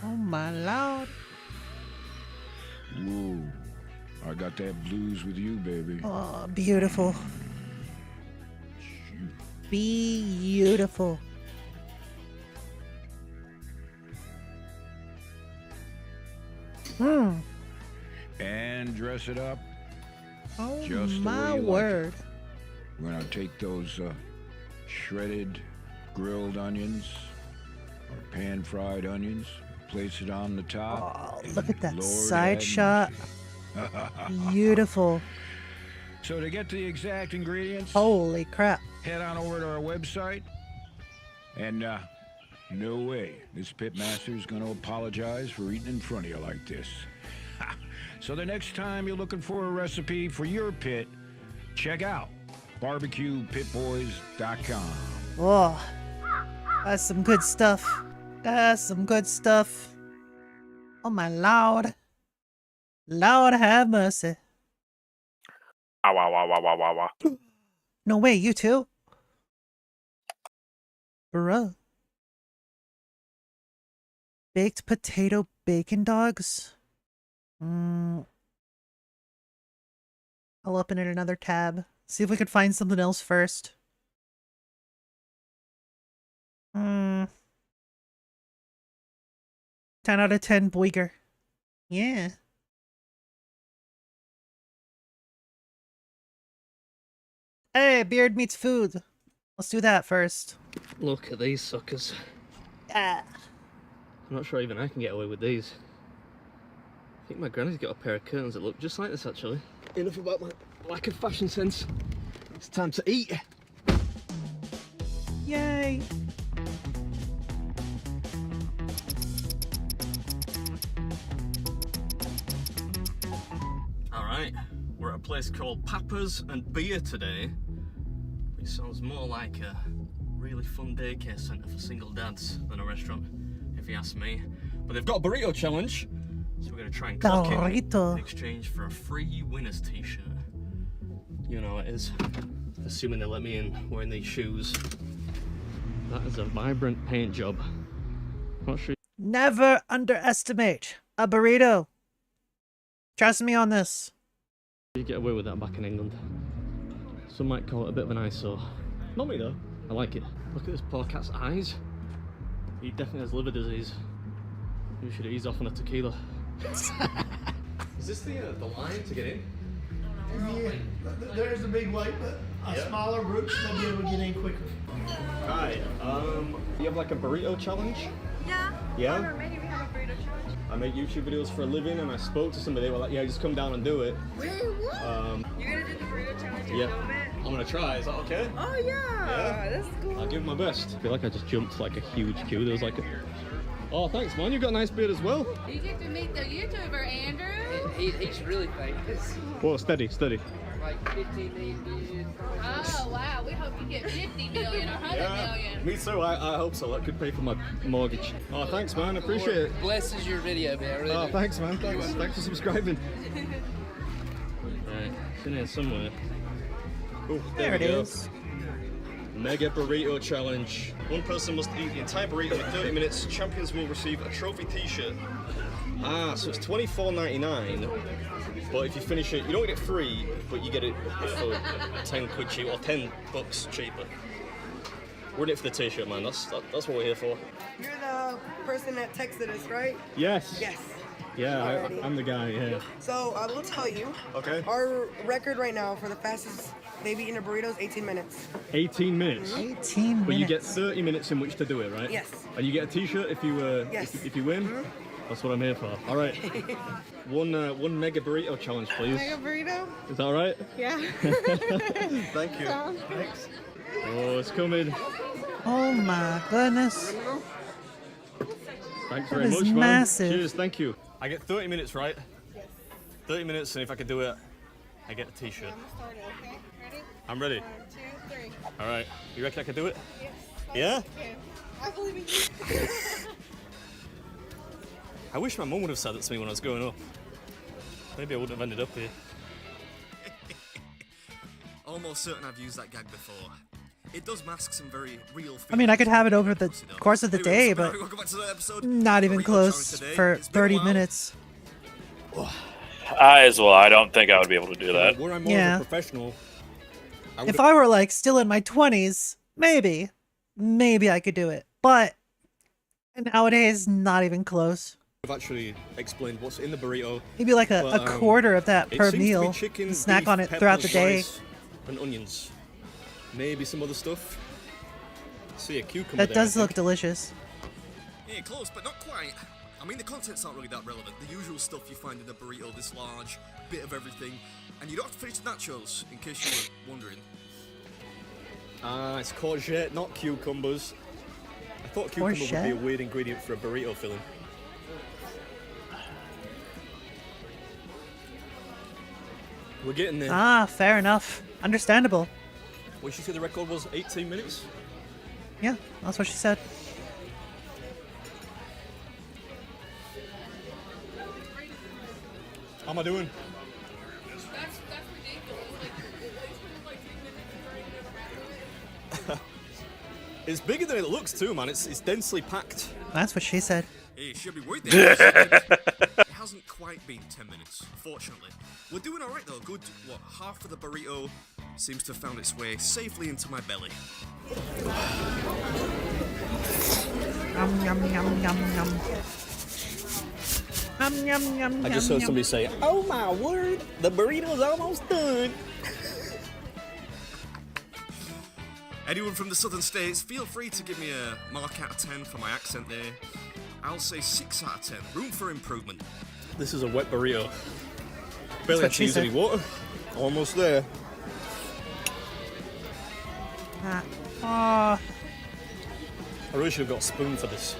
Oh my lord.
Ooh. I got that blues with you, baby.
Oh, beautiful. Beautiful. Hmm.
And dress it up.
Oh
Just the
my
way you like it.
word.
We're gonna take those shredded grilled onions or pan-fried onions, place it on the top.
Oh,
and
look at that
Lord
side
have
shot.
mercy.
Beautiful.
So to get the exact ingredients,
Holy crap.
head on over to our website. And no way this pitmaster is going to apologize for eating in front of you like this. So the next time you're looking for a recipe for your pit, check out barbecuepitboys.com.
Oh, that's some good stuff. That's some good stuff. Oh my lord. Lord have mercy.
Wow, wow, wow, wow, wow, wow.
No way, you too? Bruh. Baked potato bacon dogs? I'll open it another tab. See if we can find something else first. 10 out of 10 Boiger. Yeah. Hey, beard meets food. Let's do that first.
Look at these suckers.
Yeah.
I'm not sure even I can get away with these. I think my granny's got a pair of curtains that look just like this, actually. Enough about my lack of fashion sense. It's time to eat.
Yay.
Alright, we're at a place called Papa's and Beer today. It sounds more like a really fun daycare centre for single dads than a restaurant, if you ask me. But they've got a burrito challenge, so we're going to try and clock it in exchange for a free winner's t-shirt. You know how it is. Assuming they let me in wearing these shoes. That is a vibrant paint job. Not sure.
Never underestimate a burrito. Trust me on this.
You get away with that back in England. Some might call it a bit of an eyesore. Not me though. I like it. Look at this poor cat's eyes. He definitely has liver disease. You should ease off on a tequila. Is this the line to get in?
Yeah, there's a big light, but a smaller group will be able to get in quicker.
Hi, you have like a burrito challenge?
Yeah.
Yeah?
On our menu, we have a burrito challenge.
I make YouTube videos for a living, and I spoke to somebody. They were like, "Yeah, just come down and do it."
Wait, what?
You're
gonna do the burrito challenge in
yeah.
a moment?
I'm gonna try. Is that okay?
Oh yeah. That's cool.
I'll give it my best. I feel like I just jumped like a huge queue. There was like a... Oh, thanks, man. You've got a nice beard as well.
You get to meet the YouTuber, Andrew.
He's really famous.
Whoa, steady, steady.
Like 15 million views.
Oh wow, we hope you get 50 million or 100 million.
Me too. I hope so. That could pay for my mortgage. Oh, thanks, man. I appreciate it.
Blesses your video, man. I really do.
Thanks, man. Thanks for subscribing. Right, it's in here somewhere. Oh, there it is. Mega burrito challenge. One person must eat the entire burrito in 30 minutes. Champions will receive a trophy t-shirt. Ah, so it's $24.99. But if you finish it, you don't get it free, but you get it for 10 quid cheaper, or 10 bucks cheaper. We're in it for the t-shirt, man. That's what we're here for.
You're the person that texted us, right?
Yes.
Yes.
Yeah, I'm the guy, yeah.
So I will tell you.
Okay.
Our record right now for the fastest they've eaten a burrito is 18 minutes.
18 minutes?
18 minutes.
But you get 30 minutes in which to do it, right?
Yes.
And you get a t-shirt if you
yes.
if you win? That's what I'm here for. All right. One mega burrito challenge, please.
Mega burrito?
Is that all right?
Yeah.
Thank you. Thanks. Oh, it's coming.
Oh my goodness.
Thanks
That
very
is
much, man.
massive.
Cheers, thank you. I get 30 minutes, right? Yes. 30 minutes, and if I can do it, I get a t-shirt.
I'm gonna start it, okay? Ready?
I'm ready.
1, 2, 3.
All right. You reckon I can do it?
Yes.
Yeah?
Okay. I believe in you.
I wish my mum would have said that to me when I was growing up. Maybe I wouldn't have ended up here. Almost certain I've used that gag before. It does mask some very real feelings.
I mean, I could have it over the course of the day, but not even close for 30 minutes.
I as well. I don't think I would be able to do that.
Were I more
Yeah.
of a professional,
If I were like still in my 20s, maybe I could do it. But nowadays, not even close.
I've actually explained what's in the burrito.
Maybe like a
But,
quarter of that
it
per
seems to be
meal.
chicken,
Snack
beef,
on it throughout the
peppers,
day.
rice, and onions. Maybe some other stuff. See a cucumber
That
there,
does
I
look
think.
delicious.
Yeah, close, but not quite. I mean, the content's not really that relevant. The usual stuff you find in a burrito, this large, bit of everything. And you don't have to finish the nachos, in case you were wondering. It's courgette, not cucumbers. I thought cucumber would be a
Courgette?
weird ingredient for a burrito filling. We're getting there.
Ah, fair enough. Understandable.
What did she say the record was? 18 minutes?
Yeah, that's what she said.
How am I doing? It's bigger than it looks too, man. It's densely packed.
That's what she said.
It should be worth it. It hasn't quite
quite been 10 minutes, fortunately. We're doing alright though, good, half of the burrito seems to have found its way safely into my belly.
Yum, yum, yum, yum, yum. Yum, yum, yum,
I just heard somebody say, "Oh my word, the burrito's almost done." Anyone from the southern states, feel free to give me a mark out of 10 for my accent there. I'll say 6 out of 10, room for improvement. This is a wet burrito. Barely had to use any water. Almost there. I really should have got a spoon for this.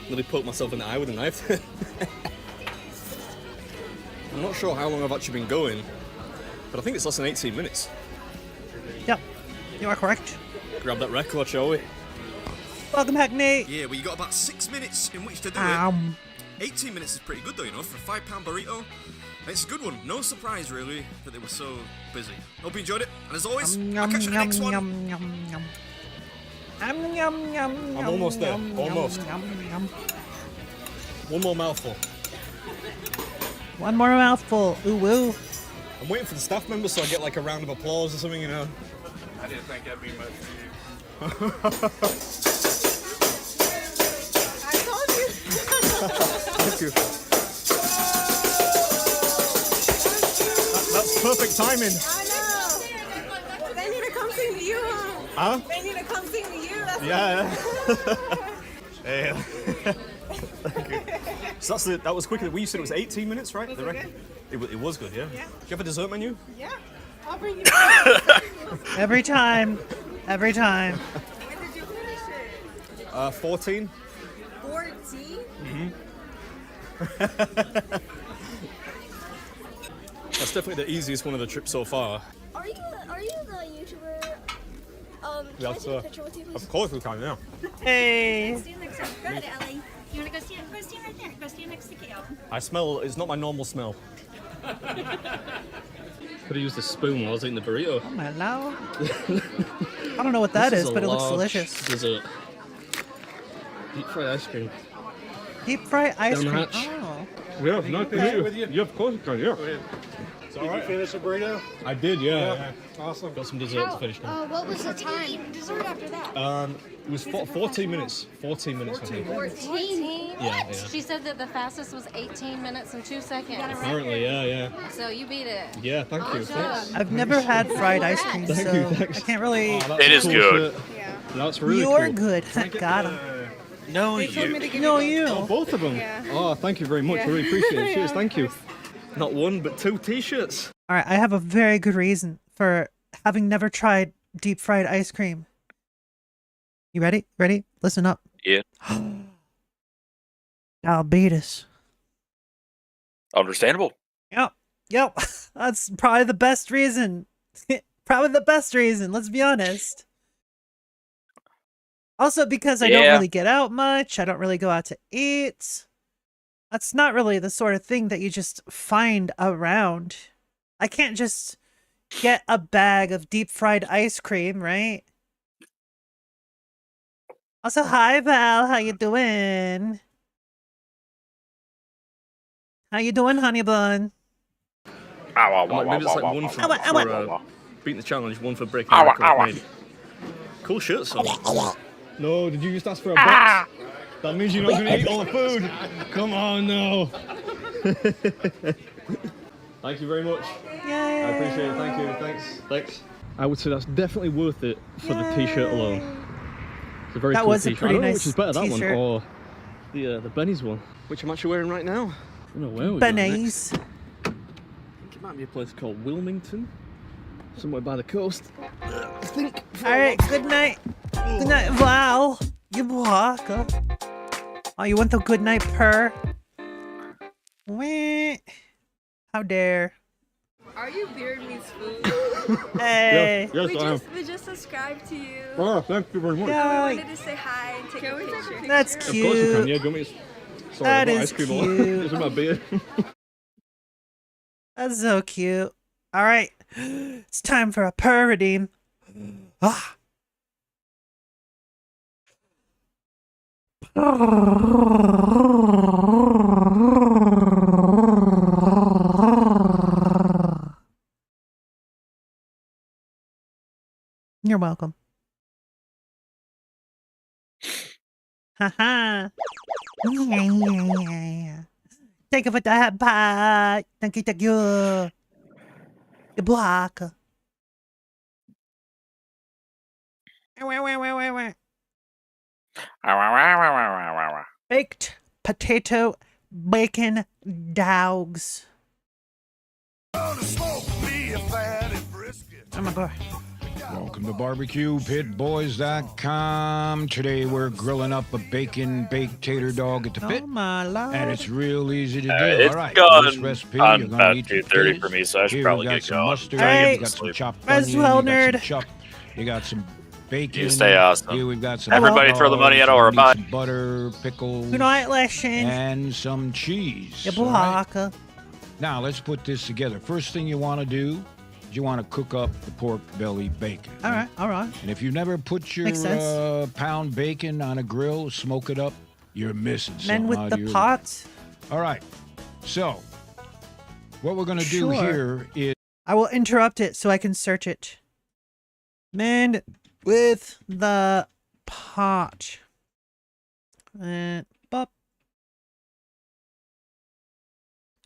Really poked myself in the eye with a knife. I'm not sure how long I've actually been going, but I think it's less than 18 minutes.
Yep, you are correct.
Grab that record, shall we?
Welcome back, Nate.
Yeah, well, you got about 6 minutes in which to do it. 18 minutes is pretty good, though, you know, for a £5 burrito. It's a good one. No surprise, really, that they were so busy. Hope you enjoyed it, and as always, I'll catch you next one. I'm almost there. Almost. One more mouthful.
One more mouthful. Ooh, woo.
I'm waiting for the staff members so I get like a round of applause or something, you know.
I didn't think that'd be much for you.
I told you.
Thank you. That's perfect timing.
I know. They need to come sing to you, huh? They need to come sing to you. That's
Hey. Thank you. So that was quicker. You said it was 18 minutes, right?
Was it good?
It was good, yeah.
Yeah.
Do you have a dessert menu?
Yeah. I'll bring you.
Every time. Every time.
When did you finish it?
14.
14?
That's definitely the easiest one of the trip so far.
Are you the YouTuber? Can I
Yes,
take a picture with you, please?
of course we can, yeah.
Hey.
Stand next to Go ahead, Ellie. You want to go stand right there. Go stand next to Kale.
I smell, it's not my normal smell. Could have used a spoon while I was eating the burrito.
Oh my lord. I don't know what that is, but it looks delicious.
Dessert. Deep fried ice cream.
Deep fried ice
Down the
cream.
hatch.
Oh.
Yeah, nice to meet you.
With you?
Yeah, of course you can, yeah.
Did you finish the burrito?
I did, yeah.
Awesome.
Got some dessert to finish now.
What was the time? Dessert after that.
It was 14 minutes. 14 minutes for me.
14?
Yeah.
She said that the fastest was 18 minutes and 2 seconds.
Apparently, yeah.
So you beat it.
Yeah, thank you. Thanks.
I've never had fried ice cream,
Thank
so
you, thanks.
I can't really.
It is good. That's really cool.
You're good. Got him.
No,
you.
Oh, both of them.
Yeah.
Oh, thank you very much. I really appreciate it.
Yeah,
Cheers,
of
thank you.
course.
Not one, but 2 t-shirts.
All right, I have a very good reason for having never tried deep fried ice cream. You ready? Ready? Listen up.
Yeah.
Diabetes.
Understandable.
Yep. That's probably the best reason. Probably the best reason. Let's be honest. Also, because I don't really get out much. I don't really go out to eat. That's not really the sort of thing that you just find around. I can't just get a bag of deep fried ice cream, right? Also, hi Val, how you doing? How you doing, honey bun?
Maybe it's like one for beating the challenge, one for breaking the record. Maybe. Cool shirt, son. No, did you just ask for a box? That means you're not going to eat all the food. Come on, no. Thank you very much.
Yay.
I appreciate it. Thank you. Thanks. I would say that's definitely worth it for the t-shirt alone. It's a very
That
cool
was a
t-shirt.
pretty
I don't know
nice
which is better, that one
t-shirt.
or the Benny's one, which I'm actually wearing right now. I don't know where we're going
Benny's.
next. I think it might be a place called Wilmington, somewhere by the coast. I think.
All right, good night. Good night, Val. You walk. Oh, you want the good night purr? Wah. How dare.
Are you Beard Meets Food?
Hey.
Yes,
We just subscribed to you.
Oh, thank you very much.
Yeah.
We wanted to say hi and take a picture.
That's
Of course you can,
cute.
yeah. Go me. Sorry,
That
I bought
is
ice cream
cute.
This is my beard.
That's so cute. All right. It's time for a purr redeem. Ah. You're welcome. Haha. Thank you for that, bye. Thank you, thank you. The block. Baked potato bacon dogs. Oh my god.
Welcome to BarbecuePitBoys.com. Today we're grilling up a bacon baked tater dog at the pit.
Oh my lord.
And it's real easy to do.
It's
All right,
gone
this recipe,
on
you're going to
about
need
2:30 for me, so I should
Here
probably
we got
get
some
going.
mustard,
Try to
you
get
got
to
some
sleep.
chopped
Roswell
onion, you got
nerd.
some chopped, you got some bacon.
You stay awesome.
Here we've got some
Everybody throw the money at
dogs,
or
we need
buy.
some butter, pickles,
Good night, Leshin.
and some cheese.
The
all right?
block.
Now let's put this together. First thing you want to do is you want to cook up the pork belly bacon.
All right, all right.
And if you've never put your
Makes sense.
pound bacon on a grill, smoke it up, you're missing
Men
something
with
out
the
of your
pots.
life. All right. So what we're going to do
Sure.
here is
I will interrupt it so I can search it. Men with the pot. And bop.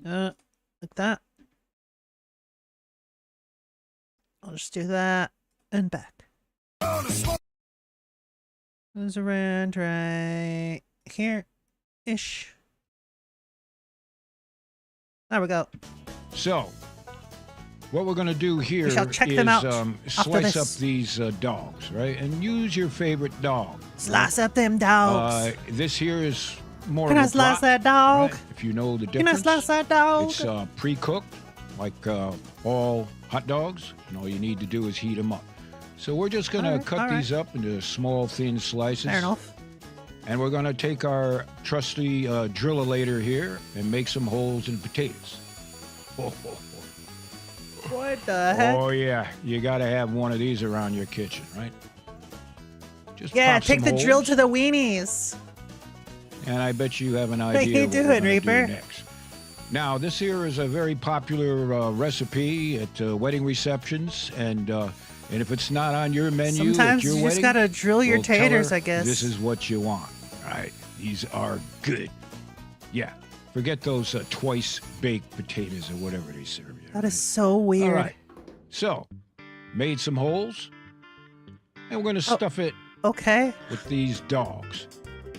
Like that. I'll just do that and back. Goes around right here ish. There we go.
so what we're going to do here
shall check
is
them out after
slice up
this.
these dogs, right? And use your favorite dog.
Slice up them dogs.
This here is more
Can
of
I
a
slice
brat,
that dog?
right? If you know the
Can I
difference.
slice that dog?
It's pre-cooked, like all hot dogs, and all you need to do is heat them up. So we're just going to
Alright,
cut
alright.
these up into small, thin slices.
Fair enough.
And we're going to take our trusty drill-a-lator here and make some holes in potatoes.
What the heck?
Oh, yeah. You got to have one of these around your kitchen, right? Just
Yeah,
pop
take
some
the drill
holes,
to the weenies.
and I bet you have an
How
idea
you
what we're
doing,
gonna do
Reaper?
next. Now, this here is a very popular recipe at wedding receptions, and if it's not on your menu
Sometimes
at your
you
wedding,
just gotta drill your
well, tell
taters,
her
I guess.
This is what you want, right? These are good. Yeah, forget those twice baked potatoes or whatever they serve you.
That is so weird.
All right, so made some holes, and we're going to stuff it
Okay.
with these dogs.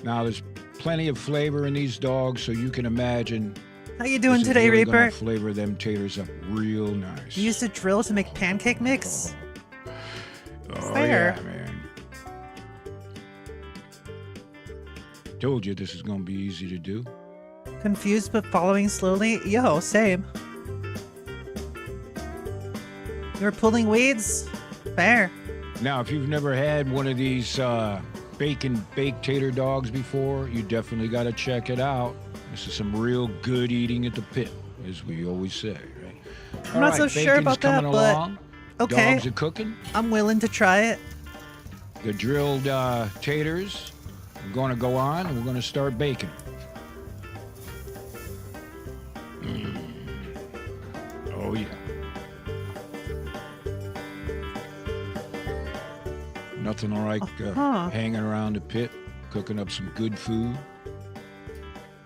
Now, there's plenty of flavor in these dogs, so you can imagine.
How you doing
this is
today,
really
Reaper?
gonna flavor them taters up real nice.
You used a drill to make pancake mix?
Oh
Fair.
yeah, man. Told you this is gonna be easy to do.
Confused but following slowly? Yo, same. You were pulling weeds? Fair.
Now, if you've never had one of these bacon baked tater dogs before, you definitely got to check it out. This is some real good eating at the pit, as we always say, right?
I'm not so sure about that, but okay.
Dogs are cooking.
I'm willing to try it.
The drilled taters are going to go on, and we're going to start baking. Oh, yeah. Nothing like hanging around the pit, cooking up some good food.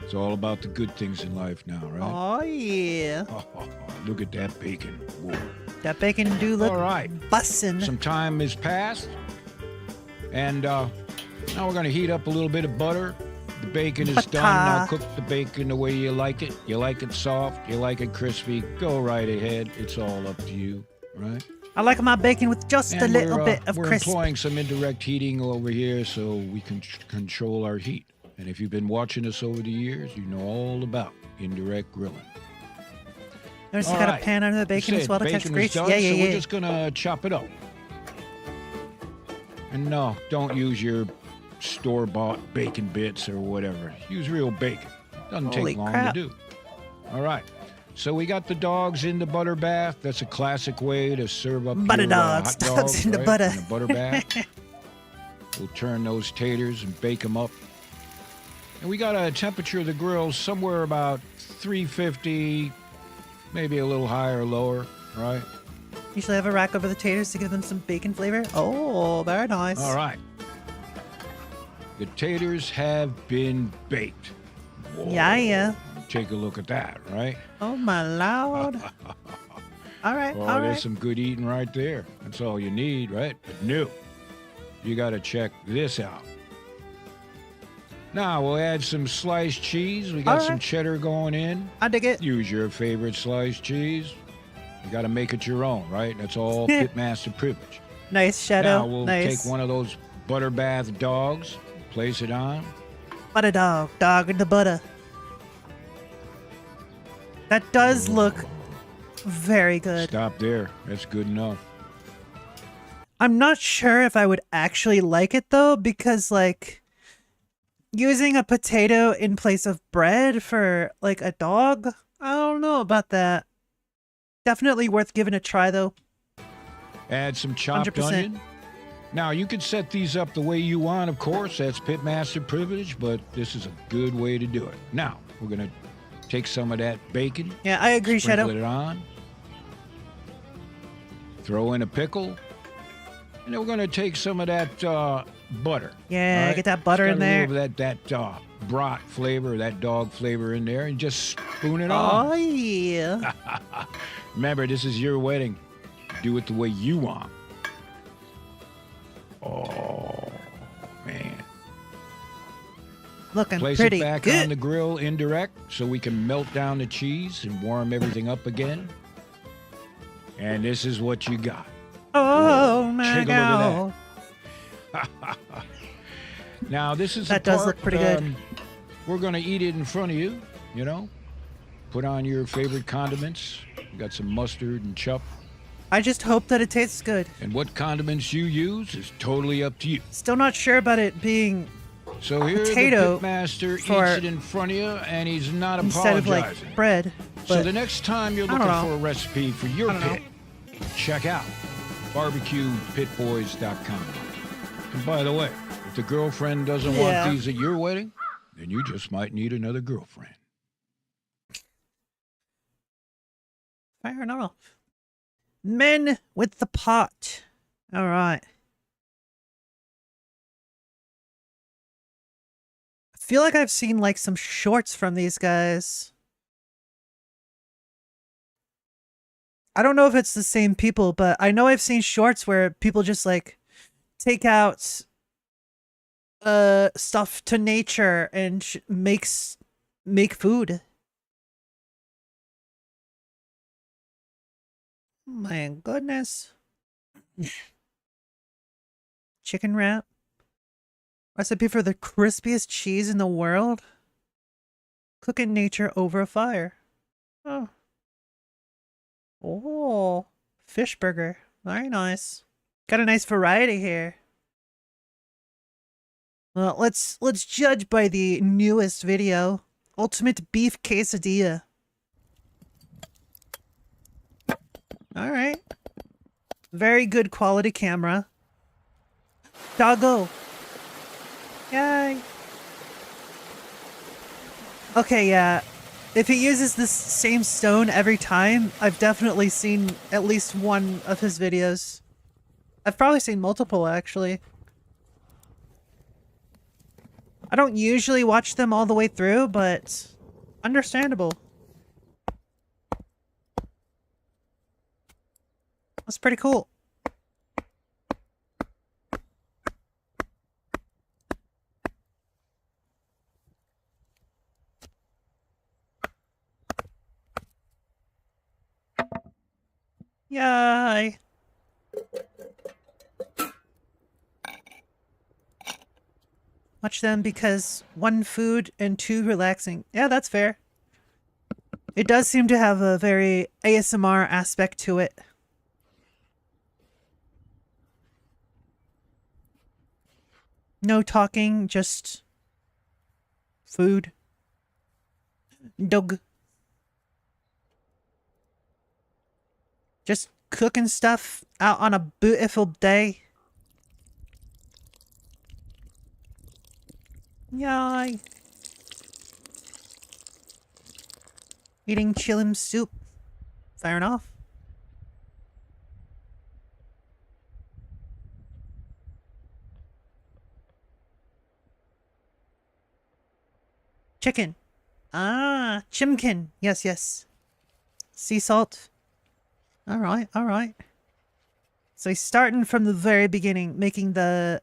It's all about the good things in life now, right?
Oh, yeah.
Look at that bacon. Whoa.
That bacon do look
All right.
bussin'.
Some time has passed, and now we're going to heat up a little bit of butter. The bacon is done. Now cook the bacon the way you like it. You like it soft, you like it crispy, go right ahead. It's all up to you, right?
I like my bacon with just a
And
little
we're,
bit of
we're
crisp.
employing some indirect heating over here so we can control our heat. And if you've been watching us over the years, you know all about indirect grilling.
Notice you
All
got
right.
a pan under the bacon
That's
as well
it.
to catch
Bacon is
grease?
done,
Yeah,
so
yeah.
we're just going to chop it up. And no, don't use your store-bought bacon bits or whatever. Use real bacon. Doesn't
Holy
take long
crap.
to do. All right. So we got the dogs in the butter bath. That's a classic way to serve up
Butter
your,
dogs.
hot
Dogs
dogs
in the
right?
butter.
In the butter bath. We'll turn those taters and bake them up And we got a temperature of the grill somewhere about 350, maybe a little higher or lower, right?
Usually have a rack over the taters to give them some bacon flavor. Oh, very nice.
All right. The taters have been baked. Whoa.
Yeah.
Take a look at that, right?
Oh, my lord. All right,
Oh,
all
there's
right.
some good eating right there. That's all you need, right? But no, you got to check this out. Now, we'll add some sliced cheese. We got
All
some
right.
cheddar going in.
I dig it.
Use your favorite sliced cheese. You got to make it your own, right? That's all Pitmaster privilege.
Nice, Shadow.
Now, we'll
nice.
take one of those butter bath dogs, place it on.
Butter dog. Dog in the butter. That does look very good.
Stop there. That's good enough.
I'm not sure if I would actually like it, though, because, like, using a potato in place of bread for, like, a dog? I don't know about that. Definitely worth giving a try, though.
Add some chopped
100%.
onion. Now, you can set these up the way you want, of course. That's Pitmaster privilege, but this is a good way to do it. Now, we're going to take some of that bacon.
Yeah, I agree,
sprinkle
Shadow.
it on. Throw in a pickle. And then we're going to take some of that butter.
Yeah,
all right?
get that butter
It's
in
got
there.
a little bit of that brat flavor, that dog flavor in there, and just spoon it on.
Oh, yeah.
Remember, this is your wedding. Do it the way you want. Oh, man.
Looking
Place
pretty
it back
good.
on the grill indirect so we can melt down the cheese and warm everything up again. And this is what you got.
Oh, my
Take a
God.
look at that. Now, this is
That
the
does
part,
look pretty good.
We're going to eat it in front of you, you know. Put on your favorite condiments. You got some mustard and chup.
I just hope that it tastes good.
And what condiments you use is totally up to you.
Still not sure about it being
So here
potato
the pitmaster
for-
eats it in front of you, and he's not
instead of,
apologizing.
like, bread.
So
But
the next time you're
I don't
looking
know.
for a recipe for your
I don't know.
pit, check out barbecuepitboys.com. And by the way, if the girlfriend doesn't
Yeah.
want these at your wedding, then you just might need another girlfriend.
Fair enough. Men with the pot. All right. I feel like I've seen like some shorts from these guys. I don't know if it's the same people, but I know I've seen shorts where people just like take out stuff to nature and make food. My goodness. Chicken wrap. Recipe for the crispiest cheese in the world. Cook in nature over a fire. Oh. Oh. Fish burger. Very nice. Got a nice variety here. Well, let's judge by the newest video. Ultimate beef quesadilla. All right. Very good quality camera. Doggo. Yay. Okay, yeah. If he uses this same stone every time, I've definitely seen at least one of his videos. I've probably seen multiple, actually. I don't usually watch them all the way through, but understandable. That's pretty cool. Yay. Watch them because one, food, and two, relaxing. Yeah, that's fair. It does seem to have a very ASMR aspect to it. No talking, just food. Dog. Just cooking stuff out on a beautiful day. Yay. Eating chilim soup. Fair enough. Chicken. Ah, chimkin. Yes, yes. Sea salt. Alright, alright. So he's starting from the very beginning, making the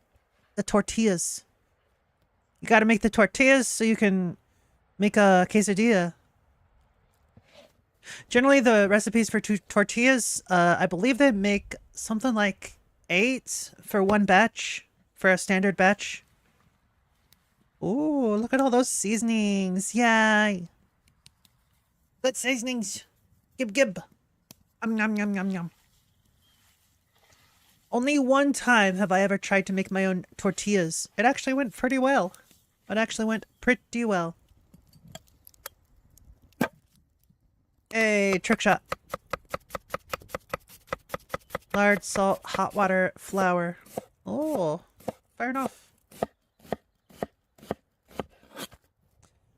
tortillas. You gotta make the tortillas so you can make a quesadilla. Generally, the recipes for tortillas, I believe they make something like 8 for one batch, for a standard batch. Ooh, look at all those seasonings. Yay. Good seasonings. Gib gib. Yum yum yum yum. Only one time have I ever tried to make my own tortillas. It actually went pretty well. It actually went pretty well. Hey, trick shot. Lard, salt, hot water, flour. Oh, fair enough.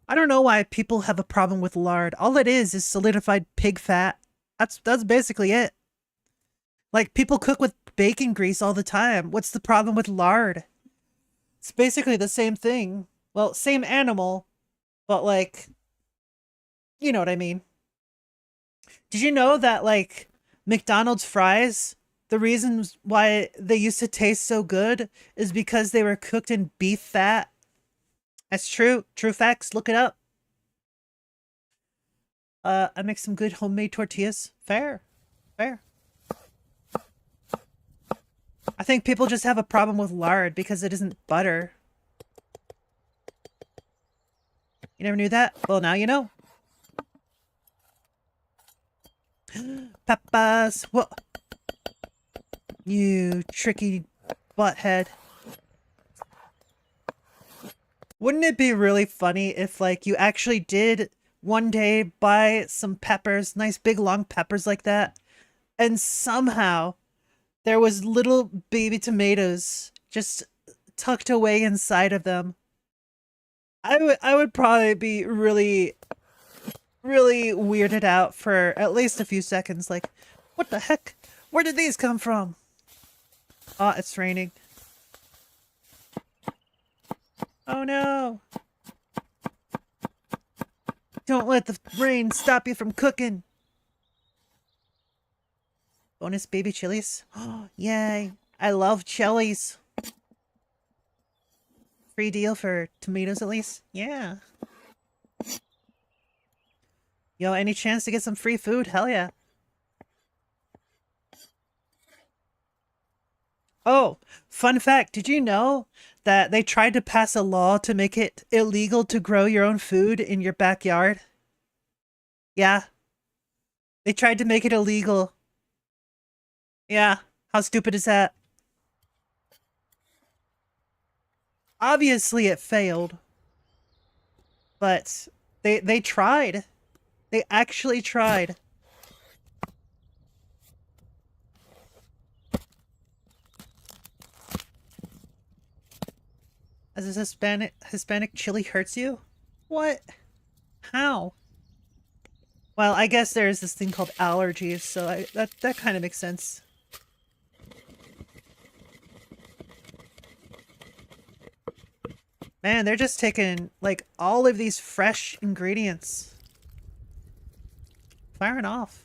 I don't know why people have a problem with lard. All it is solidified pig fat. That's basically it. Like, people cook with bacon grease all the time. What's the problem with lard? It's basically the same thing. Well, same animal, but like, you know what I mean. Did you know that, like, McDonald's fries, the reasons why they used to taste so good is because they were cooked in beef fat? That's true. True facts. Look it up. I make some good homemade tortillas. Fair. Fair. I think people just have a problem with lard because it isn't butter. You never knew that? Well, now you know. Papas. Whoa. You tricky butthead. Wouldn't it be really funny if, like, you actually did one day buy some peppers, nice big long peppers like that, and somehow there was little baby tomatoes just tucked away inside of them? I would probably be really weirded out for at least a few seconds. Like, what the heck? Where did these come from? Oh, it's raining. Oh no! Don't let the rain stop you from cooking. Bonus baby chilies. Oh, yay. I love chilies. Free deal for tomatoes at least. Yeah. Yo, any chance to get some free food? Hell yeah. Oh, fun fact. Did you know that they tried to pass a law to make it illegal to grow your own food in your backyard? Yeah. They tried to make it illegal. Yeah. How stupid is that? Obviously it failed. But they tried. They actually tried. As a Hispanic chili hurts you? What? How? Well, I guess there's this thing called allergies, so that kind of makes sense. Man, they're just taking, like, all of these fresh ingredients. Firing off.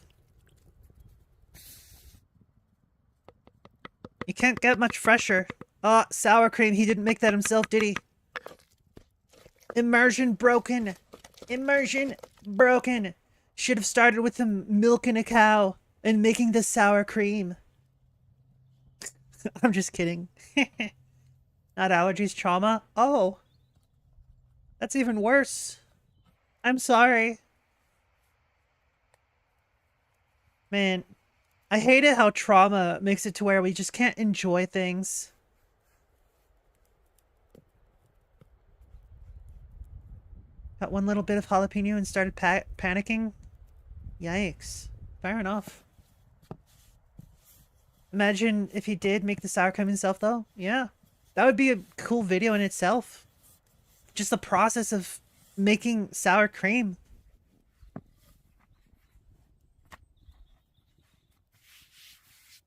You can't get much fresher. Oh, sour cream. He didn't make that himself, did he? Immersion broken. Immersion broken. Should have started with the milking a cow and making the sour cream. I'm just kidding. Not allergies, trauma. Oh. That's even worse. I'm sorry. Man, I hate it how trauma makes it to where we just can't enjoy things. Got one little bit of jalapeno and started panicking. Yikes. Fair enough. Imagine if he did make the sour cream himself, though. Yeah. That would be a cool video in itself. Just the process of making sour cream.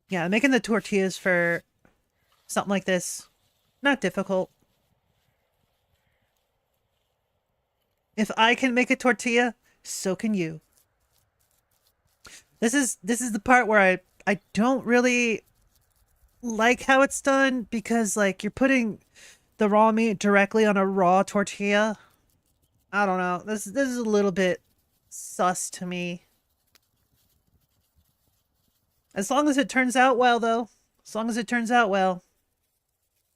Yeah, making the tortillas for something like this, not difficult. If I can make a tortilla, so can you. This is the part where I don't really like how it's done, because like you're putting the raw meat directly on a raw tortilla. I don't know. This is a little bit sus to me. As long as it turns out well, though. As long as it turns out well,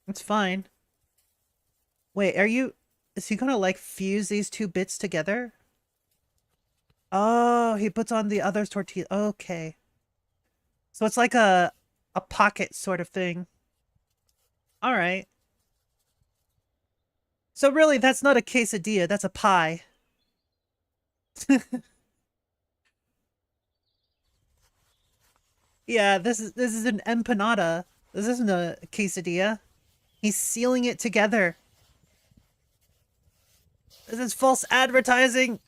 it's fine. Wait, is he gonna like fuse these two bits together? Oh, he puts on the other tortilla. Okay. So it's like a pocket sort of thing. All right. So really, that's not a quesadilla, that's a pie. Yeah, this is an empanada. This isn't a quesadilla. He's sealing it together. This is false advertising.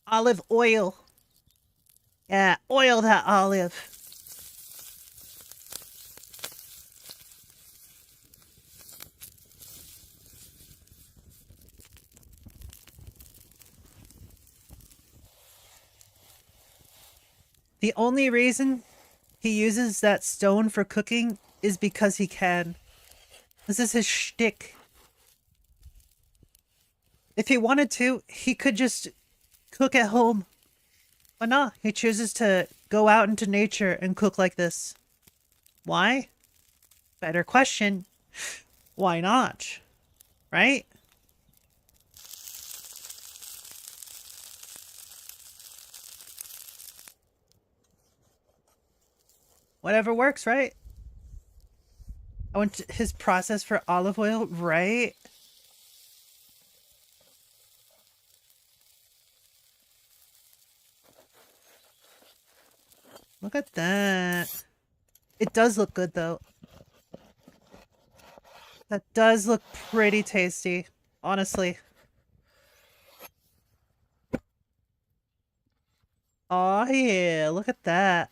Olive oil. Yeah, oil that olive. The only reason he uses that stone for cooking is because he can. This is his shtick. If he wanted to, he could just cook at home. But nah, he chooses to go out into nature and cook like this. Why? Better question. Why not? Right? Whatever works, right? I want his process for olive oil, right? Look at that. It does look good, though. That does look pretty tasty, honestly. Oh yeah, look at that.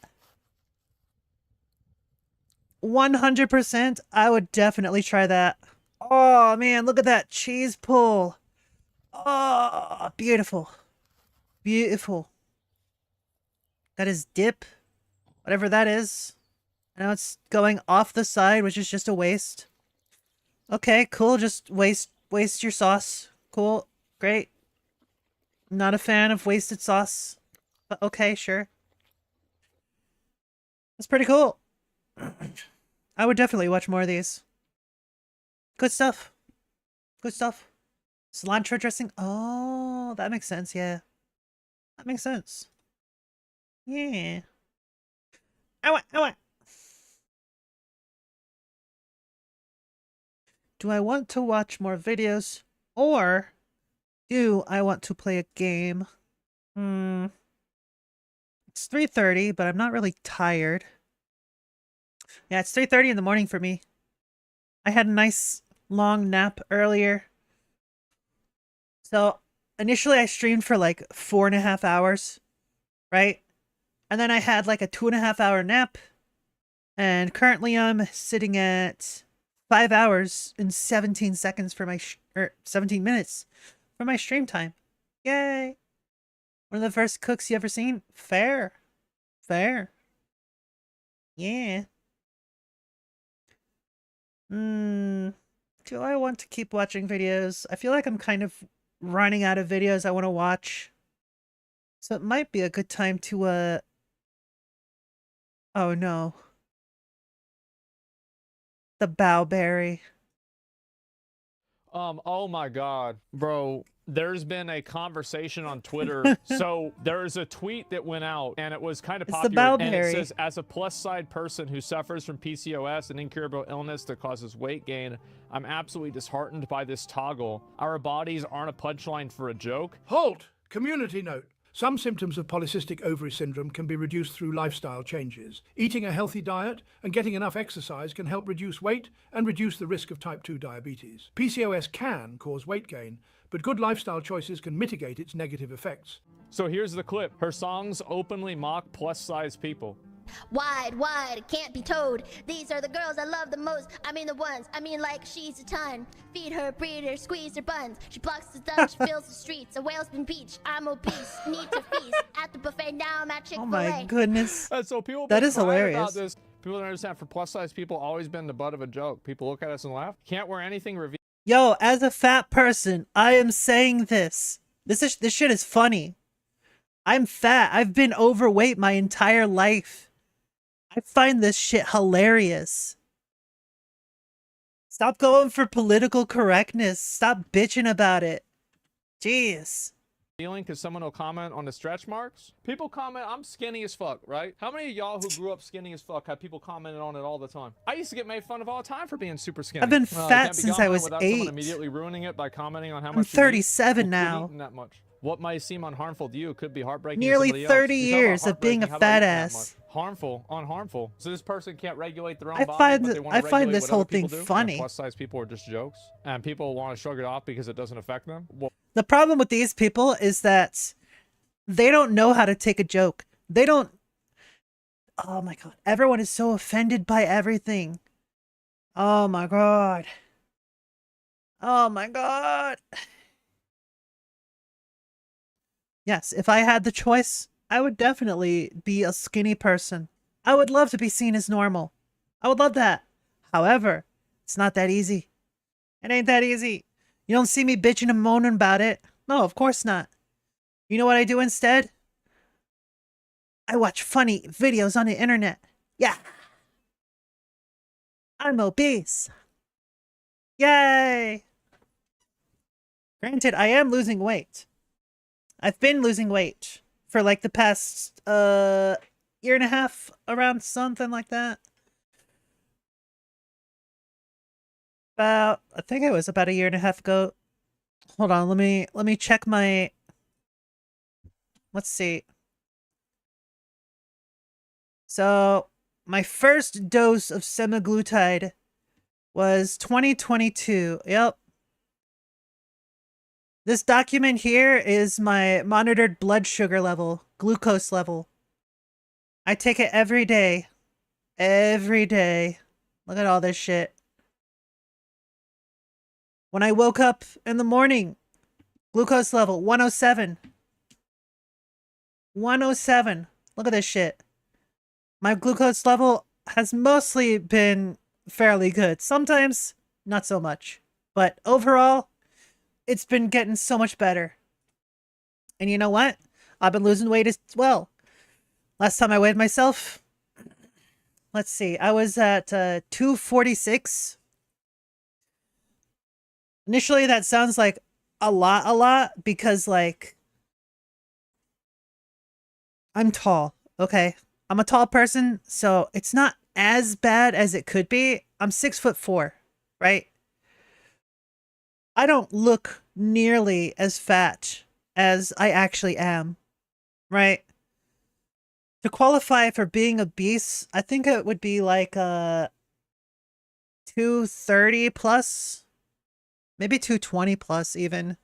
100%, I would definitely try that. Oh man, look at that cheese pull. Oh, beautiful. Beautiful. Got his dip. Whatever that is. I know it's going off the side, which is just a waste. Okay, cool. Just waste your sauce. Cool. Great. Not a fan of wasted sauce. But okay, sure. That's pretty cool. I would definitely watch more of these. Good stuff. Good stuff. Cilantro dressing. Oh, that makes sense, yeah. That makes sense. Yeah. Ow. Do I want to watch more videos, or do I want to play a game? It's 3:30, but I'm not really tired. Yeah, it's 3:30 in the morning for me. I had a nice long nap earlier. So initially I streamed for like 4.5 hours, right? And then I had like a 2.5 hour nap. And currently I'm sitting at 5 hours and 17 seconds for my 17 minutes for my stream time. Yay! One of the first cooks you ever seen? Fair. Yeah. Do I want to keep watching videos? I feel like I'm kind of running out of videos I want to watch. So it might be a good time to, oh no. The bowberry.
Oh my god, bro. There's been a conversation on Twitter. So there's a tweet that went out and it was kind of
It's the
popular. And
bowberry.
it says, as a plus side person who suffers from PCOS, an incurable illness that causes weight gain, I'm absolutely disheartened by this toggle. Our bodies aren't a punchline for a joke.
Halt! Community note. Some symptoms of polycystic ovary syndrome can be reduced through lifestyle changes. Eating a healthy diet and getting enough exercise can help reduce weight and reduce the risk of type 2 diabetes. PCOS can cause weight gain, but good lifestyle choices can mitigate its negative effects.
So here's the clip. Her songs openly mock plus-size people.
Wide, it can't be told. These are the girls I love the most. I mean the ones, like she's a ton. Feed her, breed her, squeeze her buns. She blocks the sun, she fills the streets. A whale's been beached, I'm obese, need to feast. At the buffet, now I'm at Chick-fil-A.
Oh my goodness.
So people
That
been
is
crying
hilarious.
About this. People don't understand. For plus-size people, always been the butt of a joke. People look at us and laugh. Can't wear anything revealing.
Yo, as a fat person, I am saying this. This shit is funny. I'm fat. I've been overweight my entire life. I find this shit hilarious. Stop going for political correctness. Stop bitching about it. Jeez.
Because someone will comment on the stretch marks. People comment, I'm skinny as fuck, right? How many of y'all who grew up skinny as fuck have people commented on it all the time? I used to get made fun of all the time for being super skinny.
I've been
Well,
fat
can't be
since
gone
I was
without
8.
someone immediately ruining it by commenting on how much
I'm
you eat.
37
Who
now.
eaten that much? What might seem unharmful to you could be heartbreaking to
Nearly
somebody
30
else. You talk about
years of being a
heartbreaking, how about
fat
eating that
ass.
much? Harmful, unharmful. So this person can't regulate their own
I
body,
find
but
th-
they want
I
to
find
regulate
this
what
whole
other people
thing
do?
funny.
And plus-size people are just jokes, and people want to shrug it off because it doesn't affect them. Well,
The problem with these people is that they don't know how to take a joke. They don't. Oh my god. Everyone is so offended by everything. Oh my god. Oh my god. Yes, if I had the choice, I would definitely be a skinny person. I would love to be seen as normal. I would love that. However, it's not that easy. It ain't that easy. You don't see me bitching and moaning about it. No, of course not. You know what I do instead? I watch funny videos on the internet. Yeah. I'm obese. Yay. Granted, I am losing weight. I've been losing weight for like the past year and a half, around something like that. I think it was about a year and a half ago. Hold on, let me check my. Let's see. So, my first dose of semaglutide was 2022. Yep. This document here is my monitored blood sugar level, glucose level. I take it every day. Every day. Look at all this shit. When I woke up in the morning, glucose level 107. 107. Look at this shit. My glucose level has mostly been fairly good. Sometimes not so much. But overall, it's been getting so much better. And you know what? I've been losing weight as well. Last time I weighed myself, let's see, I was at 246. Initially, that sounds like a lot, because, like, I'm tall, okay? I'm a tall person, so it's not as bad as it could be. I'm 6'4", right? I don't look nearly as fat as I actually am, right? To qualify for being obese, I think it would be like 230 plus, maybe 220 plus even.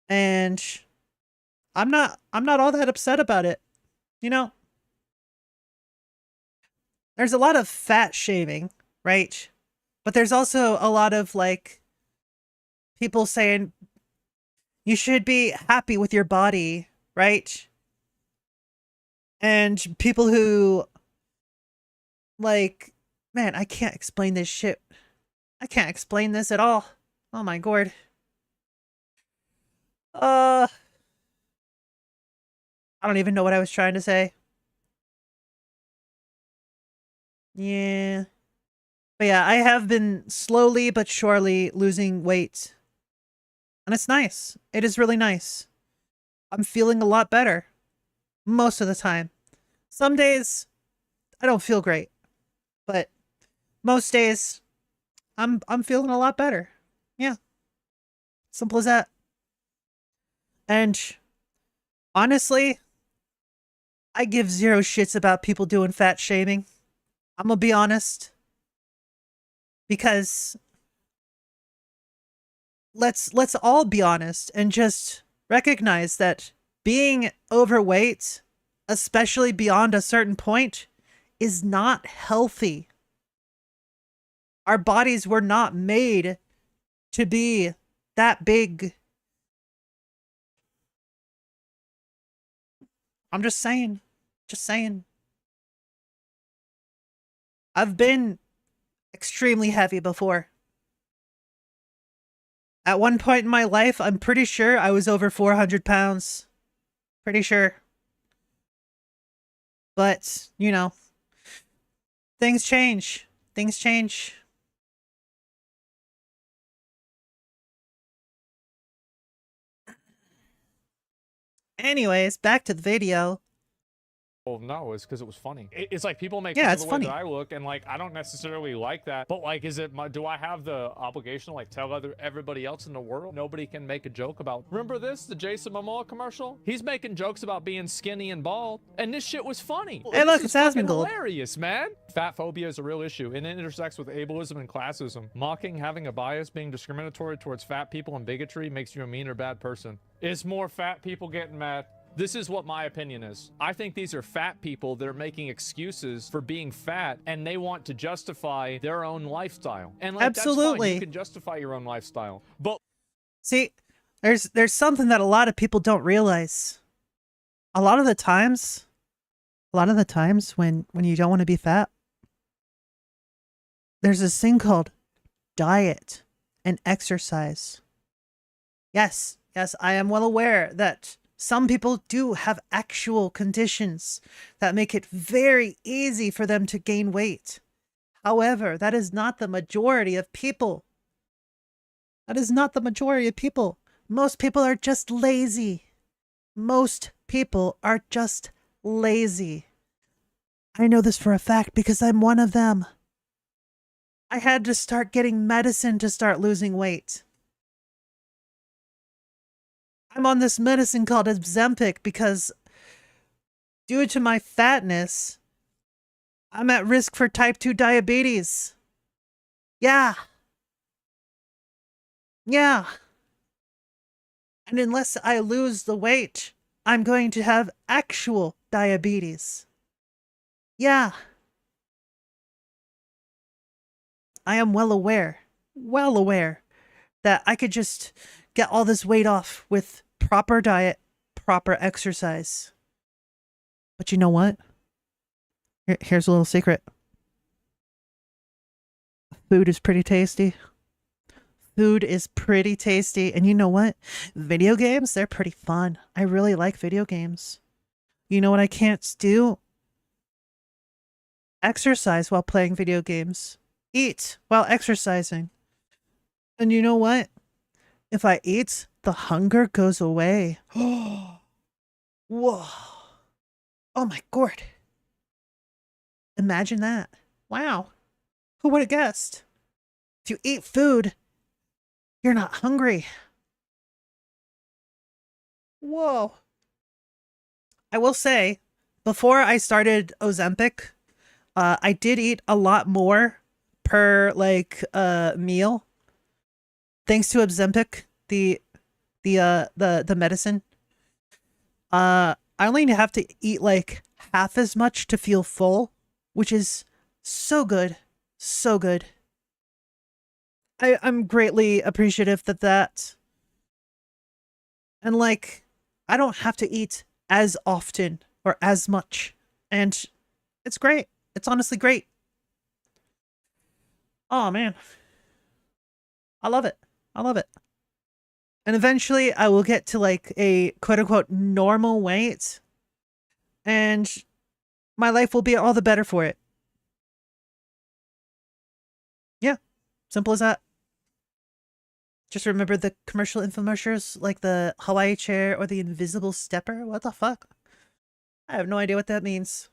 And I'm not all that upset about it. You know, there's a lot of fat shaming, right? But there's also a lot of, like, people saying you should be happy with your body, right? And people who, like, man, I can't explain this shit. I can't explain this at all. Oh my god. I don't even know what I was trying to say. Yeah. But yeah, I have been slowly but surely losing weight. And it's nice. It is really nice. I'm feeling a lot better. Most of the time. Some days, I don't feel great. But most days, I'm feeling a lot better. Yeah. Simple as that. And Honestly, I give zero shits about people doing fat shaming. I'm gonna be honest. Because let's all be honest and just recognize that being overweight, especially beyond a certain point, is not healthy. Our bodies were not made to be that big. I'm just saying. Just saying. I've been extremely heavy before. At one point in my life, I'm pretty sure I was over 400 pounds. Pretty sure. But, you know, things change. Things change. Anyways, back to the video.
Well, no, it's because it was funny. It's like people make
Yeah,
fun of
it's
the way
funny.
that I look, and like I don't necessarily like that. But like, is it my? Do I have the obligation to like tell everybody else in the world nobody can make a joke about? Remember this, the Jason Momoa commercial? He's making jokes about being skinny and bald, and this shit was funny.
Hey, look,
This
it's
is fucking
Asmongold.
hilarious, man. Fat phobia is a real issue, and it intersects with ableism and classism. Mocking, having a bias, being discriminatory towards fat people, and bigotry makes you a mean or bad person. It's more fat people getting mad. This is what my opinion is. I think these are fat people that are making excuses for being fat, and they want to justify their own lifestyle. And like,
Absolutely.
that's fine. You can justify your own lifestyle. But
see, there's something that a lot of people don't realize. A lot of the times when you don't want to be fat, there's this thing called diet and exercise. Yes, I am well aware that some people do have actual conditions that make it very easy for them to gain weight. However, that is not the majority of people. That is not the majority of people. Most people are just lazy. Most people are just lazy. I know this for a fact because I'm one of them. I had to start getting medicine to start losing weight. I'm on this medicine called Ozempic because due to my fatness, I'm at risk for type 2 diabetes. Yeah. And unless I lose the weight, I'm going to have actual diabetes. Yeah. I am well aware that I could just get all this weight off with proper diet, proper exercise. But you know what? Here's a little secret. Food is pretty tasty. Food is pretty tasty. And you know what? Video games, they're pretty fun. I really like video games. You know what I can't do? Exercise while playing video games. Eat while exercising. And you know what? If I eat, the hunger goes away. Whoa. Oh my god. Imagine that. Wow. Who would have guessed? If you eat food, you're not hungry. Whoa. I will say, before I started Ozempic, I did eat a lot more per meal. Thanks to Ozempic, the medicine. I only have to eat like half as much to feel full, which is so good. So good. I'm greatly appreciative of that. And like, I don't have to eat as often or as much. And it's great. It's honestly great. Oh man. I love it. I love it. And eventually I will get to like a quote unquote normal weight. And my life will be all the better for it. Yeah. Simple as that. Just remember the commercial infomercials like the Hawaii chair or the invisible stepper. What the fuck? I have no idea what that means.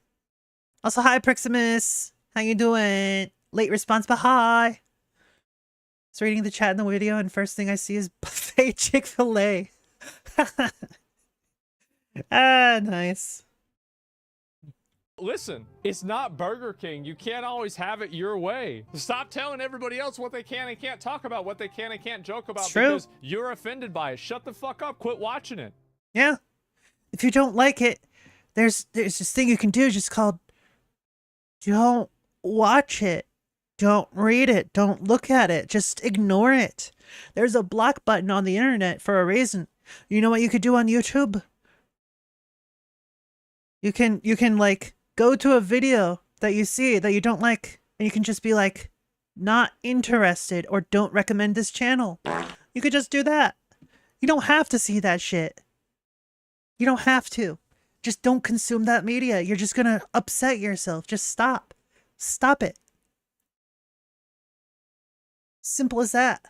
Also, hi Priximus. How you doing? Late response, but hi. Just reading the chat in the video, and first thing I see is buffet Chick-fil-A. Ah, nice.
Listen, it's not Burger King. You can't always have it your way. Stop telling everybody else what they can and can't talk about, what they can and can't joke about,
It's true.
because you're offended by it. Shut the fuck up. Quit watching it.
Yeah. If you don't like it, there's this thing you can do just called don't watch it. Don't read it. Don't look at it. Just ignore it. There's a block button on the internet for a reason. You know what you could do on YouTube? You can like go to a video that you see that you don't like, and you can just be like, not interested, or don't recommend this channel. You could just do that. You don't have to see that shit. You don't have to. Just don't consume that media. You're just gonna upset yourself. Just stop. Stop it. Simple as that.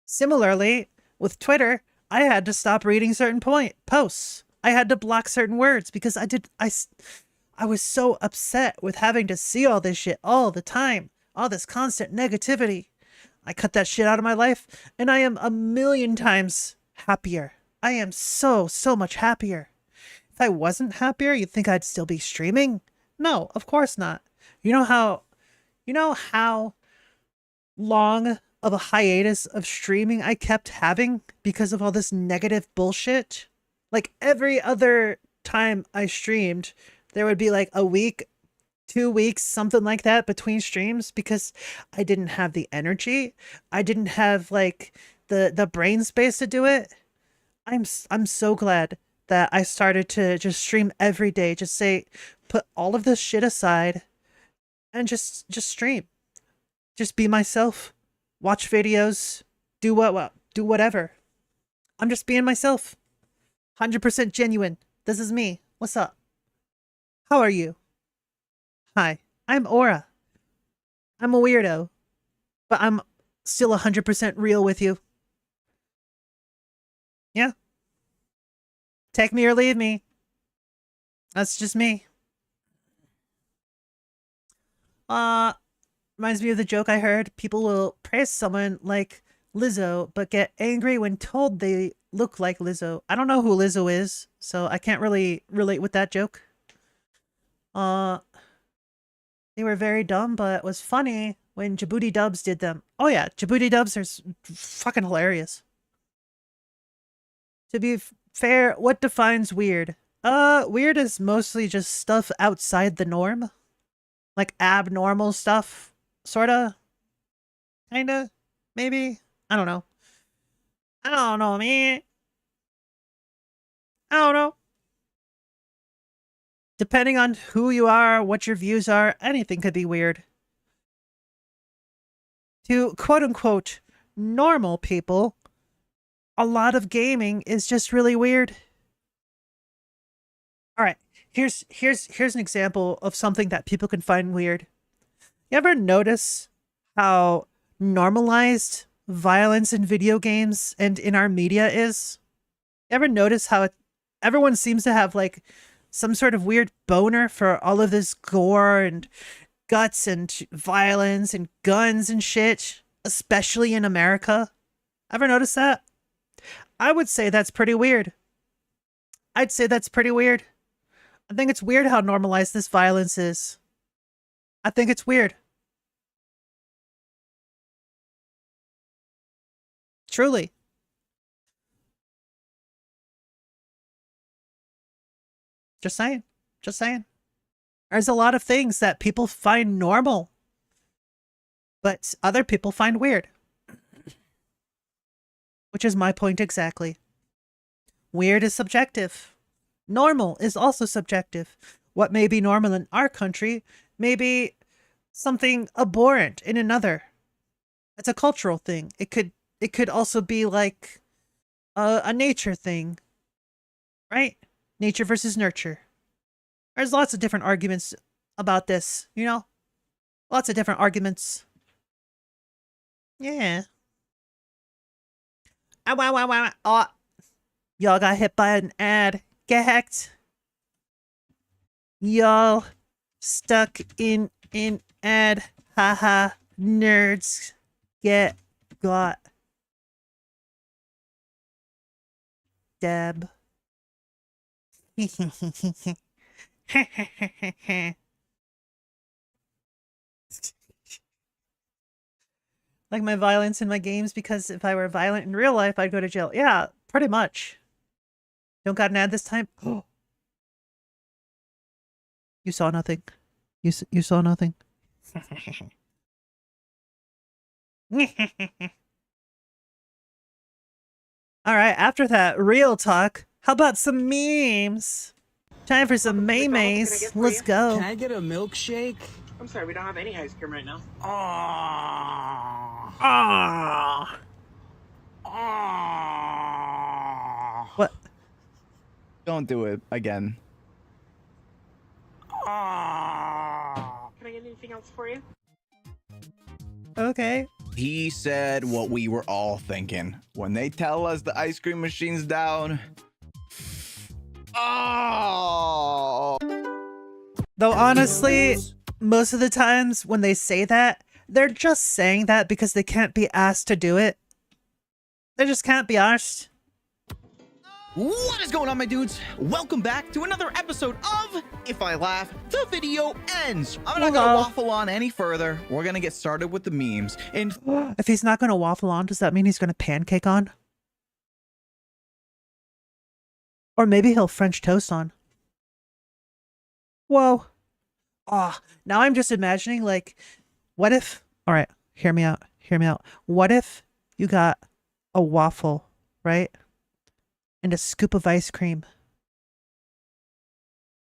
Similarly, with Twitter, I had to stop reading certain posts. I had to block certain words because I was so upset with having to see all this shit all the time. All this constant negativity. I cut that shit out of my life, and I am a million times happier. I am so much happier. If I wasn't happier, you'd think I'd still be streaming? No, of course not. You know how long of a hiatus of streaming I kept having because of all this negative bullshit? Like every other time I streamed, there would be like a week, 2 weeks, something like that between streams because I didn't have the energy. I didn't have like the brain space to do it. I'm so glad that I started to just stream every day. Just say, put all of this shit aside and just stream. Just be myself. Watch videos. Do whatever. I'm just being myself. 100% genuine. This is me. What's up? How are you? Hi, I'm Aura. I'm a weirdo, but I'm still 100% real with you. Yeah. Take me or leave me. That's just me. Reminds me of the joke I heard. People will praise someone like Lizzo, but get angry when told they look like Lizzo. I don't know who Lizzo is, so I can't really relate with that joke. They were very dumb, but it was funny when Djibouti Dubs did them. Oh yeah, Djibouti Dubs are fucking hilarious. To be fair, what defines weird? Weird is mostly just stuff outside the norm. Like abnormal stuff. Sorta. Kinda. Maybe. I don't know. I don't know, man. I don't know. Depending on who you are, what your views are, anything could be weird. To quote-unquote normal people, a lot of gaming is just really weird. Alright, here's an example of something that people can find weird. You ever notice how normalized violence in video games and in our media is? You ever notice how everyone seems to have like some sort of weird boner for all of this gore and guts and violence and guns and shit, especially in America? Ever notice that? I would say that's pretty weird. I'd say that's pretty weird. I think it's weird how normalized this violence is. I think it's weird. Truly. Just saying. Just saying. There's a lot of things that people find normal, but other people find weird. Which is my point exactly. Weird is subjective. Normal is also subjective. What may be normal in our country may be something abhorrent in another. It's a cultural thing. It could also be like a nature thing, right? Nature versus nurture. There's lots of different arguments about this, you know? Lots of different arguments. Yeah. Oh, y'all got hit by an ad. Get hacked. Y'all stuck in an ad. Haha. Nerds. Get got. Dab. Like my violence in my games, because if I were violent in real life, I'd go to jail. Yeah, pretty much. Don't got an ad this time? You saw nothing. You saw nothing. All right, after that real talk, how about some memes? Time for some maymays. Let's go.
Can I get a milkshake? I'm sorry, we don't have any ice cream right now.
Ah. What?
Don't do it again.
Can I get anything else for you?
Okay.
He said what we were all thinking. When they tell us the ice cream machine's down. Oh.
Though honestly, most of the times when they say that, they're just saying that because they can't be asked to do it. They just can't be asked.
What is going on, my dudes? Welcome back to another episode of If I Laugh, the video ends. I'm not gonna waffle on any further. We're gonna get started with the memes. And
if he's not gonna waffle on, does that mean he's gonna pancake on? Or maybe he'll French toast on. Whoa. Ah, now I'm just imagining, like, what if... Alright, hear me out. Hear me out. What if you got a waffle, right? And a scoop of ice cream.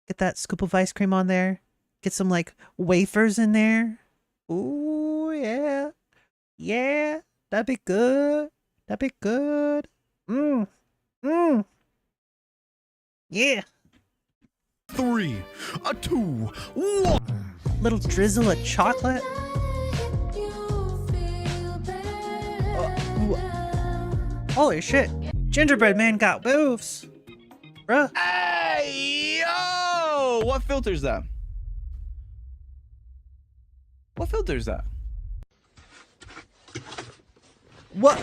Get that scoop of ice cream on there. Get some, like, wafers in there. Ooh, yeah. Yeah. That'd be good. That'd be good. Mmm. Mmm. Yeah.
3, 2, 1.
Little drizzle of chocolate. Holy shit. Gingerbread man got moves. Bruh.
Hey, yo! What filter's that? What filter's that?
What?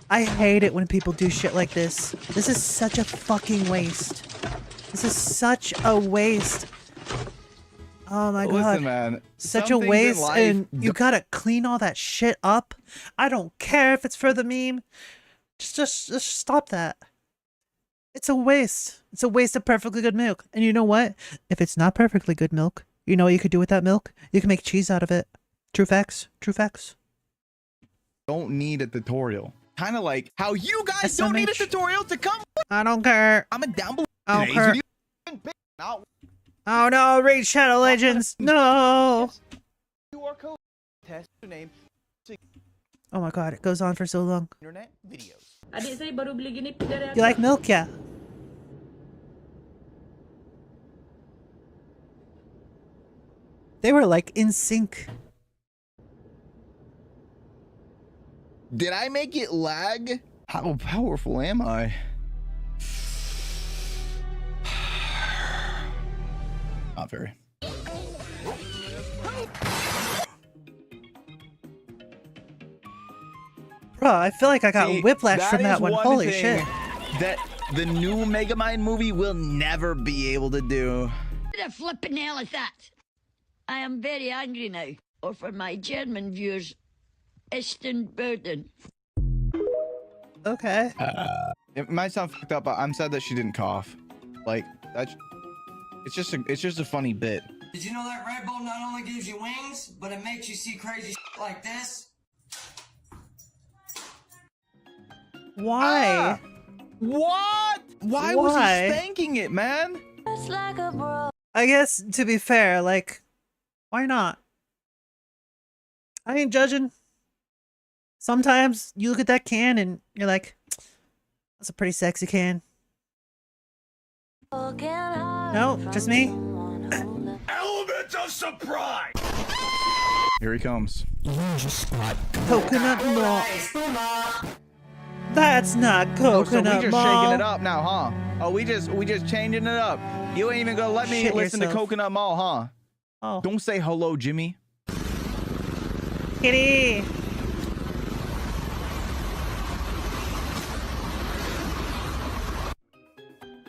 I hate it when people do shit like this. This is such a fucking waste. This is such a waste. Oh my god.
Listen, man.
Such a waste, and you gotta clean all that shit up. I don't care if it's for the meme. Just stop that. It's a waste. It's a waste of perfectly good milk. And you know what? If it's not perfectly good milk, you know what you could do with that milk? You can make cheese out of it. True facts. True facts.
Don't need a tutorial. Kind of like how you guys don't need a tutorial to come.
I don't care.
I'm down below.
I don't care. Oh no, read Shadow Legends. No.
QR code. Test your name.
Oh my god, it goes on for so long.
Internet videos.
You like milk? Yeah. They were like in sync.
Did I make it lag? How powerful am I? Not very.
Bro, I feel like I got whiplash from that one. Holy shit.
That the new Megamind movie will never be able to do.
The flipping hell is that? I am very angry now. Or for my German viewers, Eastern Burden.
Okay.
It might sound fucked up, but I'm sad that she didn't cough. Like that's it's just a funny bit.
Did you know that Red Bull not only gives you wings, but it makes you see crazy shit like this?
Why?
What? Why was he spanking it, man?
I guess, to be fair, like, why not? I ain't judging. Sometimes you look at that can and you're like, that's a pretty sexy can. No, just me.
Element of surprise!
Here he comes.
Coconut malt. That's not coconut
so we just
malt.
shaking it up now, huh? Oh, we just changing it up. You ain't even gonna let me listen to Coconut Mall, huh?
Oh.
Don't say hello, Jimmy.
Kitty.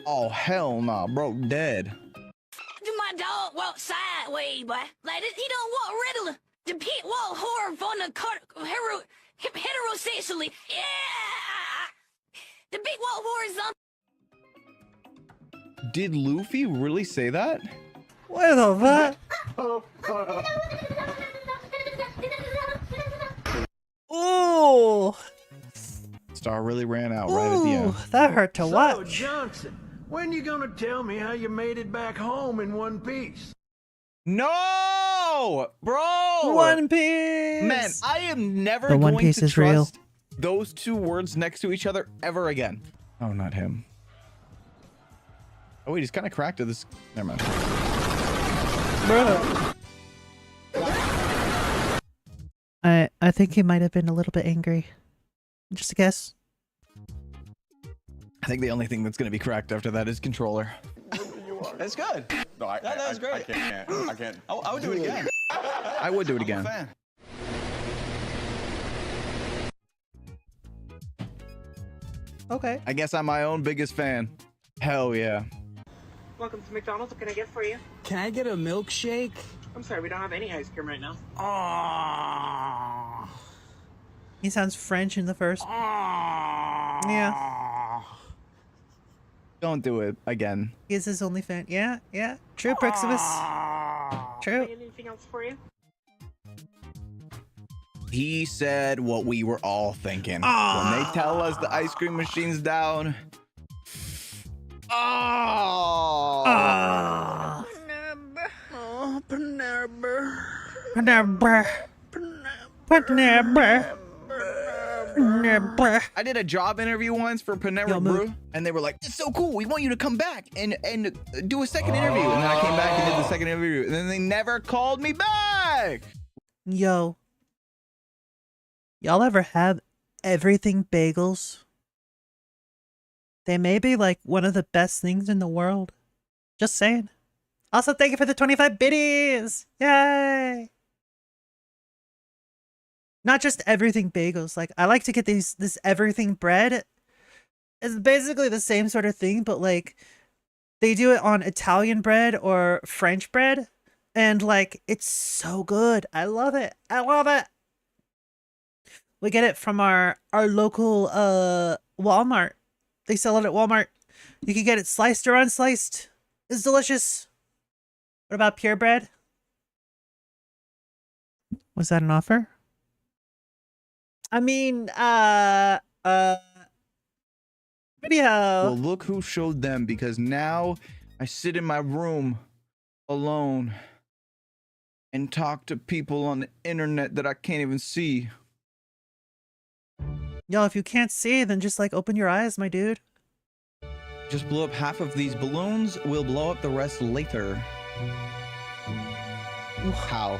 Oh, hell nah, bro, dead.
My dog walk sideways, boy. Like this, he don't walk regular. The pit walk horror on the heterosexually. Yeah. The big walk horizontal.
Did Luffy really say that?
What the fuck? Ooh.
Star really ran out right at the end.
That hurt to
So,
watch.
Johnson, when you gonna tell me how you made it back home in one piece?
No, bro.
One Piece.
Man, I am never
The One
going
Piece
to
is real.
trust those two words next to each other ever again. Oh, not him. Oh wait, he's kind of cracked to this. Never mind.
I think he might have been a little bit angry. Just a guess.
I think the only thing that's going to be cracked after that is controller.
That's good.
No,
that was great.
I can't.
I would do it again.
I would do it again.
I'm a fan.
Okay.
I guess I'm my own biggest fan. Hell yeah.
Welcome to McDonald's. What can I get for you?
Can I get a milkshake?
I'm sorry, we don't have any ice cream right now.
Oh.
He sounds French in the first. Yeah.
Don't do it again.
He's his only fan. Yeah, yeah. True, Priximus. True.
Anything else for you?
He said what we were all thinking. When they tell us the ice cream machine's down. Oh. I did a job interview once for Panera Brew, and they were like, "It's so cool. We want you to come back and do a second interview." And then I came back and did the second interview, and then they never called me back.
Yo. Y'all ever have everything bagels? They may be like one of the best things in the world. Just saying. Also, thank you for the 25 biddies. Yay. Not just everything bagels. Like, I like to get this everything bread. It's basically the same sort of thing, but like they do it on Italian bread or French bread. And like, it's so good. I love it. I love it. We get it from our local Walmart. They sell it at Walmart. You can get it sliced or unsliced. It's delicious. What about purebred? Was that an offer? I mean, video.
Well, look who showed them, because now I sit in my room alone and talk to people on the internet that I can't even see.
Yo, if you can't see, then just like open your eyes, my dude.
Just blew up half of these balloons. We'll blow up the rest later. How?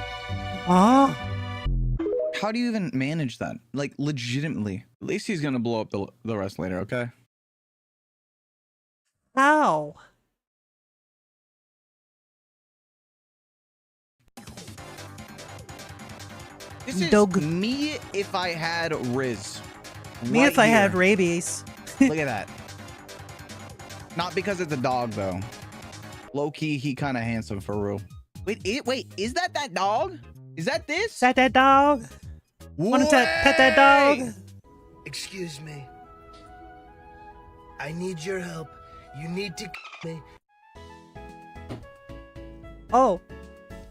How do you even manage that? Like, legitimately. At least he's gonna blow up the rest later, okay?
How?
This is me if I had Riz.
Me
right
if I had
here.
rabies.
Look at that. Not because it's a dog, though. Low-key, he kind of handsome for real. Wait, is that dog? Is that this?
Is that dog? Want to pet that dog?
Excuse me. I need your help. You need to me.
Oh.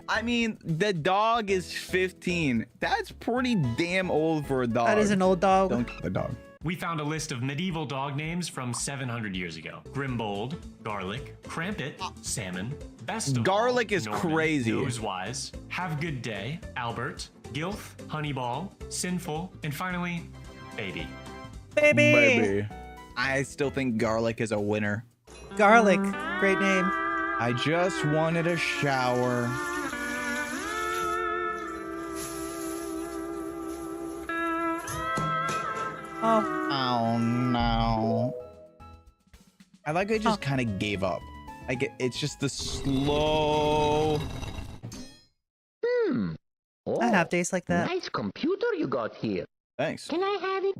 I mean, the dog is 15. That's pretty damn old for a dog.
That is an old dog.
Don't kill the dog.
We found a list of medieval dog names from 700 years ago. Grimbold, Garlic, Crampet, Salmon, Best of
Garlic is
Norman,
crazy.
Nosewise, Have Good Day, Albert, Gilf, Honeyball, Sinful, and finally, Baby.
Baby.
I still think Garlic is a winner.
Garlic. Great name.
I just wanted a shower. Oh no. I like I just kind of gave up. It's just the slow.
I have days like that.
Nice computer you got here.
Thanks.
Can I have it?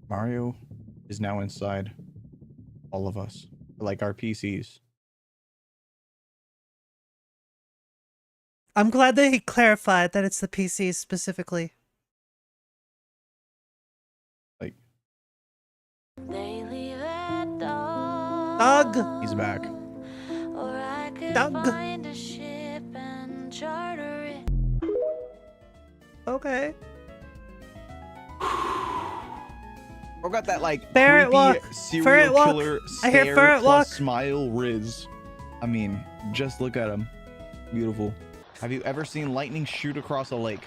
Mario is now inside. All of us. Like our PCs.
I'm glad that he clarified that it's the PCs specifically.
Like.
Doug!
He's back.
Doug! Okay.
Or got that like
Ferret
creepy
walk.
serial
Ferret walk.
killer
I hear
stare
ferret
plus
walk.
smile Riz. I mean, just look at him. Beautiful. Have you ever seen lightning shoot across a lake?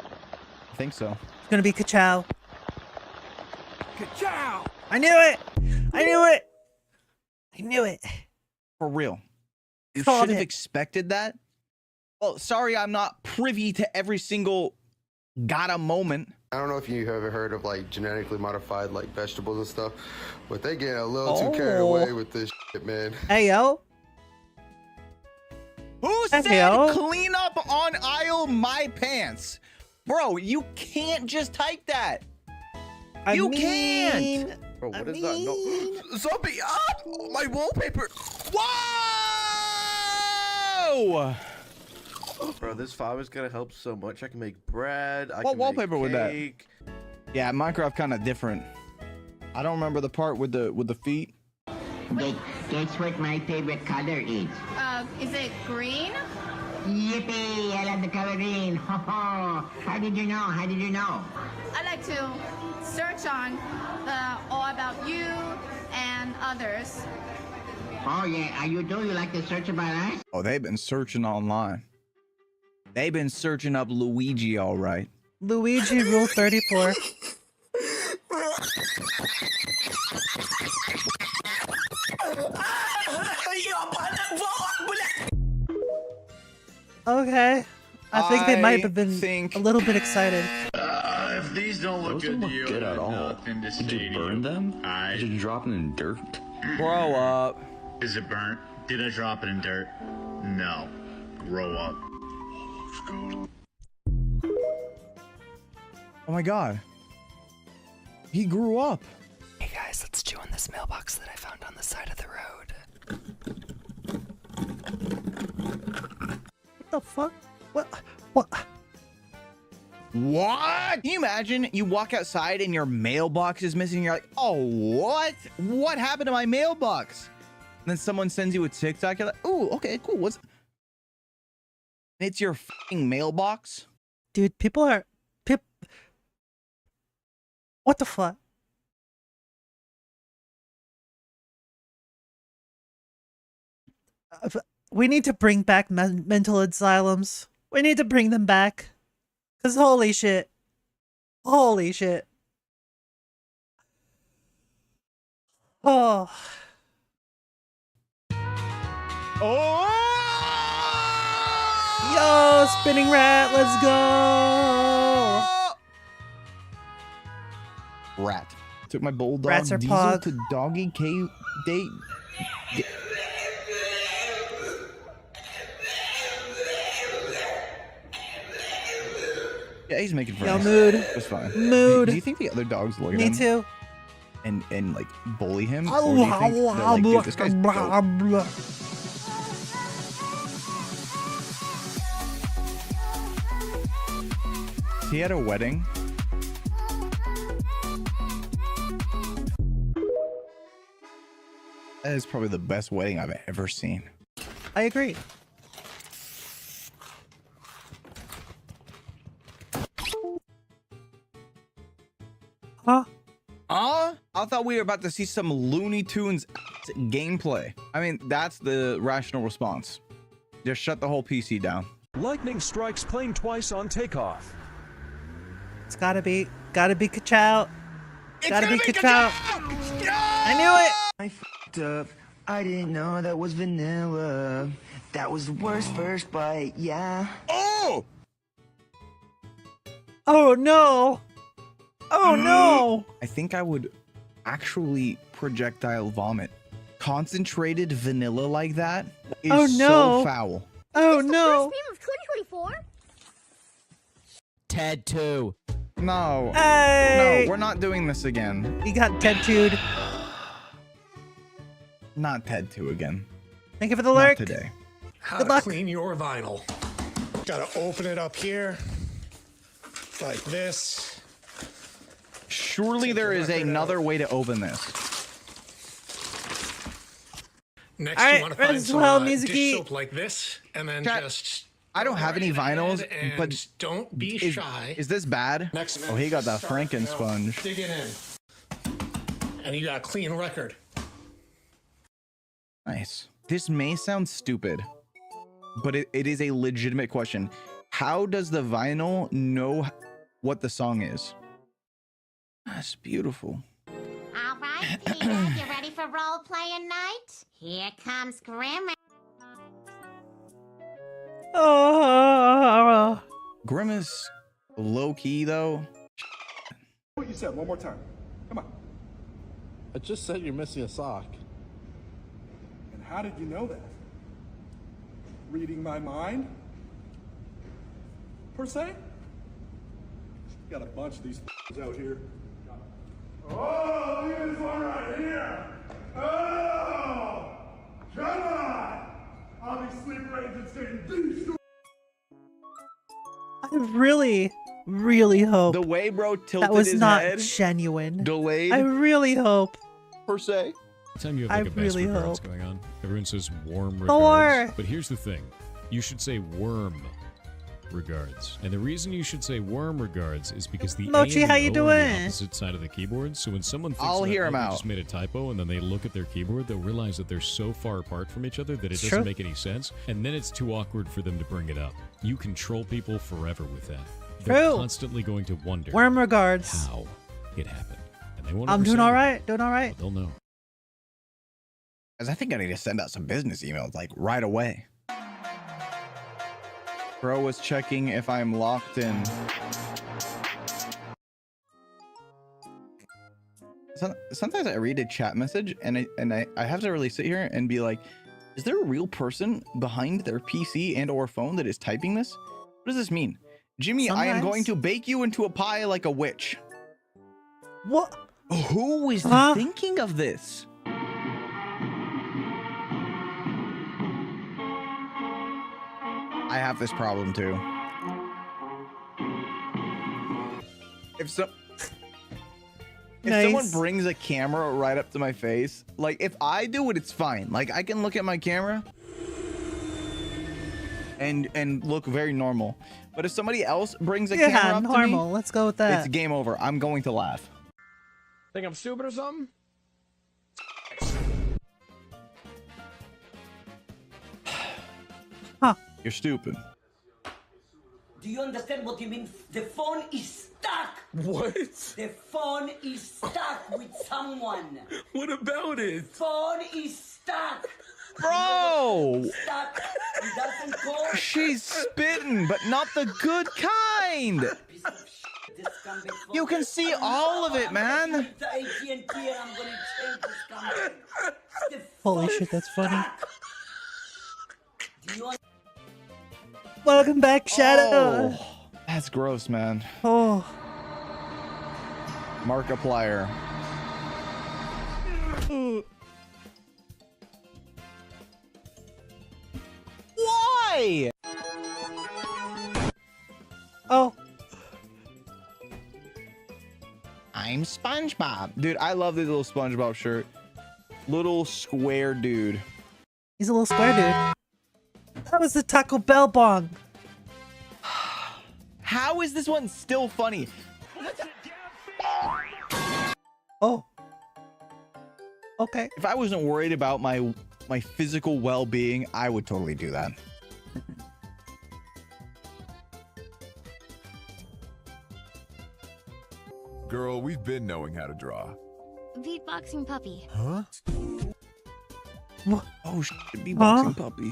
I think so.
It's gonna be Ka-chow.
Ka-chow!
I knew it! I knew it! I knew it.
For real. You
Called
should have
it.
expected that. Well, sorry, I'm not privy to every single gotta moment.
I don't know if you have ever heard of like genetically modified like vegetables and stuff, but they get a little too carried away with this shit, man.
Hey, yo.
Who
Hey,
said
yo.
clean up on aisle my pants? Bro, you can't just type that. You can't.
Bro, what is that? No. Zombie! Ah! My wallpaper!
Whoa!
Bro, this file is gonna help so much. I can make bread.
What wallpaper was that? Yeah, Minecraft kind of different. I don't remember the part with the feet.
Guess what my favorite color is?
Is it green?
Yippee! I love the color green. Ho ho! How did you know? How did you know?
I like to search on all about you and others.
Oh yeah, are you do? You like to search about us?
Oh, they've been searching online. They've been searching up Luigi, all right.
Luigi Rule 34. Okay. I think they might have been a little bit excited.
If these don't look good to you,
good at all.
nothing to say
Did you burn them? Did you drop them in dirt?
Grow up.
Is it burnt? Did I drop it in dirt? No. Grow up.
Oh my god. He grew up.
Hey guys, let's chew on this mailbox that I found on the side of the road.
What the fuck? What?
What? Can you imagine you walk outside and your mailbox is missing? You're like, oh, what? What happened to my mailbox? And then someone sends you a TikTok. You're like, oh, okay, cool. What's? It's your fucking mailbox.
Dude, people are... What the fuck? We need to bring back mental asylums. We need to bring them back. Cause holy shit. Holy shit. Oh.
Oh!
Yo, spinning rat, let's go.
Rat. Took my bulldog
Rats are
Diesel
pog.
to doggy cave date. Yeah, he's making friends.
Yo, mood.
It's fine.
Mood.
Do you think the other dogs look at
Me
him?
too.
And like bully him? Or do you think they're like, dude, this guy's dope? He had a wedding. That is probably the best wedding I've ever seen.
I agree. Huh?
I thought we were about to see some Looney Tunes gameplay. I mean, that's the rational response. Just shut the whole PC down.
Lightning strikes plane twice on takeoff.
It's gotta be Ka-chow. Gotta be Ka-chow. I knew it.
I fucked up. I didn't know that was vanilla. That was the worst first bite, yeah.
Oh!
Oh no! Oh no!
I think I would actually projectile vomit. Concentrated vanilla like that is
Oh, no.
so foul.
Oh no!
Of 2024?
Ted 2. No.
Hey!
No, we're not doing this again.
You got tattooed.
Not Ted 2 again.
Thank you for the lurk.
Not today.
How
Good
to
luck.
clean your vinyl. Gotta open it up here. Like this.
Surely there is another way to open this.
Next,
All right,
you want to
ready
find
to
some
swell
dish
music-y.
soap like this, and then
Chat,
just.
I don't have any vinyls,
and
but
don't be shy.
Is this bad?
Next,
Oh, he got that
start,
Franken sponge.
Dig it in, and you got a clean record.
Nice. This may sound stupid, but it is a legitimate question. How does the vinyl know what the song is? That's beautiful.
All right, Peter, you ready for role-playing night? Here comes Grimmer.
Oh.
Grimace, low key though.
What you said, one more time. Come on.
I just said you're missing a sock.
And how did you know that? Reading my mind? Per se? Got a bunch of these out here. Oh, look at this one right here. Oh, come on. All these sleeper agents getting these.
I really hope
The way bro tilted
that was
his
not
head,
genuine.
delayed.
I really hope.
Per se.
Time you have
I
like a best
really
regards
hope.
going on. Everyone says warm
Thor!
regards. But here's the thing. You should say worm regards. And the reason you should say worm regards is because the
Mochi,
A and
how
the
you
O are on the
doing?
opposite side of the keyboard. So when someone thinks
I'll
that
hear him
they
out.
just made a typo and then they look at their keyboard, they'll realize that they're so far apart from each other that it
It's
doesn't
true.
make any sense. And then it's too awkward for them to bring it up. You control people forever with that. They're
True.
constantly going to wonder
Worm regards.
how it happened. And they won't
I'm
ever
doing
say
all
it,
right. Doing all right.
but they'll know.
Guys, I think I need to send out some business emails like right away. Bro was checking if I'm locked in. Sometimes I read a chat message and I have to really sit here and be like, is there a real person behind their PC and or phone that is typing this? What does this mean? Jimmy, I am
Sometimes.
going to bake you into a pie like a witch.
What?
Who is
Huh?
thinking of this? I have this problem too. If someone
Nice.
brings a camera right up to my face, like if I do it, it's fine. Like I can look at my camera and look very normal. But if somebody else brings a camera
Yeah,
up to
normal.
me,
Let's go with that.
it's game over. I'm going to laugh.
Think I'm stupid or something?
You're stupid.
Do you understand what you mean? The phone is stuck.
What?
The phone is stuck with someone.
What about it?
Phone is stuck.
Bro!
Stuck. It doesn't call.
She's spitting, but not the good kind. You can see all of it, man.
The AT&T and I'm gonna change this company. The
Holy
phone
shit, that's funny.
Do you
Welcome back, Shadow.
Oh, that's gross, man.
Oh.
Markiplier. Why?
Oh.
I'm SpongeBob. Dude, I love this little SpongeBob shirt. Little square dude.
He's a little square dude. That was the Taco Bell bong.
How is this one still funny?
Oh. Okay.
If I wasn't worried about my physical well-being, I would totally do that.
Girl, we've been knowing how to draw.
Beatboxing puppy.
Huh?
Oh, beatboxing puppy.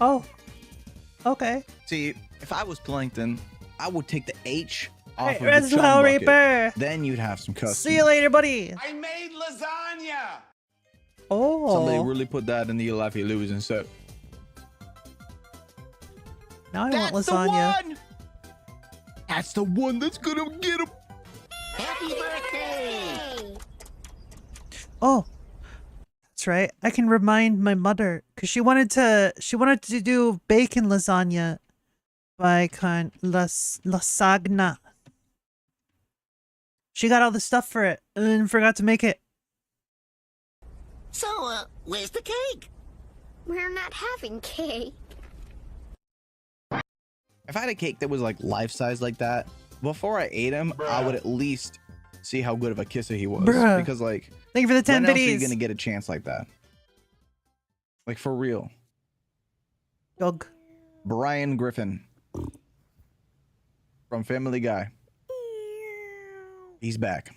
Oh. Okay.
See, if I was Plankton, I would take the H off
Alright,
of
Red
the chum
Hell
bucket.
Reaper.
Then you'd have some custom.
See you later, buddy.
I made lasagna.
Oh.
Somebody really put that in the Laffy Lose and said,
Now I want
"That's
lasagna.
the one. That's the one that's gonna get him."
Happy birthday!
Oh, that's right. I can remind my mother because she wanted to do bacon lasagna. Bacon lasagna. She got all the stuff for it and forgot to make it.
So, where's the cake?
We're not having cake.
If I had a cake that was like life-size like that, before I ate him, I would at least see how good of a kisser he was.
Bruh.
Because like,
Thank you for the 10
when else are you
biddies.
gonna get a chance like that? Like for real.
Dog.
Brian Griffin from Family Guy. He's back.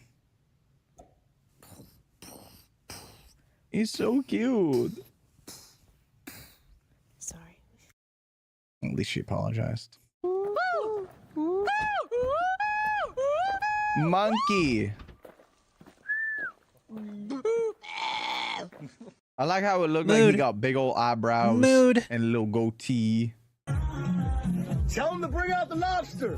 He's so cute.
Sorry.
At least she apologized. Monkey. I like how it looked like he got big old eyebrows and a little goatee.
Tell him to bring out the lobster.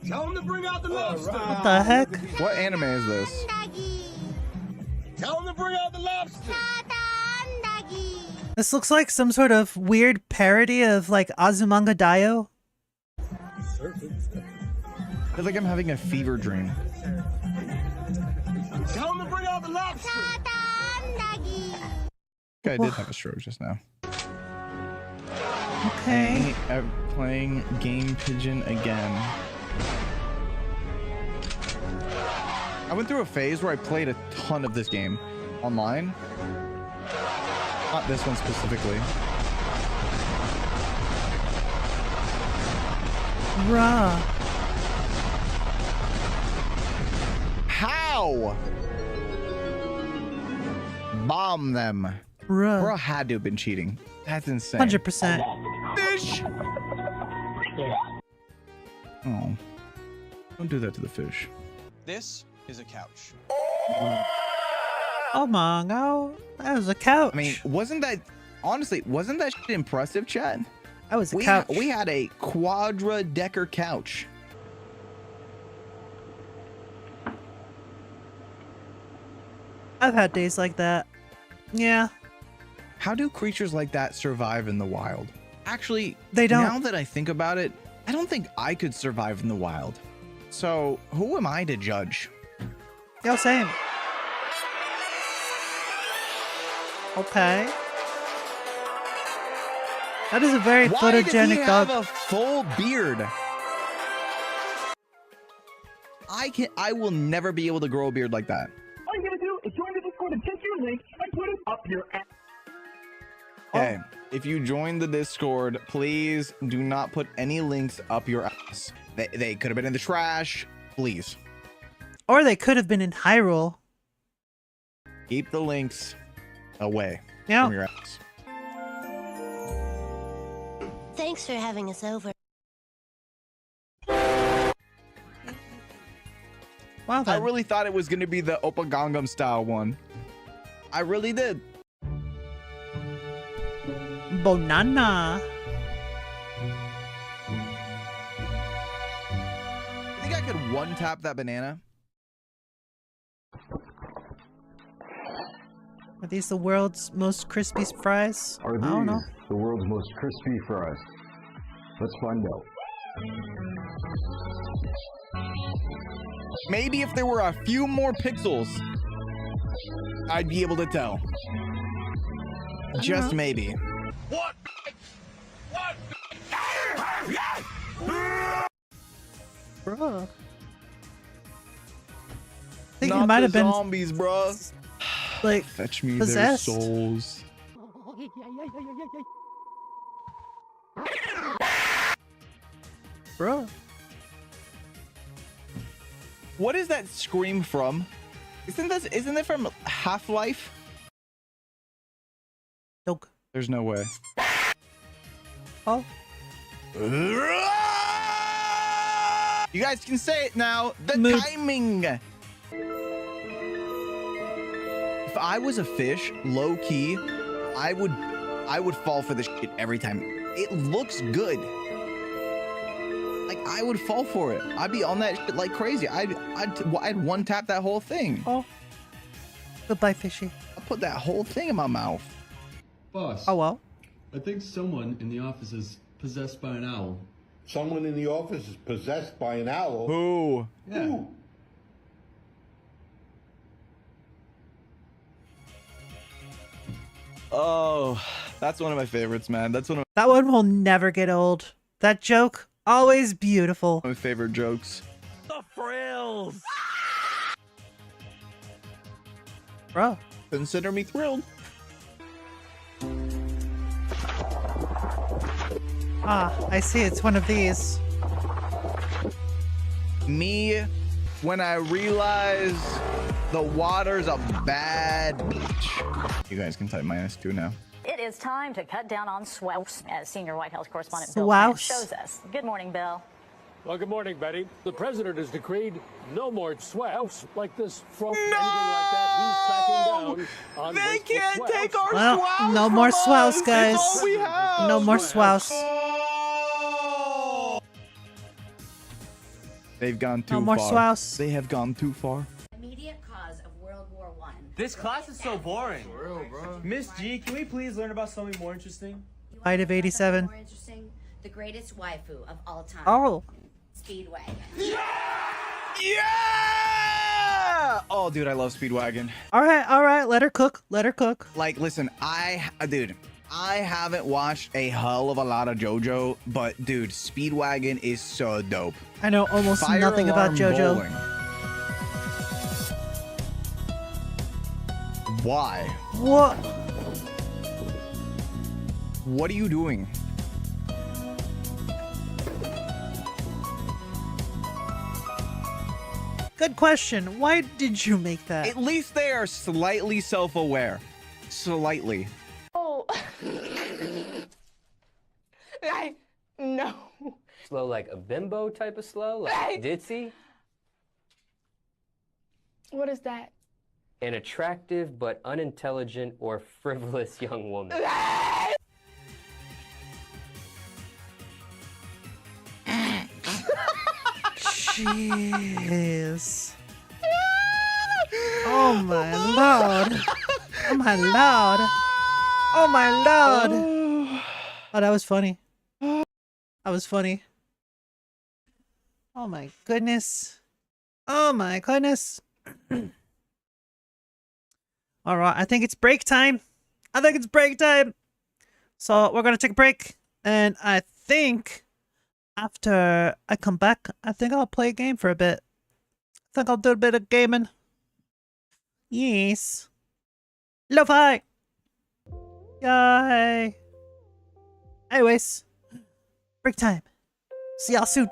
Tell him to bring out the lobster.
What the heck?
What anime is this?
Tell him to bring out the lobster.
This looks like some sort of weird parody of like Azumanga Daioh.
I feel like I'm having a fever dream.
Tell him to bring out the lobster.
I did have a stroke just now.
Okay.
Playing Game Pigeon again. I went through a phase where I played a ton of this game online. Not this one specifically.
Bruh.
How? Bomb them.
Bruh.
Bro had to have been cheating. That's insane.
100%.
Fish! Oh. Don't do that to the fish.
This is a couch.
Oh my god. That was a couch.
I mean, wasn't that shit impressive, chat?
That was a couch.
We had a quadra-decker couch.
I've had days like that. Yeah.
How do creatures like that survive in the wild? Actually,
they don't.
Now that I think about it, I don't think I could survive in the wild. So, who am I to judge?
Yo, same. Okay. That is a very photogenic
dog.
dog.
Have a full beard. I will never be able to grow a beard like that.
All you gotta do is join the Discord and take your link and put it up your ass.
Okay, if you join the Discord, please do not put any links up your ass. They could have been in the trash. Please.
Or they could have been in Hyrule.
Keep the links away
from
your ass.
Thanks for having us over.
Wow,
I really thought it was going to be the Oppa Gangnam style one. I really did.
Banana.
You think I could one-tap that banana?
Are these the world's most crispy fries? I don't know.
The world's most crispy fries? Let's find out.
Maybe if there were a few more pixels, I'd be able to tell. Just maybe.
What?
Bruh. I think
Not
it might
the
have been
zombies, bro.
like
Fetch me
possessed.
their souls.
Bro.
What is that scream from? Isn't it from Half-Life?
Dog.
There's no way.
Oh.
You guys can say it now. The timing. If I was a fish, low key, I would fall for this shit every time. It looks good. Like I would fall for it. I'd be on that shit like crazy. I'd one tap that whole thing.
Oh. Goodbye, fishy.
I put that whole thing in my mouth.
Boss.
Oh, well.
I think someone in the office is possessed by an owl.
Someone in the office is possessed by an owl.
Who?
Yeah.
Who?
Oh, that's one of my favorites, man. That's one of
That one will never get old. That joke, always beautiful.
my favorite jokes.
The frills!
Bro.
Consider me thrilled.
Ah, I see. It's one of these.
Me, when I realize the water's a bad beach. You guys can type -2 now.
It is time to cut down on swouse, as senior White House correspondent
Swouse.
Bill Grant shows us. Good morning, Bill.
Well, good morning, Betty. The president has decreed no more swouse like this from anything like that. He's cracking down on
They
wasteful
can't
swouse.
take our
Well,
swouse
no more
from
swouse,
us.
guys.
It's all we have.
No more swouse.
They've gone too
No
far.
more swouse.
They have gone too far.
Immediate cause of World War I.
This class is so boring. For real, bro. Miss G, can we please learn about something more interesting?
Height of 87.
More interesting, the greatest waifu of all time.
Oh.
Speedway.
Yeah! Oh, dude, I love Speedwagon.
All right. Let her cook. Let her cook.
Like, listen, dude, I haven't watched a hell of a lot of JoJo, but dude, Speedwagon is so dope.
I know almost
Fire
nothing about
Alarm
JoJo.
Bowling. Why?
What?
What are you doing?
Good question. Why did you make that?
At least they are slightly self-aware. Slightly.
Oh. No.
Slow like a bimbo type of slow? Like ditzy?
What is that?
An attractive but unintelligent or frivolous young woman.
Jeez. Oh my lord. Oh my lord. Oh my lord. Oh, that was funny. That was funny. Oh my goodness. Oh my goodness. All right, I think it's break time. So we're gonna take a break, and I think after I come back, I think I'll play a game for a bit. I think I'll do a bit of gaming. Yes. Lo-fi. Yay. Anyways, break time. See y'all soon.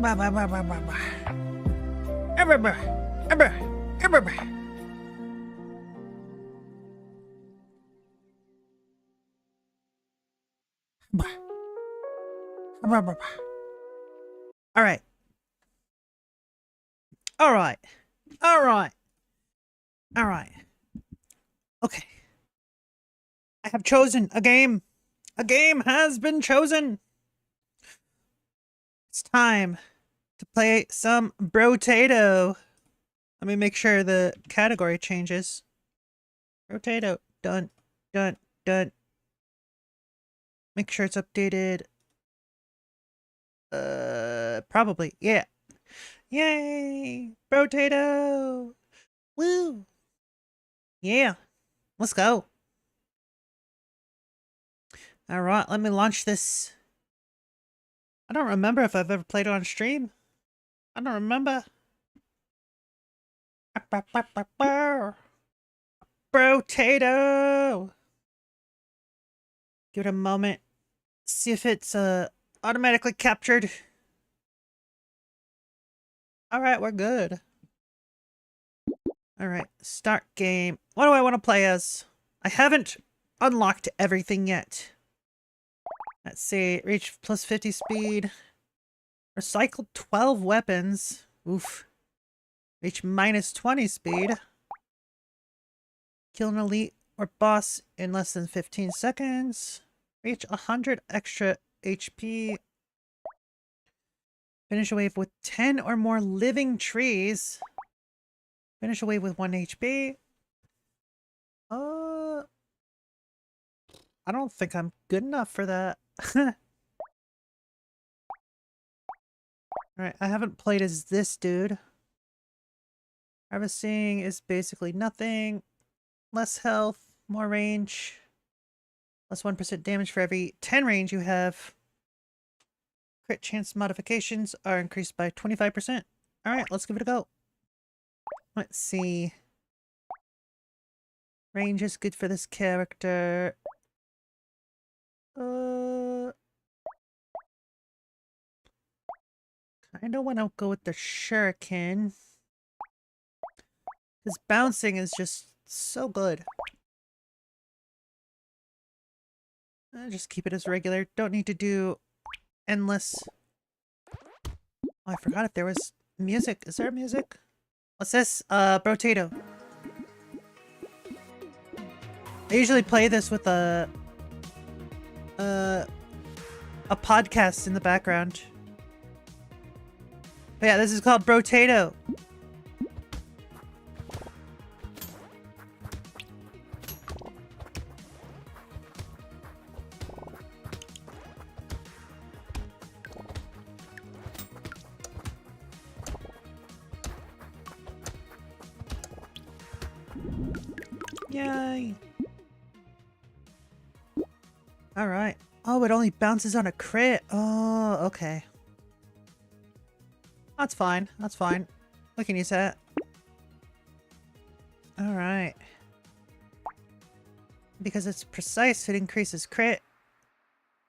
All right. All right. All right. All right. Okay. I have chosen a game. A game has been chosen. It's time to play some Brotato. Let me make sure the category changes. Brotato. Done. Done. Done. Make sure it's updated. Probably. Yeah. Yay! Brotato! Woo! Yeah. Let's go. Alright, let me launch this. I don't remember if I've ever played it on stream. I don't remember. Brotato! Give it a moment. See if it's automatically captured. Alright, we're good. Alright, start game. What do I want to play as? I haven't unlocked everything yet. Let's see, reach plus 50 speed. Recycle 12 weapons. Oof. Reach minus 20 speed. Kill an elite or boss in less than 15 seconds. Reach 100 extra HP. Finish a wave with 10 or more living trees. Finish a wave with 1 HP. I don't think I'm good enough for that. Alright, I haven't played as this dude. Harvesting is basically nothing. Less health, more range. Plus 1% damage for every 10 range you have. Crit chance modifications are increased by 25%. Alright, let's give it a go. Let's see. Range is good for this character. Kinda wanna go with the shuriken. Because bouncing is just so good. Just keep it as regular. Don't need to do endless. Oh, I forgot if there was music. Is there music? What's this? Brotato. I usually play this with a podcast in the background. But yeah, this is called Brotato. Yay. Alright. Oh, it only bounces on a crit. Oh, okay. That's fine. That's fine. We can use that. Alright. Because it's precise, it increases crit.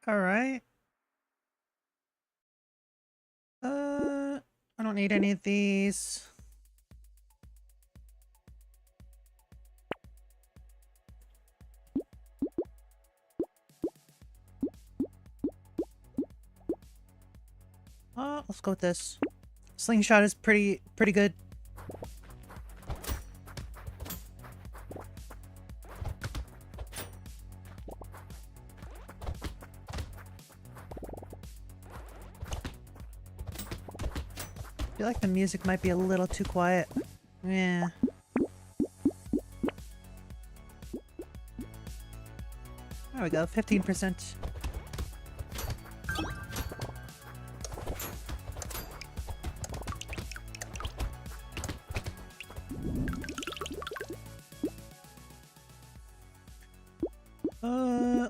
Alright. I don't need any of these. Let's go with this. Slingshot is pretty good. I feel like the music might be a little too quiet. Yeah. There we go, 15%.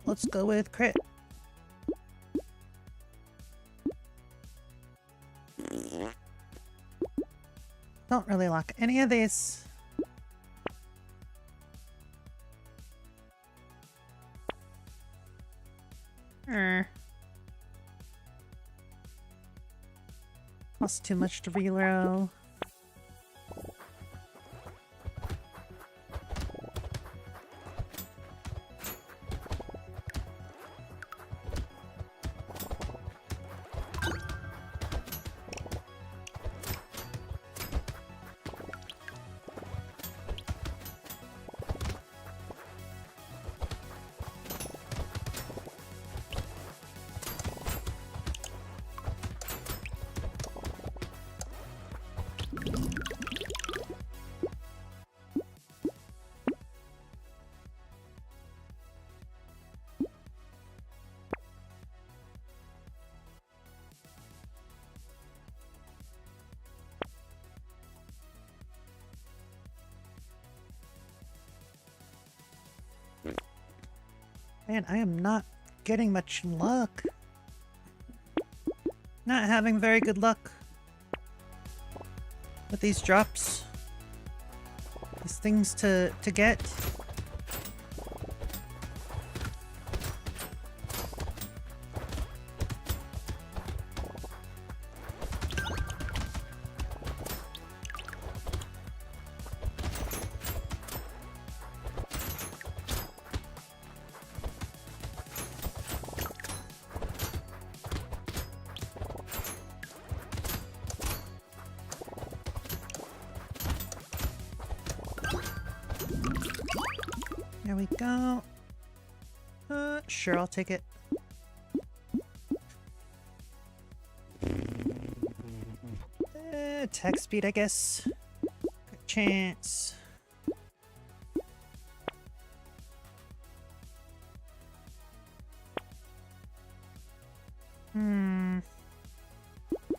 Let's go with crit. Don't really lock any of these. costs too much to reroll. Man, I am not getting much luck. Not having very good luck with these drops. These things to get. There we go. Sure, I'll take it. Attack speed, I guess. Good chance.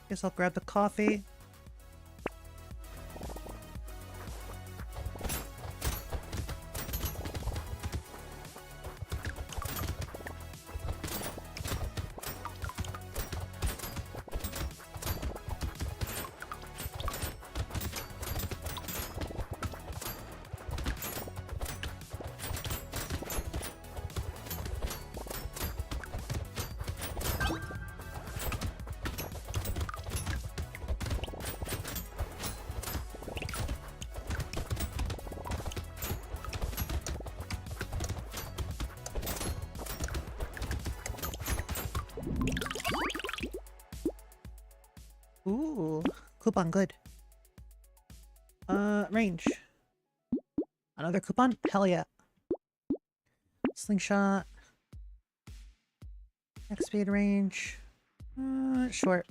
Guess I'll grab the coffee. Ooh, coupon, good. Range. Another coupon? Hell yeah. Slingshot. Next speed range. Short.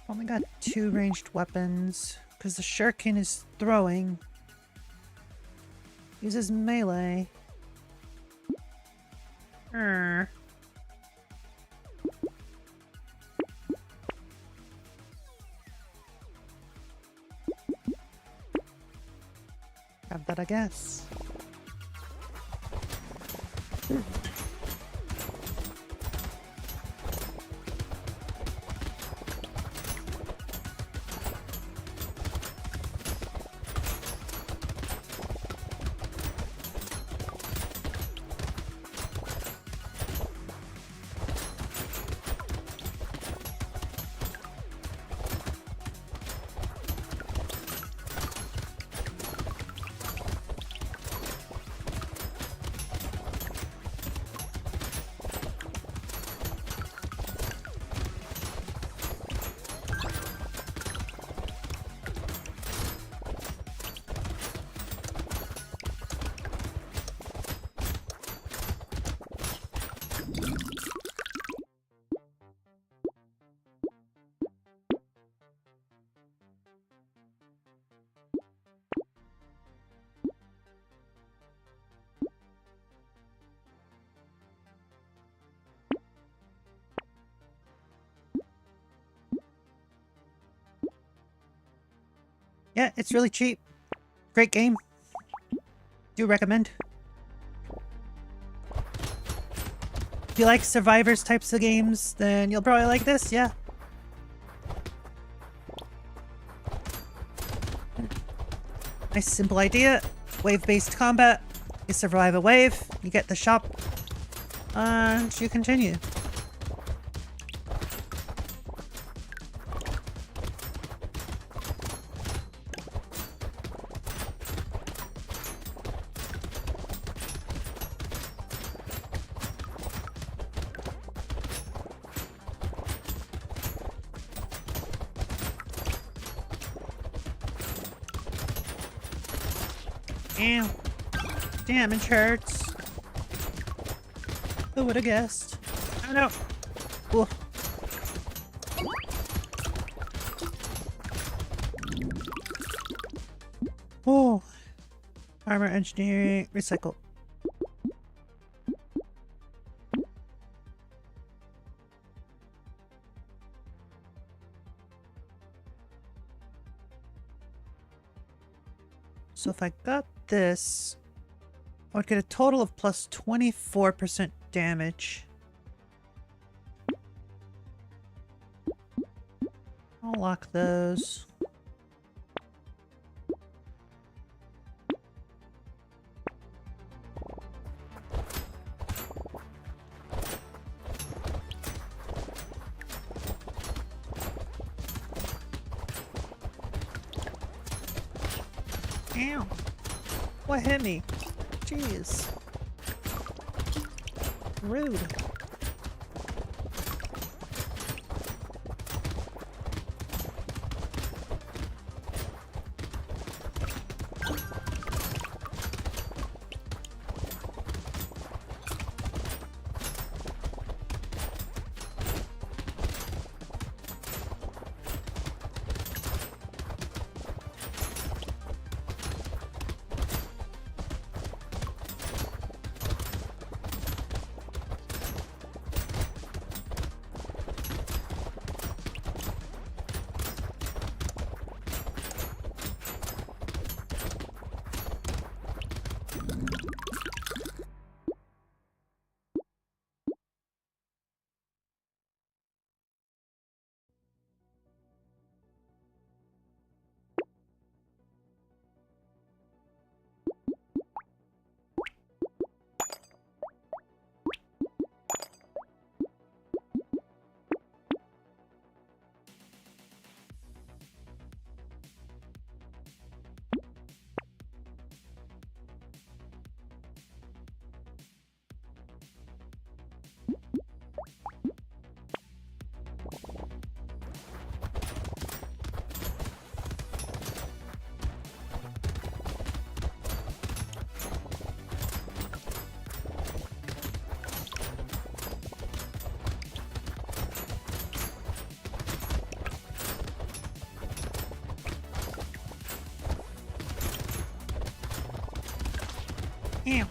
Only got 2 ranged weapons, because the shuriken is throwing. Uses melee. Grab that, I guess. Yeah, it's really cheap. Great game. Do recommend. If you like survivors types of games, then you'll probably like this, yeah. Nice simple idea. Wave-based combat. You survive a wave, you get the shop, and you continue. Ow. Damage hurts. Who would have guessed? Oh no! Ooh. Oh! Armor engineering, recycle. So if I got this, I would get a total of plus 24% damage. I'll lock those. Ow. What hit me? Jeez. Rude. Ew.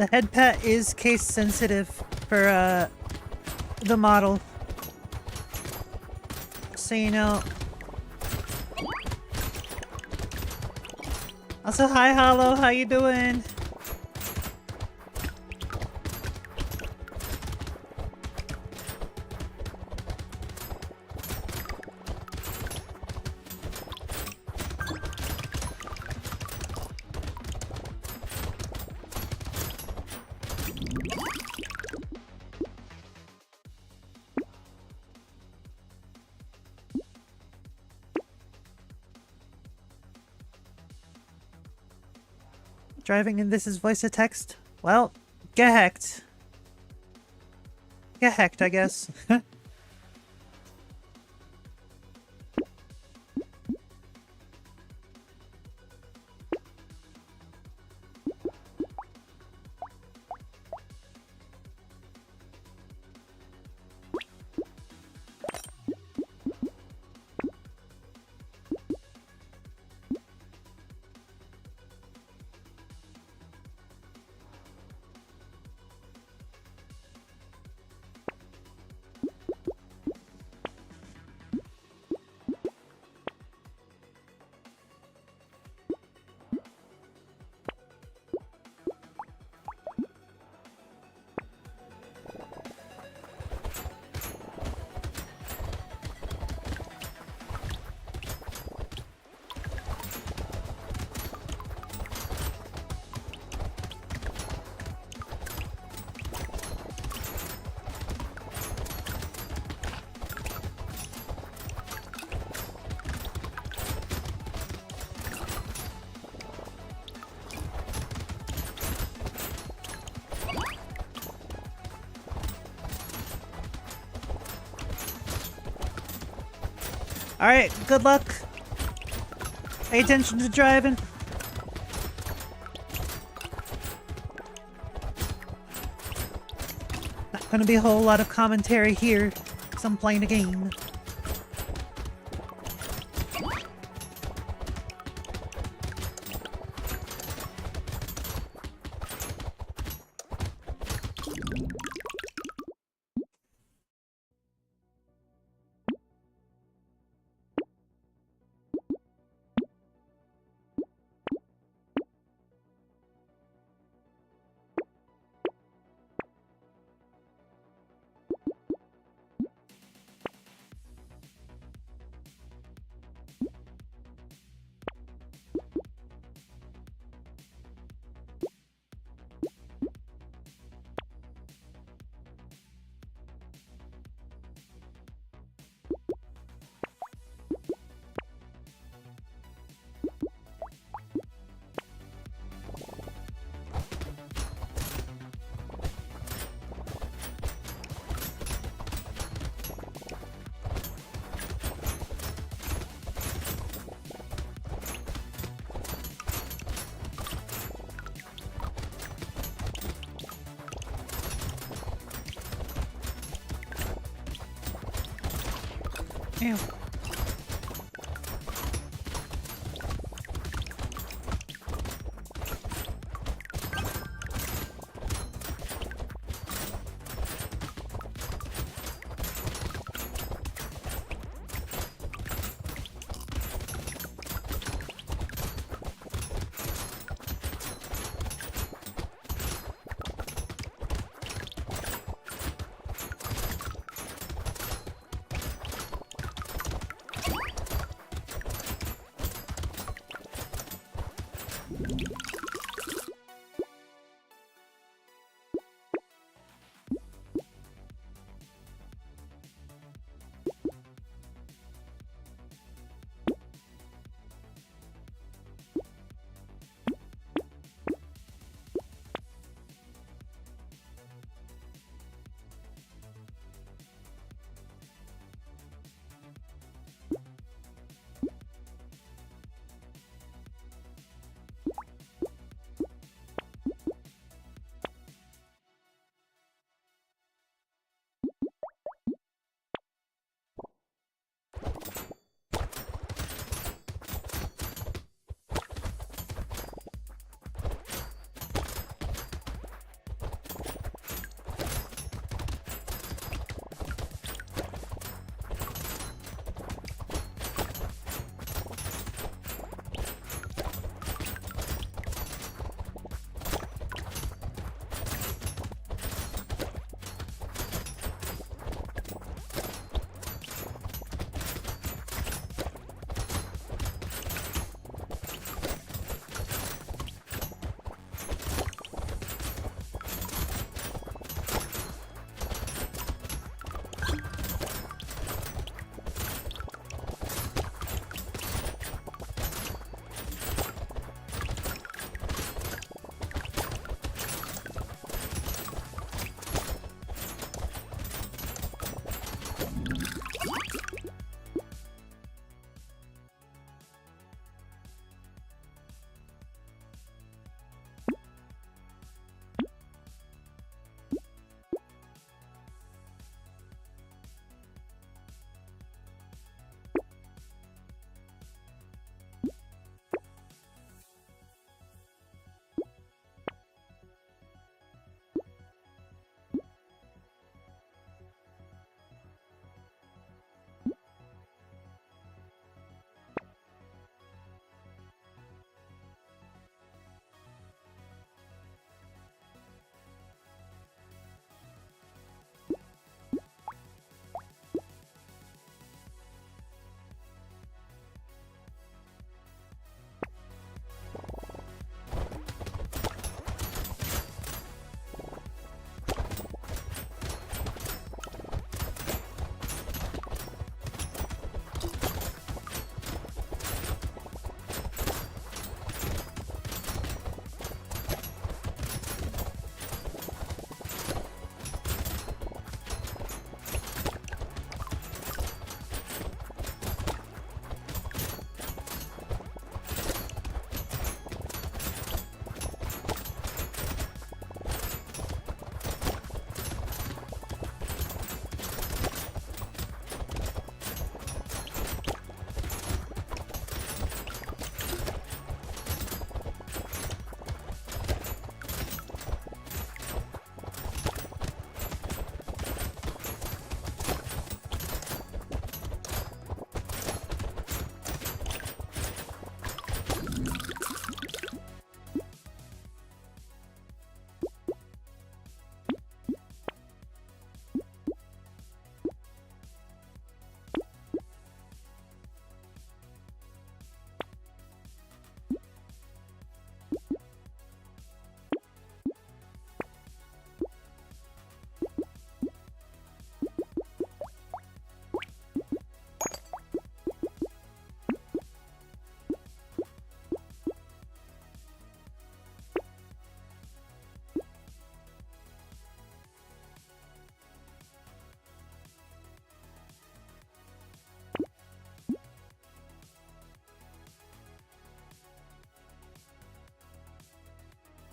The head pet is case sensitive for the model. So you know. Also, hi Hollow, how you doing? Driving and this is voice to text? Well, get hacked. Get hacked, I guess. Alright, good luck. Pay attention to driving. Not gonna be a whole lot of commentary here, because I'm playing a game. Ew.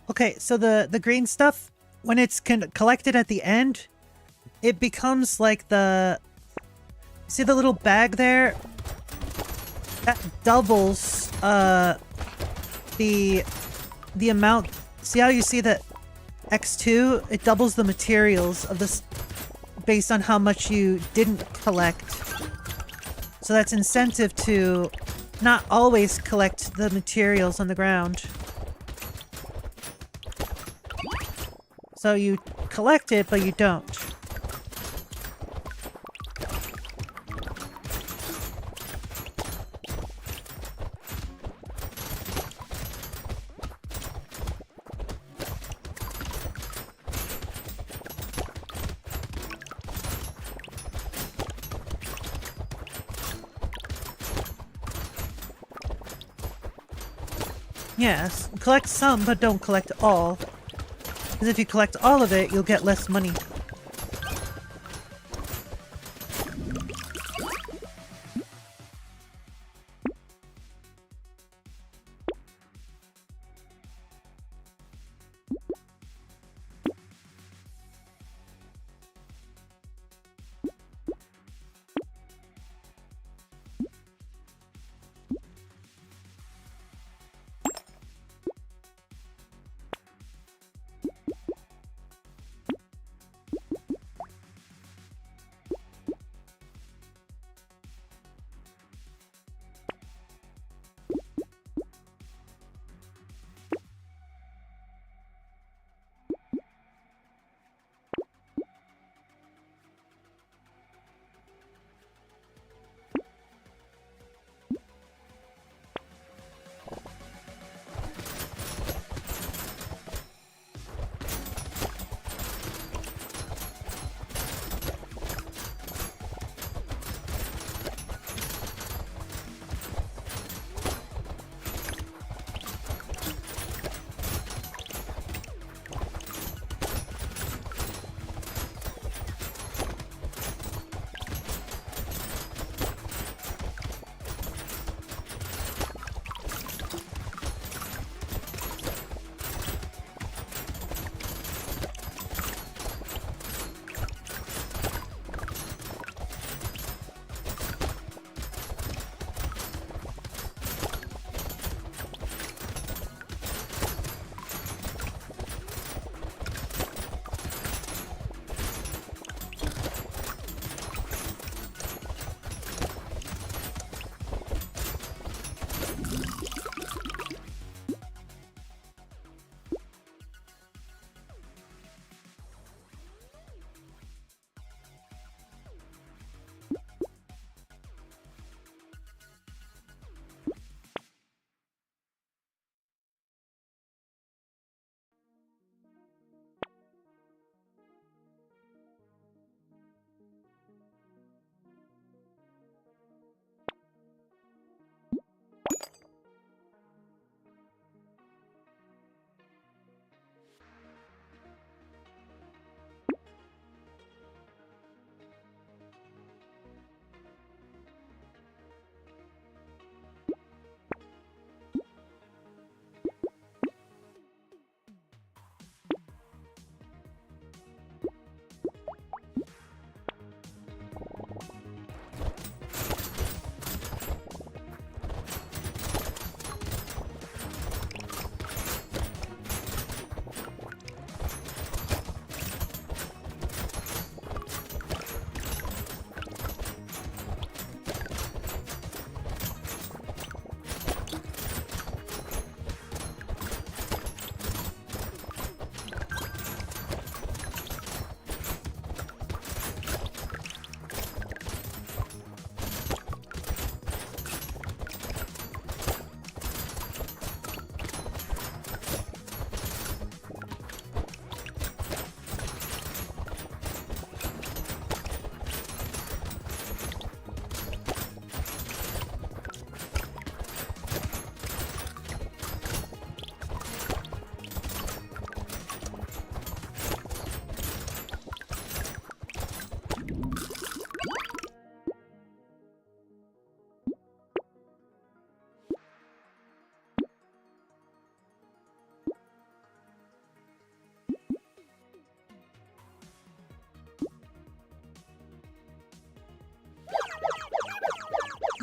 Okay, so the green stuff, when it's collected at the end, it becomes like the... See the little bag there? That doubles the amount. See how you see that X2? It doubles the materials of this based on how much you didn't collect. So that's incentive to not always collect the materials on the ground. So you collect it, but you don't. Yes, collect some, but don't collect all. Because if you collect all of it, you'll get less money.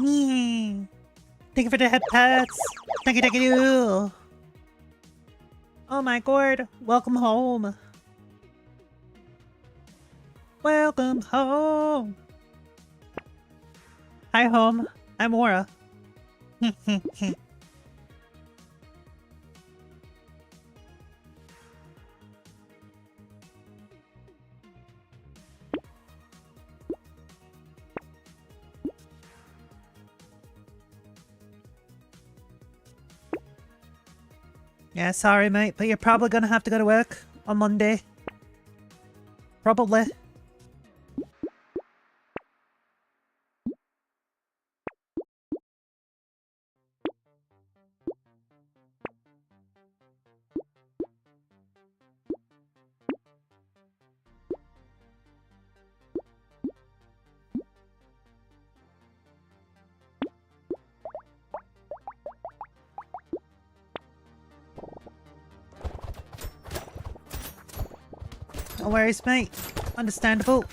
Thank you for the head pets. Thank you. Oh my god. Welcome home. Welcome home. Hi home. I'm Aura. Yeah, sorry mate, but you're probably gonna have to go to work on Monday. Probably. No worries, mate. Understandable.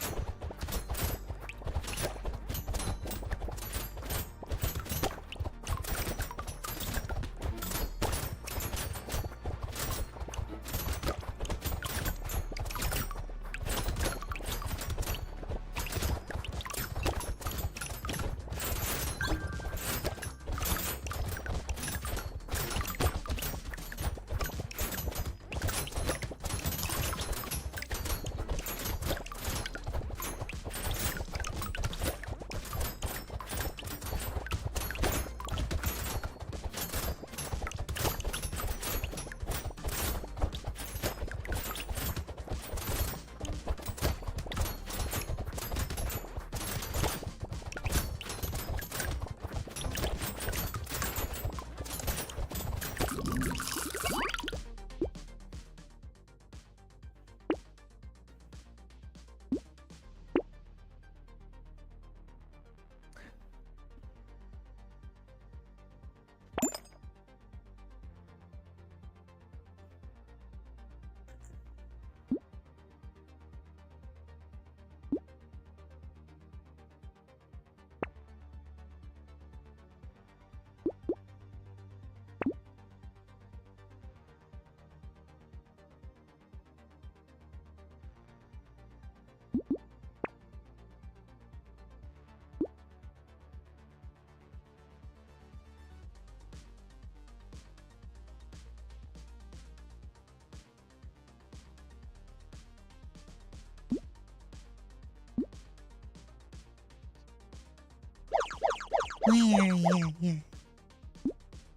Yeah.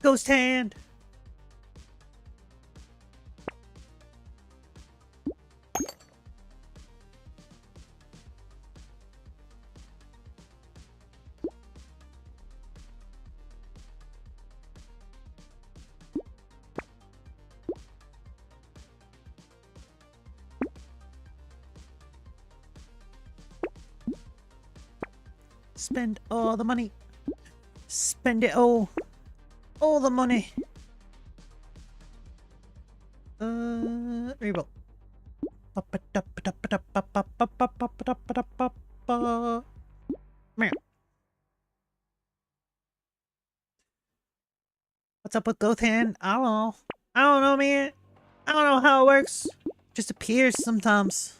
Ghost hand. Spend all the money. Spend it all. All the money. Reroll. What's up with Gothan? I don't know. I don't know, man. I don't know how it works. Just appears sometimes.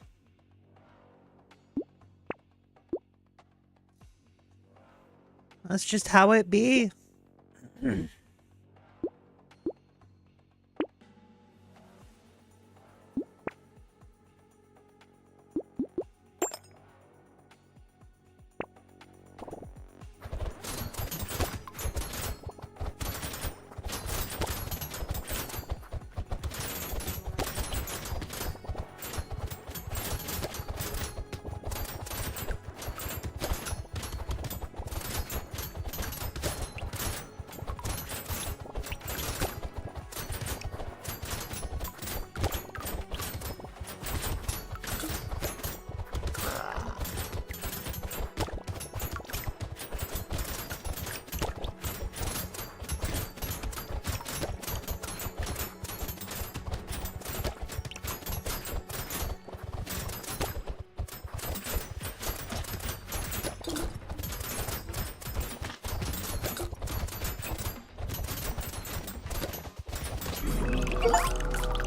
That's just how it be.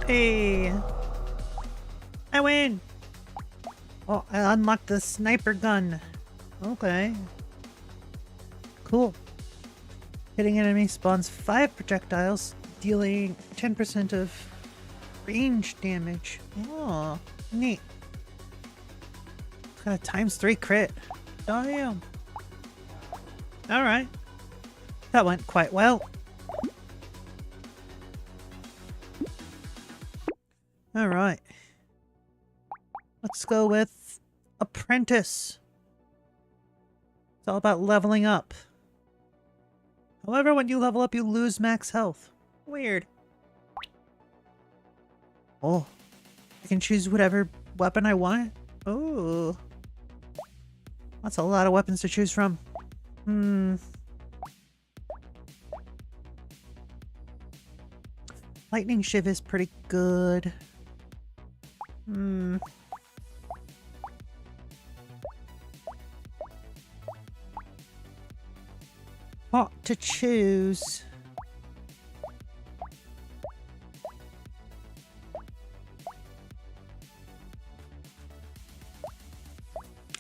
Hey. I win. Oh, I unlocked the sniper gun. Okay. Cool. Hitting enemy spawns 5 projectiles, dealing 10% of range damage. Oh, neat. Got a ×3 crit. Damn. Alright. That went quite well. Alright. Let's go with Apprentice. It's all about leveling up. However, when you level up, you lose max health. Weird. Oh. I can choose whatever weapon I want. Oh. That's a lot of weapons to choose from. Lightning Shiv is pretty good. What to choose?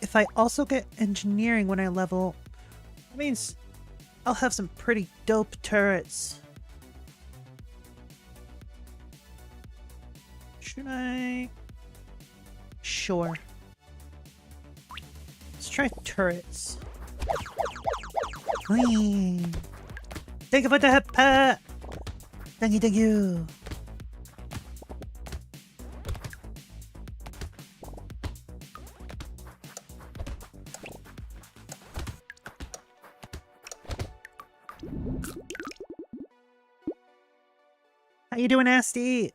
If I also get engineering when I level, that means I'll have some pretty dope turrets. Should I? Sure. Let's try turrets. Whee! Thank you for the hat. Thank you, thank you. How you doing, Nasty?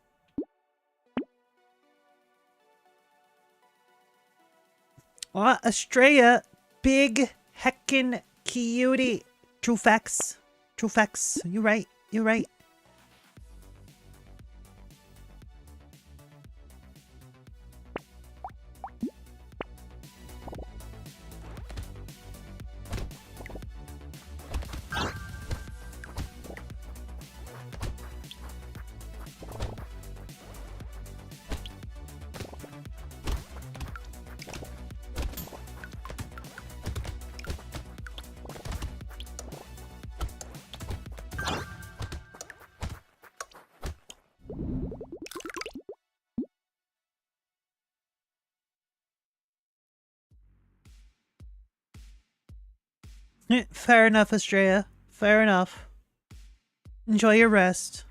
Oh, Estrella, big heckin' cutie. True facts. True facts. You're right. You're right. Fair enough, Estrella. Fair enough. Enjoy your rest.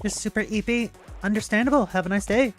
Just super EP. Understandable. Have a nice day.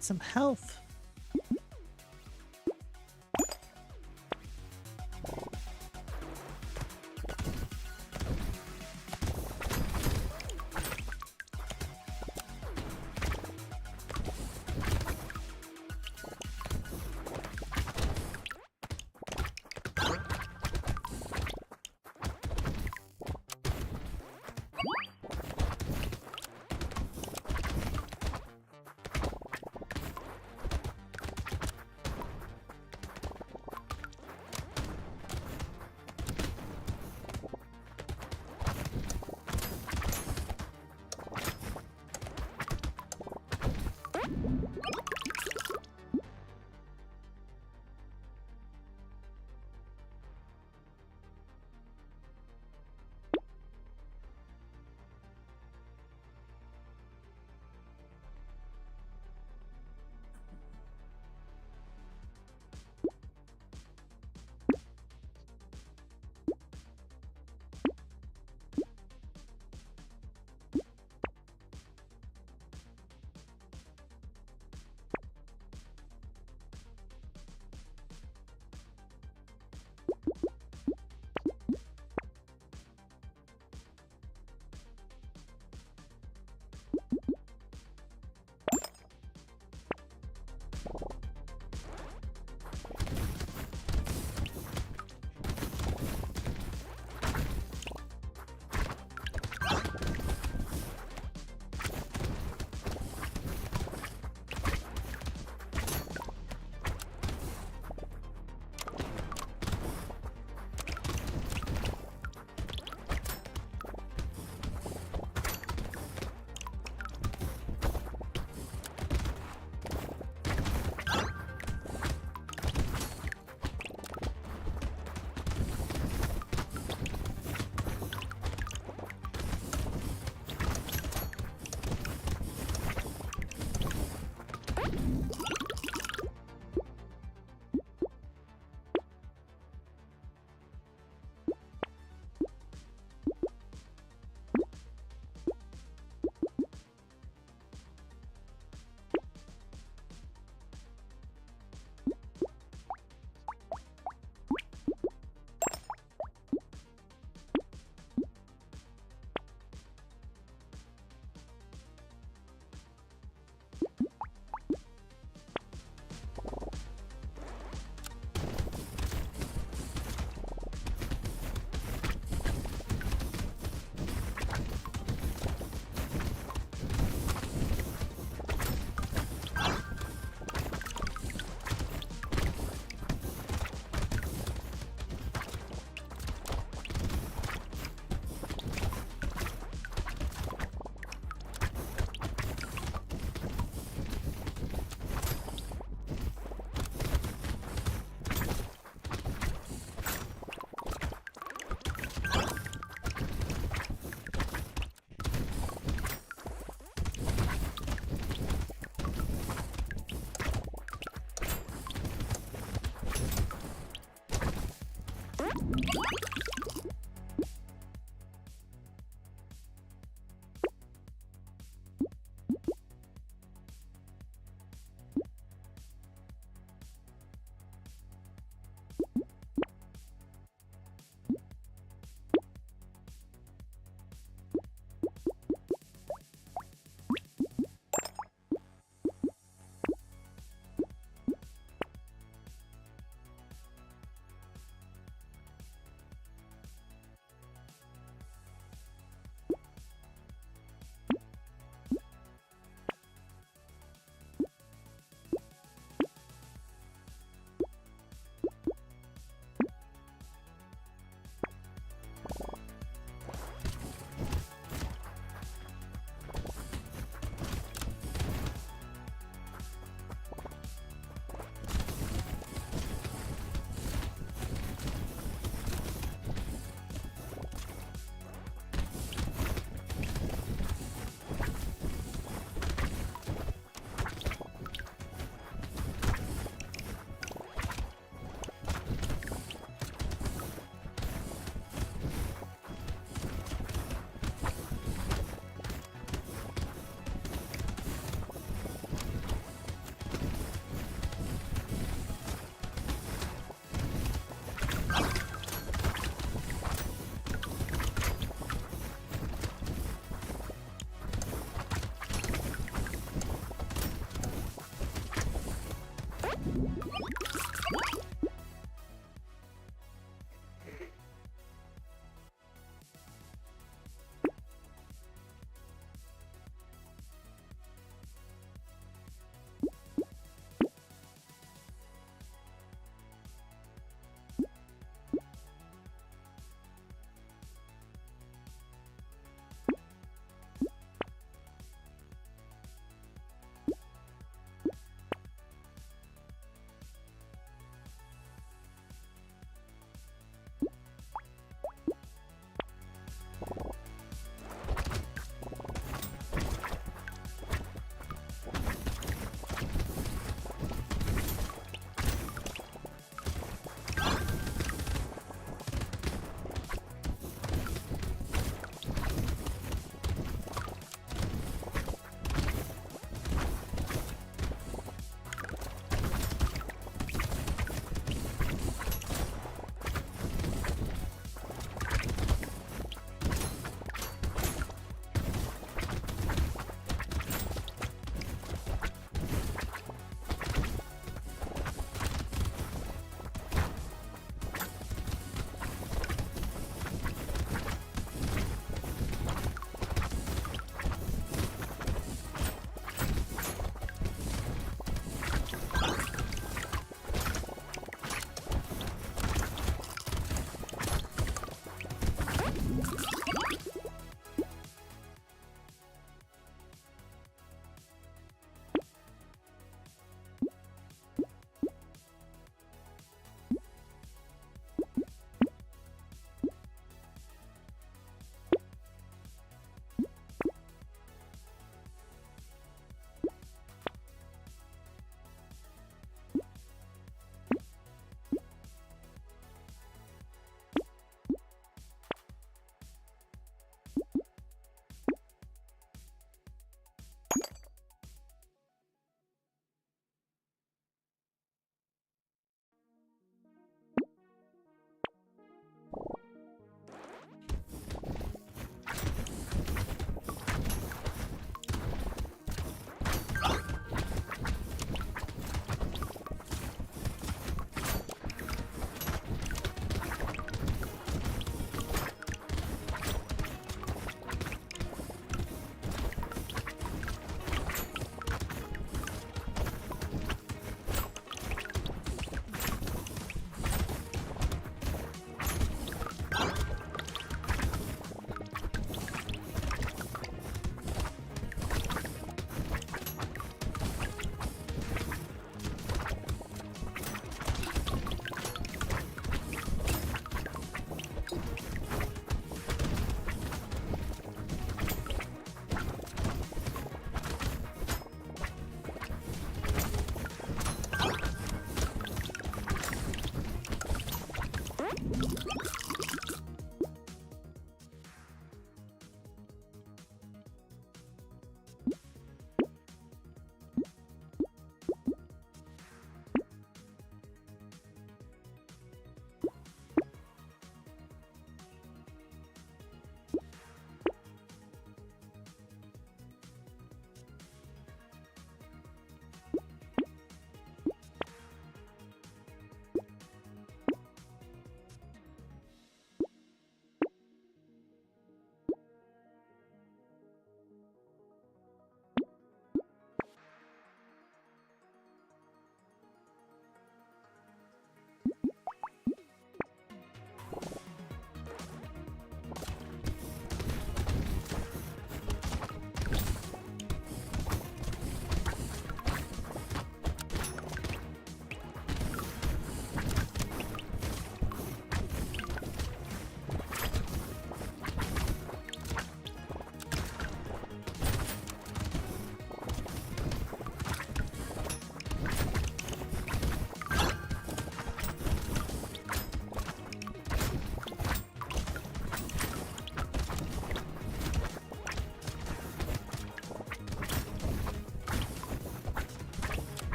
need some health.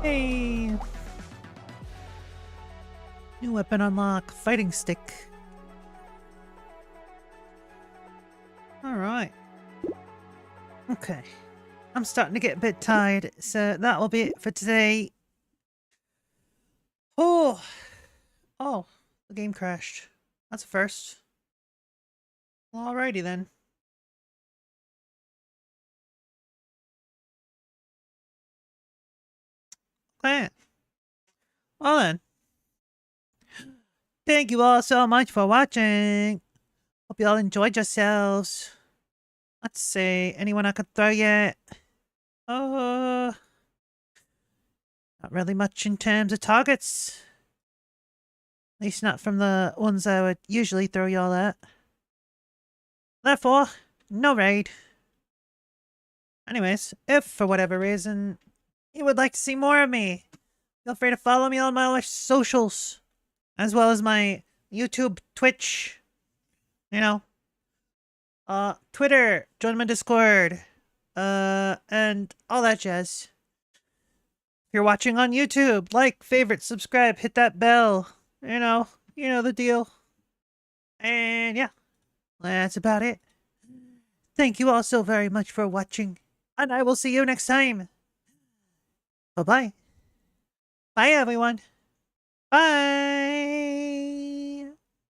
Hey. New weapon unlock. Fighting stick. Alright. Okay. I'm starting to get a bit tired, so that will be it for today. Oh. Oh. The game crashed. That's a first. Alrighty then. Okay. Well then. Thank you all so much for watching. Hope you all enjoyed yourselves. Let's see. Anyone I could throw yet? Not really much in terms of targets. At least not from the ones I would usually throw y'all at. Therefore, no raid. Anyways, if for whatever reason you would like to see more of me, feel free to follow me on my other socials, as well as my YouTube, Twitch, you know, Twitter, join my Discord, and all that jazz. If you're watching on YouTube, like, favorite, subscribe, hit that bell, you know the deal. And yeah, that's about it. Thank you all so very much for watching, and I will see you next time. Bye-bye. Bye, everyone. Bye.